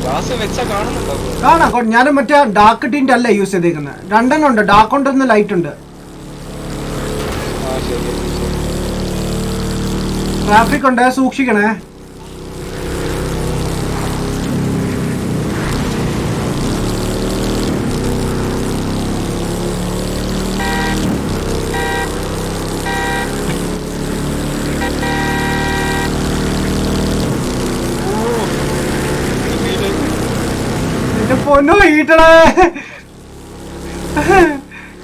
ഗ്ലാസ് വെച്ചാ കാണുന്നുണ്ടോ? കാണാം. ഞാൻ മറ്റേ ഡാർക്ക് ടീൻ്റെ അല്ല യൂസ് ചെയ്തേക്കുന്നത്. രണ്ടെണ്ണം ഉണ്ട്, ഡാർക്ക് ഉണ്ടെന്ന് ലൈറ്റ് ഉണ്ട്. ട്രാഫിക് ഉണ്ട്, സൂക്ഷിക്കണേ. പൊന്നോ ഈട്ടടേ.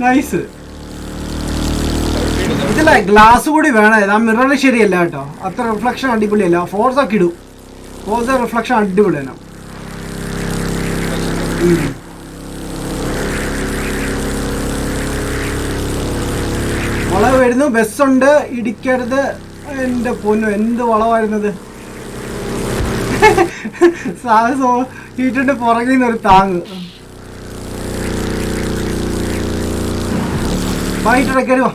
നൈസ്. ഇതില്ല ഗ്ലാസ് കൂടി വേണം. ആ മിറർ ശരിയല്ല കേട്ടോ, അത്ര റിഫ്ലക്ഷൻ അടിപൊളിയല്ല. ഫോർസ് ഒക്കെ ഇടും, ഫോർസ് റിഫ്ലക്ഷൻ അടിപൊളിയാണ്. വളവ് വരുന്നു, ബസ്സുണ്ട്, ഇടിക്കരുത്. എന്റെ പൊന്നു എന്ത് വളവായിരുന്നത്. സാഹസോ ഈട്ടിന്റെ പുറകിൽ നിന്ന് ഒരു താങ്ങ്. വായിട്ടിടക്കരുവാ.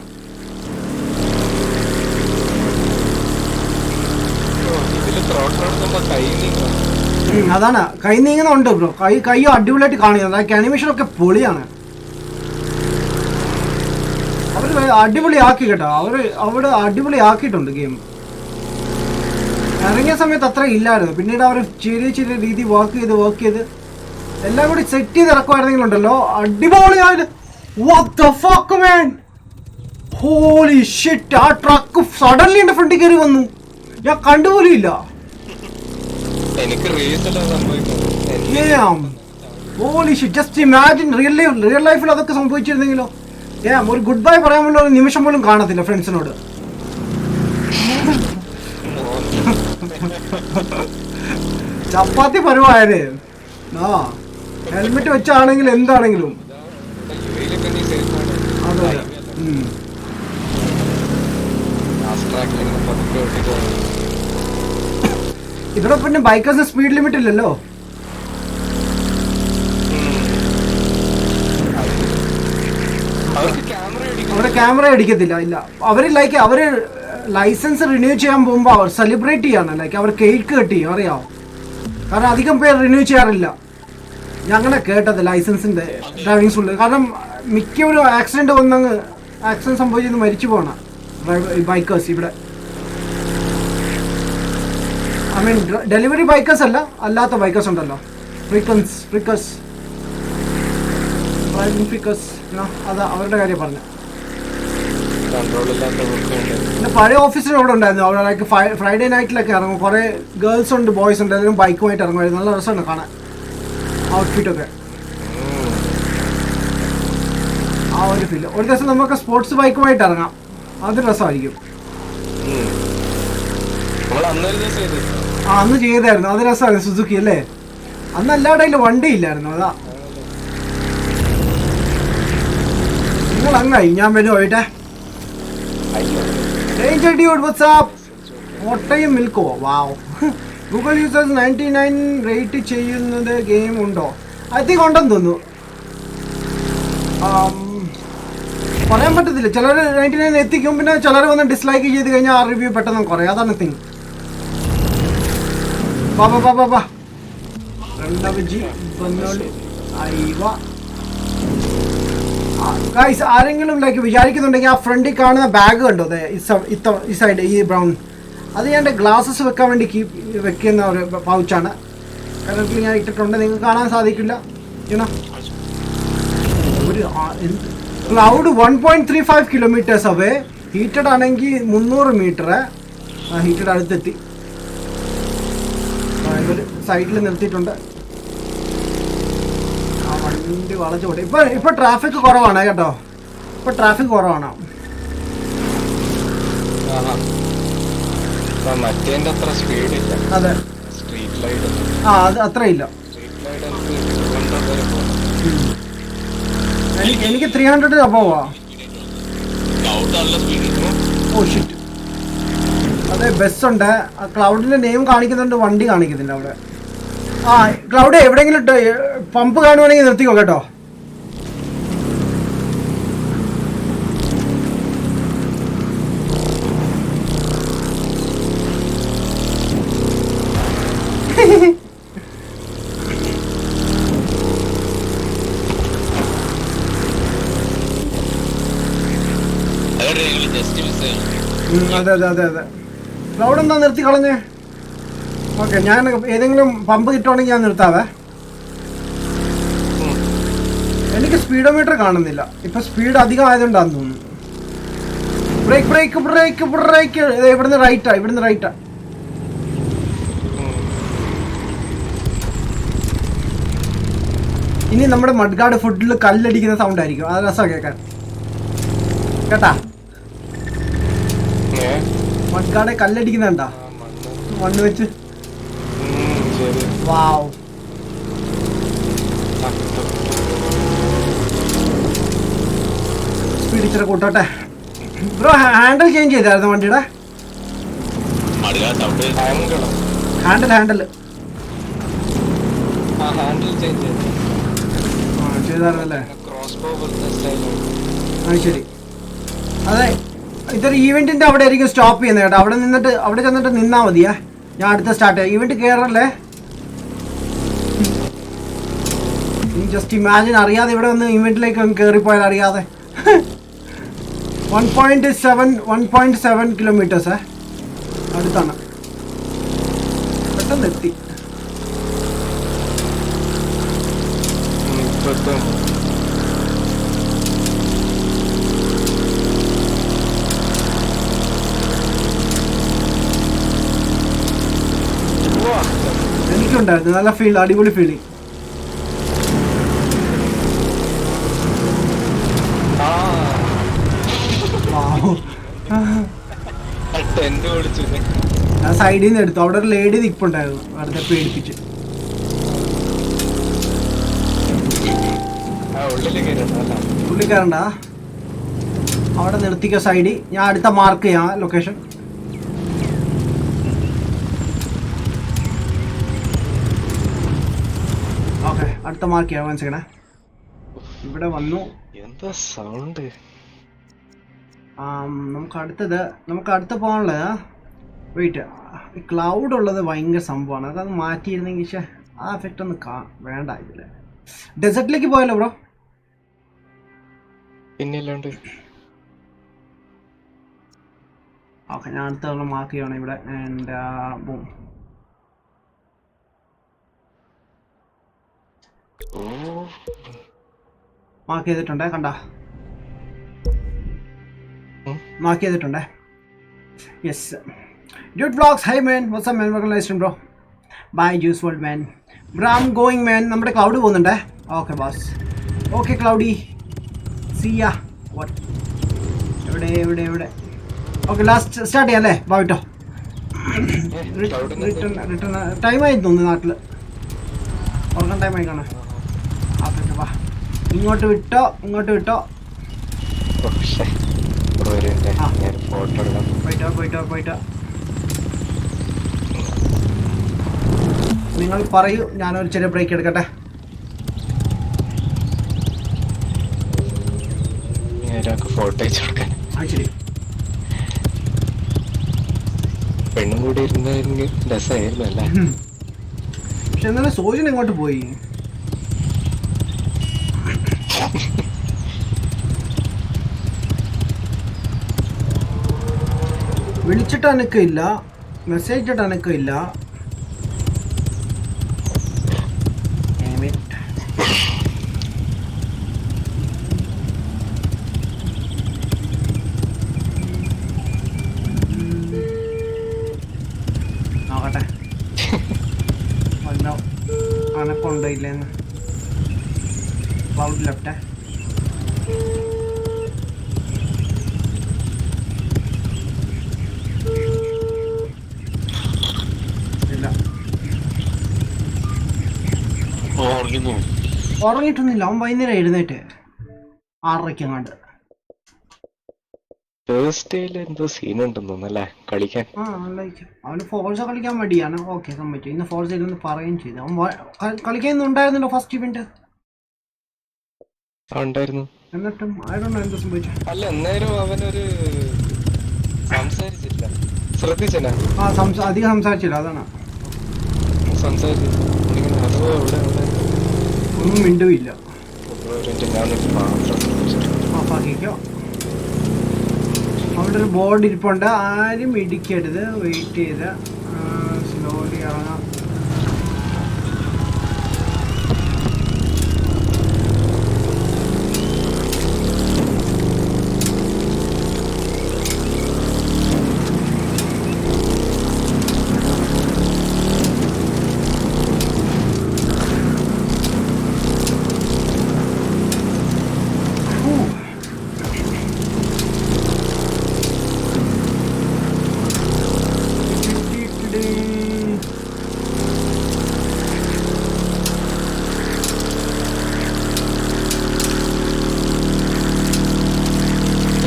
അതാണ് കൈ നീങ്ങുന്നുണ്ട് ബ്രോ. കൈയും അടിപൊളിയായിട്ട് കാണിക്കുന്നത്. അനിമേഷനൊക്കെ പൊളിയാണ്. അവര് അടിപൊളിയാക്കി കേട്ടോ. അവിടെ അടിപൊളിയാക്കിയിട്ടുണ്ട് ഗെയിം. ഇറങ്ങിയ സമയത്ത് അത്ര ഇല്ലായിരുന്നു. പിന്നീട് അവർ ചെറിയ ചെറിയ രീതി വർക്ക് ചെയ്ത് എല്ലാം കൂടി സെറ്റ് ചെയ്ത് ഇറക്കുമായിരുന്നെങ്കിലുണ്ടല്ലോ അടിപൊളിയായത്. What the fuck man? Holy shit! ആ ട്രക്ക് സഡൻലി എന്റെ ഫ്രണ്ടിൽ കയറി വന്നു. ഞാൻ കണ്ടുപോലും ഇല്ല. Holy shit! Just imagine real ലൈഫിൽ അതൊക്കെ സംഭവിച്ചിരുന്നെങ്കിലോ. ഒരു ഗുഡ് ബൈ പറയാനുള്ള ഒരു നിമിഷം പോലും കാണത്തില്ല ഫ്രണ്ട്സിനോട്. ചപ്പാത്തി പരുവായേ. ആ ഹെൽമെറ്റ് വെച്ചാണെങ്കിൽ എന്താണെങ്കിലും അതെ. ഇവിടെ പിന്നെ ബൈക്കേഴ്സിന് സ്പീഡ് ലിമിറ്റ് ഇല്ലല്ലോ. അവിടെ ക്യാമറ അടിക്കത്തില്ല. ഇല്ല, അവര് ലൈസൻസ് റിന്യൂ ചെയ്യാൻ പോകുമ്പോൾ അവർ സെലിബ്രേറ്റ് ചെയ്യാണ്. അവർ കേക്ക് കട്ട് ചെയ്യും, അറിയാമോ? കാരണം അധികം പേര് റിന്യൂ ചെയ്യാറില്ല. ഞങ്ങനെ കേട്ടത് ലൈസൻസിന്റെ ഡ്രൈവിംഗ് സ്കൂളിൽ. കാരണം മിക്കവരും ആക്സിഡന്റ് സംഭവിച്ചത് മരിച്ചു പോണ ബൈക്കേഴ്സ് ഇവിടെ. ഐ മീൻ ഡെലിവറി ബൈക്കേഴ്സ് അല്ലാത്ത ബൈക്കേഴ്സ് ഉണ്ടല്ലോ, ഫ്രീക്കേഴ്സ് അതാ അവരുടെ കാര്യം പറഞ്ഞു. പിന്നെ പഴയ ഓഫീസിൽ അവിടെ ഉണ്ടായിരുന്നു. അവിടെ ഫ്രൈഡേ നൈറ്റിലൊക്കെ ഇറങ്ങും. കുറെ ഗേൾസ് ഉണ്ട്, ബോയ്സ് ഉണ്ട്, എല്ലാവരും ബൈക്കുമായിട്ട് ഇറങ്ങുമായിരുന്നു. നല്ല രസമുണ്ട് കാണാൻ ഔട്ട്ഫിറ്റൊക്കെ. ആ ഒരു ഫീൽ. ഒരു ദിവസം നമുക്ക് സ്പോർട്സ് ബൈക്കുമായിട്ട് ഇറങ്ങാം, അത് രസമായിരിക്കും. അന്ന് ചെയ്തായിരുന്നു, അത് രസമായിരുന്നു. സുസുക്കി അല്ലേ? അന്ന് എല്ലാവരുടെയും വണ്ടി ഇല്ലായിരുന്നു. അതാ നിങ്ങൾ അങ്ങായി. ഞാൻ വരുമോ പോയിട്ടെ? മുട്ടയും മിൽക്കോ? വാവ്. ഗൂഗിൾ യൂസേഴ്സ് 99 റേറ്റ് ചെയ്യുന്നത് ഗെയിം ഉണ്ടോ? ഐ തിങ്ക് ഉണ്ടെന്ന് തോന്നുന്നു. പറയാൻ പറ്റത്തില്ല. ചിലർ 99 എത്തിക്കും, പിന്നെ ചിലർ വന്ന് ഡിസ്ലൈക്ക് ചെയ്ത് കഴിഞ്ഞാൽ ആ റിവ്യൂ പെട്ടെന്ന് കുറയും. അതാണ് തിങ്. ബാബാ രണ്ടാമജി അയ്യ. ഗൈസ്, ആരെങ്കിലും വിചാരിക്കുന്നുണ്ടെങ്കിൽ ആ ഫ്രണ്ടിൽ കാണുന്ന ബാഗ് കണ്ടോ? ഈ സൈഡ്, ഈ ബ്രൗൺ, അത് ഞാൻ ഗ്ലാസസ് വെക്കാൻ വേണ്ടി വെക്കുന്ന ഒരു പൗച്ചാണ്. കാരണം ഞാൻ ഇട്ടിട്ടുണ്ട്, നിങ്ങൾക്ക് കാണാൻ സാധിക്കില്ല. ഒരു ക്ലൗഡ് 1.35 കിലോമീറ്റേഴ്സ് അവേ. ഹീറ്റഡ് ആണെങ്കിൽ 300 മീറ്റർ. ഹീറ്റഡ് അടുത്തെത്തി. ഇവർ സൈഡിൽ നിർത്തിയിട്ടുണ്ട്. ആ വണ്ടി വളച്ചു പോട്ടെ. ഇപ്പൊ ട്രാഫിക് കുറവാണ് കേട്ടോ. ഇപ്പൊ ട്രാഫിക് കുറവാണ്. അതെ, അത് അത്ര ഇല്ല. എനിക്ക് 300 അബോവാ. Oh shit. അതെ, ബസ്സുണ്ട്. ക്ലൗഡിന്റെ നെയിം കാണിക്കുന്നുണ്ട്, വണ്ടി കാണിക്കുന്നില്ല അവിടെ. ആ ക്ലൗഡ് എവിടെയെങ്കിലും പമ്പ് കാണുവാണെങ്കിൽ നിർത്തിക്കോ കേട്ടോ. ജസ്റ്റ് മിസ് അതെ അതെ അതെ അതെ. ക്ലൗഡ് എന്താ നിർത്തി കളഞ്ഞേ? ഓക്കെ, ഞാൻ ഏതെങ്കിലും പമ്പ് കിട്ടുവാണെങ്കിൽ ഞാൻ നിർത്താവേ. എനിക്ക് സ്പീഡോമീറ്റർ കാണുന്നില്ല. ഇപ്പൊ സ്പീഡ് അധികം ആയതുകൊണ്ടാന്ന് തോന്നുന്നു. Brake brake brake brake. ഇവിടുന്ന് റൈറ്റാ, ഇവിടുന്ന് റൈറ്റാ. ഇനി നമ്മുടെ മഡ്ഗാർഡ് ഫുഡിൽ കല്ലടിക്കുന്ന സൗണ്ട് ആയിരിക്കും. അത് രസം കേൾക്കാൻ. കേട്ടാ, മഡ്ഗാർഡ് കല്ലടിക്കുന്നുണ്ടാ മണ്ണ് വെച്ച്. വാവ്. സ്പീഡ് ഇച്ചിരി കൂട്ടോട്ടെ ബ്രോ. ഹാൻഡിൽ ചേഞ്ച് ചെയ്തായിരുന്നു വണ്ടിയുടെ? ഹാൻഡിൽ ചെയ്തായിരുന്നല്ലേ? ആ ശരി. അതെ, ഇതൊരു ഈവെന്റിന്റെ അവിടെ ആയിരിക്കും സ്റ്റോപ്പ് ചെയ്യുന്നത് കേട്ടോ. അവിടെ ചെന്നിട്ട് നിന്നാ മതിയാ. ഞാൻ അടുത്ത സ്റ്റാർട്ട് ചെയ്യാം. ഈവെന്റ് കയറല്ലേ? ജസ്റ്റ് ഇമാജിൻ, അറിയാതെ ഇവിടെ ഒന്ന് ഇവന്റിലേക്ക് ഒന്ന് കയറിപ്പോയാൽ അറിയാതെ. 1.7 കിലോമീറ്റേഴ്സ് അടുത്താണ്. പെട്ടെന്ന് എത്തി. എനിക്കുണ്ടായിരുന്നു നല്ല ഫീൽ, അടിപൊളി ഫീലിംഗ്. ഞാൻ സൈഡിൽ നിന്ന് എടുത്തു. അവിടെ ഒരു ലേഡി നിൽപ്പുണ്ടായിരുന്നു, വെറുതെ പേടിപ്പിച്ച്. പുള്ളിക്കാരണ്ടാ അവിടെ നിർത്തിക്കോ സൈഡിൽ. ഞാൻ അടുത്ത മാർക്ക് ചെയ്യാം ലൊക്കേഷൻ. ഓക്കെ, അടുത്ത മാർക്ക് ചെയ്യാം. മനസ്സിലാണേ, ഇവിടെ വന്നു. എന്താ സൗണ്ട്? നമുക്ക് അടുത്ത് പോകാനുള്ളത്. വെയിറ്റ്, ഈ ക്ലൗഡ് ഉള്ളത് ഭയങ്കര സംഭവമാണ്. അതത് മാറ്റിയിരുന്നെങ്കിൽ പക്ഷേ ആ എഫക്റ്റ് ഒന്ന് വേണ്ട. ഇതില് ഡെസേർട്ടിലേക്ക് പോയല്ലോ ബ്രോ. പിന്നില്ലാണ്ട്. ഓക്കെ, ഞാൻ അടുത്ത മാർക്ക് ചെയ്യണം ഇവിടെ. And boom. മാർക്ക് ചെയ്തിട്ടുണ്ടേ, കണ്ട മാർക്ക് ചെയ്തിട്ടുണ്ടേ. Yes, dude vlogs. Hi man, what's up man, welcome to live bro. Bye juice world man. Bro I am going man. നമ്മുടെ ക്ലൗഡ് പോകുന്നുണ്ടേ. Okay boss. Okay Cloudy, see ya. What, എവിടെ എവിടെ എവിടെ? Okay, last start ചെയ്യാം അല്ലേ? ബാ വിട്ടോ. Return ടൈമായി തോന്നുന്നു നാട്ടിൽ. ഉറങ്ങാൻ ടൈമായി കാണാം. ഓക്കെ വാ, ഇങ്ങോട്ട് വിട്ടോ, ഇങ്ങോട്ട് വിട്ടോ. പോയിട്ടോ. നിങ്ങൾ പറയൂ, ഞാനൊരു ചെറിയ ബ്രേക്ക് എടുക്കട്ടെ. ഫോട്ടോ അയച്ചു കൊടുക്കാൻ. ശരി. പെണ്ണും കൂടി ഇരുന്നെങ്കിൽ രസമായിരുന്നു അല്ലേ? പക്ഷെ എന്നാലും സോജൻ എങ്ങോട്ട് പോയി? വിളിച്ചിട്ട് അനക്കില്ല, മെസ്സേജ് ഇട്ടിട്ട് അനക്കില്ല. നോക്കട്ടെ വല്ലോ അനക്കുണ്ടോ ഇല്ലെന്ന്. Cloud left. ഉറങ്ങിയിട്ടൊന്നുമില്ല. അവൻ വൈകുന്നേരം എഴുന്നേറ്റ് 6:30 അങ്ങാണ്ട്. തേഴ്സ്ഡേയിൽ എന്തോ സീൻ ഉണ്ടെന്ന് തോന്നുന്നല്ലേ കളിക്കാൻ? അവന് ഫോർസ കളിക്കാൻ മടിയാണ്. ഓക്കെ, സമ്മതിച്ചു. ഇന്ന് ഫോർസ ഇല്ലെന്ന് പറയുകയും ചെയ്തു. അവൻ കളിക്കുന്നുണ്ടായിരുന്നല്ലോ ഫസ്റ്റ് ഇവന്റ്. ഉണ്ടായിരുന്നു. എന്നിട്ടും എന്താ സംഭവിച്ചു? അല്ല, എന്നാലും അവനൊരു സംസാരിച്ചില്ല. ശ്രദ്ധിച്ചല്ല? അധികം സംസാരിച്ചില്ല, അതാണ്. സംസാരിച്ചില്ല. അതോ ഇവിടെ ഒന്നും മിണ്ടുമില്ല. ഞാൻ മാത്രം ഓഫാക്കിക്കോ. അവിടെ ഒരു ബോർഡ് ഇരിപ്പുണ്ട്, ആരും ഇടിക്കരുത്, വെയിറ്റ് ചെയ്ത് സ്ലോലി ഇറങ്ങാം.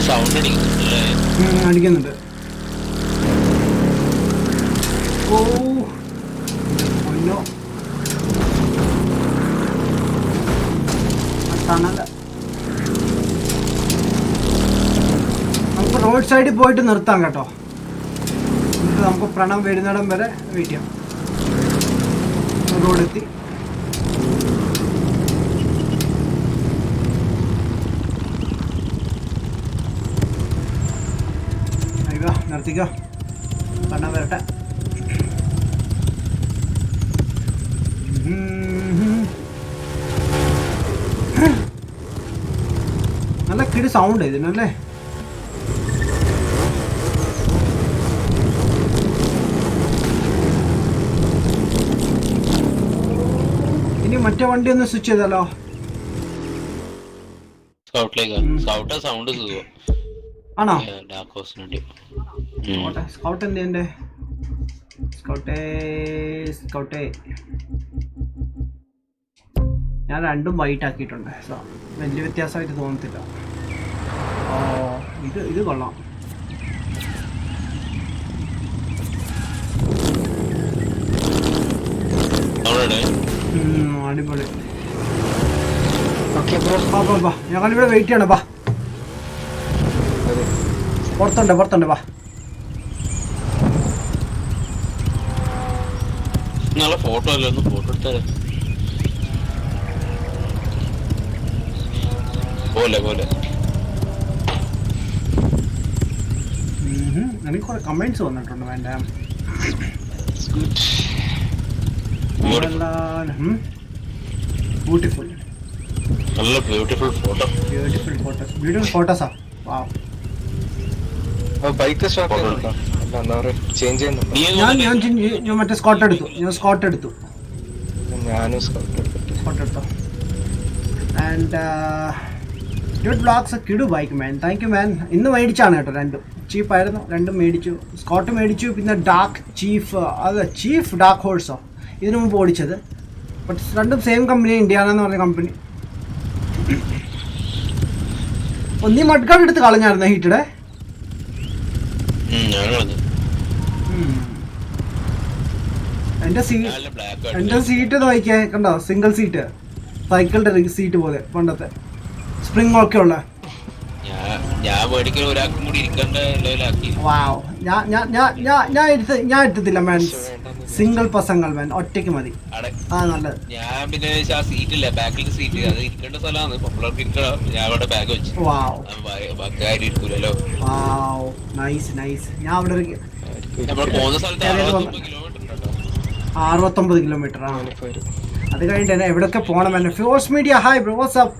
സൗണ്ട് അടിക്കുന്നുണ്ടല്ലേ? അടിക്കുന്നുണ്ട്. ഓ പൊന്നോ, തണല. നമുക്ക് റോഡ് സൈഡിൽ പോയിട്ട് നിർത്താം കേട്ടോ. എന്നിട്ട് നമുക്ക് പ്രണവ് വരുന്നിടം വരെ വെയിറ്റ് ചെയ്യാം. റോഡെത്തി. നിർത്തിക്കോ, പ്രണവ് വരട്ടെ. നല്ല കിടി സൗണ്ട് ഇതിനല്ലേ. ഇനി മറ്റേ വണ്ടി ഒന്ന് സ്വിച്ച് ചെയ്താലോ? സ്കൗട്ടിലേക്ക്. സ്കൗട്ട് സൗണ്ട് സുഖം ആണോ? ഡാർക്ക് ഹോസിന് വേണ്ടി. സ്കൗട്ട് എന്ത് ചെയ്യണ്ടേ? സ്കൗട്ടേ ഞാൻ രണ്ടും വൈറ്റ് ആക്കിയിട്ടുണ്ട്. വലിയ വ്യത്യാസമായിട്ട് തോന്നത്തില്ല. ഓ ഇത് കൊള്ളാം. അടിപൊളി. ഞങ്ങളിവിടെ വെയിറ്റ് ചെയ്യണം. ബാ, പുറത്തുണ്ട്. ബാ, നല്ല ഫോട്ടോ അല്ലേ? ഒന്ന് ഫോട്ടോ എടുത്താലേ. പോലെ എനിക്ക് കുറെ കമന്റ്സ് വന്നിട്ടുണ്ട്. വേണ്ട, ബ്യൂട്ടിഫുൾ, നല്ല ബ്യൂട്ടിഫുൾ ഫോട്ടോസാ. വാവ്. ബൈക്ക് ഷോപ്പ് ചേഞ്ച് ചെയ്യുന്നുണ്ടോ? ഞാൻ മറ്റേ സ്കോട്ട് എടുത്തു. ഞാനും സ്കോട്ട് എടുത്തു. ആൻഡ് ഡ്യൂട്ട് ബ്ലോഗ്സ് കിടു bike man. Thank you man. ഇന്ന് മേടിച്ചാണ് കേട്ടോ, രണ്ടും ചീപ്പായിരുന്നു. രണ്ടും മേടിച്ചു. സ്കോട്ട് മേടിച്ചു, പിന്നെ ചീഫ് ഡാർക്ക് ഹോഴ്സോ ഇതിനു മുമ്പ് ഓടിച്ചത്. ബട്ട് രണ്ടും സെയിം കമ്പനി, ഇന്ത്യാന എന്ന് പറഞ്ഞ കമ്പനി. ഒന്നീ മഡ്ഗാർഡ് എടുത്ത് കളഞ്ഞായിരുന്നു ഹീറ്റഡ്. എന്റെ സീറ്റ് നോക്കിയേ, കണ്ടോ? സിംഗിൾ സീറ്റ്, സൈക്കിളിന്റെ സീറ്റ് പോലെ പണ്ടത്തെ, സ്പ്രിംഗ് ഒക്കെ ഉള്ള. ഞാൻ മേടിക്കാൻ ഒരാൾക്കും കൂടി ഇരിക്കേണ്ട ലെവലാക്കി. വാവ്. ഞാൻ എടുത്തില്ല മാൻ. സിംഗിൾ പസങ്ങൾ മാൻ, ഒറ്റയ്ക്ക് മതി. നല്ലത്. ഞാൻ പിന്നെ ആ സീറ്റില്ല, ബാക്കിൽ സീറ്റ്, അത് ഇരിക്കേണ്ട സ്ഥലമാണ്. പിള്ളേർക്ക് ഇരിക്കണം. ഞാൻ അവിടെ ബാഗ് വെച്ചു. ബാക്കി ആരും ഇരിക്കൂലല്ലോ. നൈസ്. ഞാൻ അവിടെ നമ്മൾ പോകുന്ന സ്ഥലത്ത് 69 കിലോമീറ്റർ. അത് കഴിഞ്ഞിട്ട് എവിടെയൊക്കെ പോകണം എന്നെ. Force media hi bro, WhatsApp.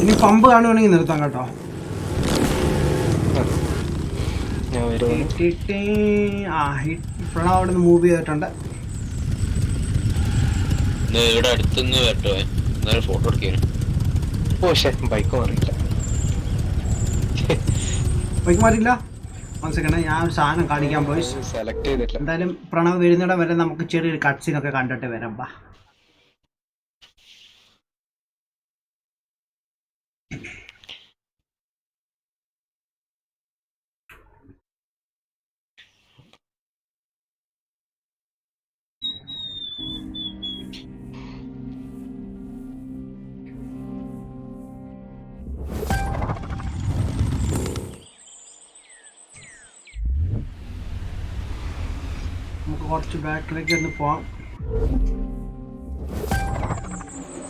ഇനി പമ്പ് കാണുവാണെങ്കിൽ നിർത്താം കേട്ടോ. ഇപ്പോഴാണ് അവിടെ നിന്ന് മൂവ് ചെയ്തിട്ടുണ്ട്. ഇവിടെ അടുത്തുനിന്ന് വരട്ടോ, ഫോട്ടോ എടുക്കാൻ. ബൈക്ക് മാറിയില്ല. മനസ്സിലാക്കണേ, ഞാൻ ഒരു സാധനം കാണിക്കാൻ പോയി. സെലക്ട് ചെയ്തിട്ടില്ല. എന്തായാലും പ്രണവ് വരുന്നിടം വരെ നമുക്ക് ചെറിയൊരു കട്ട്സീനൊക്കെ കണ്ടിട്ട് വരാം. ബാ. നമുക്ക് കുറച്ച് ബാക്കിലേക്ക് ഒന്ന് പോവാം.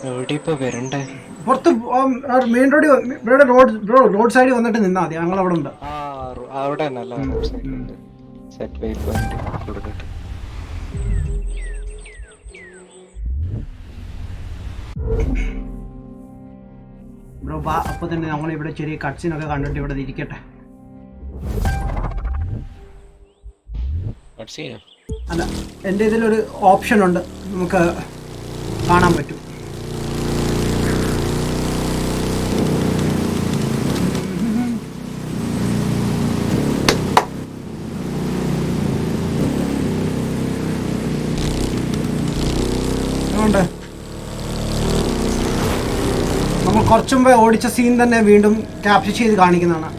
എവിടെ ഇപ്പൊ വരണ്ടേ? പുറത്ത് മെയിൻ റോഡ് സൈഡിൽ വന്നിട്ട് നിന്നാ മതി, ഞങ്ങൾ അവിടെ ഉണ്ട്. അവിടെ നല്ല സെറ്റ് വെയിറ്റ് പോയിന്റ് കൊടുക്കട്ടെ. ബ്രോ ബാ, അപ്പൊ തന്നെ നമ്മൾ ഇവിടെ ചെറിയ കട്ട്സിനൊക്കെ കണ്ടിട്ട് ഇവിടെ ഇരിക്കട്ടെ. അല്ല, എൻ്റെ ഇതിലൊരു ഓപ്ഷൻ ഉണ്ട്, നമുക്ക് കാണാൻ പറ്റും. നമ്മൾ കുറച്ചു മുമ്പേ ഓടിച്ച സീൻ തന്നെ വീണ്ടും ക്യാപ്ചർ ചെയ്ത് കാണിക്കുന്നതാണ്.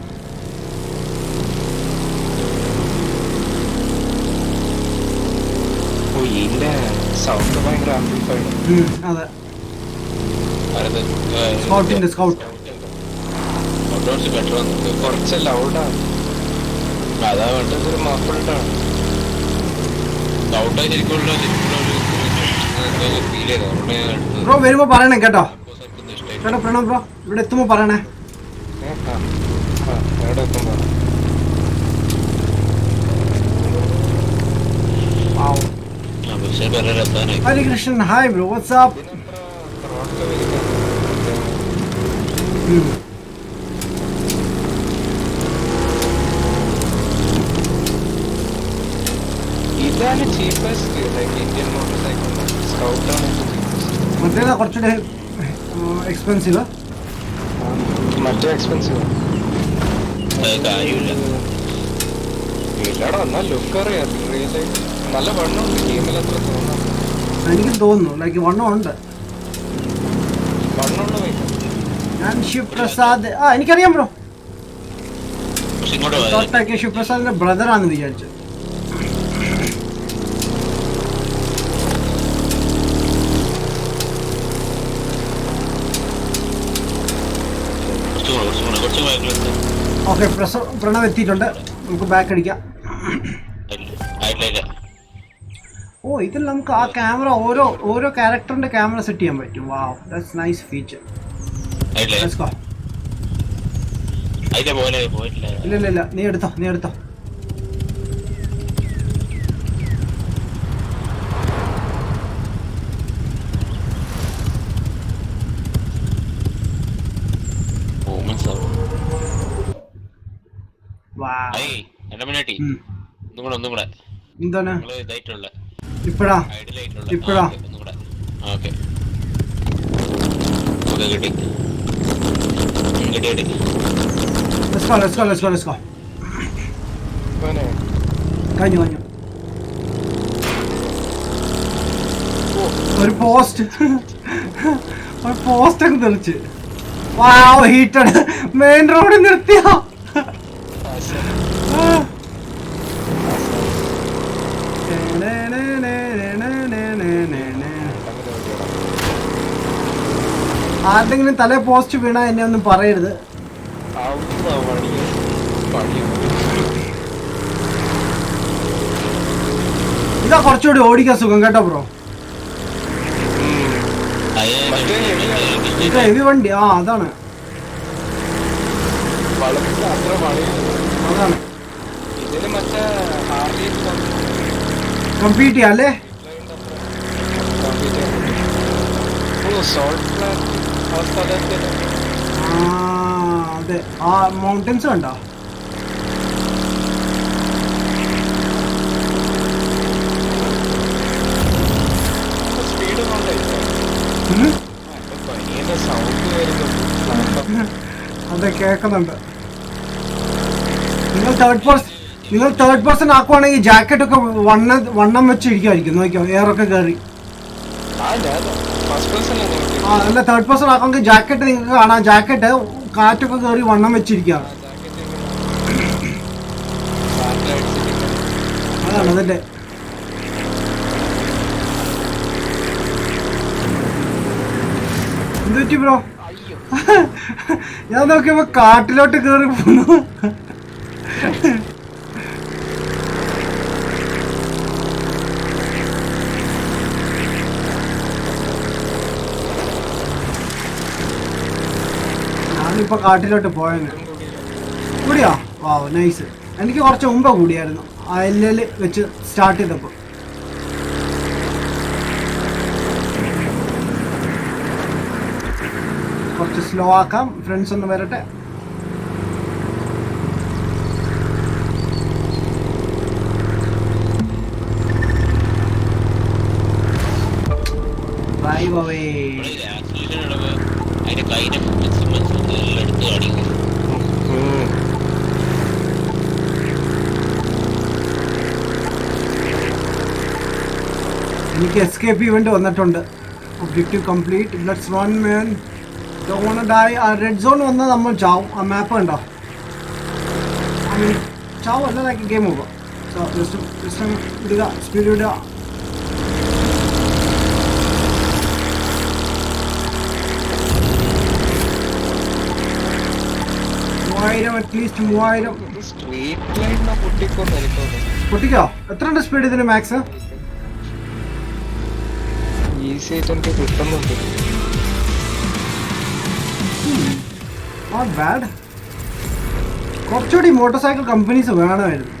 അതെ, സ്കൗട്ട് കുറച്ച് ലൗഡാണ്. അതാ വേണ്ടത്. ഒരു മഫിൾഡാണ്. ബ്രോ വരുമ്പോ പറയണേ കേട്ടോ. കേട്ടോ പ്രണവ് ബ്രോ, ഇവിടെ എത്തുമ്പോ പറയണേ. എവിടെ എത്തുമ്പോ ഹരികൃഷ്ണൻ, ഹായ് ബ്രോ, വാട്സ്ആപ്പ്. ഇതാണ് ചീപ്പസ്റ്റ് ഇന്ത്യൻ മോട്ടോർ സൈക്കിൾ. സ്കൗട്ടാണ് മറ്റേതാ കുറച്ചുകൂടെ എക്സ്പെൻസീവ്. മറ്റേ എക്സ്പെൻസീവ് ഇല്ലടാ. എന്നാൽ ലുക്ക് അറിയാം, റിയലി നല്ല വണ്ണമുണ്ട്. ഗെയിമിൽ അത്ര തോന്നാം. എനിക്ക് തോന്നുന്നു ലൈക്ക് വണ്ണം ഉണ്ട്. വണ്ണമുള്ള വയ്ക്കാം. ഞാൻ ശിവപ്രസാദ്, എനിക്കറിയാം ബ്രോ. ശിവപ്രസാദിന്റെ ബ്രദറാന്ന് വിചാരിച്ചു. ഓക്കെ, പ്രണവ് എത്തിയിട്ടുണ്ട്. നമുക്ക് ബാക്ക് അടിക്കാം. ഓ, ഇതിൽ നമുക്ക് ആ ക്യാമറ ഓരോ ക്യാരക്ടറിന്റെ ക്യാമറ സെറ്റ് ചെയ്യാൻ പറ്റും. വാവ്, ദാറ്റ്സ് നൈസ് ഫീച്ചർ. ഇല്ല, നീ എടുത്തോ. എന്താണ് ഇപ്പഴാ? Let's go. കഴിഞ്ഞു. ഒരു പോസ്റ്റ് ഒക്കെ തെളിച്ച്. വാവ്, ഹീറ്റഡ്. മെയിൻ റോഡിൽ നിർത്തിയ ആരുടെങ്കിലും തലേ പോസ്റ്റ് വീണാ എന്നെ ഒന്നും പറയരുത്. ഇതാ കുറച്ചുകൂടി ഓടിക്കാൻ സുഖം കേട്ടോ ബ്രോ. ഹെവി വണ്ടി. അതാണ് കമ്പീറ്റ് ചെയ്യാം അല്ലേ? അതെ, ആ മൗണ്ടൻസ് കണ്ടോ? അതെ, കേൾക്കുന്നുണ്ട്. നിങ്ങൾ തേർഡ് പേഴ്സൺ ആക്കുവാണെങ്കിൽ ജാക്കറ്റ് ഒക്കെ വണ്ണം വെച്ചിരിക്കുമായിരിക്കും. നോക്കിയോ, എയറൊക്കെ കയറി. അല്ല, തേർഡ് പേഴ്സൺ ആക്കുമെങ്കിൽ ജാക്കറ്റ് നിങ്ങൾക്ക് കാണാം. ജാക്കറ്റ് കാറ്റൊക്കെ കയറി വണ്ണം വെച്ചിരിക്കുകയാണ്. അതാണ് അതിന്റെ. എന്ത് പറ്റി ബ്രോ? ഞാൻ നോക്കിയപ്പോ കാട്ടിലോട്ട് കയറി പോന്നു. ഞാനിപ്പോൾ കാട്ടിലോട്ട് പോയെന്ന് കൂടിയോ? Wow nice. എനിക്ക് കുറച്ച് മുമ്പ് കൂടിയായിരുന്നു ആ എല്ലിൽ വെച്ച് സ്റ്റാർട്ട് ചെയ്തപ്പോൾ. കുറച്ച് സ്ലോ ആക്കാം, ഫ്രണ്ട്സ് ഒന്ന് വരട്ടെ. Drive away. അതിന്റെ കൈന്റെ എടുത്ത് കാണിക്കും. എനിക്ക് എസ്കേപ്പ് ഇവന്റ് വന്നിട്ടുണ്ട്. Objective complete. Let's run man. Don't want to die. ആ റെഡ് സോൺ വന്നാൽ നമ്മൾ ചാവും. ആ മാപ്പ് ഉണ്ടോ? ഐ മീൻ ചാവും അല്ല, like game over. So just വിടുക, സ്പീഡ് വിടുക. അറ്റ്ലീസ്റ്റ് 3000 സ്ട്രീറ്റ് ലൈറ്റിനെ പൊട്ടിക്കൊന്ന് എനിക്ക് തോന്നുന്നു. പൊട്ടിക്കോ? എത്ര ഉണ്ട് സ്പീഡ് ഇതിന് മാക്സ്? ഈസി ആയിട്ട് എനിക്ക് കിട്ടുന്നുണ്ട്. Not bad. കുറച്ചുകൂടി മോട്ടോർ സൈക്കിൾ കമ്പനീസ് വേണമായിരുന്നു.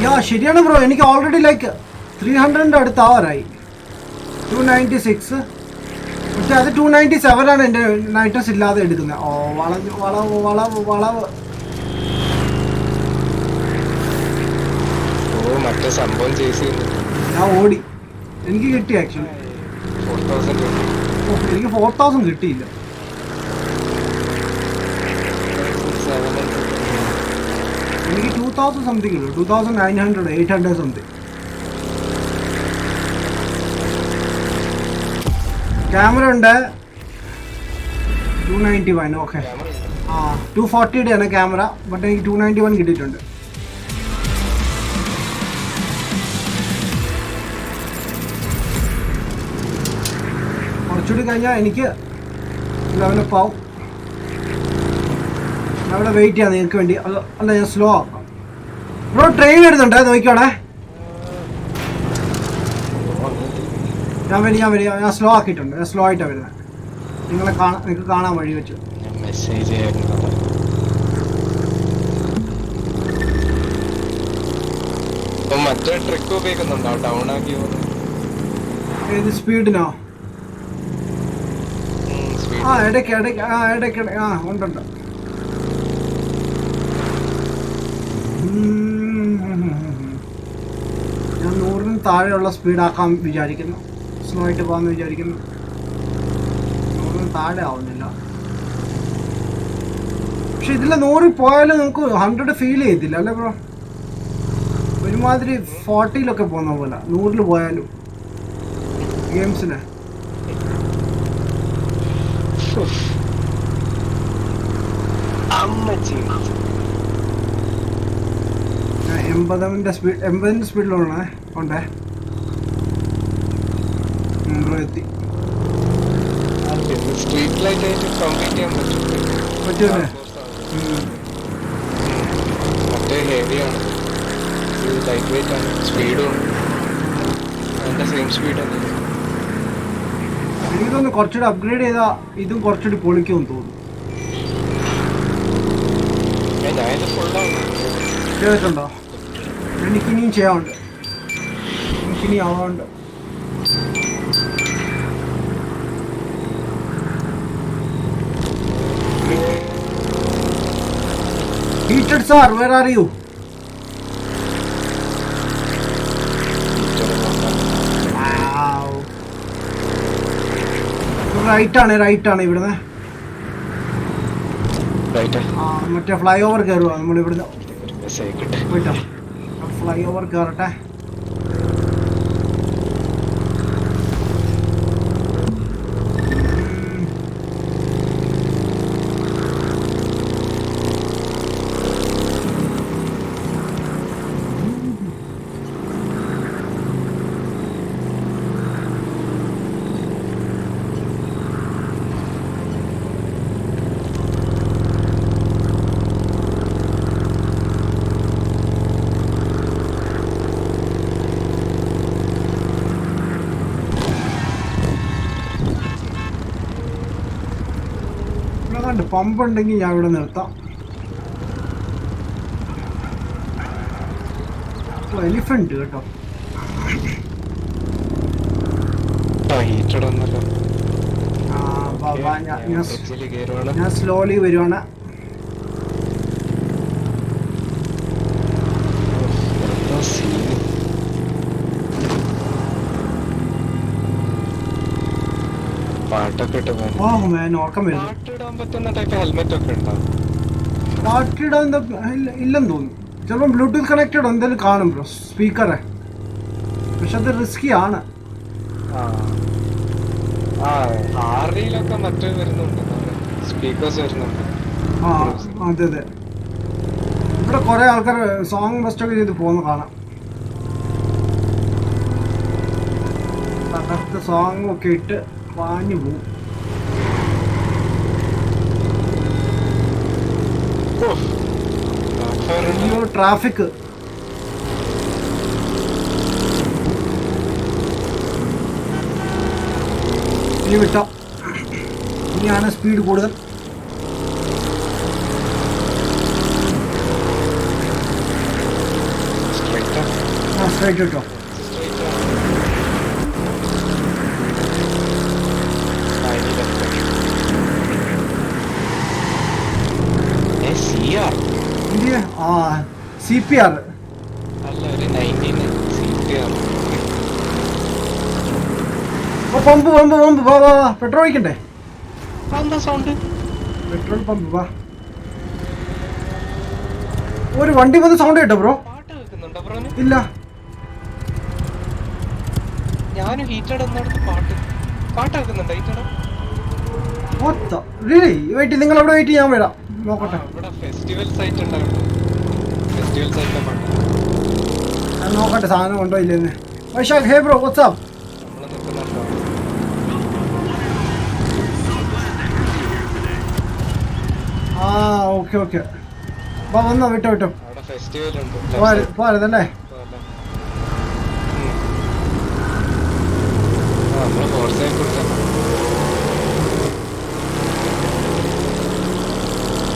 യാ ശരിയാണ് ബ്രോ, എനിക്ക് ഓൾറെഡി ലൈക്ക് 300 അടുത്ത് ആവാറായി. 296. പക്ഷെ അത് 297 ആണ് എൻ്റെ നൈറ്റസ് ഇല്ലാതെ എടുക്കുന്നത്. ഓ വളവ് വളവ് വളവ് വളവ്. ഓ മറ്റേ സംഭവം ചേച്ചി ഞാൻ ഓടി, എനിക്ക് കിട്ടി ആക്ച്വലി. 4000 എനിക്ക് 4000 കിട്ടിയില്ല. എനിക്ക് 2000 സംതിങ് ഉള്ളൂ. 2900 800 സംതിങ്. ക്യാമറ ഉണ്ട് 291. ഓക്കെ, ആ 240 ആണ് ക്യാമറ. ബട്ട് എനിക്ക് 291 കിട്ടിയിട്ടുണ്ട്. കുറച്ചുകൂടി കഴിഞ്ഞാൽ എനിക്ക് ലെവലപ്പ് ആവും. ഞാൻ അവിടെ വെയിറ്റ് ചെയ്യാം നിങ്ങൾക്ക് വേണ്ടി. അല്ല ഞാൻ സ്ലോ ആക്കാം. ബ്രോ ട്രെയിൻ വരുന്നുണ്ട്, നോക്കിക്കോണേ. ഞാൻ സ്ലോ ആക്കിയിട്ടുണ്ട്. ഞാൻ സ്ലോ ആയിട്ടാണ് വരുന്നത്. നിങ്ങൾക്ക് കാണാൻ വഴി വെച്ചു. മെസ്സേജ് മറ്റേ ട്രിക്ക് ഉപയോഗിക്കുന്നുണ്ടോ ഡൗൺ ആക്കി? ഏത് സ്പീഡിനോ? ആ ഇടയ്ക്ക് ഉണ്ടുണ്ട്. ഞാൻ 100-ന് താഴെയുള്ള സ്പീഡാക്കാൻ വിചാരിക്കുന്നു. സ്ലോ ആയിട്ട് പോകാമെന്ന് വിചാരിക്കുന്നു. 100-ന് താഴെ ആവുന്നില്ല. പക്ഷെ ഇതിൽ 100 പോയാലും നമുക്ക് 100 ഫീൽ ചെയ്യത്തില്ല അല്ലേ ബ്രോ? ഒരുമാതിരി 40-ലൊക്കെ പോകുന്ന പോലെ 100-ൽ പോയാലും ഗെയിംസിന്. ഞാൻ 80-ന്റെ സ്പീഡിലുള്ള ഉണ്ടേ. എത്തി. സ്ട്രീറ്റ് ലൈറ്റ് ആയിട്ട് കംപ്ലീറ്റ് ചെയ്യാൻ പറ്റൂല്ലേ? മറ്റേ ഹെവിയാണ്, ലൈറ്റ് വെയിറ്റ് ആണ്, സ്പീഡും അതിന്റെ സെയിം സ്പീഡ് ആണ്. എനിക്ക് തോന്നുന്നു കുറച്ചുകൂടി അപ്ഗ്രേഡ് ചെയ്താൽ ഇതും കുറച്ചുകൂടി പൊളിക്കുമെന്ന് തോന്നുന്നു. ഞാനിത് ഫുള്ളാണ് ചെയ്തിട്ടുണ്ടോ? എനിക്കിനിയും ചെയ്യാറുണ്ട്. എനിക്കിനി ആവാറുണ്ട്. Heated sir, where are you? Wow. Right ആണ് ഇവിടുന്ന്. മറ്റേ ഫ്ലൈ ഓവർ കയറുക നമ്മൾ ഇവിടുന്ന്. പോയിട്ടോ ഫ്ലൈ ഓവർ കയറട്ടെ. കണ്ട് പമ്പ് ഉണ്ടെങ്കിൽ ഞാൻ ഇവിടെ നിർത്താം. എലിഫന്റ് കേട്ടോ. ഹീറ്റഡ് ഒന്നല്ലോ. ഞാൻ സ്ലോലി വരുവാണ്. പാട്ടൊക്കെ ഇട്ട് ഓ മാൻ ഓർക്കം വരുന്നു. പാട്ടിടാൻ പറ്റുന്ന ടൈപ്പ് ഹെൽമെറ്റ് ഒക്കെ ഉണ്ടാവും. പാട്ടിടാൻ ഇല്ലെന്ന് തോന്നുന്നു. ചിലപ്പോൾ ബ്ലൂടൂത്ത് കണക്റ്റഡ് എന്തെങ്കിലും കാണും ബ്രോ സ്പീക്കറെ. പക്ഷെ അത് റിസ്കി ആണ്. ആറിലൊക്കെ മറ്റേ വരുന്നുണ്ട്, സ്പീക്കേഴ്സ് വരുന്നുണ്ട്. ആ അതെ അതെ. ഇവിടെ കുറെ ആൾക്കാർ സോങ് ബെസ്റ്റൊക്കെ ചെയ്ത് പോകുന്ന കാണാം. തകർത്ത് സോങ് ഒക്കെ ഇട്ട് വാഞ്ഞു പോവും. ട്രാഫിക് ഇനി വിട്ടോ. ഇനിയാണ് സ്പീഡ് കൂടുതൽ. സ്ട്രൈറ്റ് കിട്ടോ. ആ CPR അല്ല, ഒരു 19 CPR. പമ്പ് പമ്പ് പമ്പ് വാ വാ വാ. പെട്രോൾ ഒഴിക്കണ്ടേ? എന്താ സൗണ്ട്? പെട്രോൾ പമ്പ് വാ. ഒരു വണ്ടി വന്ന് സൗണ്ട് കേട്ടോ ബ്രോ? പാട്ട് കേൾക്കുന്നുണ്ടോ ബ്രോന്? ഇല്ല. ഞാനും ഹീറ്റഡ് എന്നിടത്ത് പാട്ട് കേൾക്കുന്നുണ്ടോ ഹീറ്റഡ്? വെയിറ്റ്, നിങ്ങൾ അവിടെ വെയിറ്റ് ചെയ്യാൻ വരാം. നോക്കട്ടെ. ഇവിടെ ഫെസ്റ്റിവൽ സൈറ്റ് ഉണ്ടാവും. ഫെസ്റ്റിവൽ സൈറ്റിലെ പാട്ട് ഞാൻ നോക്കട്ടെ സാധനം ഉണ്ടോ ഇല്ലെന്ന്. Vaishakh, hey bro, WhatsApp. നമ്മള് നിൽക്കുന്നുണ്ടോ? ആ ഓക്കെ ഓക്കെ. വാ വന്നോ, വിട്ടോ വിട്ടോ. അവിടെ ഫെസ്റ്റിവൽ ഉണ്ട്. പോരതല്ലേ? നമ്മള് ഫോർസൈ കൊടുത്ത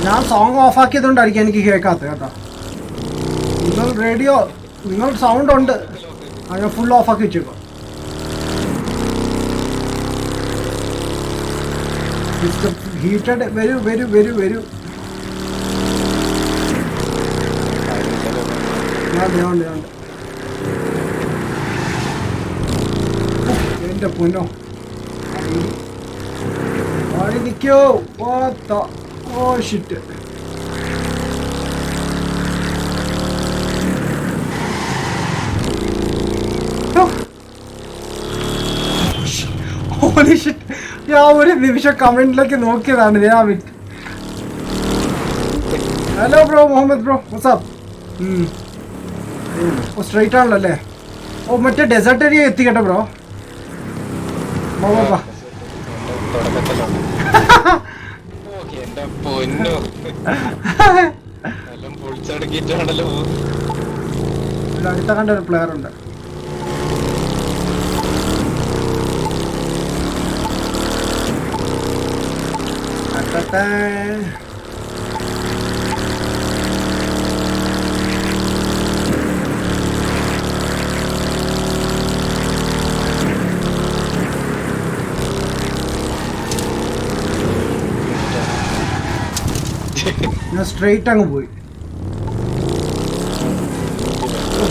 ഞാൻ സോങ് ഓഫ് ആക്കിയതുകൊണ്ടായിരിക്കും എനിക്ക് കേൾക്കാത്തത് കേട്ടോ. നിങ്ങൾ സൗണ്ട് ഉണ്ട്. ഞാൻ ഫുൾ ഓഫ് ആക്കി വെച്ചേക്കോ. ഹീറ്റഡ് വരൂ വരൂ വരൂ വരൂ. എന്റെ പൊന്നോ, വഴി നിൽക്കോ. Oh shit. ഞാൻ ഒരു നിമിഷം കമന്റിലേക്ക് നോക്കിയതാണ്. ഞാൻ വിട്ട്. Hello bro, Muhammad bro, what's up. Oh straight ആണല്ലോ അല്ലേ? ഓ മറ്റേ ഡെസേർട്ട് ഏരിയ എത്തിക്കട്ടെ ബ്രോ. വാ എന്റെ പൊന്നോ, എല്ലാം പൊളിച്ചടക്കിട്ടാണല്ലോ. അടുത്ത കണ്ട ഒരു പ്ലെയർ ഉണ്ട്. ഞാൻ സ്ട്രെയിറ്റ് അങ്ങ് പോയി.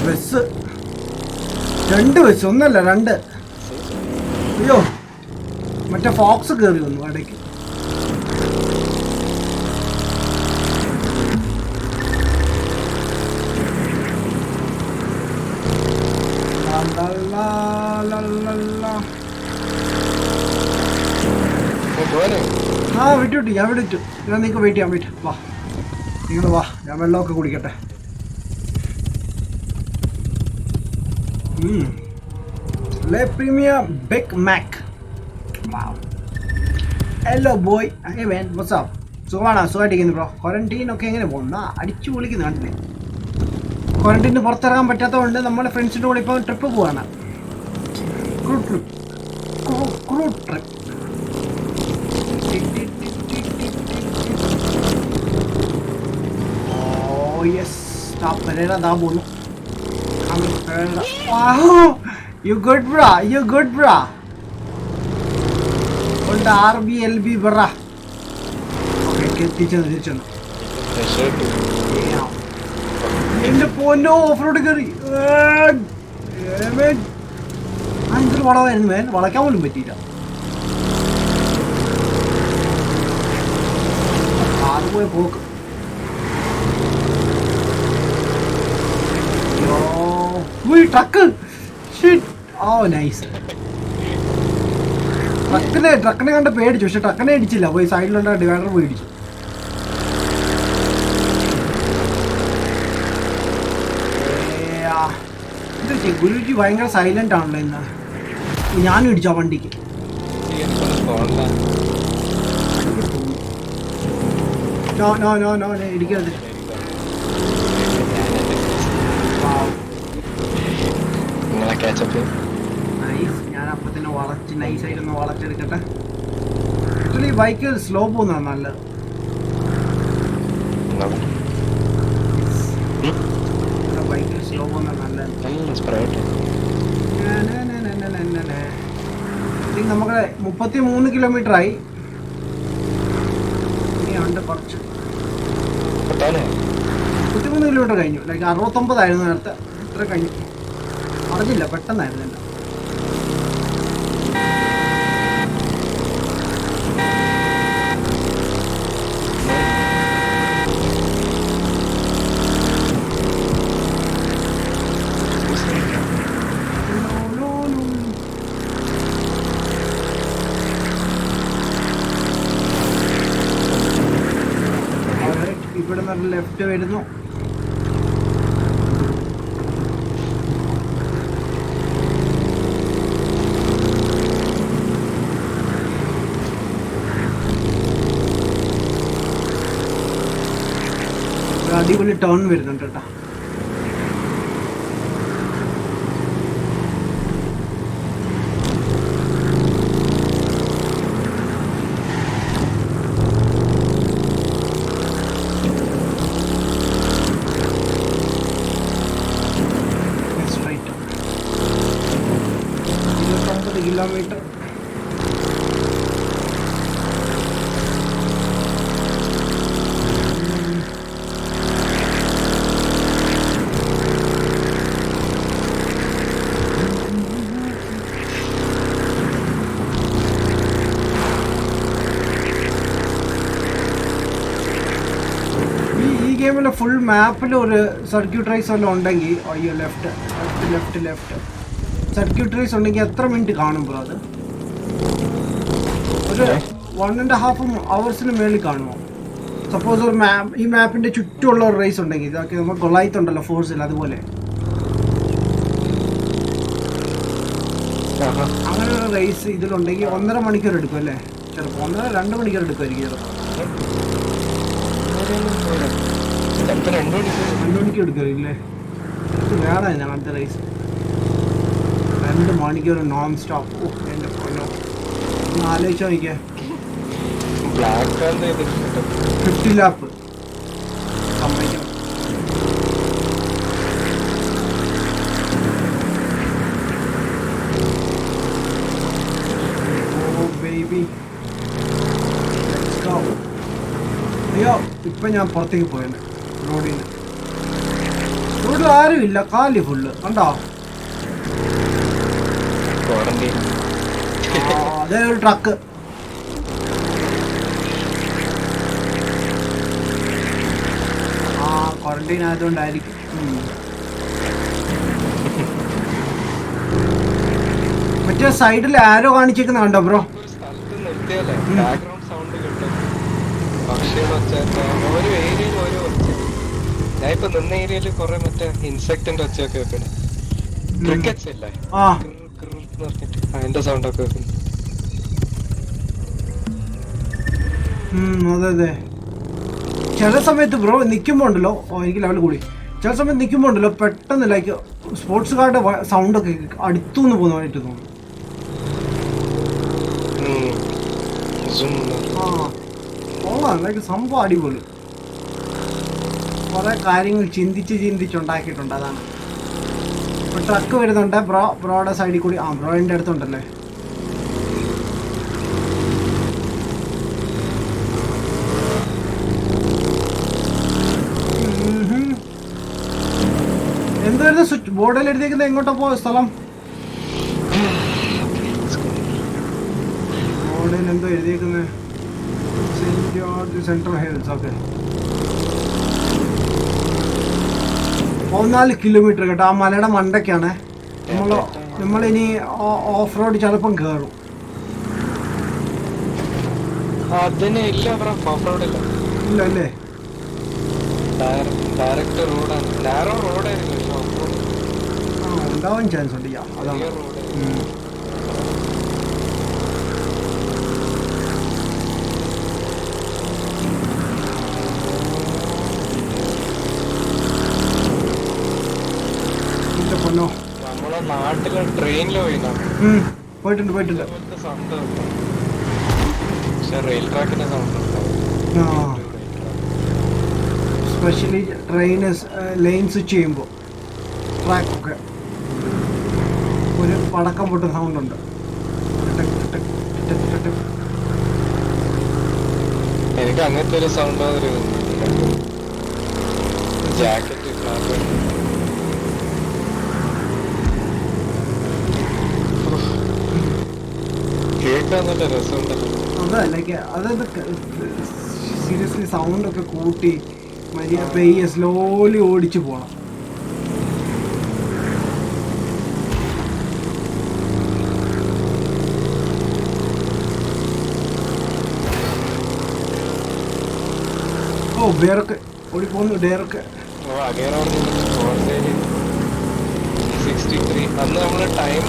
ബസ് 2 ബസ്, ഒന്നല്ല 2. അയ്യോ, മറ്റേ ഫോക്സ് കയറി വന്നു ഇടയ്ക്ക്. ആ വിട്ടു ഞാൻ വിട്ടു. ഞാൻ നിങ്ങൾക്ക് വെയിറ്റ് ചെയ്യാൻ പറ്റും. വാ നിങ്ങൾ വാ, ഞാൻ വെള്ളമൊക്കെ കുടിക്കട്ടെ. Le Premier Big Mac. Wow. Hello boy. Hey man, what's up? സുഖമായിട്ടിരിക്കുന്നു ബ്രോ. ക്വാറന്റീനൊക്കെ എങ്ങനെ പോകുന്ന? അടിച്ചു പൊളിക്കുന്നു നാട്ടില്. ക്വാറന്റീന് പുറത്തിറങ്ങാൻ പറ്റാത്തതുകൊണ്ട് നമ്മുടെ ഫ്രണ്ട്സിൻ്റെ കൂടെ ഇപ്പോൾ ട്രിപ്പ് പോവാണ്. Crude trip. Oh yes Pereira ദാ പോന്നു. Wow, you good bra, you good bra. Und RBLB bra. Okay, തിരിച്ചു. എന്റെ പൊന്നോ ഓഫ് റോഡ് കയറി. എന്തൊരു വളമായിരുന്നു മേൻ, വളയ്ക്കാൻ പോലും പറ്റിയില്ല. അതുപോയ പോക്ക്. Truck nice. ട്രക്കിനെ കണ്ട് പേടിച്ചു, പക്ഷെ ട്രക്കിനെ അടിച്ചില്ല. പോയി സൈഡിലുള്ള ഡിവൈഡർ പോയി ഇടിച്ചു. ഗുരുജി ഭയങ്കര സൈലന്റ് ആണല്ലോ ഇന്ന്. ഞാനും ഇടിച്ചോ വണ്ടിക്ക്. ഇടിക്കരുത്. ഞാൻ അപ്പൊ തന്നെ വളച്ച് നൈസായിട്ടൊന്ന് വളച്ചെടുക്കട്ടെ. ആക്ച്വലി ബൈക്ക് സ്ലോ പോകുന്നതാണ് നല്ലത്. ബൈക്ക് സ്ലോ പോകുന്നതാണ് നല്ലത്. നമുക്ക് 33 കിലോമീറ്റർ ആയി. ഇനിയുണ്ട് കുറച്ച്. 33 കിലോമീറ്റർ കഴിഞ്ഞു. ലൈക്ക് 69 ആയിരുന്നു നേരത്തെ. ഇത്ര കഴിഞ്ഞു. അറിഞ്ഞില്ല, പെട്ടെന്നായിരുന്നില്ല. ഇവിടെ നിന്ന് ലെഫ്റ്റ് വരുന്നു. അടിപൊളി ടേൺ വരുന്നുണ്ട് കേട്ടോ. Straight 29 kilometre. ഗെയിമിലെ ഫുൾ മാപ്പിൽ ഒരു സർക്യൂട്ട് റേസ് വല്ലതും ഉണ്ടെങ്കിൽ, അയ്യോ ലെഫ്റ്റ് സർക്യൂട്ട് റേസ് ഉണ്ടെങ്കിൽ എത്ര മിനിറ്റ് കാണും ബ്രോ? അത് ഒരു 1.5 hours മേളിൽ കാണുമോ? സപ്പോസ് ഒരു ഈ മാപ്പിന്റെ ചുറ്റുമുള്ള ഒരു റേസ് ഉണ്ടെങ്കിൽ, ഇതൊക്കെ നമ്മൾ കൊള്ളായിട്ടുണ്ടല്ലോ ഫോഴ്സിൽ, അതുപോലെ അങ്ങനെ ഒരു റേസ് ഇതിലുണ്ടെങ്കിൽ 1.5 മണിക്കൂർ എടുക്കും അല്ലേ? ചിലപ്പോൾ 1.5-2 മണിക്കൂർ എടുക്കുമായിരിക്കും ചിലപ്പോൾ. 2 മണിക്കൂർ എടുക്കില്ലേ? വേണം അങ്ങനത്തെ റേസ്. 2 മണിക്കൂർ നോൺ സ്റ്റോപ്പ്. ഓ എൻ്റെ പൊന്നോ, ഒന്ന് ആലോചിച്ചോ. നോക്കിയാ 50 ലാപ്പ് സമ്മതിക്കണം. ഓ ബേബി, ലെറ്റ്സ് ഗോ. അയ്യോ ഇപ്പം ഞാൻ പുറത്തേക്ക് പോയത് റോഡിൽ ആരും ഇല്ല, കാലി ഫുള്ള് കണ്ടോ? അതേ ഒരു ട്രക്ക്. ക്വാറന്റൈൻ ആയതുകൊണ്ടായിരിക്കും. മറ്റേ സൈഡിൽ ആരോ കാണിച്ചേക്കുന്ന കണ്ടോ ബ്രോ? ഞാൻ ഇപ്പൊ നിന്ന ഏരിയയില് കൊറേ മറ്റേ ഇൻസെക്ടിന്റെ ഒച്ചയൊക്കെ വെക്കണേ. ക്രിക്കറ്റ്സ് ഇല്ലേ, അതിന്റെ സൗണ്ട് ഒക്കെ വെക്കുന്നു. അതെ ചില സമയത്ത് ബ്രോ നിൽക്കുമ്പോ ഉണ്ടല്ലോ, എനിക്ക് ലെവൽ കൂടി. ചില സമയത്ത് നിൽക്കുമ്പോ ഉണ്ടല്ലോ പെട്ടെന്ന് ലൈക്ക് സ്പോർട്സ് കാരുടെ സൗണ്ടൊക്കെ അടുത്തുനിന്ന് പോകുന്നതായിട്ട് തോന്നുന്നു. ലൈക്ക് സംഭവം അടിപൊളി. കുറെ കാര്യങ്ങൾ ചിന്തിച്ചുണ്ടാക്കിയിട്ടുണ്ട്. അതാണ് ഇപ്പൊ ട്രക്ക് വരുന്നുണ്ട്. ബ്രോയുടെ സൈഡിൽ കൂടി. ബ്രോയുടെ അടുത്തുണ്ടല്ലേ. എന്തായിരുന്നു സ്വിച്ച് ബോർഡിൽ എഴുതിയേക്കുന്നത്? എങ്ങോട്ടാ പോയ സ്ഥലം? ബോർഡിൽ എന്തോ എഴുതിയേക്കുന്നത്? Saint George Central Hills. Okay, 14 kilometre കേട്ടോ. ആ മലയുടെ മണ്ടയ്ക്കാണ്. നമ്മളിനി ഓഫ് റോഡ് ചിലപ്പം കയറും. ഇല്ല അല്ലേ? ഡയറക്റ്റ് റോഡാണ്. നാരോ റോഡായിരുന്നു. ഉണ്ടാവാൻ ചാൻസ് ഉണ്ട്. അതാണ്. നമ്മളെ നാട്ടിലെ ട്രെയിനില് പോയിട്ടുണ്ട്. സൗണ്ട് പക്ഷെ റെയിൽ ട്രാക്കിന്റെ sound specially train line switch ചെയ്യുമ്പോൾ ട്രാക്കൊക്കെ ഒരു പടക്കം പൊട്ടുന്ന സൗണ്ട് ഉണ്ട്. എനിക്ക് അങ്ങനത്തെ ഒരു സൗണ്ട് ജാക്കറ്റ് കേൾക്കാൻ നല്ല രസമുണ്ടല്ലോ. അതല്ല അതായത് സീരിയസ്ലി സൗണ്ടൊക്കെ കൂട്ടി പെയ്യെ സ്ലോലി ഓടിച്ചു പോകണം. വേറൊക്കെ ഓടിപ്പോന്നു. ഡേറൊക്കെ അന്ന് നമ്മള് ടൈം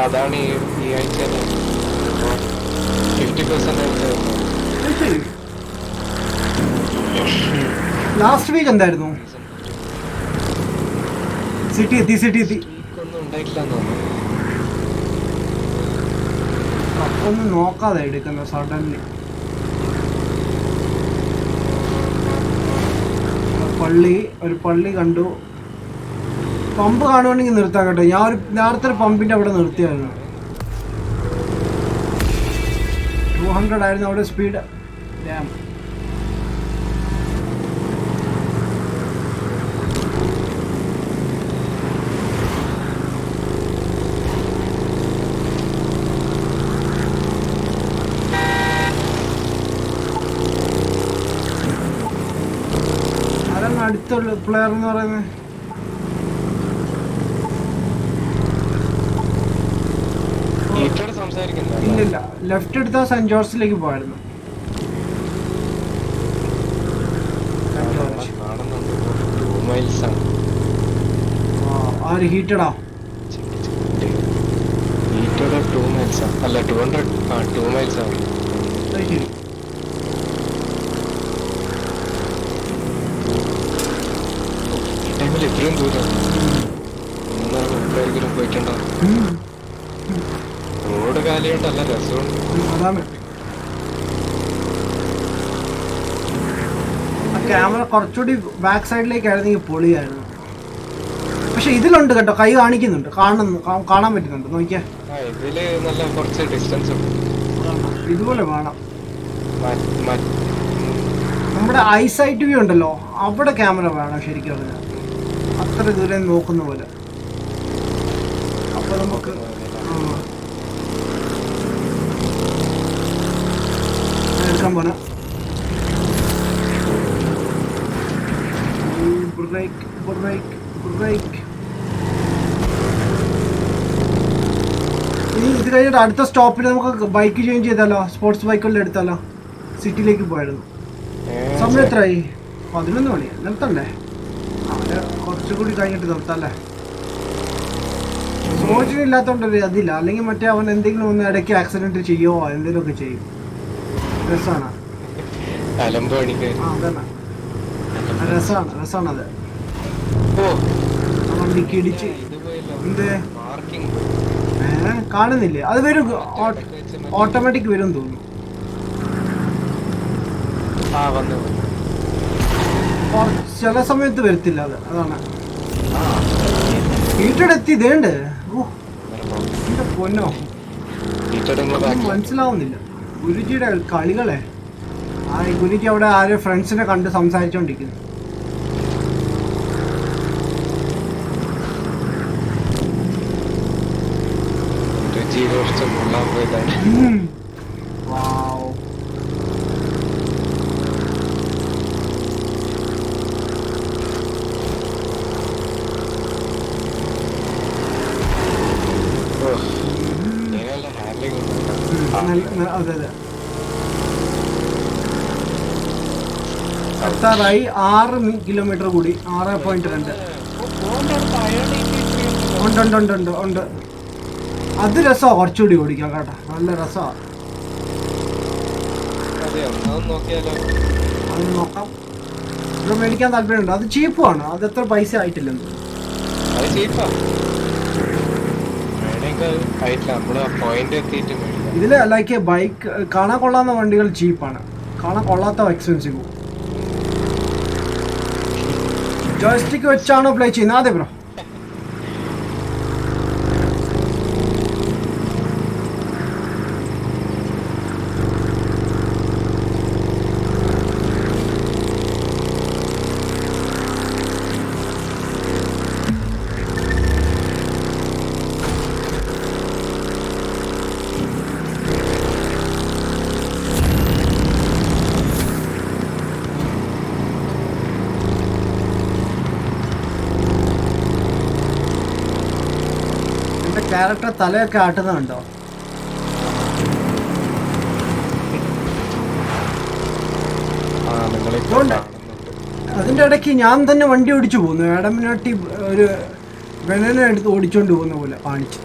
അതാണ് ഈ ആഴ്ച 50%. ലാസ്റ്റ് വീക്ക് എന്തായിരുന്നു? സിറ്റി എത്തി. ഒന്നും ഉണ്ടായിട്ടില്ലെന്ന് തോന്നുന്നു. ഒന്നും നോക്കാതെ എടുക്കുന്ന സഡൻലി. ഒരു പള്ളി കണ്ടു. പമ്പ് കാണുവാണെങ്കിൽ നിർത്താം കേട്ടോ. ഞാൻ നേരത്തെ ഒരു പമ്പിന്റെ അവിടെ നിർത്തിയായിരുന്നു. 200 ആയിരുന്നു അവിടെ സ്പീഡ്. ആരാണ് അടുത്തുള്ള പ്ലെയർ എന്ന് പറയുന്നത്? ഇല്ലില്ല, ലെഫ്റ്റ് എടുത്താൽ സെന്റ് ജോർജിലേക്ക് പോയായിരുന്നു. ആര് ഹീറ്റഡാ? ഹീറ്റഡ് 2 മൈൽസ് അല്ല 200. 2 മൈൽസ് ആണ്. ടൈമിൽ ഇത്രയും ദൂരം എപ്പോഴെങ്കിലും പോയിട്ടുണ്ടോ? റോഡ് കാലിയോട്ടല്ല രസമുണ്ട്. അതാണ്. ക്യാമറ കുറച്ചുകൂടി ബാക്ക് സൈഡിലേക്ക് ആയിരുന്നെങ്കിൽ പൊളിയായിരുന്നു. പക്ഷെ ഇതിലുണ്ട് കേട്ടോ, കൈ കാണിക്കുന്നുണ്ട്. കാണാൻ പറ്റുന്നുണ്ട്. നോക്കിയാ ഇതില് നല്ല കുറച്ച് ഡിസ്റ്റൻസ് ഉണ്ട്. ഇതുപോലെ വേണം. നമ്മുടെ ഐസൈറ്റ് വ്യൂ ഉണ്ടല്ലോ, അവിടെ ക്യാമറ വേണം ശരിക്കും പറഞ്ഞാൽ. അത്ര ദൂരം നോക്കുന്ന പോലെ. അപ്പൊ നമുക്ക് എടുക്കാൻ പോലെ. ഇനി ഇത് കഴിഞ്ഞിട്ട് അടുത്ത സ്റ്റോപ്പിൽ നമുക്ക് ബൈക്ക് ചേഞ്ച് ചെയ്താലോ? സ്പോർട്സ് ബൈക്കുകളിൽ എടുത്താലോ? സിറ്റിയിലേക്ക് പോയായിരുന്നു. സമയം എത്രയായി? 11 മണി. നിർത്തണ്ടേ? കുറച്ചുകൂടി കഴിഞ്ഞിട്ട് നിർത്താല്ലേ? സോച്ചിന് ഇല്ലാത്തോണ്ടൊരു അതില്ല. അല്ലെങ്കിൽ മറ്റേ അവൻ എന്തെങ്കിലും ഒന്ന് ഇടയ്ക്ക് ആക്സിഡന്റ് ചെയ്യോ എന്തെങ്കിലുമൊക്കെ ചെയ്യും. രസമാണ്. രസമാണ് അത്. വണ്ടിക്ക് ഇടിച്ച് എന്തേ കാണുന്നില്ലേ? അത് വരും, ഓട്ടോമാറ്റിക് വരും തോന്നുന്നു. ആ വന്നു ചില സമയത്ത് വരത്തില്ല അത്, അതാണ്. ഹീറ്റഡ് എത്തി ഇതേണ്ട്. ഓ എന്റെ പൊന്നോ, മനസ്സിലാവുന്നില്ല ഗുരുജിയുടെ കളികളെ. ആ ഗുരുജി അവിടെ ആരും ഫ്രണ്ട്സിനെ കണ്ട് സംസാരിച്ചോണ്ടിരിക്കുന്നു. വാവ്. അതെ അതെ. എത്താറായി 6 കിലോമീറ്റർ കൂടി, 6.2. ഉണ്ട്. അത് രസമാണ്, കുറച്ചുകൂടി ഓടിക്കാം കേട്ടോ, നല്ല രസമാണ്. അത് നോക്കാം. ഇവിടെ മേടിക്കാൻ താല്പര്യമുണ്ട്. അത് ചീപ്പുമാണ്, അത് എത്ര പൈസ ആയിട്ടില്ലെന്ന്. ഇതില് ലൈക്ക് ബൈക്ക് കാണാൻ കൊള്ളാവുന്ന വണ്ടികൾ ചീപ്പാണ്, കാണാൻ കൊള്ളാത്ത എക്സ്പെൻസീവ്. ജോയ്സ്റ്റിക്ക് വെച്ചാണോ പ്ലേ ചെയ്യുന്നത്? അതെ ബ്രോ. ക്യാരക്ടർ തലയൊക്കെ ആട്ടുന്നുണ്ടോ? അതിന്റെ ഇടയ്ക്ക് ഞാൻ തന്നെ വണ്ടി ഓടിച്ചു പോകുന്നു. ആഡമിനാട്ടി ഒരു വെനനെ എടുത്ത് ഓടിച്ചോണ്ട് പോകുന്ന പോലെ കാണിച്ചു.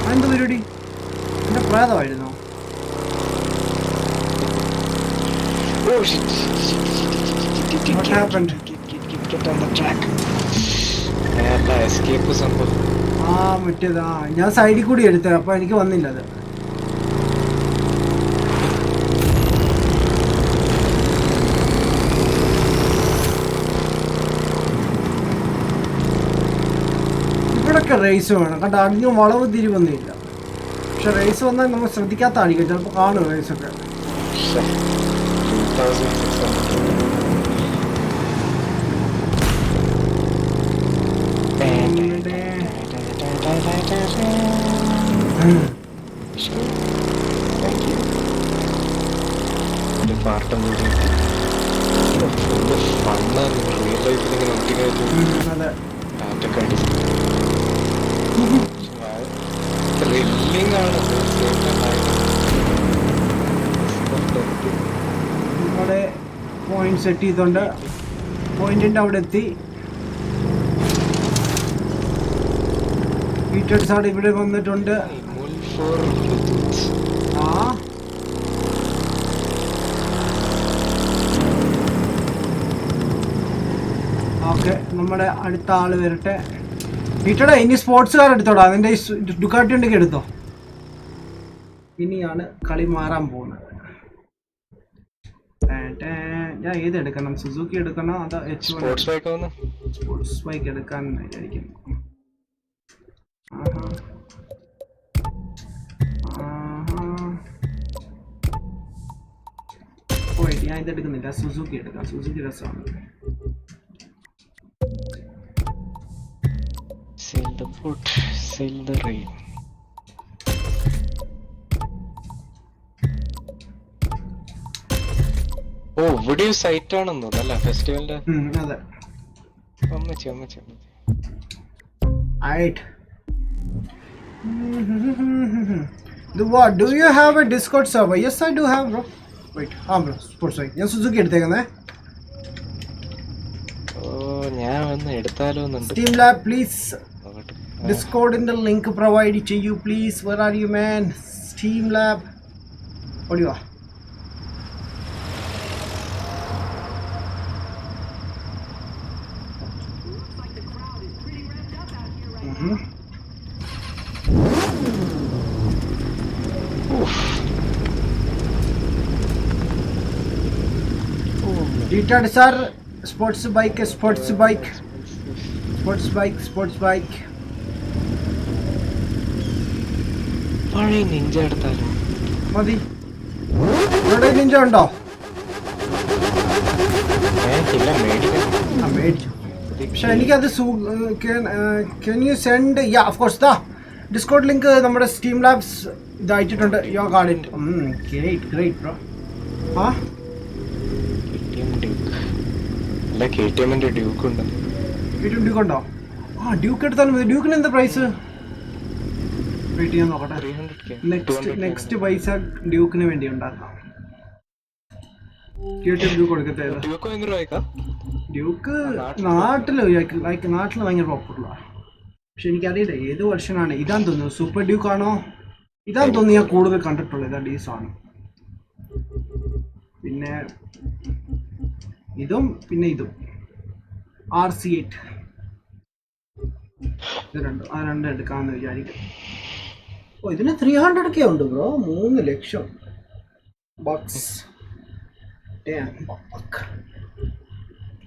അതെന്ത് പരിപാടി? എന്റെ പ്രേതമായിരുന്നോ? What happened? ആ മറ്റേതാ, ഞാൻ സൈഡിൽ കൂടി എടുത്തത്, അപ്പൊ എനിക്ക് വന്നില്ല അത്. ഇവിടൊക്കെ റേസ് വേണം കേട്ടോ, അധികം വളവ് തിരിവൊന്നുമില്ല. പക്ഷെ റേസ് വന്നാൽ നമ്മൾ ശ്രദ്ധിക്കാത്തായിരിക്കും, ചിലപ്പോൾ കാണും റേസൊക്കെ. ഇവിടെ പോയിന്റ് സെറ്റ് ചെയ്തോണ്ട് പോയിന്റിന്റെ അവിടെ എത്തി. ഫീച്ചേഴ്സ് ആണ് ഇവിടെ വന്നിട്ടുണ്ട്. ആ ഓക്കെ, നമ്മുടെ അടുത്ത ആള് വരട്ടെ. വീട്ടോടെ ഇനി സ്പോർട്സ് കാർ എടുത്തോടാ, അതിന്റെ ഡുക്കാട്ടി ഉണ്ടെങ്കിൽ എടുത്തോ. ഇനിയാണ് കളി മാറാൻ പോകുന്നത്. ഞാൻ ഏത് എടുക്കണം? സുസുക്കി എടുക്കണോ അതോ സ്പോർട്സ് ബൈക്ക് എടുക്കാൻ വിചാരിക്കുന്നു. ഞാൻ ഇതെടുക്കുന്നില്ല, സുസുക്കി എടുക്കാം. സുസുക്കി രസമാണ്. Sell the food, sell the rain. ഓ ഇവിടെ സൈറ്റ് ആണെന്നോ അല്ല ഫെസ്റ്റിവലിന്റെ? അതെ. അമ്മച്ചി Right. What? Do you have a Discord server? Yes, I do have, bro. Wait, bro. Sports bike. ഞാൻ സുസുക്കി എടുത്തേക്കുന്നേ. ഞാൻ വന്ന് എടുത്താലോ എന്നുണ്ട്. Steam Lab, please. ഡിസ്കോഡിന്റെ ലിങ്ക് പ്രൊവൈഡ് ചെയ്യൂ please. Where are you, man? Steam Lab. ഓടിവാ. Wait sir. Sports bike. പഴയ നിഞ്ച എടുത്താലോ? മതി. ഇവിടെ നിഞ്ച ഉണ്ടോ? ഇല്ല, മേടിക്കണം. മേടിച്ചു. പക്ഷെ എനിക്കത് can you send? Yeah of course. ദാ ഡിസ്കോഡ് ലിങ്ക് നമ്മുടെ സ്റ്റീം ലാബ്സ് ഇത് അയച്ചിട്ടുണ്ട്. യോ ഗാഡ് ഇറ്റ്. Great bro. ആ KTM ഡ്യൂക്ക് ഉണ്ട്. ഡ്യൂക്ക് ഉണ്ടോ? ആ ഡ്യൂക്ക് എടുത്താലും മതി. ഡ്യൂക്കിന് എന്താ പ്രൈസ്? വെയിറ്റ് ചെയ്യാൻ നോക്കട്ടെ. 300K. നെക്സ്റ്റ് പൈസ ഡ്യൂക്കിന് വേണ്ടി ഉണ്ടാക്കാം. ഡ്യൂക്ക് കൊടുക്കത്തെ. ഡ്യൂക്ക് ഭയങ്കര വായിക്കാം. ഡ്യൂക്ക് നാട്ടില് ഭയങ്കര പോപ്പുലറാണ്. പക്ഷെ എനിക്കറിയില്ല ഏത് വെർഷനാണ്. ഇതാന്ന് തോന്നുന്നു സൂപ്പർ ഡ്യൂക്ക് ആണോ? ഇതാന്ന് തോന്നുന്നു ഞാൻ കൂടുതൽ കണ്ടിട്ടുള്ളത്. ഇതാ ഡീസാണ്. പിന്നെ ഇതും RC8 ഇത് രണ്ടും എടുക്കാമെന്ന് വിചാരിക്കും. ഓ ഇതിന് 300K ഉണ്ട് ബ്രോ. 3 ലക്ഷം ബക്സ്.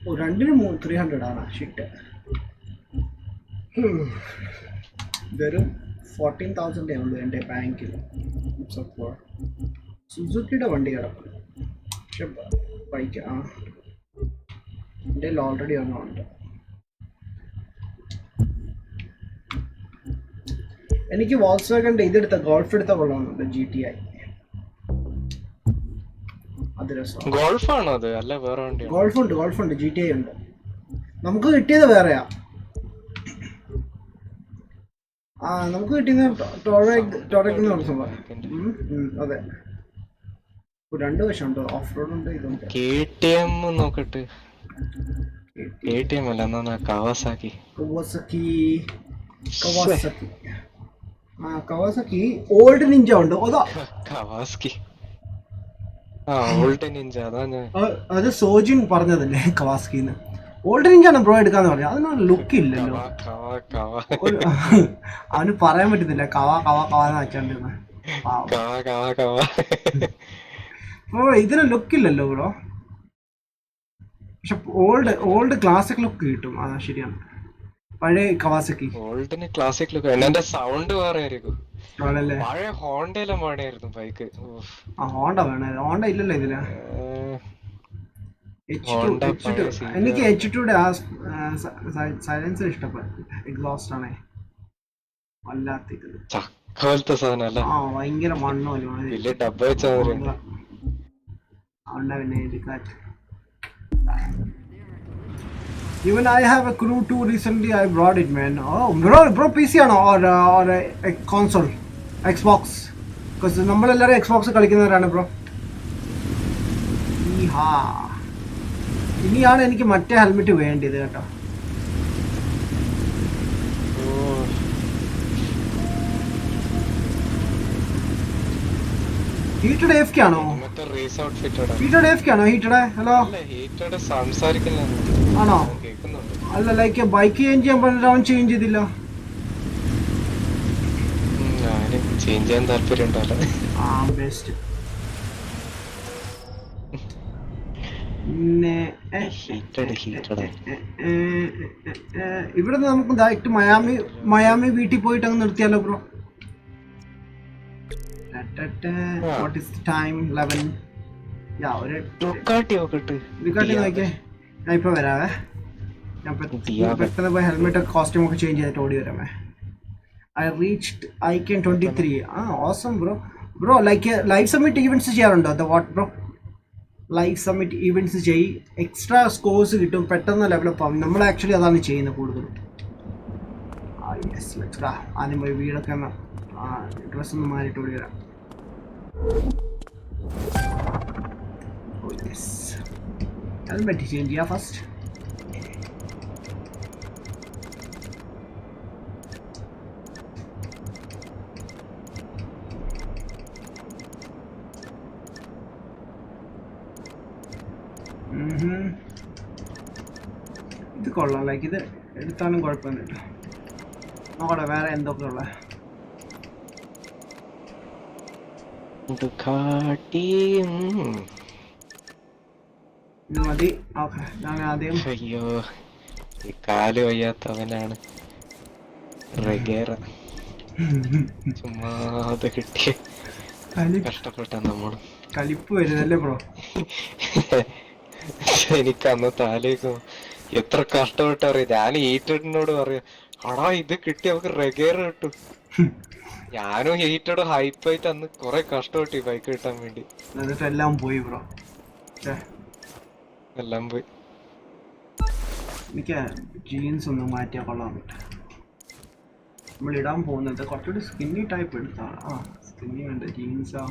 ഓ രണ്ടിന് 300 ആണ്. ഷിറ്റ്. വെറും 14,000 ഉള്ളൂ എൻ്റെ ബാങ്കിൽ. സുസുക്കിയുടെ വണ്ടി കിടക്കും. പക്ഷെ ബൈക്ക് എൻ്റെ ഓൾറെഡി ഒന്നുണ്ട്. എനിക്ക് വോൾസ്വാഗൻ്റെ ഇതെടുത്ത ഗോൾഫ് എടുത്ത കൊള്ളാമെന്നുണ്ട്. GTI അത് രസം. ഗോൾഫാണോ അത്? അല്ല വേറെ വണ്ടി. ഗോൾഫുണ്ട് GTI ഉണ്ട്. നമുക്ക് കിട്ടിയത് വേറെയാ. നമുക്ക് കിട്ടിയത് ടോറക് എന്ന് പറഞ്ഞ സംഭവം. അതെ 2 വശമുണ്ട്. ഓഫ് റോഡ് ഉണ്ട്. ഇതുണ്ട്. KTM നോക്കട്ടെ. KTM അല്ല, എന്നാ കവാസാക്കി. കവാസക്കി ഓൾഡ് നിഞ്ച ഉണ്ട്. കവാസ്കി. Old Ninja. അതാ ഞാൻ അത് സോജിൻ പറഞ്ഞതല്ലേ കവാസ്കിന്ന്. ഓൾഡ് നിഞ്ചാണ് ബ്രോ എടുക്കാന്ന് പറഞ്ഞത്. അതിനൊരു ലുക്ക് ഇല്ലല്ലോ. അവന് പറയാൻ പറ്റുന്നില്ല. കവാന്ന് വെച്ചോണ്ടിരുന്ന. ബ്രോ ഇതിന് ലുക്ക് ഇല്ലല്ലോ ബ്രോ. പക്ഷെ ഓൾഡ് ക്ലാസിക് ലുക്ക് കിട്ടും. ശരിയാണ്. പഴയ കവാസക്കി ഓൾഡിന് ക്ലാസിക് ലുക്ക്. എന്നെ സൗണ്ട് വേറെ ആയിരിക്കും. ആണല്ലേ? പഴയ ഹോണ്ടയിലും പാടിയായിരുന്നു ബൈക്ക്. ഹോണ്ട വേണ. ഹോണ്ട ഇല്ലല്ലോ ഇതില്. എനിക്ക് H2യുടെ ആ സൈലൻസർ ഇഷ്ടപ്പെട്ടു. എക്സോസ്റ്റ് ആണേ വല്ലാത്ത ചക്കപോലത്തെ സാധനം അല്ല. ഭയങ്കര മണ്ണ് പോലെ. വലിയ ഡബ്ബ വെച്ചാൽ പിന്നെ even I have a Crew 2 recently. I brought it, man. Oh bro PC ആണോ or a console? Xbox? Because നമ്മളെല്ലാരും Xbox കളിക്കുന്നവരാണ് ബ്രോ. ഇനിയാണ് എനിക്ക് മറ്റേ ഹെൽമെറ്റ് വേണ്ടിയത് കേട്ടോ. ഹീറ്റഡ് AFK ആണോ? ഹീറ്റഡ് AFK ആണോ? ഹലോ ആണോ? അല്ല ലൈക്ക് ബൈക്ക് ചേഞ്ച് ചെയ്യാൻ പറഞ്ഞിട്ട് അവൻ ചേഞ്ച് ചെയ്തില്ല. ചേഞ്ച് ചെയ്യാൻ താല്പര്യം ബെസ്റ്റ്. പിന്നെ ഇവിടെ നമുക്ക് ഡയറക്റ്റ് മയാമി വീട്ടിൽ പോയിട്ട് അങ്ങ് നിർത്തിയാലോ bro? What is the time? 11. നോക്കിയേ. ഞാൻ ഇപ്പൊ വരാവേ. ഞാൻ പെട്ടെന്ന് പോയി ഹെൽമെറ്റ് ഒക്കെ കോസ്റ്റ്യൂം ഒക്കെ ചേഞ്ച് ചെയ്തിട്ട് ഓടി വരാമേ. I reached ICANN 23. Awesome bro. Like live summit events ചെയ്യാറുണ്ടോ? What bro? Live summit events extra scores കിട്ടും. പെട്ടെന്ന് ഡെവലപ്പ് ആവും. നമ്മൾ ആക്ച്വലി അതാണ് ചെയ്യുന്നത് കൂടുതലും. ആദ്യം പോയി വീടൊക്കെ ഡ്രസ്സൊന്ന് മാറിയിട്ട് ഓടി വരാം. ഹെൽമെറ്റ് ചേഞ്ച് ചെയ്യാം ഫസ്റ്റ്. ഇത് കൊള്ളാം. ലൈക്ക് ഇത് എടുത്താലും കുഴപ്പമൊന്നുമില്ല. നോക്കട്ടെ വേറെ എന്തൊക്കെ ഉള്ള. ഇത് മതി. ഓക്കെ, ഞാൻ ആദ്യം അയ്യോ, ഈ കാല് വയ്യാത്തവനാണ് റെഗേറ. ചുമ്മാതെ കിട്ടിയ കഷ്ടപ്പെട്ട നമ്മള്. കലിപ്പ് വരുന്നല്ലേ ബ്രോ? എനിക്ക് അന്ന് താലേക്ക് എത്ര കഷ്ടപ്പെട്ട് അറിയാം. ഞാൻ ഈറ്റഡിനോട് പറയാം, അടാ ഇത് കിട്ടി നമുക്ക് റെഗേറ കിട്ടും. ഞാനും ഈറ്റഡ് ഹൈപ്പായിട്ട് അന്ന് കൊറേ കഷ്ടപ്പെട്ടു ഈ ബൈക്ക് കിട്ടാൻ വേണ്ടി. എന്നിട്ട് എല്ലാം പോയി ബ്രോ. എല്ലാം പോയി. എനിക്ക് ജീൻസ് ഒന്ന് മാറ്റിയാൽ കൊള്ളാം. നമ്മൾ ഇടാൻ പോകുന്നത് കുറച്ചുകൂടി സ്കിന്നി ടൈപ്പ് എടുത്താണ്. ആ സ്കിന്നി വേണ്ട, ജീൻസാ.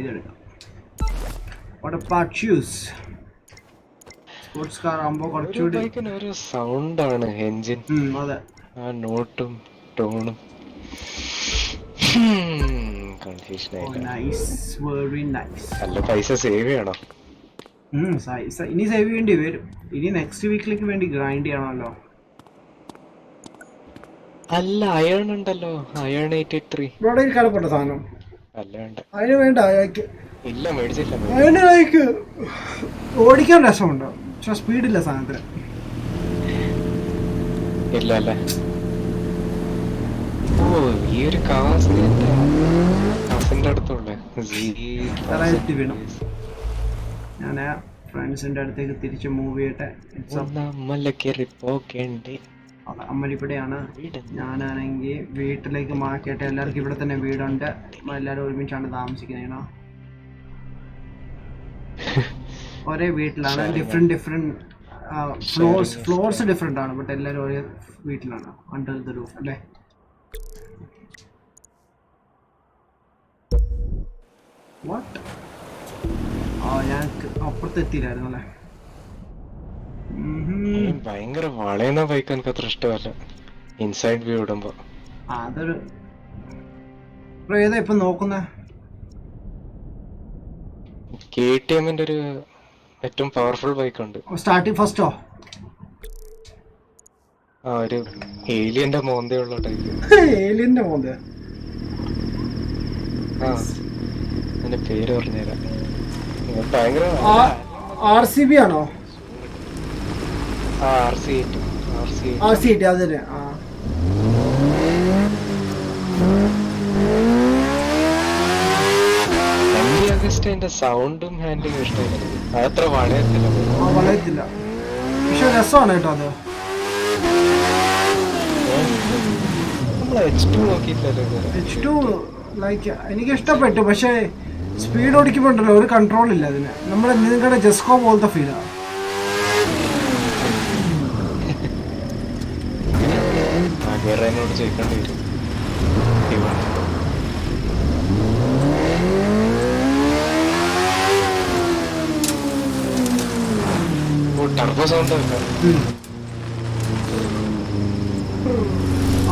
ഇതെടുക്കാം. സ്പോർട്സ് കാർ ആകുമ്പോൾ കുറച്ചുകൂടി ബൈക്കിന് ഒരു സൗണ്ടാണ് എൻജിൻ. അതെ, ആ നോട്ടും ടോണും കൺഫ്യൂഷൻ ആയിട്ട്. Nice, very nice. നല്ല പൈസ സേവ് ചെയ്യണം. ഇനി സേവ് ചെയ്യേണ്ടി വരും. ഇനി നെക്സ്റ്റ് വീക്കിലേക്ക് വേണ്ടി ഗ്രൈൻഡ് ചെയ്യണമല്ലോ. അല്ല, അയൺ ഉണ്ടല്ലോ, അയൺ 83. ഇവിടെ കിടപ്പുണ്ട് സാധനം. അല്ല വേണ്ട, അതിന് വേണ്ട അയാൾക്ക്. ഇല്ല മേടിച്ചില്ല. അതിന് അയാൾക്ക് ഓടിക്കാൻ രസമുണ്ടോ? പക്ഷെ സ്പീഡില്ല സാധനത്തിന്. ഇല്ല അല്ലേ? ഓ, ഈ ഒരു കാസിന്റെ അടുത്തുള്ളേ വീണു. ഞാൻ ഫ്രണ്ട്സിന്റെ അടുത്തേക്ക് തിരിച്ച് മൂവ് ചെയ്യട്ടെ. അമ്മലിപ്പടെയാണ്. ഞാനാണെങ്കിൽ വീട്ടിലേക്ക് മാറ്റിയിട്ട് എല്ലാവർക്കും ഇവിടെ തന്നെ വീടുണ്ട്. എല്ലാവരും ഒരുമിച്ചാണ് താമസിക്കുന്നത്. ഒരേ വീട്ടിലാണ്. ഡിഫറെന്റ് ഫ്ലോർസ് ഡിഫറെന്റ് ആണ്, ബട്ട് എല്ലാവരും ഒരേ വീട്ടിലാണ്. അണ്ടർ ദ റൂഫ് അല്ലേ? വാട്ട്? ഞാൻ അപ്പുറത്തെത്തിയില്ലായിരുന്നു അല്ലേ? ഭയങ്കര വളയുന്ന ബൈക്ക് എനിക്ക് അത്ര ഇഷ്ടമല്ല ഇൻസൈഡ് വ്യൂ ഇടുമ്പോ. അതൊരു ഏതാ ഇപ്പൊ നോക്കുന്ന? KTM ഒരു ഏറ്റവും പവർഫുൾ ബൈക്ക് ഉണ്ട്. സ്റ്റാർട്ടിങ് ഫസ്റ്റോ? ആ, ഒരു ഏലിയന്റെ മോന്തയുള്ള ടൈപ്പ്. ഏലിയന്റെ മോന്ത? ആ, അതിന്റെ പേര് പറഞ്ഞുതരാം. ഭയങ്കര RCB ആണോ? RC8. അത് തന്നെ. അതിന്റെ സൗണ്ടും ഹാൻഡിലും ഇഷ്ടമില്ല. അതത്ര വളയത്തില്ല. വളയത്തില്ല, പക്ഷെ രസമാണ് കേട്ടോ അത്. നമ്മൾ H2 നോക്കിയിട്ടില്ലല്ലോ. H2 ലൈക്ക് എനിക്ക് ഇഷ്ടപ്പെട്ടു, പക്ഷേ സ്പീഡ് ഓടിക്കുമ്പോണ്ടല്ലോ ഒരു കൺട്രോൾ ഇല്ല അതിന്. നമ്മുടെ നിങ്ങളുടെ ജെസ്കോ പോലത്തെ ഫീലാണ്. ഗെറേനോട് ചോദിക്കേണ്ടി വരും. ടർബോ സൗണ്ട്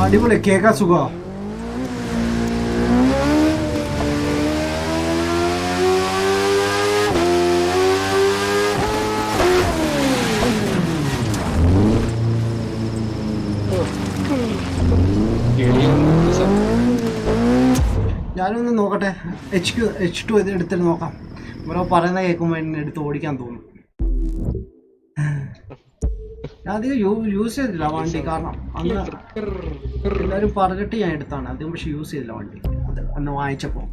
അടിപൊളി, കേൾക്കാൻ സുഖമാ. ഞാനൊന്ന് നോക്കട്ടെ. H2 ഇത് എടുത്തിട്ട് നോക്കാം. ബ്രോ പറയുന്ന കേൾക്കുമ്പോൾ എന്നെ എടുത്ത് ഓടിക്കാൻ തോന്നും. ഞാൻ അധികം യൂസ് ചെയ്തില്ല വണ്ടി, കാരണം അന്ന് എല്ലാവരും പറഞ്ഞിട്ട് ഞാൻ എടുത്താണ് അധികം, പക്ഷെ യൂസ് ചെയ്തില്ല വണ്ടി അന്ന് വാങ്ങിച്ചപ്പോൾ.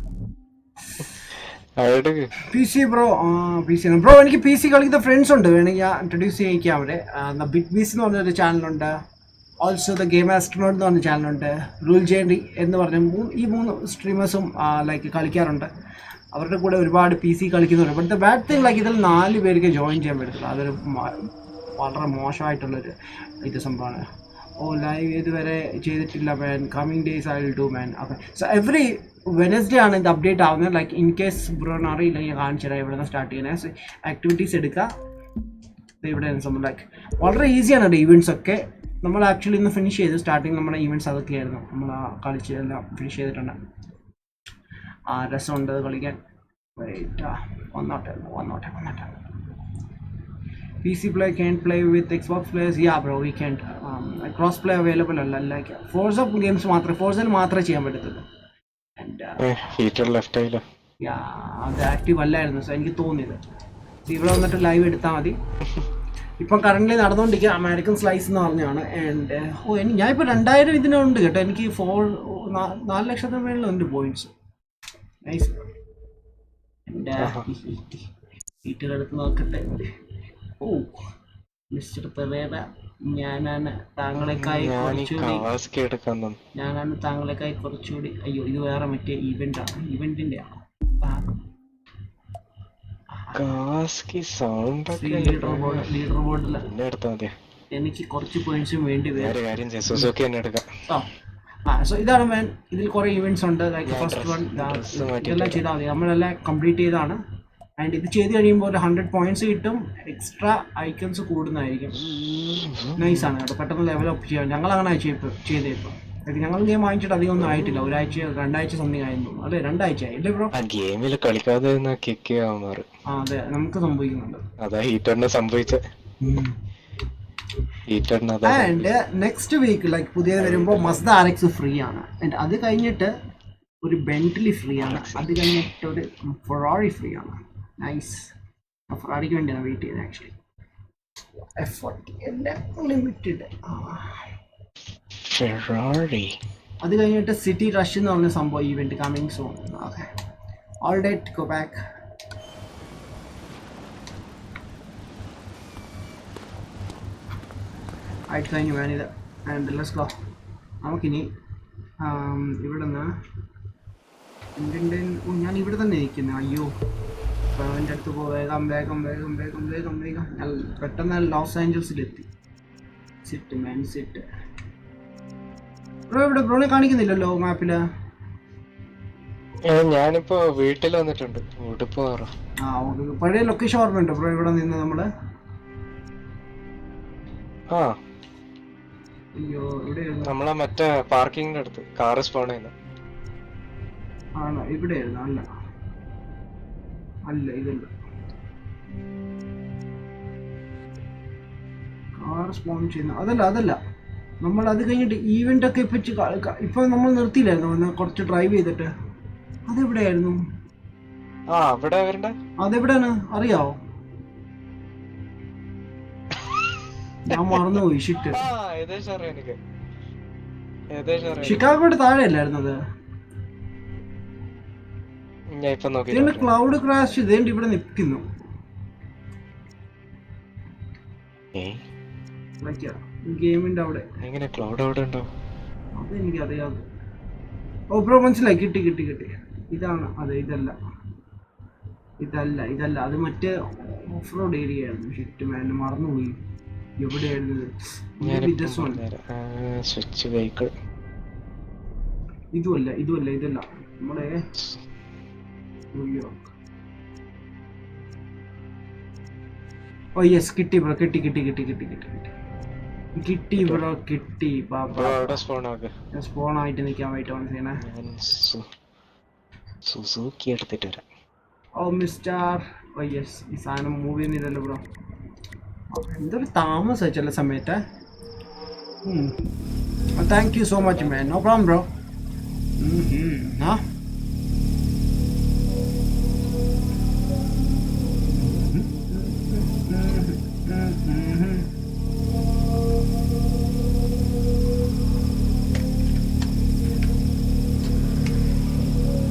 PC bro? PC ബ്രോ എനിക്ക് PC കളിക്കുന്ന ഫ്രണ്ട്സ് ഉണ്ട്, വേണമെങ്കിൽ ഞാൻ ഇൻട്രൊഡ്യൂസ് ചെയ്യിക്കാം അവരെ. ബിഗ് ബീസ് എന്ന് പറഞ്ഞൊരു ചാനലുണ്ട്, ഓൾസോ ദ ഗെയിം ആസ്ട്രോനോട്ട് എന്ന് പറഞ്ഞ ചാനലുണ്ട്, റൂൾ ജേണ്ടി എന്ന് പറഞ്ഞ ഈ മൂന്ന് സ്ട്രീമേഴ്സും ലൈക്ക് കളിക്കാറുണ്ട്. അവരുടെ കൂടെ ഒരുപാട് PC കളിക്കുന്നുണ്ട്. But the bad thing like ഇതിൽ 4 പേർക്ക് ജോയിൻ ചെയ്യാൻ പറ്റത്തില്ല. അതൊരു വളരെ മോശമായിട്ടുള്ളൊരു സംഭവമാണ്. ലൈവ് ഇതുവരെ ചെയ്തിട്ടില്ല man, coming days I will do man. Okay, so every Wednesday ആണ് ഇത് അപ്ഡേറ്റ് ആവുന്നത്. ലൈക്ക് ഇൻ കേസ് ബ്രോന് അറിയില്ല, ഞാൻ കാണിച്ചു തരാം എവിടെ നിന്ന് സ്റ്റാർട്ട് ചെയ്യുന്നത്. ആക്ടിവിറ്റീസ് എടുക്കുക, ഇവിടെ സംഭവം ലൈക്ക് വളരെ ഈസിയാണ് ഈവൻറ്റ്സ് ഒക്കെ. നമ്മൾ ആക്ച്വലി ഇന്ന് ഫിനിഷ് ചെയ്തു. സ്റ്റാർട്ടിങ് നമ്മുടെ ഈവൻറ്റ്സ് അതൊക്കെയായിരുന്നു. നമ്മൾ കളിച്ച് എല്ലാം ഫിനിഷ് ചെയ്തിട്ടുണ്ട്. രസമുണ്ട് കളിക്കാൻ. വന്നോട്ടെ. PC player can't play with Xbox players. Yeah bro, we can't. Cross play available അല്ല. ലൈക്ക് ഫോർസ ഗെയിംസ് മാത്രമേ, ഫോർസയിൽ മാത്രമേ ചെയ്യാൻ പറ്റത്തുള്ളൂ. ആൻഡ് ഹീറ്റർ ലെഫ്റ്റ് ആയില്ല. അത് ആക്റ്റീവ് അല്ലായിരുന്നു, സോ എനിക്ക് തോന്നിയത്. ഇവിടെ വന്നിട്ട് ലൈവ് എടുത്താൽ മതി. ഇപ്പം കറൻ്റ് നടന്നുകൊണ്ടിരിക്കുക അമേരിക്കൻ സ്ലൈസ് എന്ന് പറഞ്ഞാണ്. ആൻഡ് ഞാനിപ്പോൾ 2000 ഇതിനുണ്ട് കേട്ടോ. എനിക്ക് 4 ലക്ഷത്തിന് മേളിലുണ്ട് പോയിന്റ്സ്. നൈസ്. എൻ്റെ ഹീറ്റർ എടുത്ത് നോക്കട്ടെ. ഓ മിസ്റ്റർ പെരേര, ഞാനാണ് താങ്കളെക്കായി കുറച്ചുകൂടി അയ്യോ ഇത് വേറെ മറ്റേ ഇവൻ്റാണ്, ഇവൻറ്റിൻ്റെ ആണ്. ലീഡർ ബോർഡിൽ എനിക്ക് കുറച്ച് പോയിന്റ്സും വേണ്ടി വരും. സോ ഇതാണ് മാൻ. ഇതിൽ കുറേ ഇവന്റ്സ് ഉണ്ട്. ലൈക്ക് ഫസ്റ്റ് വൺ ഇതെല്ലാം ചെയ്താൽ മതി. നമ്മളെല്ലാം കംപ്ലീറ്റ് ചെയ്താണ്. ആൻഡ് ഇത് ചെയ്ത് കഴിയുമ്പോൾ ഒരു 100 പോയിന്റ്സ് കിട്ടും. എക്സ്ട്രാ ഐക്കൺസ് കൂടുന്നതായിരിക്കും. നൈസാണ് കേട്ടോ. പെട്ടെന്ന് ലെവലപ്പ് ചെയ്യാം. ഞങ്ങളങ്ങനെ ചെയ്തേ. ഇപ്പോൾ ഞങ്ങൾ ഗെയിം വാങ്ങിച്ചിട്ട് അധികം ഒന്നും ആയിട്ടില്ല. 2 ആഴ്ച സംതിങ് ആയിരുന്നു. അല്ലേ 2 ആഴ്ച ആയില്ലേ ബ്രോ? ഗെയിമിൽ കളിക്കാതെ അതെ നമുക്ക് സംഭവിക്കുന്നുണ്ട്. അതാ ഹീറ്ററിന് സംഭവിച്ച. ആൻഡ് നെക്സ്റ്റ് വീക്ക് ലൈക്ക് പുതിയ വരുമ്പോൾ മസ്ദ RX ഫ്രീ ആണ്. ആൻഡ് അത് കഴിഞ്ഞിട്ട് ഒരു ബെന്റ്ലി ഫ്രീ ആണ്. അത് കഴിഞ്ഞിട്ട് ഒരു ഫെറാറി ഫ്രീ ആണ്. നൈസ്. ഫെറാറിക്ക് വേണ്ടിയാണ് വെയിറ്റ് ചെയ്യുന്നത് ആക്ച്വലി. F40 എല്ലാം ലിമിറ്റഡ്. അത് കഴിഞ്ഞിട്ട് സിറ്റി റഷ് എന്ന് പറഞ്ഞ സംഭവം event coming soon. Okay all date go back. ആയിട്ട് കഴിഞ്ഞു ഞാനിത്. And let's go. നമുക്കിനി ഇവിടെ നിന്ന് ഞാൻ ഇവിടെ തന്നെ ഇരിക്കുന്നത്. അയ്യോ എൻ്റെ അടുത്ത് വേഗം വേഗം വേഗം വേഗം വേഗം വേഗം ഞാൻ പെട്ടെന്ന് ലോസ് ആഞ്ചൽസിലെത്തി. സിറ്റ് മാൻ സിറ്റ്. ബ്രോ ഇവിടെ ബ്രോനെ കാണിക്കുന്നില്ലല്ലോ മാപ്പില്. ഞാനിപ്പോ വീട്ടിൽ വന്നിട്ടുണ്ട്. പഴയ ലൊക്കേഷൻ ഓർമ്മയുണ്ടോ ബ്രോ ഇവിടെ നിന്ന് നമ്മള്? അയ്യോ എവിടെയായിരുന്നു? നമ്മളെ മറ്റേ പാർക്കിങ്ങിന്റെ അടുത്ത് കാറ് സ്പോൺ ചെയ്യുന്ന. ആണോ ഇവിടെയായിരുന്നു? അല്ല അല്ല ഇതല്ല. കാർ സ്പോൺ ചെയ്യുന്ന അതല്ല. നമ്മൾ അത് കഴിഞ്ഞിട്ട് ഈവെന്റ് ഒക്കെ ഇപ്പൊ നമ്മൾ നിർത്തിയില്ലായിരുന്നു കുറച്ച് ഡ്രൈവ് ചെയ്തിട്ട്? അതെവിടെയായിരുന്നു? അതെവിടെയാണ് അറിയാവോ? ഞാൻ മറന്നുപോയി. ഷിറ്റ്. ഷിക്കാഗോയുടെ താഴെയല്ലായിരുന്നു അത്? ക്ലൗഡ് ക്രാഷ് ഇതേണ്ട ഇവിടെ നിൽക്കുന്നു. ഗെയിമിന്റെ അവിടെ എങ്ങനെ ക്ലൗഡ് അവിടെ ഉണ്ടോ? അതെനിക്ക് അറിയാതെ. ഓ ബ്രോ മനസ്സിലായി. കിട്ടി. ഇതാണ് അത്. ഇതല്ല അത് മറ്റേ ഓഫ് റോഡ് ഏരിയ ആയിരുന്നു. ഷിറ്റ് മാൻ മറന്നുപോയി. എവിടെയായിരുന്നു? ഇതല്ല നമ്മുടെ ഓ യെസ് കിട്ടി ബ്രോ. കിട്ടി ബ്രോ. കിട്ടി. സ്പോൺ ആയിട്ട് നിൽക്കാൻ പറ്റുമോ? സുസുക്കി എടുത്തിട്ട് വരാം. ഓ മിസ്റ്റർ. ഓ യെസ് ഈ സാധനം മൂവ് ചെയ്യുന്നില്ലല്ലോ ബ്രോ. എന്തൊരു താമസം ചില സമയത്ത്. Thank you so much man. No problem bro.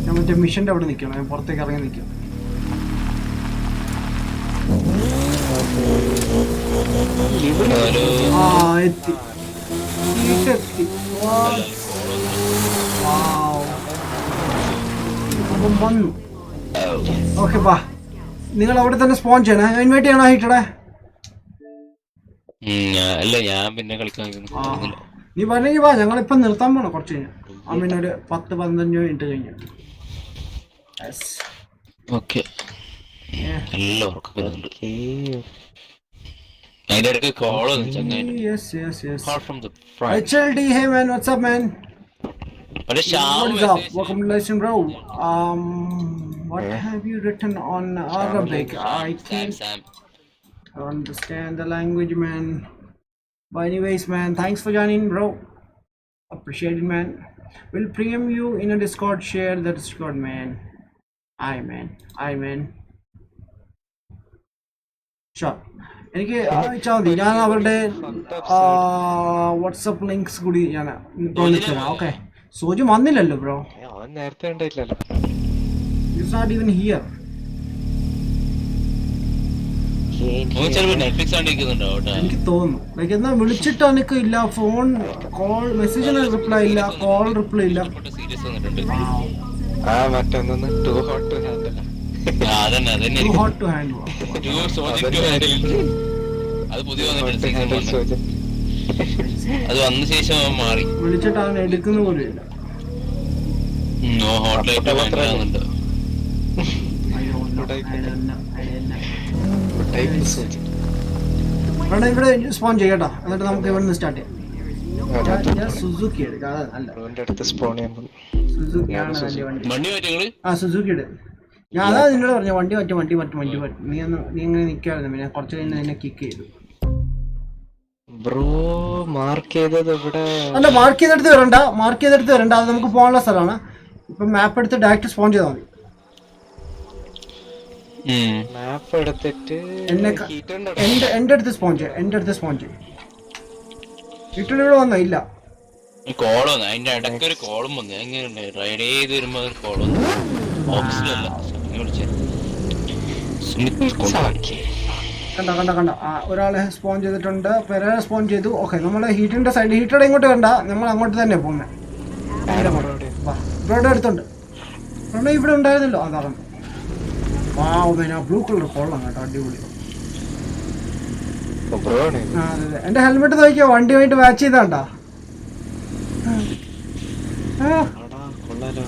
ഞാൻ മറ്റേ മിഷൻ്റെ അവിടെ നിൽക്കണം. ഞാൻ പുറത്തേക്ക് ഇറങ്ങി നിൽക്കും. എത്തി. അപ്പം വന്നു. ഓക്കെ ബാ. നിങ്ങൾ അവിടെ തന്നെ സ്പോൺ ചെയ്യണേ. ഇൻവൈറ്റ് ചെയ്യണോ ഹീറ്ററെ? അല്ല ഞാൻ പിന്നെ കളിക്കാൻ നീ പറഞ്ഞെങ്കിൽ വാ. ഞങ്ങളിപ്പം നിർത്താൻ പോണോ കുറച്ച് കഴിഞ്ഞാൽ. പിന്നെ ഒരു 10-15 മിനിറ്റ് കഴിഞ്ഞു. ഓക്കെ നല്ല ഉറക്കം വരുന്നുണ്ട്. അതിന്റെ ഇടയ്ക്ക് call What have you written on Arabic? I can't understand the language, man. But anyways, man, thanks for joining, bro. Appreciate it, man. Will PM you in a Discord. Share the Discord, man. I man. Sure. എനിക്ക് അയച്ചാൽ മതി. ഞാൻ അവരുടെ WhatsApp links കൂടി ഞാൻ തരാം. Okay. Soju വന്നില്ലല്ലോ bro. അവൻ നേരത്തെ ഉണ്ടായില്ലല്ലോ. He's not even here. എനിക്ക് തോന്നുന്നു ലൈക്ക് എന്നാ വിളിച്ചിട്ട് എനിക്ക് ഇല്ല, ഫോൺ കോൾ മെസ്സേജിന് റിപ്ലൈ ഇല്ല, കോൾ റിപ്ലൈ ഇല്ല. മറ്റൊന്ന് too hot to handle. Too hot to handle. അത് പുതിയ അത് വന്ന ശേഷം മാറി. വിളിച്ചിട്ട് അവൻ എടുക്കുന്ന പോലും ഇല്ല. ഹോട്ട്ലൈറ്റ് ഭയങ്കര വേണ്ട ഇവിടെ സ്പോൺ ചെയ്യട്ടോ, എന്നിട്ട് നമുക്ക് ഇവിടെ നിന്ന് സ്റ്റാർട്ട് ചെയ്യാം. ഞാൻ സുസുക്കി എടുക്കാം, അതാ നല്ല. സുസുക്കിയാണ് വലിയ വണ്ടി. വണ്ടി മാറ്റിങ്ങള് സുസുക്കിയുടെ ഞാൻ അതാ നിന്നോട് പറഞ്ഞ വണ്ടി മാറ്റും. നീ ഇങ്ങനെ നിൽക്കായിരുന്നു, പിന്നെ കുറച്ച് കഴിഞ്ഞ് നിന്നെ കിക്ക് ചെയ്തു. ബ്രോ മാർക്ക് ചെയ്തത് ഇവിടെ അല്ല, മാർക്ക് ചെയ്തെടുത്ത് വരണ്ട, അത് നമുക്ക് പോകാനുള്ള സ്ഥലമാണ്. ഇപ്പം മാപ്പ് എടുത്ത് ഡയറക്റ്റ് സ്പോൺ ചെയ്താൽ മതി. മാപ്പ് എടുത്തിട്ട് എന്റെ അടുത്ത് സ്പോൺ ചെയ്യും. ഇട്ടിട്ട് ഇവിടെ വന്നോ? ഇല്ല, കോൾ വന്നു. അതിന്റെ ഇടയ്ക്ക് ഒരു കോളും വന്നു. എങ്ങനെയുണ്ട് റൈഡ് ചെയ്ത് വരുമ്പോ ഒരു കോൾ വന്നു. ഓഫീസിലല്ല കണ്ട ഒരാളെ സ്പോൺ ചെയ്തിട്ടുണ്ട്, പെരേര സ്പോൺ ചെയ്തു. ഓക്കെ, നമ്മള് ഹീറ്ററിന്റെ സൈഡ്, ഹീറ്ററുടെ ഇങ്ങോട്ട് വേണ്ട, നമ്മൾ അങ്ങോട്ട് തന്നെ പോകുന്നത്. ബ്രോയുടെ അടുത്തുണ്ട്. ഇവിടെ ഉണ്ടായിരുന്നല്ലോ, അതാണ്. ബ്ലൂ കളർ കൊള്ളാം കേട്ടോ, അടിപൊളി. അതെ, എന്റെ ഹെൽമെറ്റ് നോക്കിയോ, വണ്ടിയുമായിട്ട് മാച്ച് ചെയ്താണ്ടാ.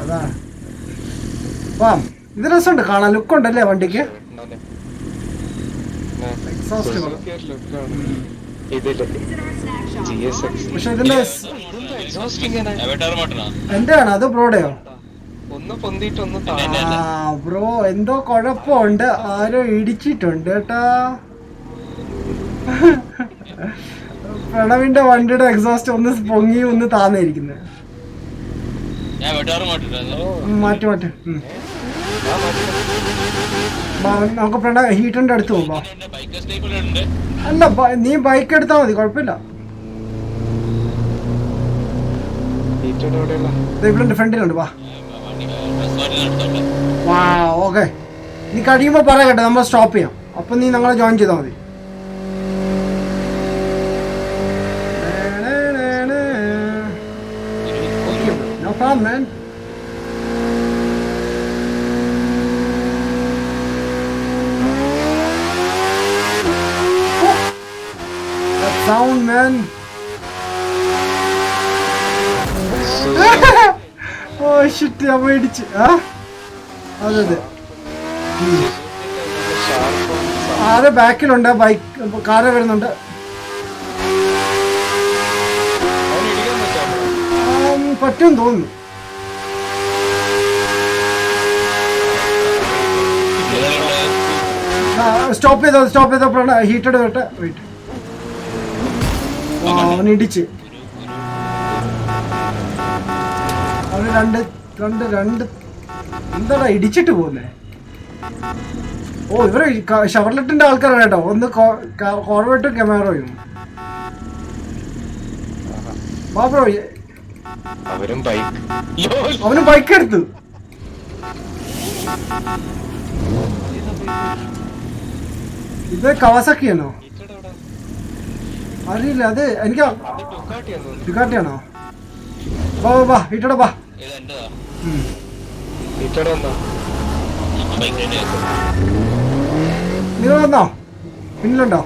അതാ ഇത് രസമുണ്ട് കാണാൻ, ലുക്ക് ഉണ്ടല്ലേ വണ്ടിക്ക്. പക്ഷെ ഇതിന്റെ എന്റെ ആണോ അതോ ബ്രോഡയോ? ബ്രോ എന്തോ കുഴപ്പമുണ്ട്, ആരോ ഇടിച്ചിട്ടുണ്ട് കേട്ടാ. പ്രണവിന്റെ വണ്ടിയുടെ എക്സോസ്റ്റ് ഒന്ന് പൊങ്ങി ഒന്ന് താന്നിരിക്കുന്നത്. മാറ്റി നമുക്ക് പ്രണവ് ഹീറ്ററിന്റെ അടുത്ത് പോകുമ്പോ. അല്ല, നീ ബൈക്ക് എടുത്താ മതി, കുഴപ്പമില്ല. ഇവിടെ ഫ്രണ്ടിലുണ്ട്. വാ ഓക്കെ, നീ കഴിയുമ്പോ പറ കേട്ടോ, നമ്മൾ സ്റ്റോപ്പ് ചെയ്യാം. അപ്പൊ നീ ഞങ്ങളെ ജോയിൻ ചെയ്താൽ മതി. No problem, man. That sound, man. Oh shit, ഞാൻ പേടിച്ച്. അതെ ആരെ ബാക്കിലുണ്ട്, ബൈക്ക് കാറ് വരുന്നുണ്ട്. പറ്റും തോന്നുന്നു. സ്റ്റോപ്പ് ചെയ്തോ ഹീറ്റഡ് വരട്ടെ. വെയിറ്റ്, അവൻ ഇടിച്ച്. അവന് രണ്ട് എന്താടാ ഇടിച്ചിട്ട് പോകുന്നേ? ഓ, ഇവര് ഷവർലെറ്റിന്റെ ആൾക്കാരാണ് കേട്ടോ. ഒന്ന് കോർവെറ്റും കെമാറോയും. ബ്രോ അവനും ബൈക്ക് എടുത്തു. ഇത് കവാസാക്കിയാണോ അറിയില്ല, അത് എനിക്ക് ഡുക്കാട്ടിയാണോ? വാ ഇട്ടടാ, വാ. നിങ്ങൾ വന്നോ? പിന്നിലുണ്ടോ?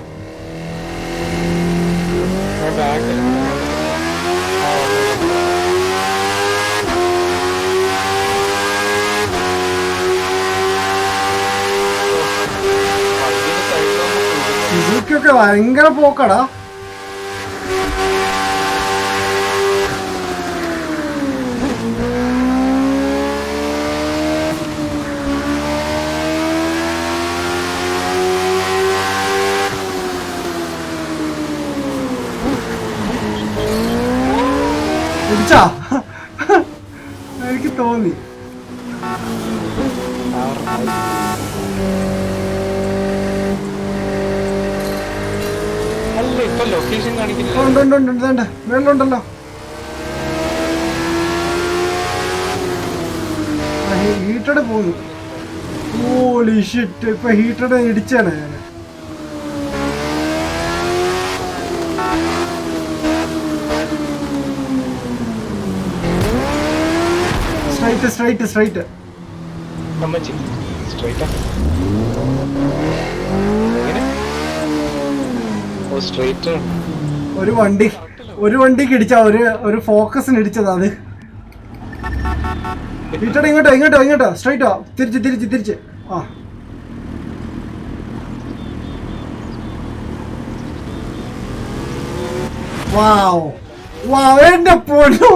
സുസുക്കിയൊക്കെ ഭയങ്കര പോക്കടാ. പിടിച്ചാ തോന്നി. അല്ല ഇപ്പൊ ലൊക്കേഷൻ കാണിക്കില്ല. ഉണ്ട് മേളിലുണ്ടല്ലോ. ഹീറ്റഡ് പോന്നു. ഹോളി ഷിറ്റ്, ഇപ്പൊ ഹീറ്റഡ് ഇടിച്ചാണ് ഞാൻ. സ്ട്രൈറ്റ് അമ്മച്ചി സ്ട്രൈറ്റാ. ഓ സ്ട്രൈറ്റ്. ഒരു വണ്ടിക്ക് ഇടിച്ചാ ഒരു ഫോക്കസിന് ഇടിച്ചതാ അത്. ഹീറ്റഡ് ഇങ്ങോട്ടോ സ്ട്രൈറ്റോ. തിരിച്ച് ആ വാവ് എന്റെ പൊന്നോ.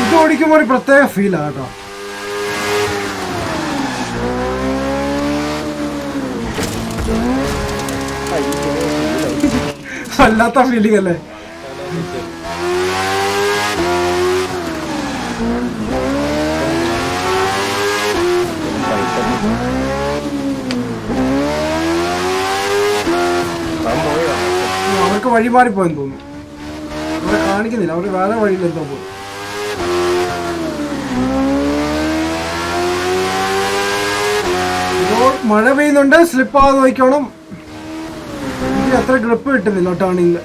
ഇത് ഓടിക്കുമ്പോൾ ഒരു പ്രത്യേക ഫീലാ കേട്ടോ. വല്ലാത്ത ഫീലിംഗ് അല്ലേ. അവർക്ക് വഴി മാറിപ്പോയെന്ന് തോന്നുന്നു. അവിടെ കാണിക്കുന്നില്ല, അവർ വേറെ വഴിയിൽ എന്തോ പോയി. മഴ പെയ്യുന്നുണ്ട്, സ്ലിപ്പാകാതെ നോക്കണം. എനിക്ക് അത്ര ഗ്രിപ്പ് കിട്ടുന്നില്ല ടേണിങ്ങില്.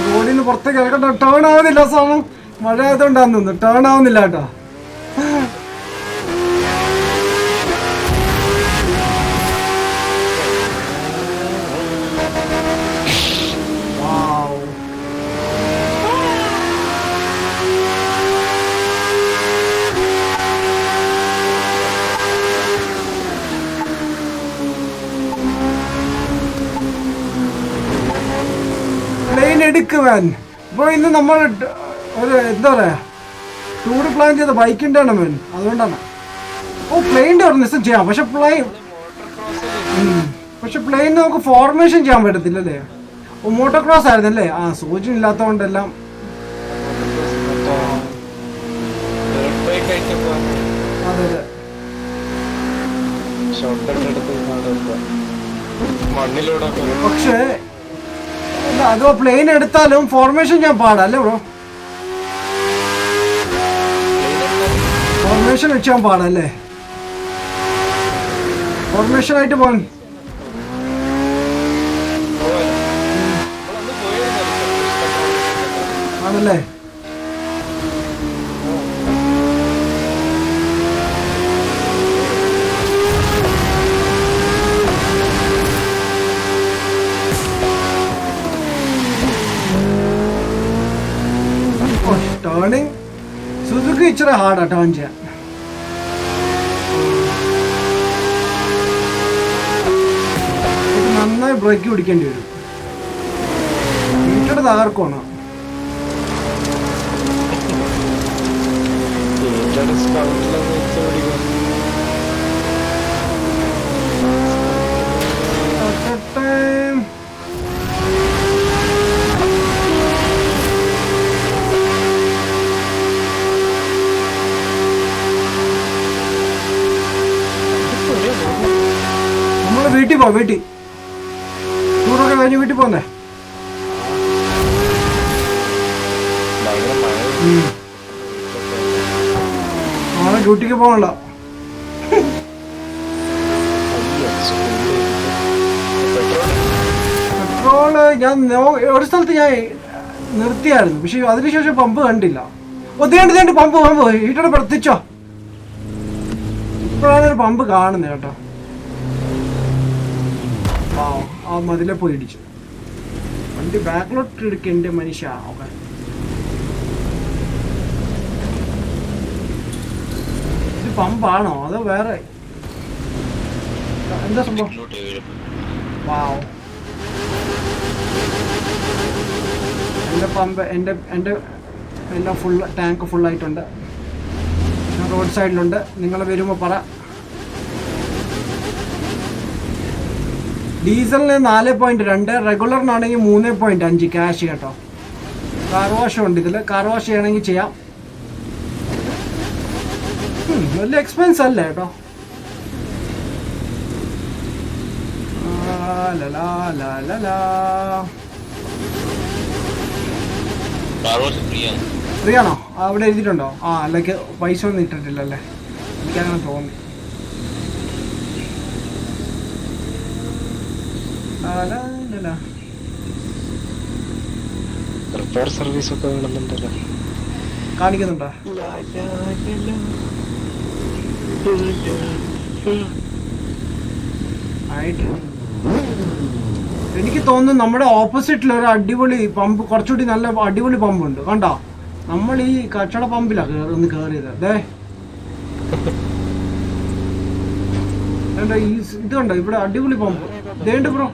റോഡിൽ നിന്ന് പുറത്തേക്ക് ഇറക്കട്ടോ. ടേൺ ആവുന്നില്ല സാധനം, മഴ ആയതുകൊണ്ടാന്ന് തോന്നുന്നു. ടേൺ ആവുന്നില്ല കേട്ടോ. എടുക്കുവാൻ ഇപ്പൊ ഇന്ന് നമ്മൾ ഒരു എന്താ പറയാ ടൂർ പ്ലാൻ ചെയ്ത ബൈക്കിന്റെ ആണ് മേൻ, അതുകൊണ്ടാണ്. ഓ പ്ലെയിൻ്റെ ഒരു നിസം ചെയ്യാം, പക്ഷെ പ്ലെയിൻ നമുക്ക് ഫോർമേഷൻ ചെയ്യാൻ പറ്റത്തില്ലല്ലേ. ഓ മോട്ടോ ക്രോസ് ആയിരുന്നല്ലേ. ആ സൂചന ഇല്ലാത്തതുകൊണ്ടെല്ലാം. അതെ പക്ഷേ അതോ പ്ലെയിൻ എടുത്താലും ഫോർമേഷൻ ചെയ്യാൻ പാടല്ലേ ബ്രോ. ഫോർമേഷൻ വെച്ചാൻ പാടല്ലേ. ഫോർമേഷൻ ആയിട്ട് പോകാൻ ആണല്ലേ. ടേണിങ് സുസുക്കി ഇച്ചിരി ഹാർഡാ ടേൺ ചെയ്യാൻ. നന്നായി ബ്രേക്ക് പിടിക്കേണ്ടി വരും. വീട്ടിയുടെ തകർക്കണോ. വീട്ടിൽ ടൂറൊക്കെ കഴിഞ്ഞ് വീട്ടിൽ പോന്നേ. നാളെ ഡ്യൂട്ടിക്ക് പോകണല്ലോ. പെട്രോള് ഞാൻ ഒരു സ്ഥലത്ത് ഞാൻ നിർത്തിയായിരുന്നു, പക്ഷെ അതിനുശേഷം പമ്പ് കണ്ടില്ല. ഒത്തേണ്ടി പമ്പ് വീട്ടിൽ പ്രവർത്തിച്ചോ. ഇപ്പോഴാണ് ഒരു പമ്പ് കാണുന്നത് കേട്ടോ. ആ മതിലെ പോയി ഇടിച്ചു. വണ്ടി ബാക്കിലോട്ട് എടുക്കേണ്ട മനുഷ്യ. ഓക്കെ, ഇത് പമ്പാണോ അതോ വേറെ എന്താ സംഭവം? വാവ്, എൻ്റെ പമ്പ് എൻ്റെ എല്ലാം ടാങ്ക് ഫുള്ളായിട്ടുണ്ട്. റോഡ് സൈഡിലുണ്ട്. നിങ്ങൾ വരുമ്പോൾ പറ. ഡീസലിന് 4.2, റെഗുലറിനാണെങ്കിൽ 3.5 ക്യാഷ് കേട്ടോ. കാർ വാഷ് ഉണ്ട് ഇതിൽ. കാർ വാഷ് ചെയ്യണമെങ്കിൽ ചെയ്യാം. വലിയ എക്സ്പെൻസ് അല്ല കേട്ടോ. ഫ്രീ ആണോ? അവിടെ എഴുതിയിട്ടുണ്ടോ? ആ, അല്ലെങ്കിൽ പൈസ ഒന്നും ഇട്ടിട്ടില്ലല്ലേ, എനിക്കങ്ങനെ തോന്നി. റിപ്പയർ സർവീസ് ഒക്കെ വേണമെന്നുണ്ടല്ലോ. കാണിക്കുന്നുണ്ടോ? എനിക്ക് തോന്നുന്നു നമ്മുടെ ഓപ്പോസിറ്റിൽ ഒരു അടിപൊളി പമ്പ്, കുറച്ചുകൂടി നല്ല അടിപൊളി പമ്പുണ്ട് കണ്ടോ. നമ്മൾ ഈ കച്ചട പമ്പിലാണ് ഒന്ന് കയറിയത്. അതെ, ഈ ഇത് കണ്ടോ, ഇവിടെ അടിപൊളി പമ്പ് ഇതേണ്ട് ബ്രോ,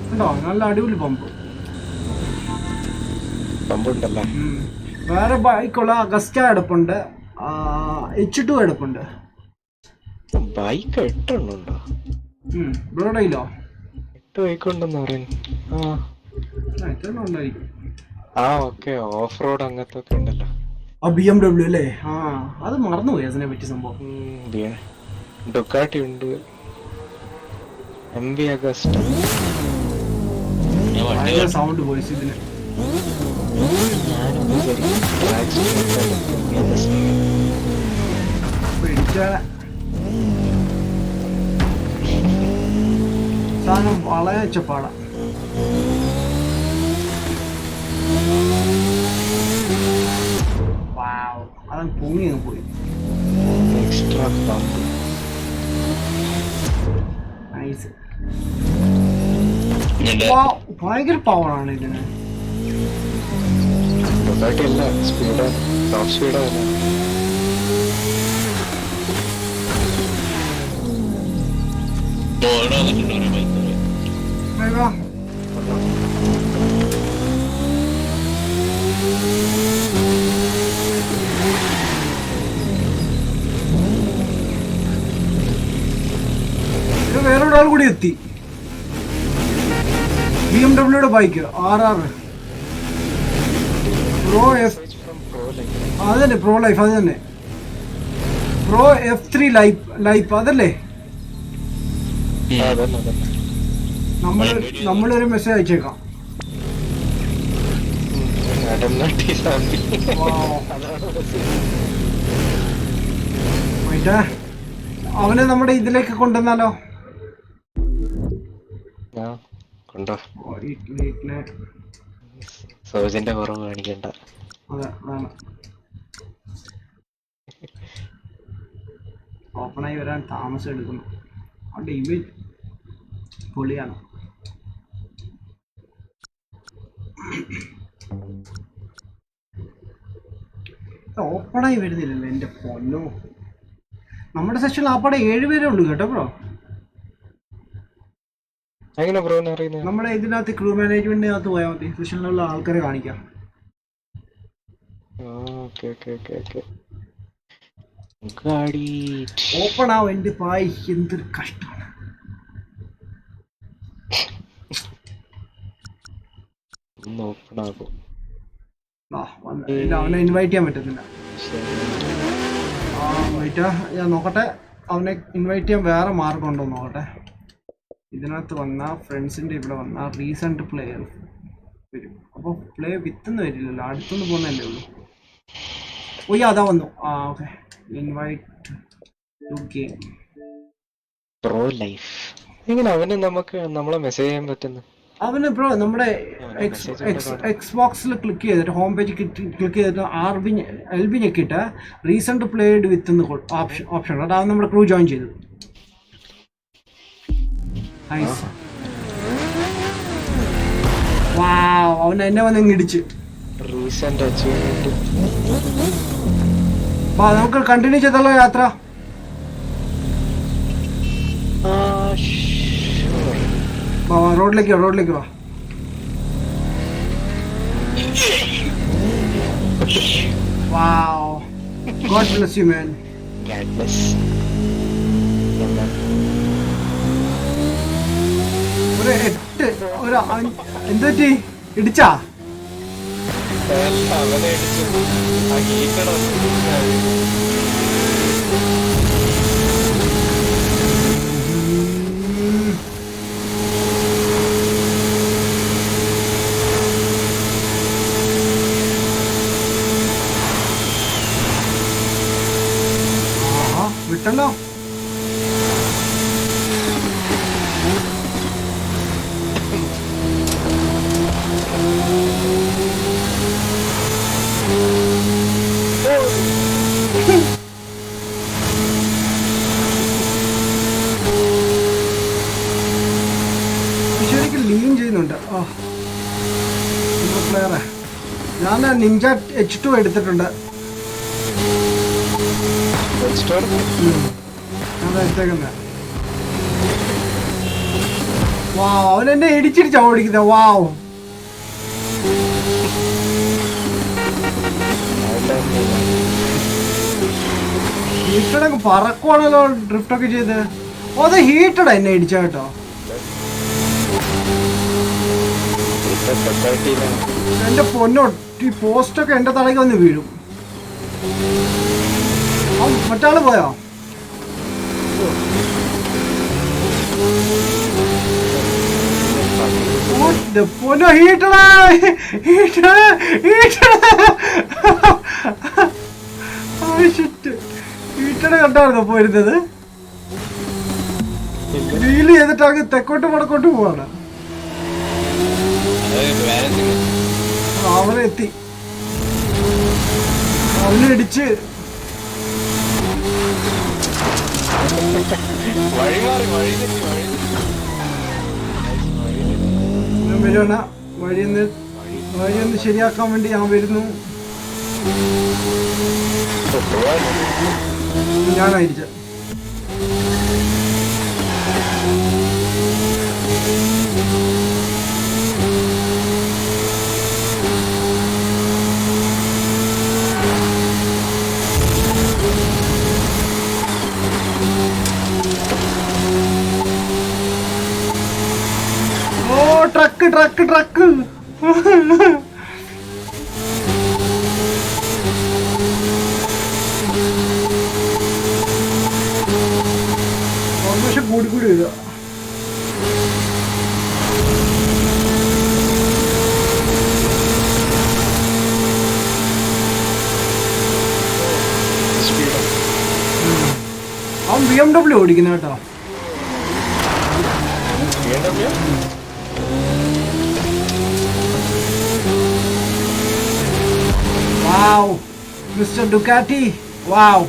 കണ്ടോ, നല്ല അടിപൊളി പമ്പ്. വേറെ ബൈക്കുള്ള അഗസ്റ്റ എടുപ്പുണ്ട്, H2 എടുപ്പുണ്ട്. ബൈക്ക് 8 എണ്ണുണ്ടോ ബ്രോഡയിലോ? 8 ബൈക്ക് ഉണ്ടെന്ന് പറയുന്നു. ഉണ്ടായിരിക്കും. ആ ഓക്കെ, ഓഫ് റോഡ് അങ്ങനത്തെ ഒക്കെ ഉണ്ടല്ലോ. ആ BMW അല്ലേ? ആ, അത് മറന്നുപോയി അതിനെ പറ്റി സംഭവം. ഡുക്കാട്ടി ഉണ്ട്, MV അഗസ്റ്റ. സൗണ്ട് വോയിസ് ഇതിന്. സാധനം വളരെ ഒച്ചപ്പാടാ. അതാണ് പൊങ്ങി പോയി. Extra pump nice. ഭയങ്കര പവറാണ് ഇതിന്. ഡുക്കാട്ടി അല്ല, സ്പീഡ് ടോപ്പ് സ്പീഡാണ്. വേറൊരാൾ കൂടി എത്തി. BMW bike RR pro F, അത് തന്നെ പ്രോ ലൈഫ്, അത് തന്നെ പ്രോ F3 ലൈഫ് അതല്ലേ? നമ്മളൊരു മെസ്സേജ് അയച്ചേക്കാം. അവനെ നമ്മുടെ ഇതിലേക്ക് കൊണ്ടുവന്നാലോ? കൊണ്ടോ, സോജന്റെ കുറവ് കാണിക്കണ്ട. അതെ, അതാണ്. ഓപ്പണായി വരാൻ താമസം എടുക്കുന്നു. അവിടെ ഇമേജ് പൊളിയാണ്. ഓപ്പണായി വരുന്നില്ലല്ലോ എൻ്റെ പൊന്നോ. നമ്മുടെ സെക്ഷനിൽ ആപ്പാടെ 7 പേരേ ഉള്ളൂ കേട്ടോ ബ്രോ. എങ്ങനെ ബ്രോ അറിയുന്നത്? നമ്മുടെ ഇതിനകത്ത് ക്രൂ മാനേജ്മെന്റിനകത്ത് പോയാൽ മതി, സെക്ഷനിലുള്ള ആൾക്കാരെ കാണിക്കാം. ഓപ്പൺ ആവും എൻ്റെ പായ്, എന്തൊരു കഷ്ടമാണ്. അവനെ ഇൻവൈറ്റ് ചെയ്യാൻ പറ്റുന്നില്ല. ഞാൻ നോക്കട്ടെ, അവനെ ഇൻവൈറ്റ് ചെയ്യാൻ വേറെ മാർഗം ഉണ്ടോ നോക്കട്ടെ. ഇതിനകത്ത് വന്ന ഫ്രണ്ട്സിൻ്റെ ഇവിടെ വന്ന റീസെന്റ് പ്ലെയർ വരും. അപ്പോൾ പ്ലേ വിത്തുന്ന് വരില്ലല്ലോ, അടുത്തുനിന്ന് പോകുന്നതല്ലേ ഉള്ളൂ. ഓയ്യ അതാ വന്നു. Okay, invite to game pro life. എങ്ങനെ അവന് നമുക്ക് നമ്മളെ മെസ്സേജ് ചെയ്യാൻ പറ്റുന്നു? അവന് ബ്രോ നമ്മുടെ എക്സ്ബോക്സിൽ ക്ലിക്ക് ചെയ്തിട്ട് ഹോം പേജ് ക്ലിക്ക് ചെയ്തിട്ട് LB ഞെക്കിയിട്ട് റീസെന്റ് പ്ലേഡ് വിത്ത് ഓപ്ഷൻ ഉണ്ട്. അത് നമ്മുടെ ക്രൂ ജോയിൻ ചെയ്തു. അവൻ എന്നെ വന്ന് ഇടിച്ച്. Recent achievement. നമുക്ക് കണ്ടിന്യൂ ചെയ്തല്ലോ യാത്ര. റോഡിലേക്ക് വാ. Wow. God bless you, man. God bless. എന്തുപറ്റി? ഇടിച്ചാ? അവനെ അടിച്ചു. ആ ഹീറ്റർ വിട്ടല്ലോ. ശരിക്കും ലീൻ ചെയ്യുന്നുണ്ട്. പ്ലെയറെ ഞാൻ നിഞ്ച H2 എടുത്തിട്ടുണ്ട്. അവൻ എന്നെ ഇടിച്ചിടിച്ചാ ഓടിക്കുന്നത്. ഹീറ്റഡൊക്കെ പറക്കുവാണല്ലോ ഡ്രിഫ്റ്റ് ഒക്കെ ചെയ്ത്. അത് ഹീറ്റഡാ എന്നെ ഇടിച്ച കേട്ടോ. എന്റെ പൊന്നോ, ഈ പോസ്റ്റൊക്കെ എന്റെ തലയ്ക്ക് വന്ന് വീഴും. മറ്റാള് പോയോ? പൊന്നോ, ഹീറ്റഡാ. ഹീറ്റഡ് കണ്ടായിരുന്നോ പോയിരുന്നത്? ഡീല് ചെയ്തിട്ട് അങ്ങ് തെക്കോട്ട് വടക്കോട്ട് പോവാണ്. അവനെത്തി, അവനിടിച്ച് വരുവാണ്. വഴിയൊന്ന് ശരിയാക്കാൻ വേണ്ടി ഞാൻ വരുന്നു. ഞാനായിരിച്ച ട്രക്ക് ഓൾമോസ്റ്റ് കൂടി വരിക. അവൻ BMW ഓടിക്കുന്ന കേട്ടോ. Wow, Mr. Ducati. Wow.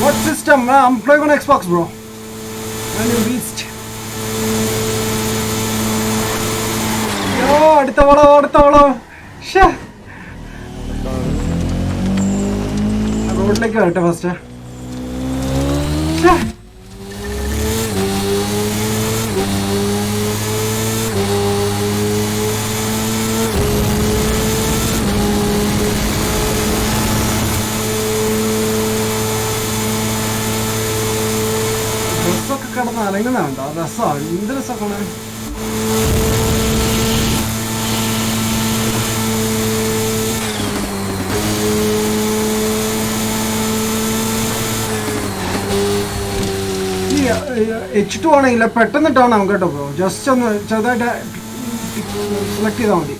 What system? I'm playing on Xbox, bro. Man, you beast. Yo, അടുത്ത വളം. റോഡിലേക്ക് വരട്ടെ ഫസ്റ്റ്. ബസ്സൊക്കെ കിടന്ന് അനങ്ങുന്നുണ്ടോ? രസമാണ്, എന്ത് രസമാണ്. H2 ആണെങ്കില്ല പെട്ടെന്ന് ടേൺ ആവും കേട്ടോ ബ്രോ. ജസ്റ്റ് ഒന്ന് ചെറുതായിട്ട് സെലക്ട് ചെയ്താൽ മതി.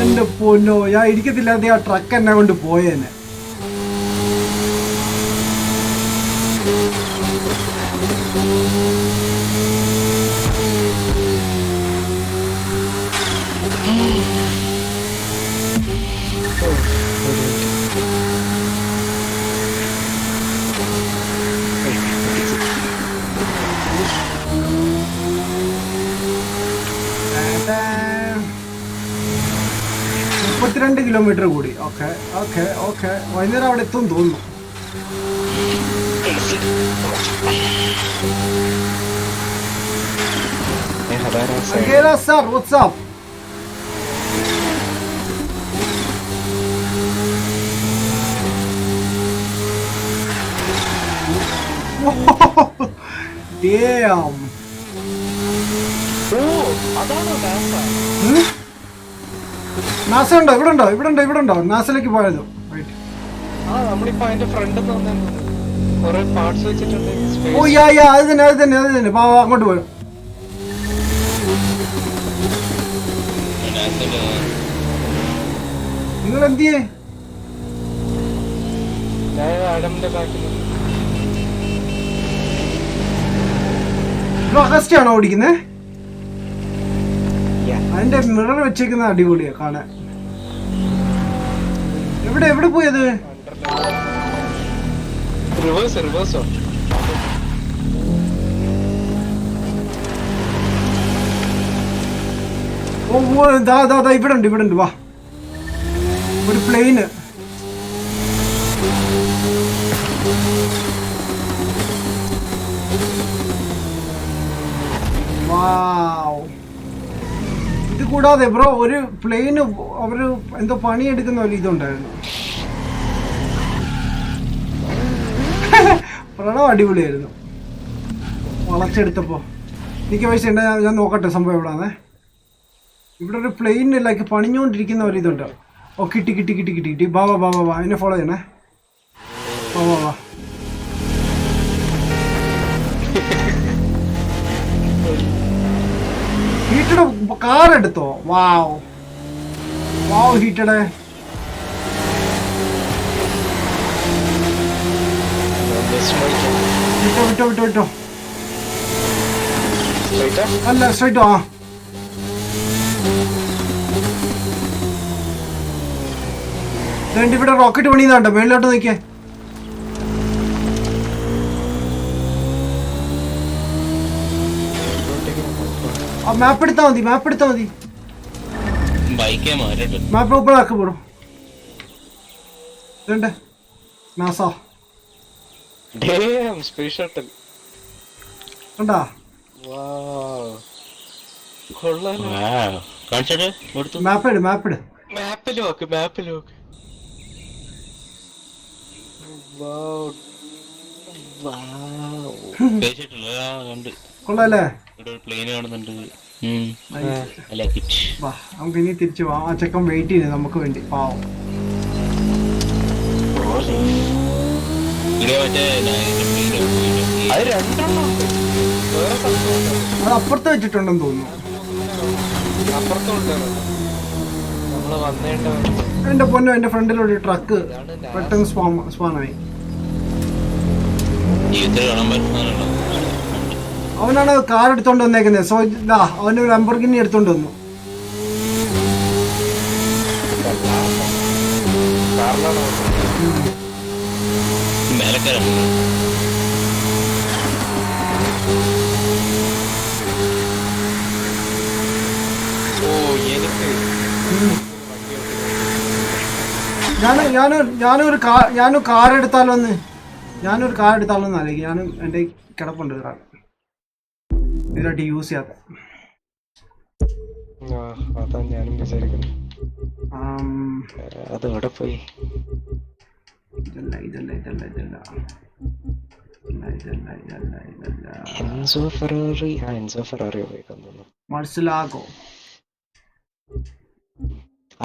എന്റെ പൊന്നോ, ഞാൻ ഇരിക്കത്തില്ലാതെ ആ ട്രക്ക് എന്നെ കൊണ്ട് പോയേനെ. 32 കിലോമീറ്റർ കൂടി. ഓക്കെ ഓക്കെ ഓക്കെ, വൈകുന്നേരം അവിടെ എത്തും തോന്നുന്നു. Sir WhatsApp. Damn. നാസ ഉണ്ടോ? ഇവിടെ ഉണ്ടോ നാസയിലേക്ക് പോയത്? നമ്മളിപ്പോ അതിന്റെ ഫ്രണ്ട് കൊറേ പാർട്സ് വെച്ചിട്ടുണ്ട്. ഓ യാ അത് തന്നെ അങ്ങോട്ട് പോയോ. നിങ്ങൾ എന്ത് ചെയ്യേ? ഞാൻ ആഡമിന്റെ ബാക്കിൽ. അഗസ്റ്റ് ആണോ ഓടിക്കുന്നത്? അതിന്റെ മിറർ വെച്ചേക്കുന്ന അടിപൊളിയാ കാണാൻ. എവിടെ പോയത്? റിവേഴ്സോ ഓ ദാ ഇവിടെ ഉണ്ട് വാ. ഒരു പ്ലെയിന്. ഇത് കൂടാതെ ബ്രോ ഒരു പ്ലെയിന് അവര് എന്തോ പണിയെടുക്കുന്ന ഒരു ഇതുണ്ടായിരുന്നു. പ്രണവ് അടിപൊളിയായിരുന്നു വളച്ചെടുത്തപ്പോ. എനിക്ക് പൈസ ഉണ്ട്, ഞാൻ നോക്കട്ടെ സംഭവം എവിടാന്നേ. ഇവിടെ ഒരു പ്ലെയിനിലേക്ക് പണിഞ്ഞുകൊണ്ടിരിക്കുന്ന ഒരു ഇതുണ്ട്. ഓ കിട്ടി. വാ എന്നെ ഫോളോ ചെയ്യണേ. വാ ഹീറ്റഡ് കാർ എടുത്തോ? വാവ് ഹീറ്റഡ്. വിട്ടോ അല്ല സ്ട്രൈറ്റോ. ഇവിടെ റോക്കറ്റ് പണിയുന്നുണ്ടോ? മേളിലോട്ട് നോക്കിയേ. മാപ്പ് എടുത്താ മതി. മാപ്പ് ഓപ്പൺ ആക്കി പോടും. നാസ സ്പേസ് ഷട്ടിൽ കണ്ടാ? മാപ്പിട് മാപ്പിൽ നോക്ക്. കൊള്ളാല്ലേ? പ്ലെയിൻ കാണുന്നുണ്ട്. വാ നമുക്ക് ഇനി തിരിച്ചു പോവാം. ആ ചെക്കൻ വെയിറ്റ് ചെയ്യുന്നു നമുക്ക് വേണ്ടി. പാവം. അത് അപ്പുറത്ത് വെച്ചിട്ടുണ്ടെന്ന് തോന്നുന്നു. എന്റെ പൊന്നോ, എന്റെ ഫ്രണ്ടിലൊരു ട്രക്ക് പെട്ടെന്ന് സ്പാനായി. അവനാണ് കാർ എടുത്തോണ്ട് വന്നേക്കുന്നത്. സോ ഇതാ അവന് ഒരു ലംബോർഗിനി എടുത്തോണ്ട് വന്നു. ഞാനൊരു കാർ എടുത്താലോന്ന് ആലോചിക്കും. ഞാനും എന്റെ കിടപ്പുണ്ട് കാർ ഇതിലായിട്ട് യൂസ് ചെയ്യാത്ത. അതാ ഞാനും വിചാരിക്കുന്നു. അതെവിടെ പോയി? ഇതല്ല എൻസോ ഫെറാറി ഉപയോഗിക്കുന്നു. മർസിലാഗോ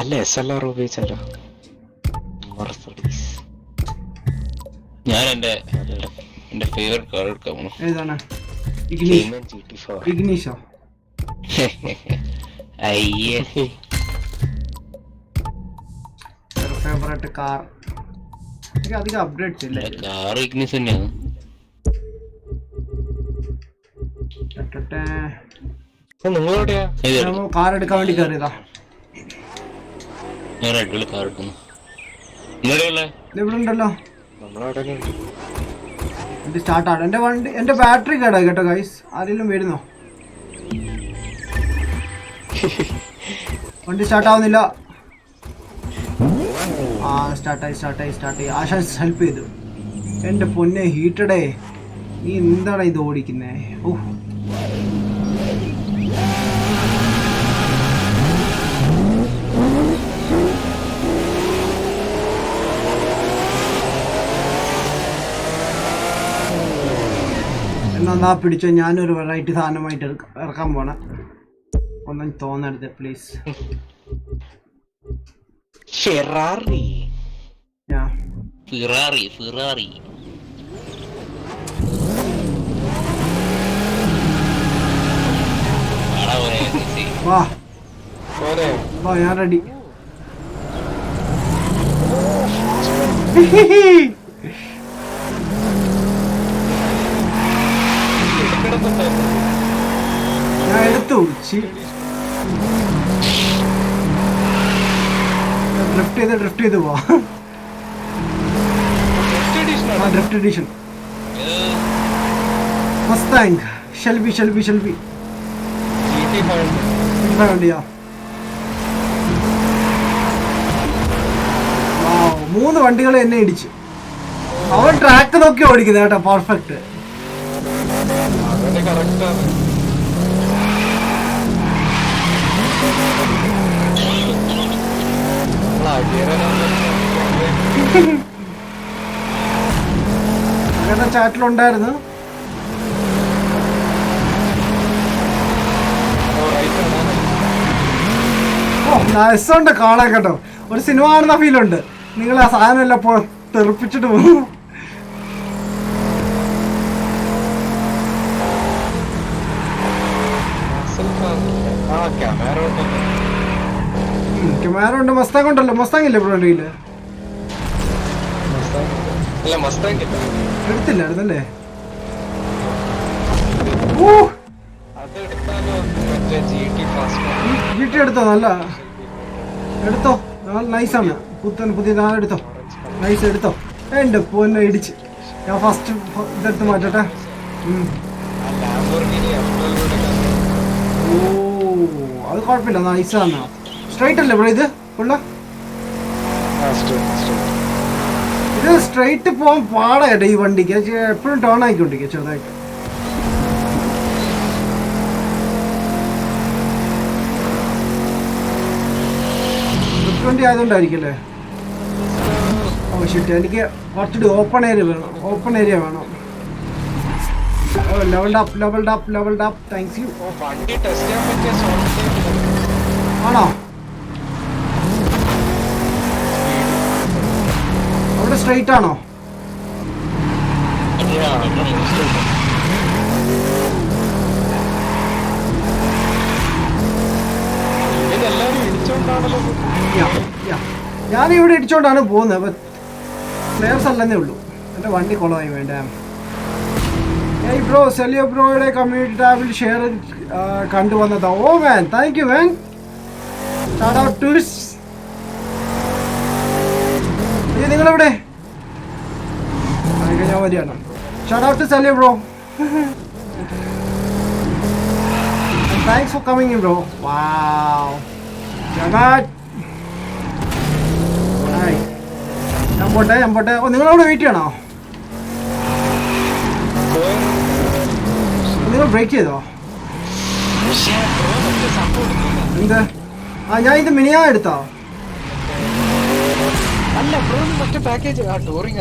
അല്ല, SLR ഉപയോഗിച്ചാലോ? ഞാൻ എന്റെ ഫേവറേറ്റ് കാർ എടുക്കാൻ പോണു. ഏതാണ്? ഇഗ്നീഷോ? അയ്യേ, ഫേവറേറ്റ് കാർ. അധികം അപ്ഡേറ്റ്സ് ഇല്ല. കാർ ഇഗ്നിസ് തന്നെയാണ്. നിങ്ങളെവിടെയാ? കാർ എടുക്കാൻ വേണ്ടി കയറിയതാ. ഞാൻ റെഡ് കാർ എടുക്കുന്നു. നിങ്ങളെവിടെയുള്ള? ഇവിടെ ഉണ്ടല്ലോ. നമ്മളവിടെ ഇത് സ്റ്റാർട്ടാണ്. എന്റെ ബാറ്ററി കേടാ കേട്ടോ ഗൈസ്. ആരെങ്കിലും വരുന്നോ? വണ്ടി സ്റ്റാർട്ട് ആവുന്നില്ല. സ്റ്റാർട്ടായി. ആശാൻ ഹെൽപ്പ് ചെയ്തു. എൻ്റെ പൊന്നെ ഹീറ്റഡേ, നീ എന്താണ് ഇത് ഓടിക്കുന്നേ? ഓ, എന്നാ പിടിച്ചോ, ഞാനൊരു വെറൈറ്റി സാധനമായിട്ട് ഇറക്കാൻ പോണ. ഒന്നും തോന്നരുത് പ്ലീസ്. ഫെറാറി വാ വാ, ഞാൻ റെഡി. ഞാൻ എടുത്തു. ഡ്രിഫ്റ്റ് ചെയ്ത് പോവാ. ഡ്രിഫ്റ്റ് എഡിഷൻ മസ്താങ് ഷെൽബി വണ്ടിയാ. 3 വണ്ടികൾ എന്നെ ഇടിച്ച്. അവൻ ട്രാക്ക് നോക്കി ഓടിക്കുന്നത് കേട്ടോ, പെർഫെക്റ്റ്. അങ്ങനെ ചാറ്റിലുണ്ടായിരുന്നു. ഓ, നൈസുണ്ട് കാണാൻ കേട്ടോ. ഒരു സിനിമ കാണുന്ന ഫീലുണ്ട്. നിങ്ങൾ ആ സാധനം എല്ലാം തെറിപ്പിച്ചിട്ട് പോകും. ക്യാമറ ഉണ്ട്. മസ്താങ് ഉണ്ടല്ലോ. മസ്താങ് ഇല്ലേ ബ്രോ? എടുത്തില്ലായിരുന്നല്ലേ? GT എടുത്തോ? നല്ല എടുത്തോ, നൈസാണ്. പുതിയ സാധനം എടുത്തോ, നൈസ് എടുത്തോ. എൻ്റെ പൊന്നെ ഇടിച്ച്. ഞാൻ ഫസ്റ്റ് ഇതെടുത്ത് മാറ്റട്ടെ. ഓ, അത് കുഴപ്പമില്ല, നൈസാണ്. സ്ട്രൈറ്റ് അല്ലേ ബ്രോ ഇത്? ഉള്ള ഇത് സ്ട്രൈറ്റ് പോകാൻ പാടാ കേട്ടോ ഈ വണ്ടിക്ക്. എപ്പോഴും ടേൺ ആയിക്കൊണ്ടിരിക്കുക ചെറുതായിട്ട്. വണ്ടി ആയതുകൊണ്ടായിരിക്കല്ലേ? ഓ ഷിറ്റ്, എനിക്ക് കുറച്ചുകൂടി ഓപ്പൺ ഏരിയ വേണം. ഓ, ലെവൽഡ് അപ്പ്. Thanks you. ആണോ? അവിടെ സ്ട്രൈറ്റ് ആണോ? ഞാനിവിടെ ഇടിച്ചോണ്ടാണ് പോകുന്നത്. പ്ലെയേഴ്സ് അല്ലെന്നേ ഉള്ളൂ. എൻ്റെ വണ്ടി കുളമായി വേണ്ട. ഏയ് ബ്രോ, സെലിയോ ബ്രോയുടെ കമ്മ്യൂണിറ്റി ടാബിൽ ഷെയർ കണ്ടുവന്നതാ. Oh man, thank you man. Shout out to നിങ്ങളെവിടെ? ഞാൻ വരികയാണ്. ഷൗട്ട് ഔട്ട് ടു സെലിയോ bro. Thanks for coming in bro. Wow, ഞാൻ പോട്ടെ. ഓ, നിങ്ങളവിടെ വെയിറ്റ് ചെയ്യണോ? നിങ്ങൾ ബ്രേക്ക് ചെയ്തോ? എന്ത്? ഞാൻ ഇത് മിനിയാ എടുത്തോ? അല്ല, ടൂറിംഗ്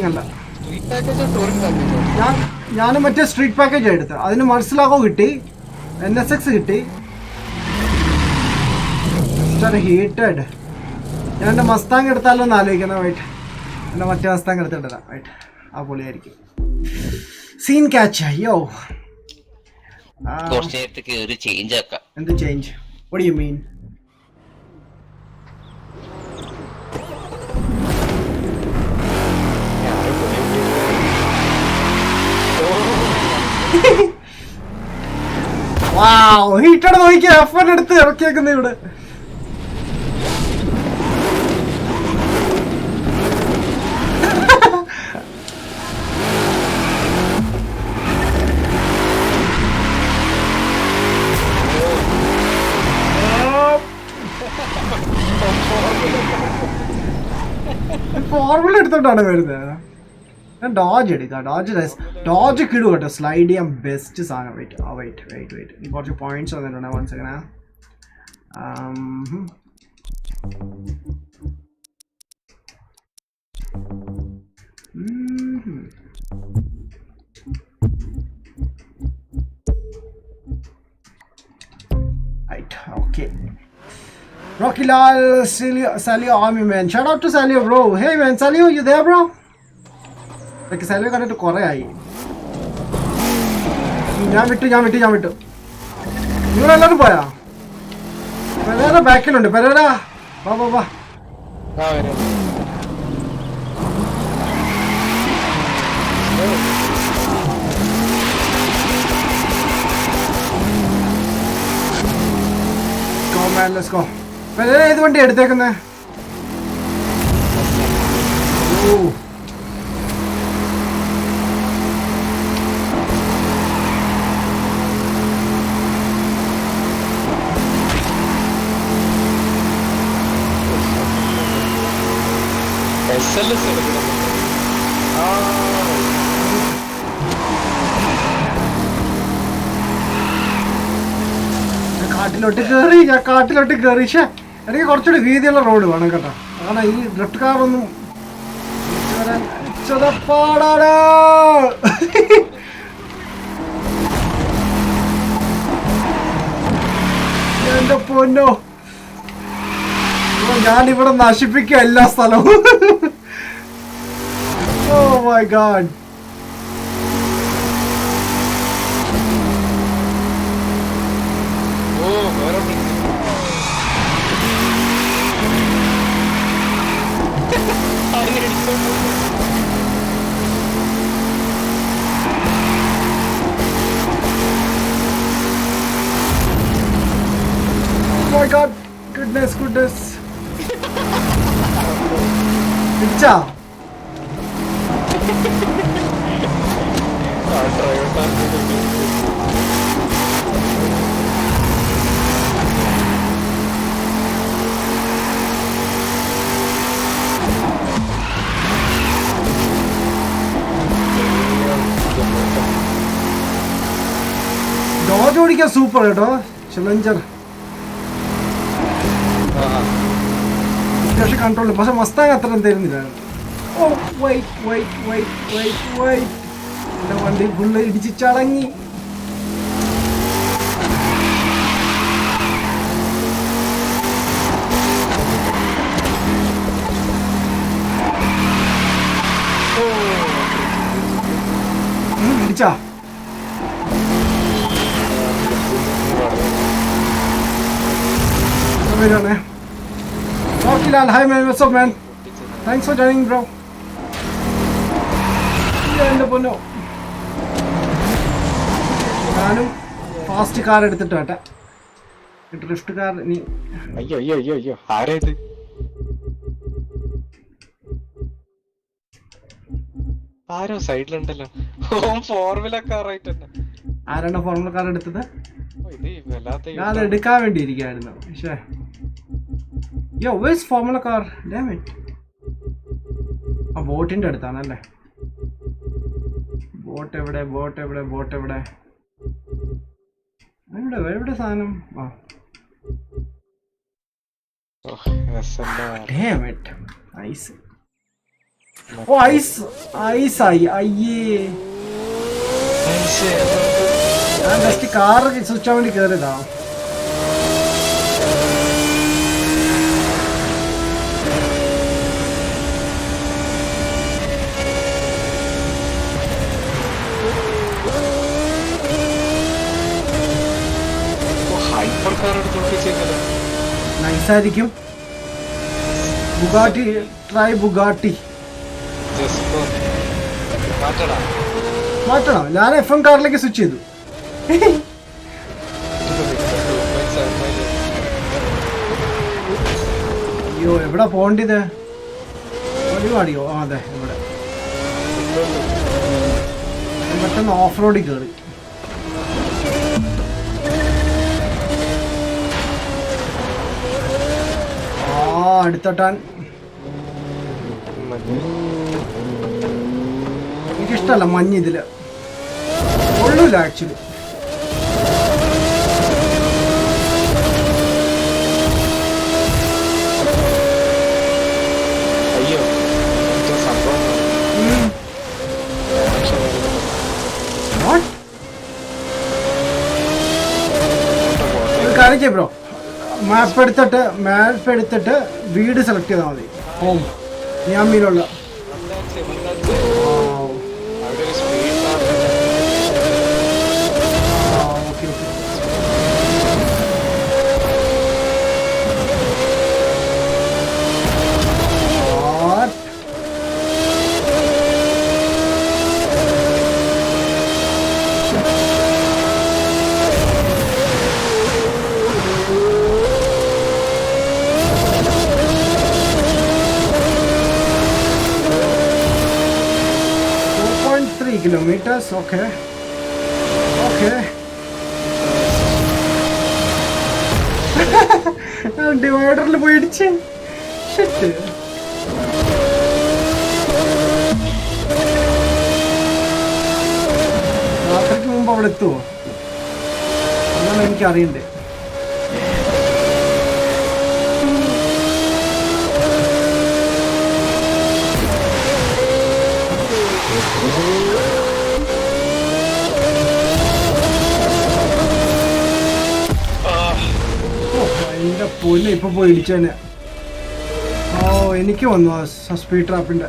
അല്ല. ഞാൻ മറ്റേ സ്ട്രീറ്റ് പാക്കേജ് എടുത്തത്. അതിന് മനസ്സിലാകോ കിട്ടി, NSX കിട്ടി. ഹീറ്റഡ്. ഞാൻ എൻ്റെ മസ്താങ് എടുത്താലോ എന്ന് ആലോചിക്കണം. വൈറ്റ്, എൻ്റെ മറ്റേ മസ്താങ് എടുത്തിട്ടതാ. വൈറ്റ്, ആ പൊളിയായിരിക്കും. Scene catch. അയ്യോ, എന്ത് change? What do you mean? Wow, heated നോക്കിയാ. F1 എടുത്ത് ഇറക്കിയേക്കുന്ന ഇവിടെ. ഫോർമുല എടുത്തോണ്ടാണ് വരുന്നത്. ഞാൻ ഡോജ് എടുക്കാം. ഡോജ് കിടും കേട്ടോ. സ്ലൈഡ് ചെയ്യാൻ ബെസ്റ്റ് സാധനം. വെയിറ്റ് ഇനി കുറച്ച് പോയിന്റ്സ് വന്നിട്ടുണ്ട്. 1 second. Okay. Rocky Lal, Salio Army man. Shout out to Salio, bro. Hey man, Salio, you there, bro? Like Salio കണ്ടിട്ട് കുറേ ആയി. ഞാൻ വിട്ടു. നിങ്ങളെല്ലാവരും പോയാ? പെരേര ബാക്കിലുണ്ട്. പെരേര വാ. Let's go. പെരേര ഏത് വണ്ടി എടുത്തേക്കുന്നേ? SLS എടുക്കണം. കാട്ടിലോട്ട് കയറി. എനിക്ക് കുറച്ചുകൂടി വീതിയുള്ള റോഡ് വേണം കേട്ടോ. കാരണം ഈ ഡ്രിഫ്റ്റ് കാറൊന്നും പാടാണ്. എന്റെ പൊന്നോ, ഞാനിവിടെ നശിപ്പിക്കുക എല്ലാ സ്ഥലവും. Oh my god. Oh my god, goodness. Picha. Doge ഓടിക്കാൻ സൂപ്പർ കേട്ടോ. ചലഞ്ചർ അത്യാവശ്യം കൺട്രോൾ. പക്ഷെ മസ്താങ് അത്ര തരുന്നില്ല. ഓ വെയിറ്റ് എന്റെ വണ്ടി ഫുള്ള് ഇടിച്ച് ചടങ്ങി. ഇടിച്ചാ വരാണേ. Rocky Lal, hi man, what's up man? Thanks for joining bro. എന്റെ പൊന്നോ, ഞാനും ഫാസ്റ്റ് കാർ എടുത്തിട്ട് വേട്ടെ. ഡ്രിഫ്റ്റ് കാർ നീ. അയ്യോ ആരാ ഇത്? ആരോ സൈഡിലുണ്ടല്ലോ. ഫോർമുല കാർ ആയിട്ട് തന്നെ. ആരാണ് ഫോർമുല കാർ എടുത്തത്? ഞാൻ എടുക്കാൻ വേണ്ടി ഇരിക്കായിരുന്നു. പക്ഷേ yo verse formula car? Damn it. ആ ബോട്ടിന്റെ അടുത്താണല്ലേ. ബോട്ട് എവിടെ? എവിടെ സാധനം? ആ ഡാം ഇറ്റ്. ഐസ്. ഓ ഐസായി. അയ്യേ, ഞാൻ ജസ്റ്റ് കാർ സ്വിച്ച് ആവാൻ വേണ്ടി കയറിയതാ. നൈസായിരിക്കും. Bugatti, try Bugatti. മാറ്റണം. ഞാൻ FM കാറിലേക്ക് സ്വിച്ച് ചെയ്തു. അയ്യോ, എവിടെ പോണ്ടിത്? ഒരുപാടിയോ? ആ അതെ, ഇവിടെ പെട്ടെന്ന് ഓഫ് റോഡിൽ കയറി. അടുത്തോട്ടാൻ എനിക്കിഷ്ടമല്ല മഞ്ഞ് ഇതില് കൊള്ളൂല ആക്ച്വലി. അയ്യോ ഇത് സംഭവം ഒരു കാര്യം ചെയ്യ ബ്രോ, മാപ്പ് എടുത്തിട്ട് വീട് സെലക്ട് ചെയ്താൽ മതി. ഹോം ഞാമീനുള്ള അവിടെ ഒരു സ്പീഡ് ഓക്കെ. kilometers, okay. ഡിവൈഡറിൽ പോയി ഇടിച്ച് ഷിറ്റ്. രാത്രിക്ക് മുമ്പ് അവിടെ എത്തുമോ എന്നാണ് എനിക്കറിയണ്ടേ. എന്റെ പൊന്നെ ഇപ്പൊ പോയി ഇടിച്ചേനെ. ഓ എനിക്ക് വന്നു ആ സ്പീഡ് ട്രാപ്പിന്റെ.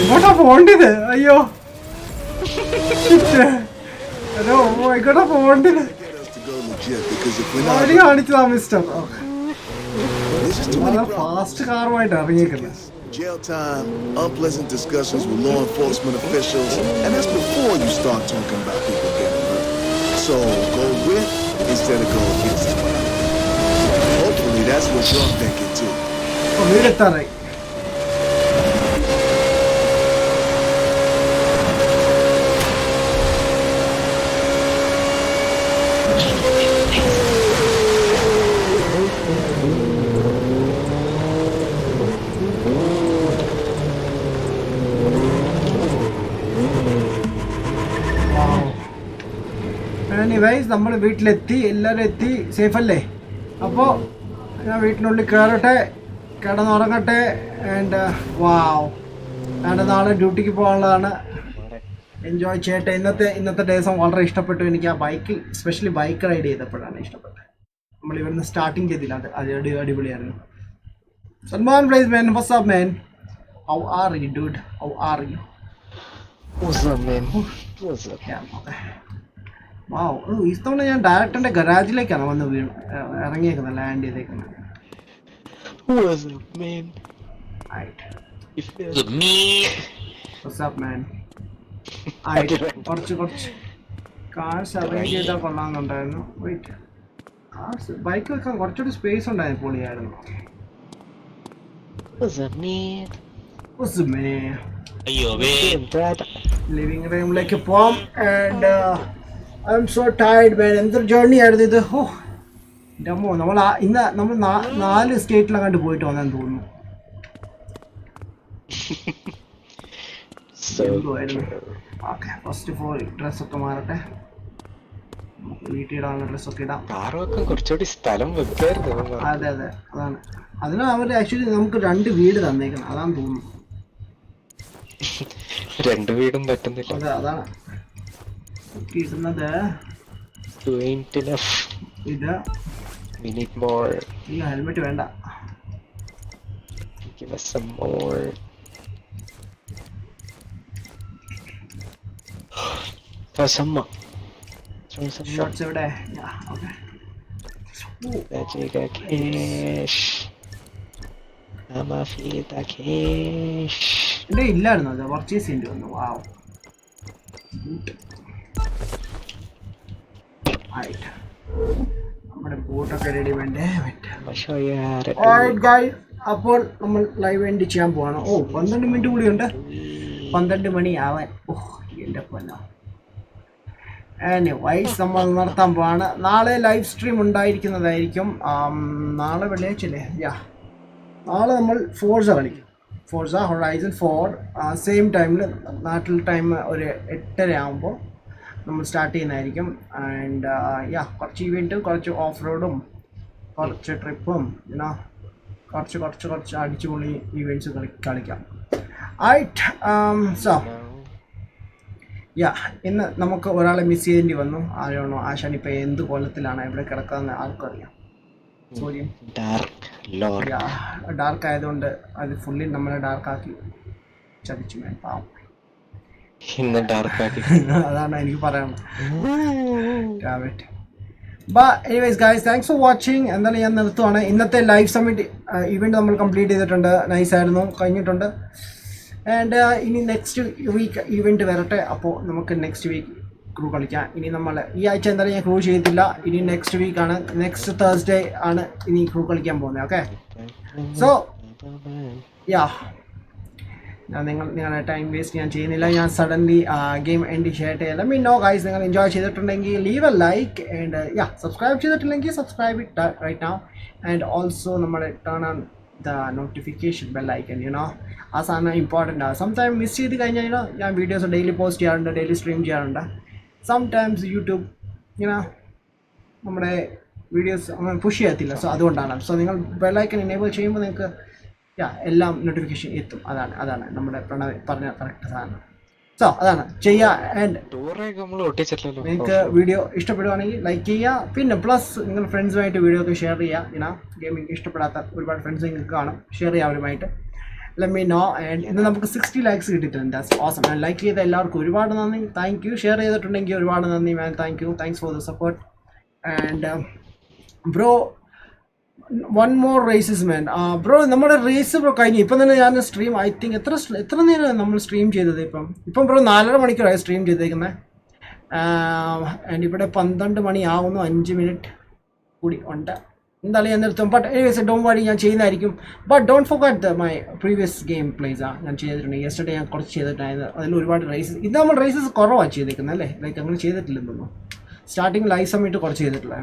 ഇങ്ങോട്ടാ പോണ്ടിത്. അയ്യോ ഹലോ ഇങ്ങോട്ടാ പോണ്ടിത്. വഴി കാണിച്ചതാ മിസ്റ്റർ. ഫാസ്റ്റ് കാറുമായിട്ട് ഇറങ്ങിയേക്കുന്നത്. Jail time, unpleasant discussions with law enforcement officials, and that's before you start talking about people getting hurt. So go with instead of go against. Hopefully that's what you're thinking too. വീടെത്താറായി. Anyways നമ്മൾ വീട്ടിലെത്തി, എല്ലാവരും എത്തി, safe അല്ലേ? അപ്പോൾ ഞാൻ വീട്ടിനുള്ളിൽ കയറട്ടെ, കിടന്നുറങ്ങട്ടെ. ആൻഡ് വാവ്, ആൻഡ് നാളെ ഡ്യൂട്ടിക്ക് പോകാനുള്ളതാണ്. എൻജോയ് ചെയ്യട്ടെ. ഇന്നത്തെ ദിവസം വളരെ ഇഷ്ടപ്പെട്ടു എനിക്ക്. ആ ബൈക്കിൽ സ്പെഷ്യലി ബൈക്ക് റൈഡ് ചെയ്തപ്പോഴാണ് ഇഷ്ടപ്പെട്ടത്. നമ്മൾ ഇവിടുന്ന് സ്റ്റാർട്ടിങ് ചെയ്തില്ല, അത് അടിപൊളിയായിരുന്നു. Salman please man, what's up man, how are you dude, how are you? Wow, ഇത്തവണ ഞാൻ ഡയറക്ടറിന്റെ ഗരാജിലേക്കാണ് വന്ന് ഇറങ്ങിയേക്കുന്നത്, ലാൻഡ് ചെയ്തേക്കുന്നത്. കുറച്ച് കാർസ് അറേഞ്ച് ചെയ്താൽ കൊള്ളാമെന്നുണ്ടായിരുന്നു. വെയിറ്റ്, കാർസ് ബൈക്ക് വെക്കാൻ കുറച്ചുകൂടി സ്പേസ് ഉണ്ടായിരുന്നു, പൊളിയായിരുന്നു. ലിവിംഗ് റൂമിലേക്ക് പോവാം. And I am so tired man. എന്തൊരു ജേർണി ആയിരുന്നു ഇത്. ഓ എൻ്റെ അമ്മോ, നമ്മൾ 4 സ്റ്റേറ്റിലങ്ങാണ്ട് പോയിട്ട് വന്നെന്ന് തോന്നുന്നു. ഓക്കെ, ഫസ്റ്റ് ഓഫ് ഓൾ ഡ്രസ്സൊക്കെ മാറട്ടെ. നമുക്ക് വീട്ടിൽ ഇടാനുള്ള ഡ്രസ്സൊക്കെ ഇടാം. കുറച്ചുകൂടി സ്ഥലം വെക്കായിരുന്നു. അതെ അതാണ്. അതിന് അവർ ആക്ച്വലി നമുക്ക് 2 വീട് തന്നേക്കണം, അതാണ് തോന്നുന്നു. 2 വീടും പറ്റുന്നില്ല. അതാണ് ഇടുന്നത്. ഇത് ഈ ഹെൽമെറ്റ് വേണ്ട. ഷോർട്സ് എവിടെ? എന്റെ ഇല്ലായിരുന്നു, അത് പർച്ചേസ് ചെയ്യേണ്ടി വന്നു. വാവ്, നമ്മുടെ ബൂട്ടൊക്കെ റെഡി വേണ്ടേ? അപ്പോൾ നമ്മൾ ലൈവ് എൻഡ് ചെയ്യാൻ പോവാണ്. 12 മിനിറ്റ് കൂടി ഉണ്ട്, 12 മണി ആവാൻ. എൻ്റെ പൊന്നോ. വൈസ് നമ്മൾ നടത്താൻ പോവാണ്. നാളെ ലൈവ് സ്ട്രീം ഉണ്ടായിരിക്കുന്നതായിരിക്കും. നാളെ വെള്ളിയാഴ്ചല്ലേ? നാളെ നമ്മൾ ഫോർസ കളിക്കും. ഫോർസ ഹൊറൈസൺ 4 സെയിം ടൈമിൽ നാട്ടിൽ ടൈം ഒരു 8:30 ആകുമ്പോൾ നമ്മൾ സ്റ്റാർട്ട് ചെയ്യുന്നതായിരിക്കും. ആൻഡ് കുറച്ച് ഇവൻറ്റും കുറച്ച് ഓഫ് റോഡും കുറച്ച് ട്രിപ്പും പിന്നെ കുറച്ച് അടിച്ചുപൊളി ഇവൻറ്റ്സ് കളിക്കാം. സോ ഇന്ന് നമുക്ക് ഒരാളെ മിസ് ചെയ്യേണ്ടി വന്നു. ആരാണോ ആശാൻ ഇപ്പോൾ എന്ത് കൊല്ലത്തിലാണ് എവിടെ കിടക്കാമെന്ന് ആർക്കും അറിയാം. സൂര്യൻ ഡാർക്ക് ആയതുകൊണ്ട് അത് ഫുള്ളി നമ്മളെ ഡാർക്കാക്കി ചതിച്ചു. പാവം. അതാണ് എനിക്ക് പറയാനുള്ളത്. Anyways guys, thanks for watching. എന്തായാലും ഞാൻ നിർത്തുവാണ്. ഇന്നത്തെ ലൈവ് സമ്മിറ്റ് ഇവൻറ്റ് നമ്മൾ കംപ്ലീറ്റ് ചെയ്തിട്ടുണ്ട്. നൈസായിരുന്നു, കഴിഞ്ഞിട്ടുണ്ട്. ആൻഡ് ഇനി നെക്സ്റ്റ് വീക്ക് ഇവൻറ്റ് വരട്ടെ. അപ്പോൾ നമുക്ക് നെക്സ്റ്റ് വീക്ക് ക്രൂ കളിക്കാം. ഇനി നമ്മൾ ഈ ആഴ്ച എന്തായാലും ഞാൻ ക്രൂ ചെയ്തില്ല. ഇനി നെക്സ്റ്റ് വീക്കാണ്, നെക്സ്റ്റ് തേഴ്സ്ഡേ ആണ് ഇനി ക്രൂ കളിക്കാൻ പോകുന്നത്. ഓക്കെ, സോ നിങ്ങളുടെ ടൈം വേസ്റ്റ് ഞാൻ ചെയ്യുന്നില്ല. ഞാൻ സഡൻലി ഗെയിം എൻഡ് ചെയ്യട്ടെ. നോ ഗൈസ്, നിങ്ങൾ എൻജോയ് ചെയ്തിട്ടുണ്ടെങ്കിൽ leave a like and subscribe ചെയ്തിട്ടില്ലെങ്കിൽ subscribe it right now. And also നമ്മൾ turn on the notification bell icon. ആ സാധനം ഇമ്പോർട്ടൻ്റ് ആണ്. സംടൈം മിസ് ചെയ്ത് കഴിഞ്ഞാൽ ഞാൻ വീഡിയോസ് ഡെയിലി പോസ്റ്റ് ചെയ്യാറുണ്ട്, ഡെയിലി സ്ട്രീം ചെയ്യാറുണ്ട്. സംടൈംസ് യൂട്യൂബ് നമ്മുടെ വീഡിയോസ് അങ്ങനെ പുഷ് ചെയ്യത്തില്ല. സോ അതുകൊണ്ടാണ്. സോ നിങ്ങൾ ബെൽ ഐക്കൺ എനേബിൾ ചെയ്യുമ്പോൾ നിങ്ങൾക്ക് എല്ലാം നോട്ടിഫിക്കേഷൻ എത്തും. അതാണ് നമ്മുടെ പ്രണവ് പറഞ്ഞ കറക്റ്റ് സാധനം. സോ അതാണ് ചെയ്യുക. ആൻഡ് നിങ്ങൾക്ക് വീഡിയോ ഇഷ്ടപ്പെടുവാണെങ്കിൽ ലൈക്ക് ചെയ്യുക. പിന്നെ പ്ലസ് നിങ്ങൾ ഫ്രണ്ട്സുമായിട്ട് വീഡിയോ ഒക്കെ ഷെയർ ചെയ്യുക. ഗെയിമിംഗ് ഇഷ്ടപ്പെടാത്ത ഒരുപാട് ഫ്രണ്ട്സ് നിങ്ങൾക്ക് കാണും, ഷെയർ ചെയ്യുക അവരുമായിട്ട്. Let me no. ആൻഡ് ഇന്ന് നമുക്ക് 60 likes കിട്ടിയിട്ടുണ്ട്. That's awesome. ഞാൻ ലൈക്ക് ചെയ്ത എല്ലാവർക്കും ഒരുപാട് നന്ദി, താങ്ക് യു. ഷെയർ ചെയ്തിട്ടുണ്ടെങ്കിൽ ഒരുപാട് നന്ദി man, thank you. Thanks for the support. And bro, one more races man. Bro നമ്മുടെ റേസ് ബ്രോ കഴിഞ്ഞു. ഇപ്പം തന്നെ ഞാൻ സ്ട്രീം ഐ തിങ്ക് എത്ര നേരം നമ്മൾ സ്ട്രീം ചെയ്തത്? ഇപ്പം ബ്രോ 4.5 മണിക്കൂറായി സ്ട്രീം ചെയ്തേക്കുന്നത്. ആൻഡ് ഇവിടെ 12 മണിയാവുന്നു. 5 മിനിറ്റ് കൂടി ഉണ്ട്. എന്തായാലും ഞാൻ നിർത്തും. ബട്ട് എനിവേസ് ഡോണ്ട് വറി, ഞാൻ ചെയ്യുന്നതായിരിക്കും. But don't forget my previous game place. ഞാൻ ചെയ്തിട്ടുണ്ട്. യെസ്റ്റർഡേ ഞാൻ കുറച്ച് ചെയ്തിട്ടുണ്ടായിരുന്നു. അതിൽ ഒരുപാട് റേസസ്. ഇത് നമ്മൾ റേസസ് കുറവാണ് ചെയ്തേക്കുന്നത് അല്ലേ? ലൈക്ക് അങ്ങനെ ചെയ്തിട്ടില്ലെന്ന് തോന്നുന്നു. സ്റ്റാർട്ടിങ് ലൈവ് സമ്മിറ്റ് കുറച്ച് ചെയ്തിട്ടില്ല.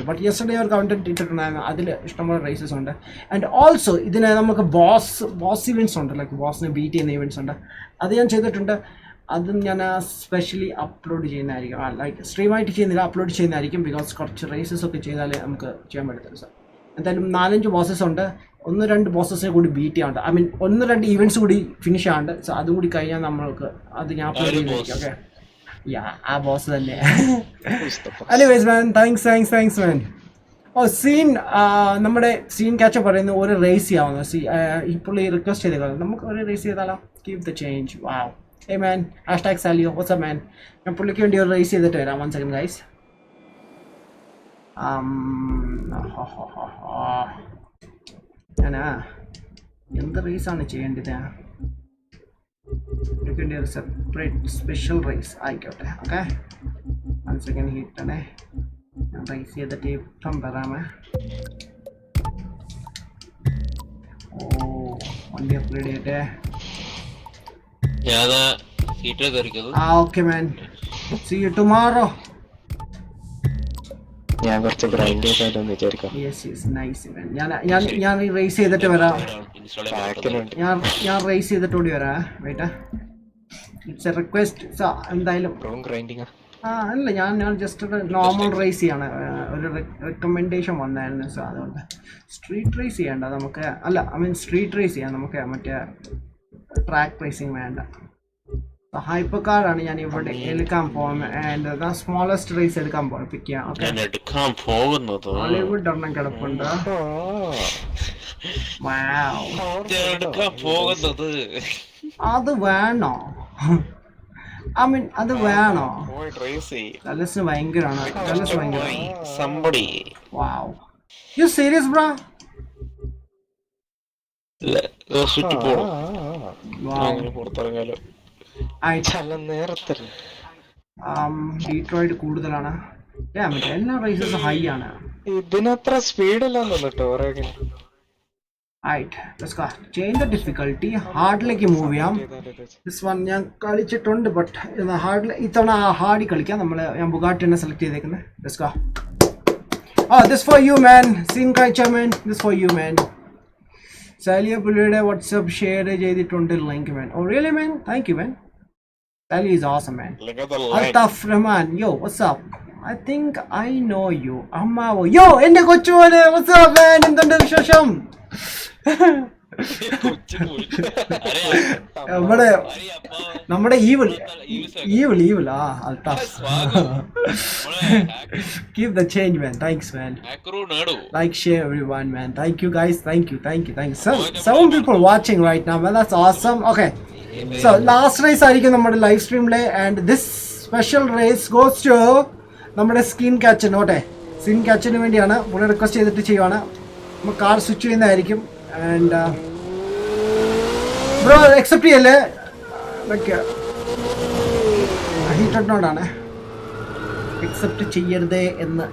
ബട്ട് യെസ്റ്റർഡേ ഒരു കണ്ടന്റ് ഇട്ടിട്ടുണ്ടായിരുന്നു. അതിൽ ഇഷ്ടംപോലെ റേസസ് ഉണ്ട്. ആൻഡ് ഓൾസോ ഇതിന് നമുക്ക് ബോസ് ഇവൻറ്റ്സ് ഉണ്ട്. ലൈക്ക് ബോസിനെ ബീറ്റ് ചെയ്യുന്ന ഇവൻറ്റ്സ് ഉണ്ട്. അത് ഞാൻ ചെയ്തിട്ടുണ്ട്. അതും ഞാൻ സ്പെഷ്യലി അപ്ലോഡ് ചെയ്യുന്നതായിരിക്കും. ലൈക്ക് സ്ട്രീമായിട്ട് ചെയ്യുന്നില്ല, അപ്ലോഡ് ചെയ്യുന്നതായിരിക്കും. ബിക്കോസ് കുറച്ച് റേസസ് ഒക്കെ ചെയ്താലേ നമുക്ക് ചെയ്യാൻ പറ്റത്തില്ല. സാർ എന്തായാലും 4-5 ബോസസ് ഉണ്ട്. 1-2 ബോസസിനെ കൂടി ബീറ്റ് ചെയ്യാണ്ട്, ഐ മീൻ 1-2 ഇവൻറ്റ്സ് കൂടി ഫിനിഷ് ആണ്ട്. സോ അതും കൂടി കഴിഞ്ഞാൽ നമ്മൾക്ക് അത് ഞാൻ അപ്ലോഡ് ചെയ്യുന്നതായിരിക്കും. ഓക്കെ, ആ ബോസ് തന്നെ. എനിവേസ് മാൻ, താങ്ക്സ് മാൻ. സീൻ നമ്മുടെ സീൻ ക്യാച്ചപ്പ് പറയുന്നത് ഒരു റേസ് ചെയ്യാവുന്നു. ഈ പുള്ളി റിക്വസ്റ്റ് ചെയ്തേക്കാം, നമുക്ക് ഒരു റേസ് ചെയ്താലോ? Keep the change. Wow. Hey man, #Salio, what's up man? ഞാൻ പുള്ളിക്ക് വേണ്ടി ഒരു റേസ് ചെയ്തിട്ട് വരാം. 1 second guys. ഞാനാ എന്ത് റേസാണ് ചെയ്യേണ്ടത്? പുള്ളിക്ക് വേണ്ടി ഒരു സെപ്പറേറ്റ് സ്പെഷ്യൽ റേസ് ആയിക്കോട്ടെ. Okay, 1 second ഹിറ്റണേ. ഞാൻ റേസ് ചെയ്തിട്ട് ഇപ്പം വരാമേ. വണ്ടി അപ്ഗ്രേഡ് ചെയ്യട്ടെ. Okay man, see you tomorrow. ഞാൻ കുറച്ച് ഗ്രൈൻഡ് ചെയ്താലോന്ന് വിചാരിക്കാം. Yes, nice man. ഞാൻ റേസ് ചെയ്തിട്ട് വരാം. ഞാൻ റേസ് ചെയ്തിട്ട് ഓടി വരാം. Wait, it's a request. So എന്തായാലും ഗ്രൈൻഡിങ് അല്ല, ഞാൻ ജസ്റ്റ് ഒരു നോർമൽ റേസ് ചെയ്യാണ്. ഒരു റെക്കമെൻഡേഷൻ വന്നായിരുന്നു. സോ അതുകൊണ്ട് സ്ട്രീറ്റ് റേസ് ചെയ്യണ്ട നമുക്ക്. അല്ല, ഐ മീൻ സ്ട്രീറ്റ് റേസ് ചെയ്യാം നമുക്ക്. മറ്റേ ട്രാക്ക് റേസിങ് വേണ്ട. ഹൈപ്പർ കാറാണ് ഞാൻ ഇവിടെ എടുക്കാൻ പോകുന്നത്. ആൻഡ് സ്മോളസ്റ്റ് റേസ് എടുക്കാൻ പോകുന്നത്, പിക്ക് ചെയ്യാം. ഹോളിവുഡ് ഒരെണ്ണം കിടപ്പുണ്ട്. അത് വേണോ? ഐ മീൻ അത് വേണോ? കലസിന് ഭയങ്കരമാണ്. കലസ് ഭയങ്കര. Wow, you serious bro? Detroit കൂടുതലാണ്. എല്ലാ റേസസും ഹൈ ആണ്. ഇതിനത്ര സ്പീഡില്ലാന്ന് തോന്നിട്ടോ. Alright, let's go. Change the difficulty. ഹാർഡിലേക്ക് മൂവ് ചെയ്യാം. This one ഞാൻ കളിച്ചിട്ടുണ്ട്, ബട്ട് ഹാർഡിൽ ഇത്തവണ ഹാർഡിൽ കളിക്കാം. ഞാൻ ബുഗാട്ടി തന്നെ സെലക്ട് ചെയ്തേക്കുന്നത്. Let's go. Oh, this for you, man. Scene catcher, man. This for you, man. Saliya പുള്ളിയുടെ വാട്സ്ആപ്പ് ഷെയർ ചെയ്തിട്ടുണ്ട് link, man. Oh, really, man? Thank you, man. Sally is awesome, man. Altaf Rahman, yo, what's up? I think I know you. Ammawo, yo, എന്റെ കൊച്ചുമോനെ, what's up, man? എന്തുണ്ട് വിശേഷം? നമ്മുടെ evil Althaf. Keep the change, man. Thanks, man. Like, share, everyone, man. Thank you, guys. Thank you. 7 people watching right now, man. That's awesome. Okay, so last race ആയിരിക്കും നമ്മുടെ live സ്ട്രീമിലെ, and this special race goes to നമ്മുടെ skin catcher. ഓട്ടെ, skin ക്യാച്ചറിന് വേണ്ടിയാണ് പുള്ളി request ചെയ്തിട്ട് ചെയ്യുവാണ്. നമ്മൾ കാർ സ്വിച്ച് ചെയ്യുന്നതായിരിക്കും. ആൻഡ് ബ്രോ അക്സെപ്റ്റ് ചെയ്യല്ലേ, ഹീറ്റഡിനോടാണ് അക്സെപ്റ്റ് ചെയ്യരുതേ എന്ന്.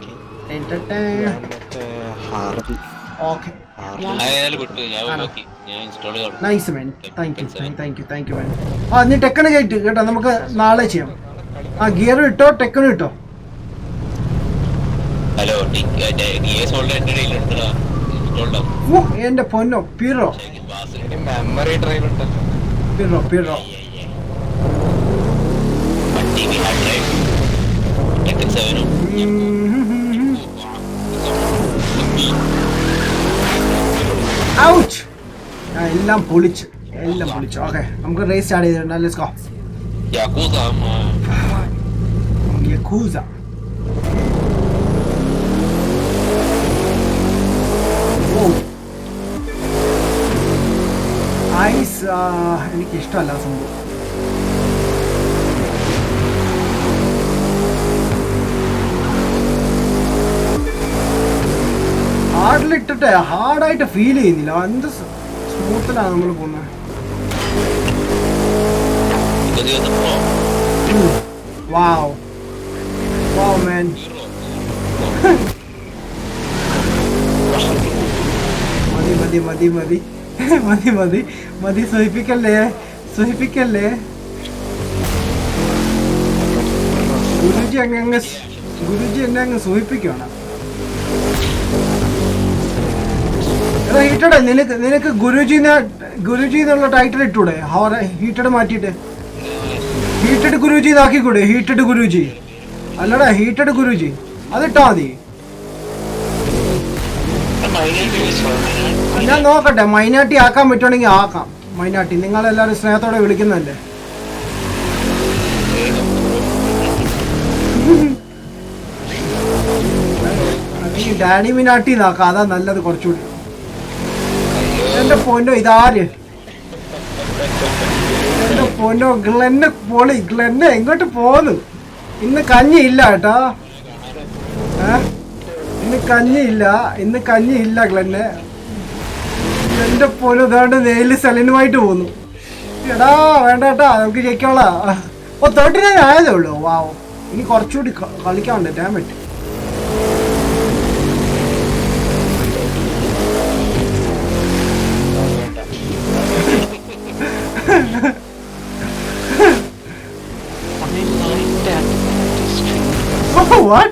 Okay, nice man. Thank you man. ആ, നീ ടെക്കണ് കയറ്റ് കേട്ടോ, നമുക്ക് നാളെ ചെയ്യാം. ആ, ഗിയർ ഇട്ടോ, ടെക്കണ് ഇട്ടോ. എന്റെ പൊന്നോ, പിറോ മെമ്മറി ഡ്രൈവ് ഉണ്ടല്ലോ. പിറോ ഔച്ച്. എല്ലാം പൊളിച്ച്. ഓക്കെ, നമുക്ക് റേസ് സ്റ്റാർട്ട് ചെയ്തിട്ടുണ്ട്. Let's go. യകൂസ. ഐസ് എനിക്ക് ഇഷ്ടമല്ല സംഭവം. ഹാർഡിലിട്ടിട്ട് ഹാർഡായിട്ട് ഫീൽ ചെയ്യുന്നില്ല. എന്ത് സ്മൂത്തിലാണ് നമ്മൾ പോകുന്നത്. വാവ് മാൻ. മതി സൂചിപ്പിക്കല്ലേ. ഗുരുജി എന്നെ അങ്ങ് സൂചിപ്പിക്കുകയാണ്. എടാ ഹീറ്റഡ്, നിനക്ക് ഗുരുജി എന്നുള്ള ടൈറ്റിൽ ഇട്ടൂടെ? ഹീറ്റഡ് മാറ്റിയിട്ട് ഹീറ്റഡ് ഗുരുജി ഇതാക്കിക്കൂടെ? ഹീറ്റഡ് ഗുരുജി അല്ലടാ, ഹീറ്റഡ് ഗുരുജി അതിട്ടാ മതി. ഞാൻ നോക്കട്ടെ, മൈനാട്ടി ആക്കാൻ പറ്റുവാണെങ്കിൽ ആക്കാം. മൈനാട്ടി നിങ്ങളെല്ലാവരും സ്നേഹത്തോടെ വിളിക്കുന്നതല്ലേ. ഡാഡി മിനാട്ടി നോക്കാം, അതാ നല്ലത് കുറച്ചുകൂടി. എന്റെ പൊന്നോ, ഇതാര്? എന്റെ പൊന്നോ, ഗ്ലെന്നെ എങ്ങോട്ട് പോന്നു? ഇന്ന് കഞ്ഞിയില്ല കേട്ടോ. ഇന്ന് കഞ്ഞിയില്ല ഗ്ലെന്നെ. എന്റെ പൊന്നു, ഇതാണ്ട് നെയില് സെലനുമായിട്ട് പോന്നു. എടാ വേണ്ട കേട്ടാ, നമുക്ക് ജയിക്കാനുള്ള 39 ആയതേ ഉള്ളൂ. വാവ്, ഇനി കുറച്ചുകൂടി കളിക്കാനുണ്ട്. ഡാമറ്റ്. What?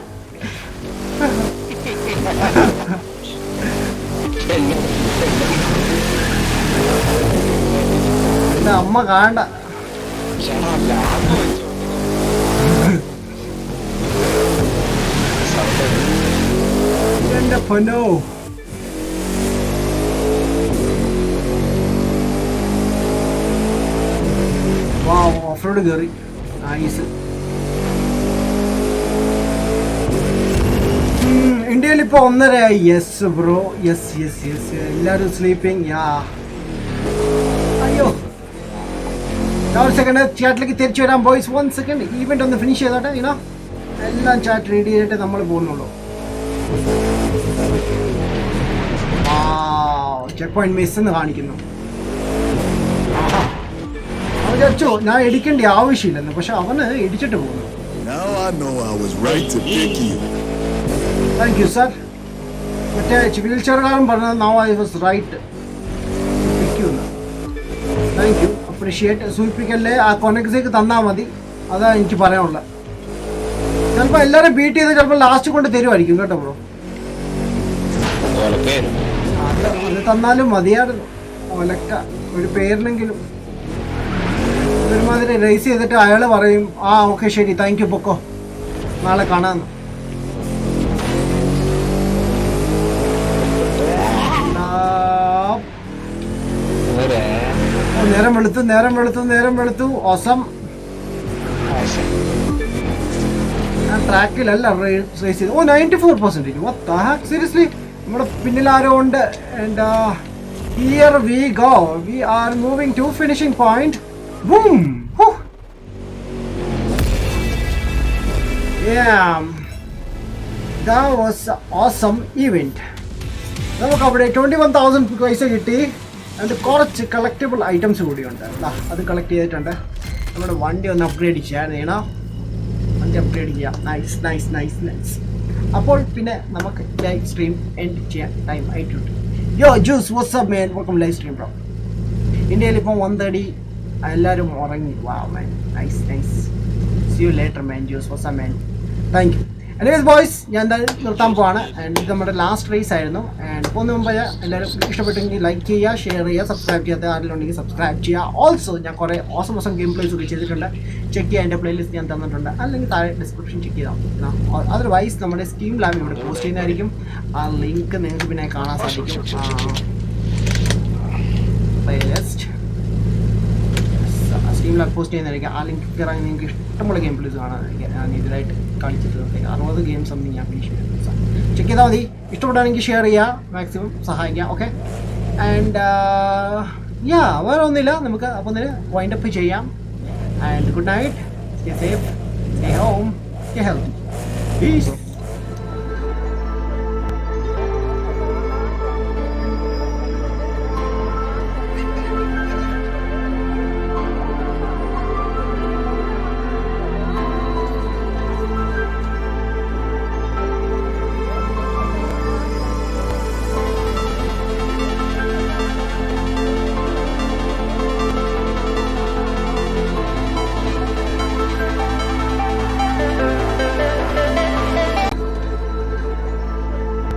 എന്റെ അമ്മ കാണണ്ട. എന്റെ പൊന്നോ, വാവ്, ഓഫ് റോഡ് കയറി. നൈസ്. ഇന്ത്യയിൽ ഇപ്പോൾ 1:30 ആയി. Yes bro, yes. എല്ലാവരും സ്ലീപ്പിംഗ്. അയ്യോ, ഒരു സെക്കൻഡ് ചാറ്റിലേക്ക് തിരിച്ചു വരാം ബോയ്സ്. 1 സെക്കൻഡ്, ഈവെന്റ് ഒന്ന് ഫിനിഷ് ചെയ്തോട്ടെ. ഇനോ എല്ലാം ചാറ്റ് റെഡി ചെയ്തിട്ട് നമ്മൾ പോകുന്നുള്ളൂ. ചെക്ക് പോയിന്റ് മിസ് എന്ന് കാണിക്കുന്നു. അവൻ വിചാരിച്ചു ഞാൻ ഇടിക്കേണ്ട ആവശ്യമില്ലെന്ന്, പക്ഷെ അവന് ഇടിച്ചിട്ട് പോകുന്നു. Thank you sir. മറ്റേ വീൽ ചെയർകാരൻ പറഞ്ഞത് now I was right. Thank you, appreciate. സൂചിപ്പിക്കല്ലേ, ആ കൊനക്സേക്ക് തന്നാൽ മതി, അതാ എനിക്ക് പറയാനുള്ളത്. ചിലപ്പോൾ എല്ലാവരും ബീറ്റ് ചെയ്ത് ചിലപ്പോൾ ലാസ്റ്റ് കൊണ്ട് തരുമായിരിക്കും കേട്ടോ ബ്രോ. അത് തന്നാലും മതിയായിരുന്നു. ഒലക്ക ഒരു പേരിനെങ്കിലും ഒരുമാതിരി റേസ് ചെയ്തിട്ട് അയാൾ പറയും ആ ഓക്കെ ശരി താങ്ക് യു പൊക്കോ നാളെ കാണാമെന്ന്. നേരം വെളുത്തു ഓസം. ഞാൻ ട്രാക്കിലല്ല റേസ് ചെയ്ത്. 94%. സീരിയസ്ലി നമ്മുടെ പിന്നിൽ ആരോ ഉണ്ട്. And here we go, we are moving to finishing point. Boom. That was an awesome event. നമുക്ക് അവിടെ 21,000 പൈസ കിട്ടി. അതിൻ്റെ കുറച്ച് കളക്റ്റബിൾ ഐറ്റംസ് കൂടിയുണ്ട്. അത് കളക്ട് ചെയ്തിട്ടുണ്ട്. നമ്മുടെ വണ്ടി ഒന്ന് അപ്ഗ്രേഡ് ചെയ്യണം. വണ്ടി അപ്ഗ്രേഡ് ചെയ്യാം. നൈസ്. അപ്പോൾ പിന്നെ നമുക്ക് ലൈവ് സ്ട്രീം എൻഡ് ചെയ്യാൻ ടൈം ആയിട്ടുണ്ട്. Yo juice what's up man, welcome live stream bro. ഇന്ത്യയിൽ ഇപ്പം 1:30 എല്ലാവരും ഉറങ്ങി. Wow man, nice. See you later man. Juice what's up man, thank you. Anyways boys, ഞാൻ എന്തായാലും നിർത്താൻ പോവാണ്. ആൻഡ് ഇത് നമ്മുടെ ലാസ്റ്റ് റേസ് ആയിരുന്നു. ആൻഡ് പോകുന്ന മുമ്പ് എല്ലാവരും ഇഷ്ടപ്പെട്ടെങ്കിൽ ലൈക്ക് ചെയ്യുക, ഷെയർ ചെയ്യുക, സബ്സ്ക്രൈബ് ചെയ്യാത്ത ആരെങ്കിലും സബ്സ്ക്രൈബ് ചെയ്യുക. ഓൾസോ ഞാൻ കുറേ ഓസം ഗെയിം പ്ലേസ് കൂടി ചെയ്തിട്ടുണ്ട്. ചെക്ക് ചെയ്യുക, എൻ്റെ പ്ലേലിസ്റ്റ് ഞാൻ തന്നിട്ടുണ്ട്. അല്ലെങ്കിൽ താഴെ ഡിസ്ക്രിപ്ഷൻ ചെക്ക് ചെയ്താൽ. അതർവൈസ് നമ്മുടെ സ്കീം ലാബ് ഇവിടെ പോസ്റ്റ് ചെയ്യുന്നതായിരിക്കും. ആ ലിങ്ക് നിങ്ങൾക്ക് പിന്നെ കാണാൻ സാധിക്കും. പ്ലേലിസ്റ്റ് സ്കീം ലാബ് പോസ്റ്റ് ചെയ്യുന്നതായിരിക്കും. ആ ലിങ്ക് കയറാൻ നിങ്ങൾക്ക് ഇഷ്ടമുള്ള ഗെയിം പ്ലേസ് കാണാനായിരിക്കും. ഞാൻ ഇതിലായിട്ട് കളിച്ചിട്ട് 60 ഗെയിം സംതിങ് ഞാൻ ഫിനിഷ് ചെയ്തു. ചെക്ക് ചെയ്താൽ മതി. ഇഷ്ടപ്പെട്ടാണെങ്കിൽ ഷെയർ ചെയ്യുക, മാക്സിമം സഹായിക്കുക. ഓക്കെ. ആൻഡ് വേറെ ഒന്നുമില്ല, നമുക്ക് അപ്പോൾ ഒന്ന് വൈൻഡ് അപ്പ് ചെയ്യാം. And good night, stay safe, stay home, stay healthy. Piece.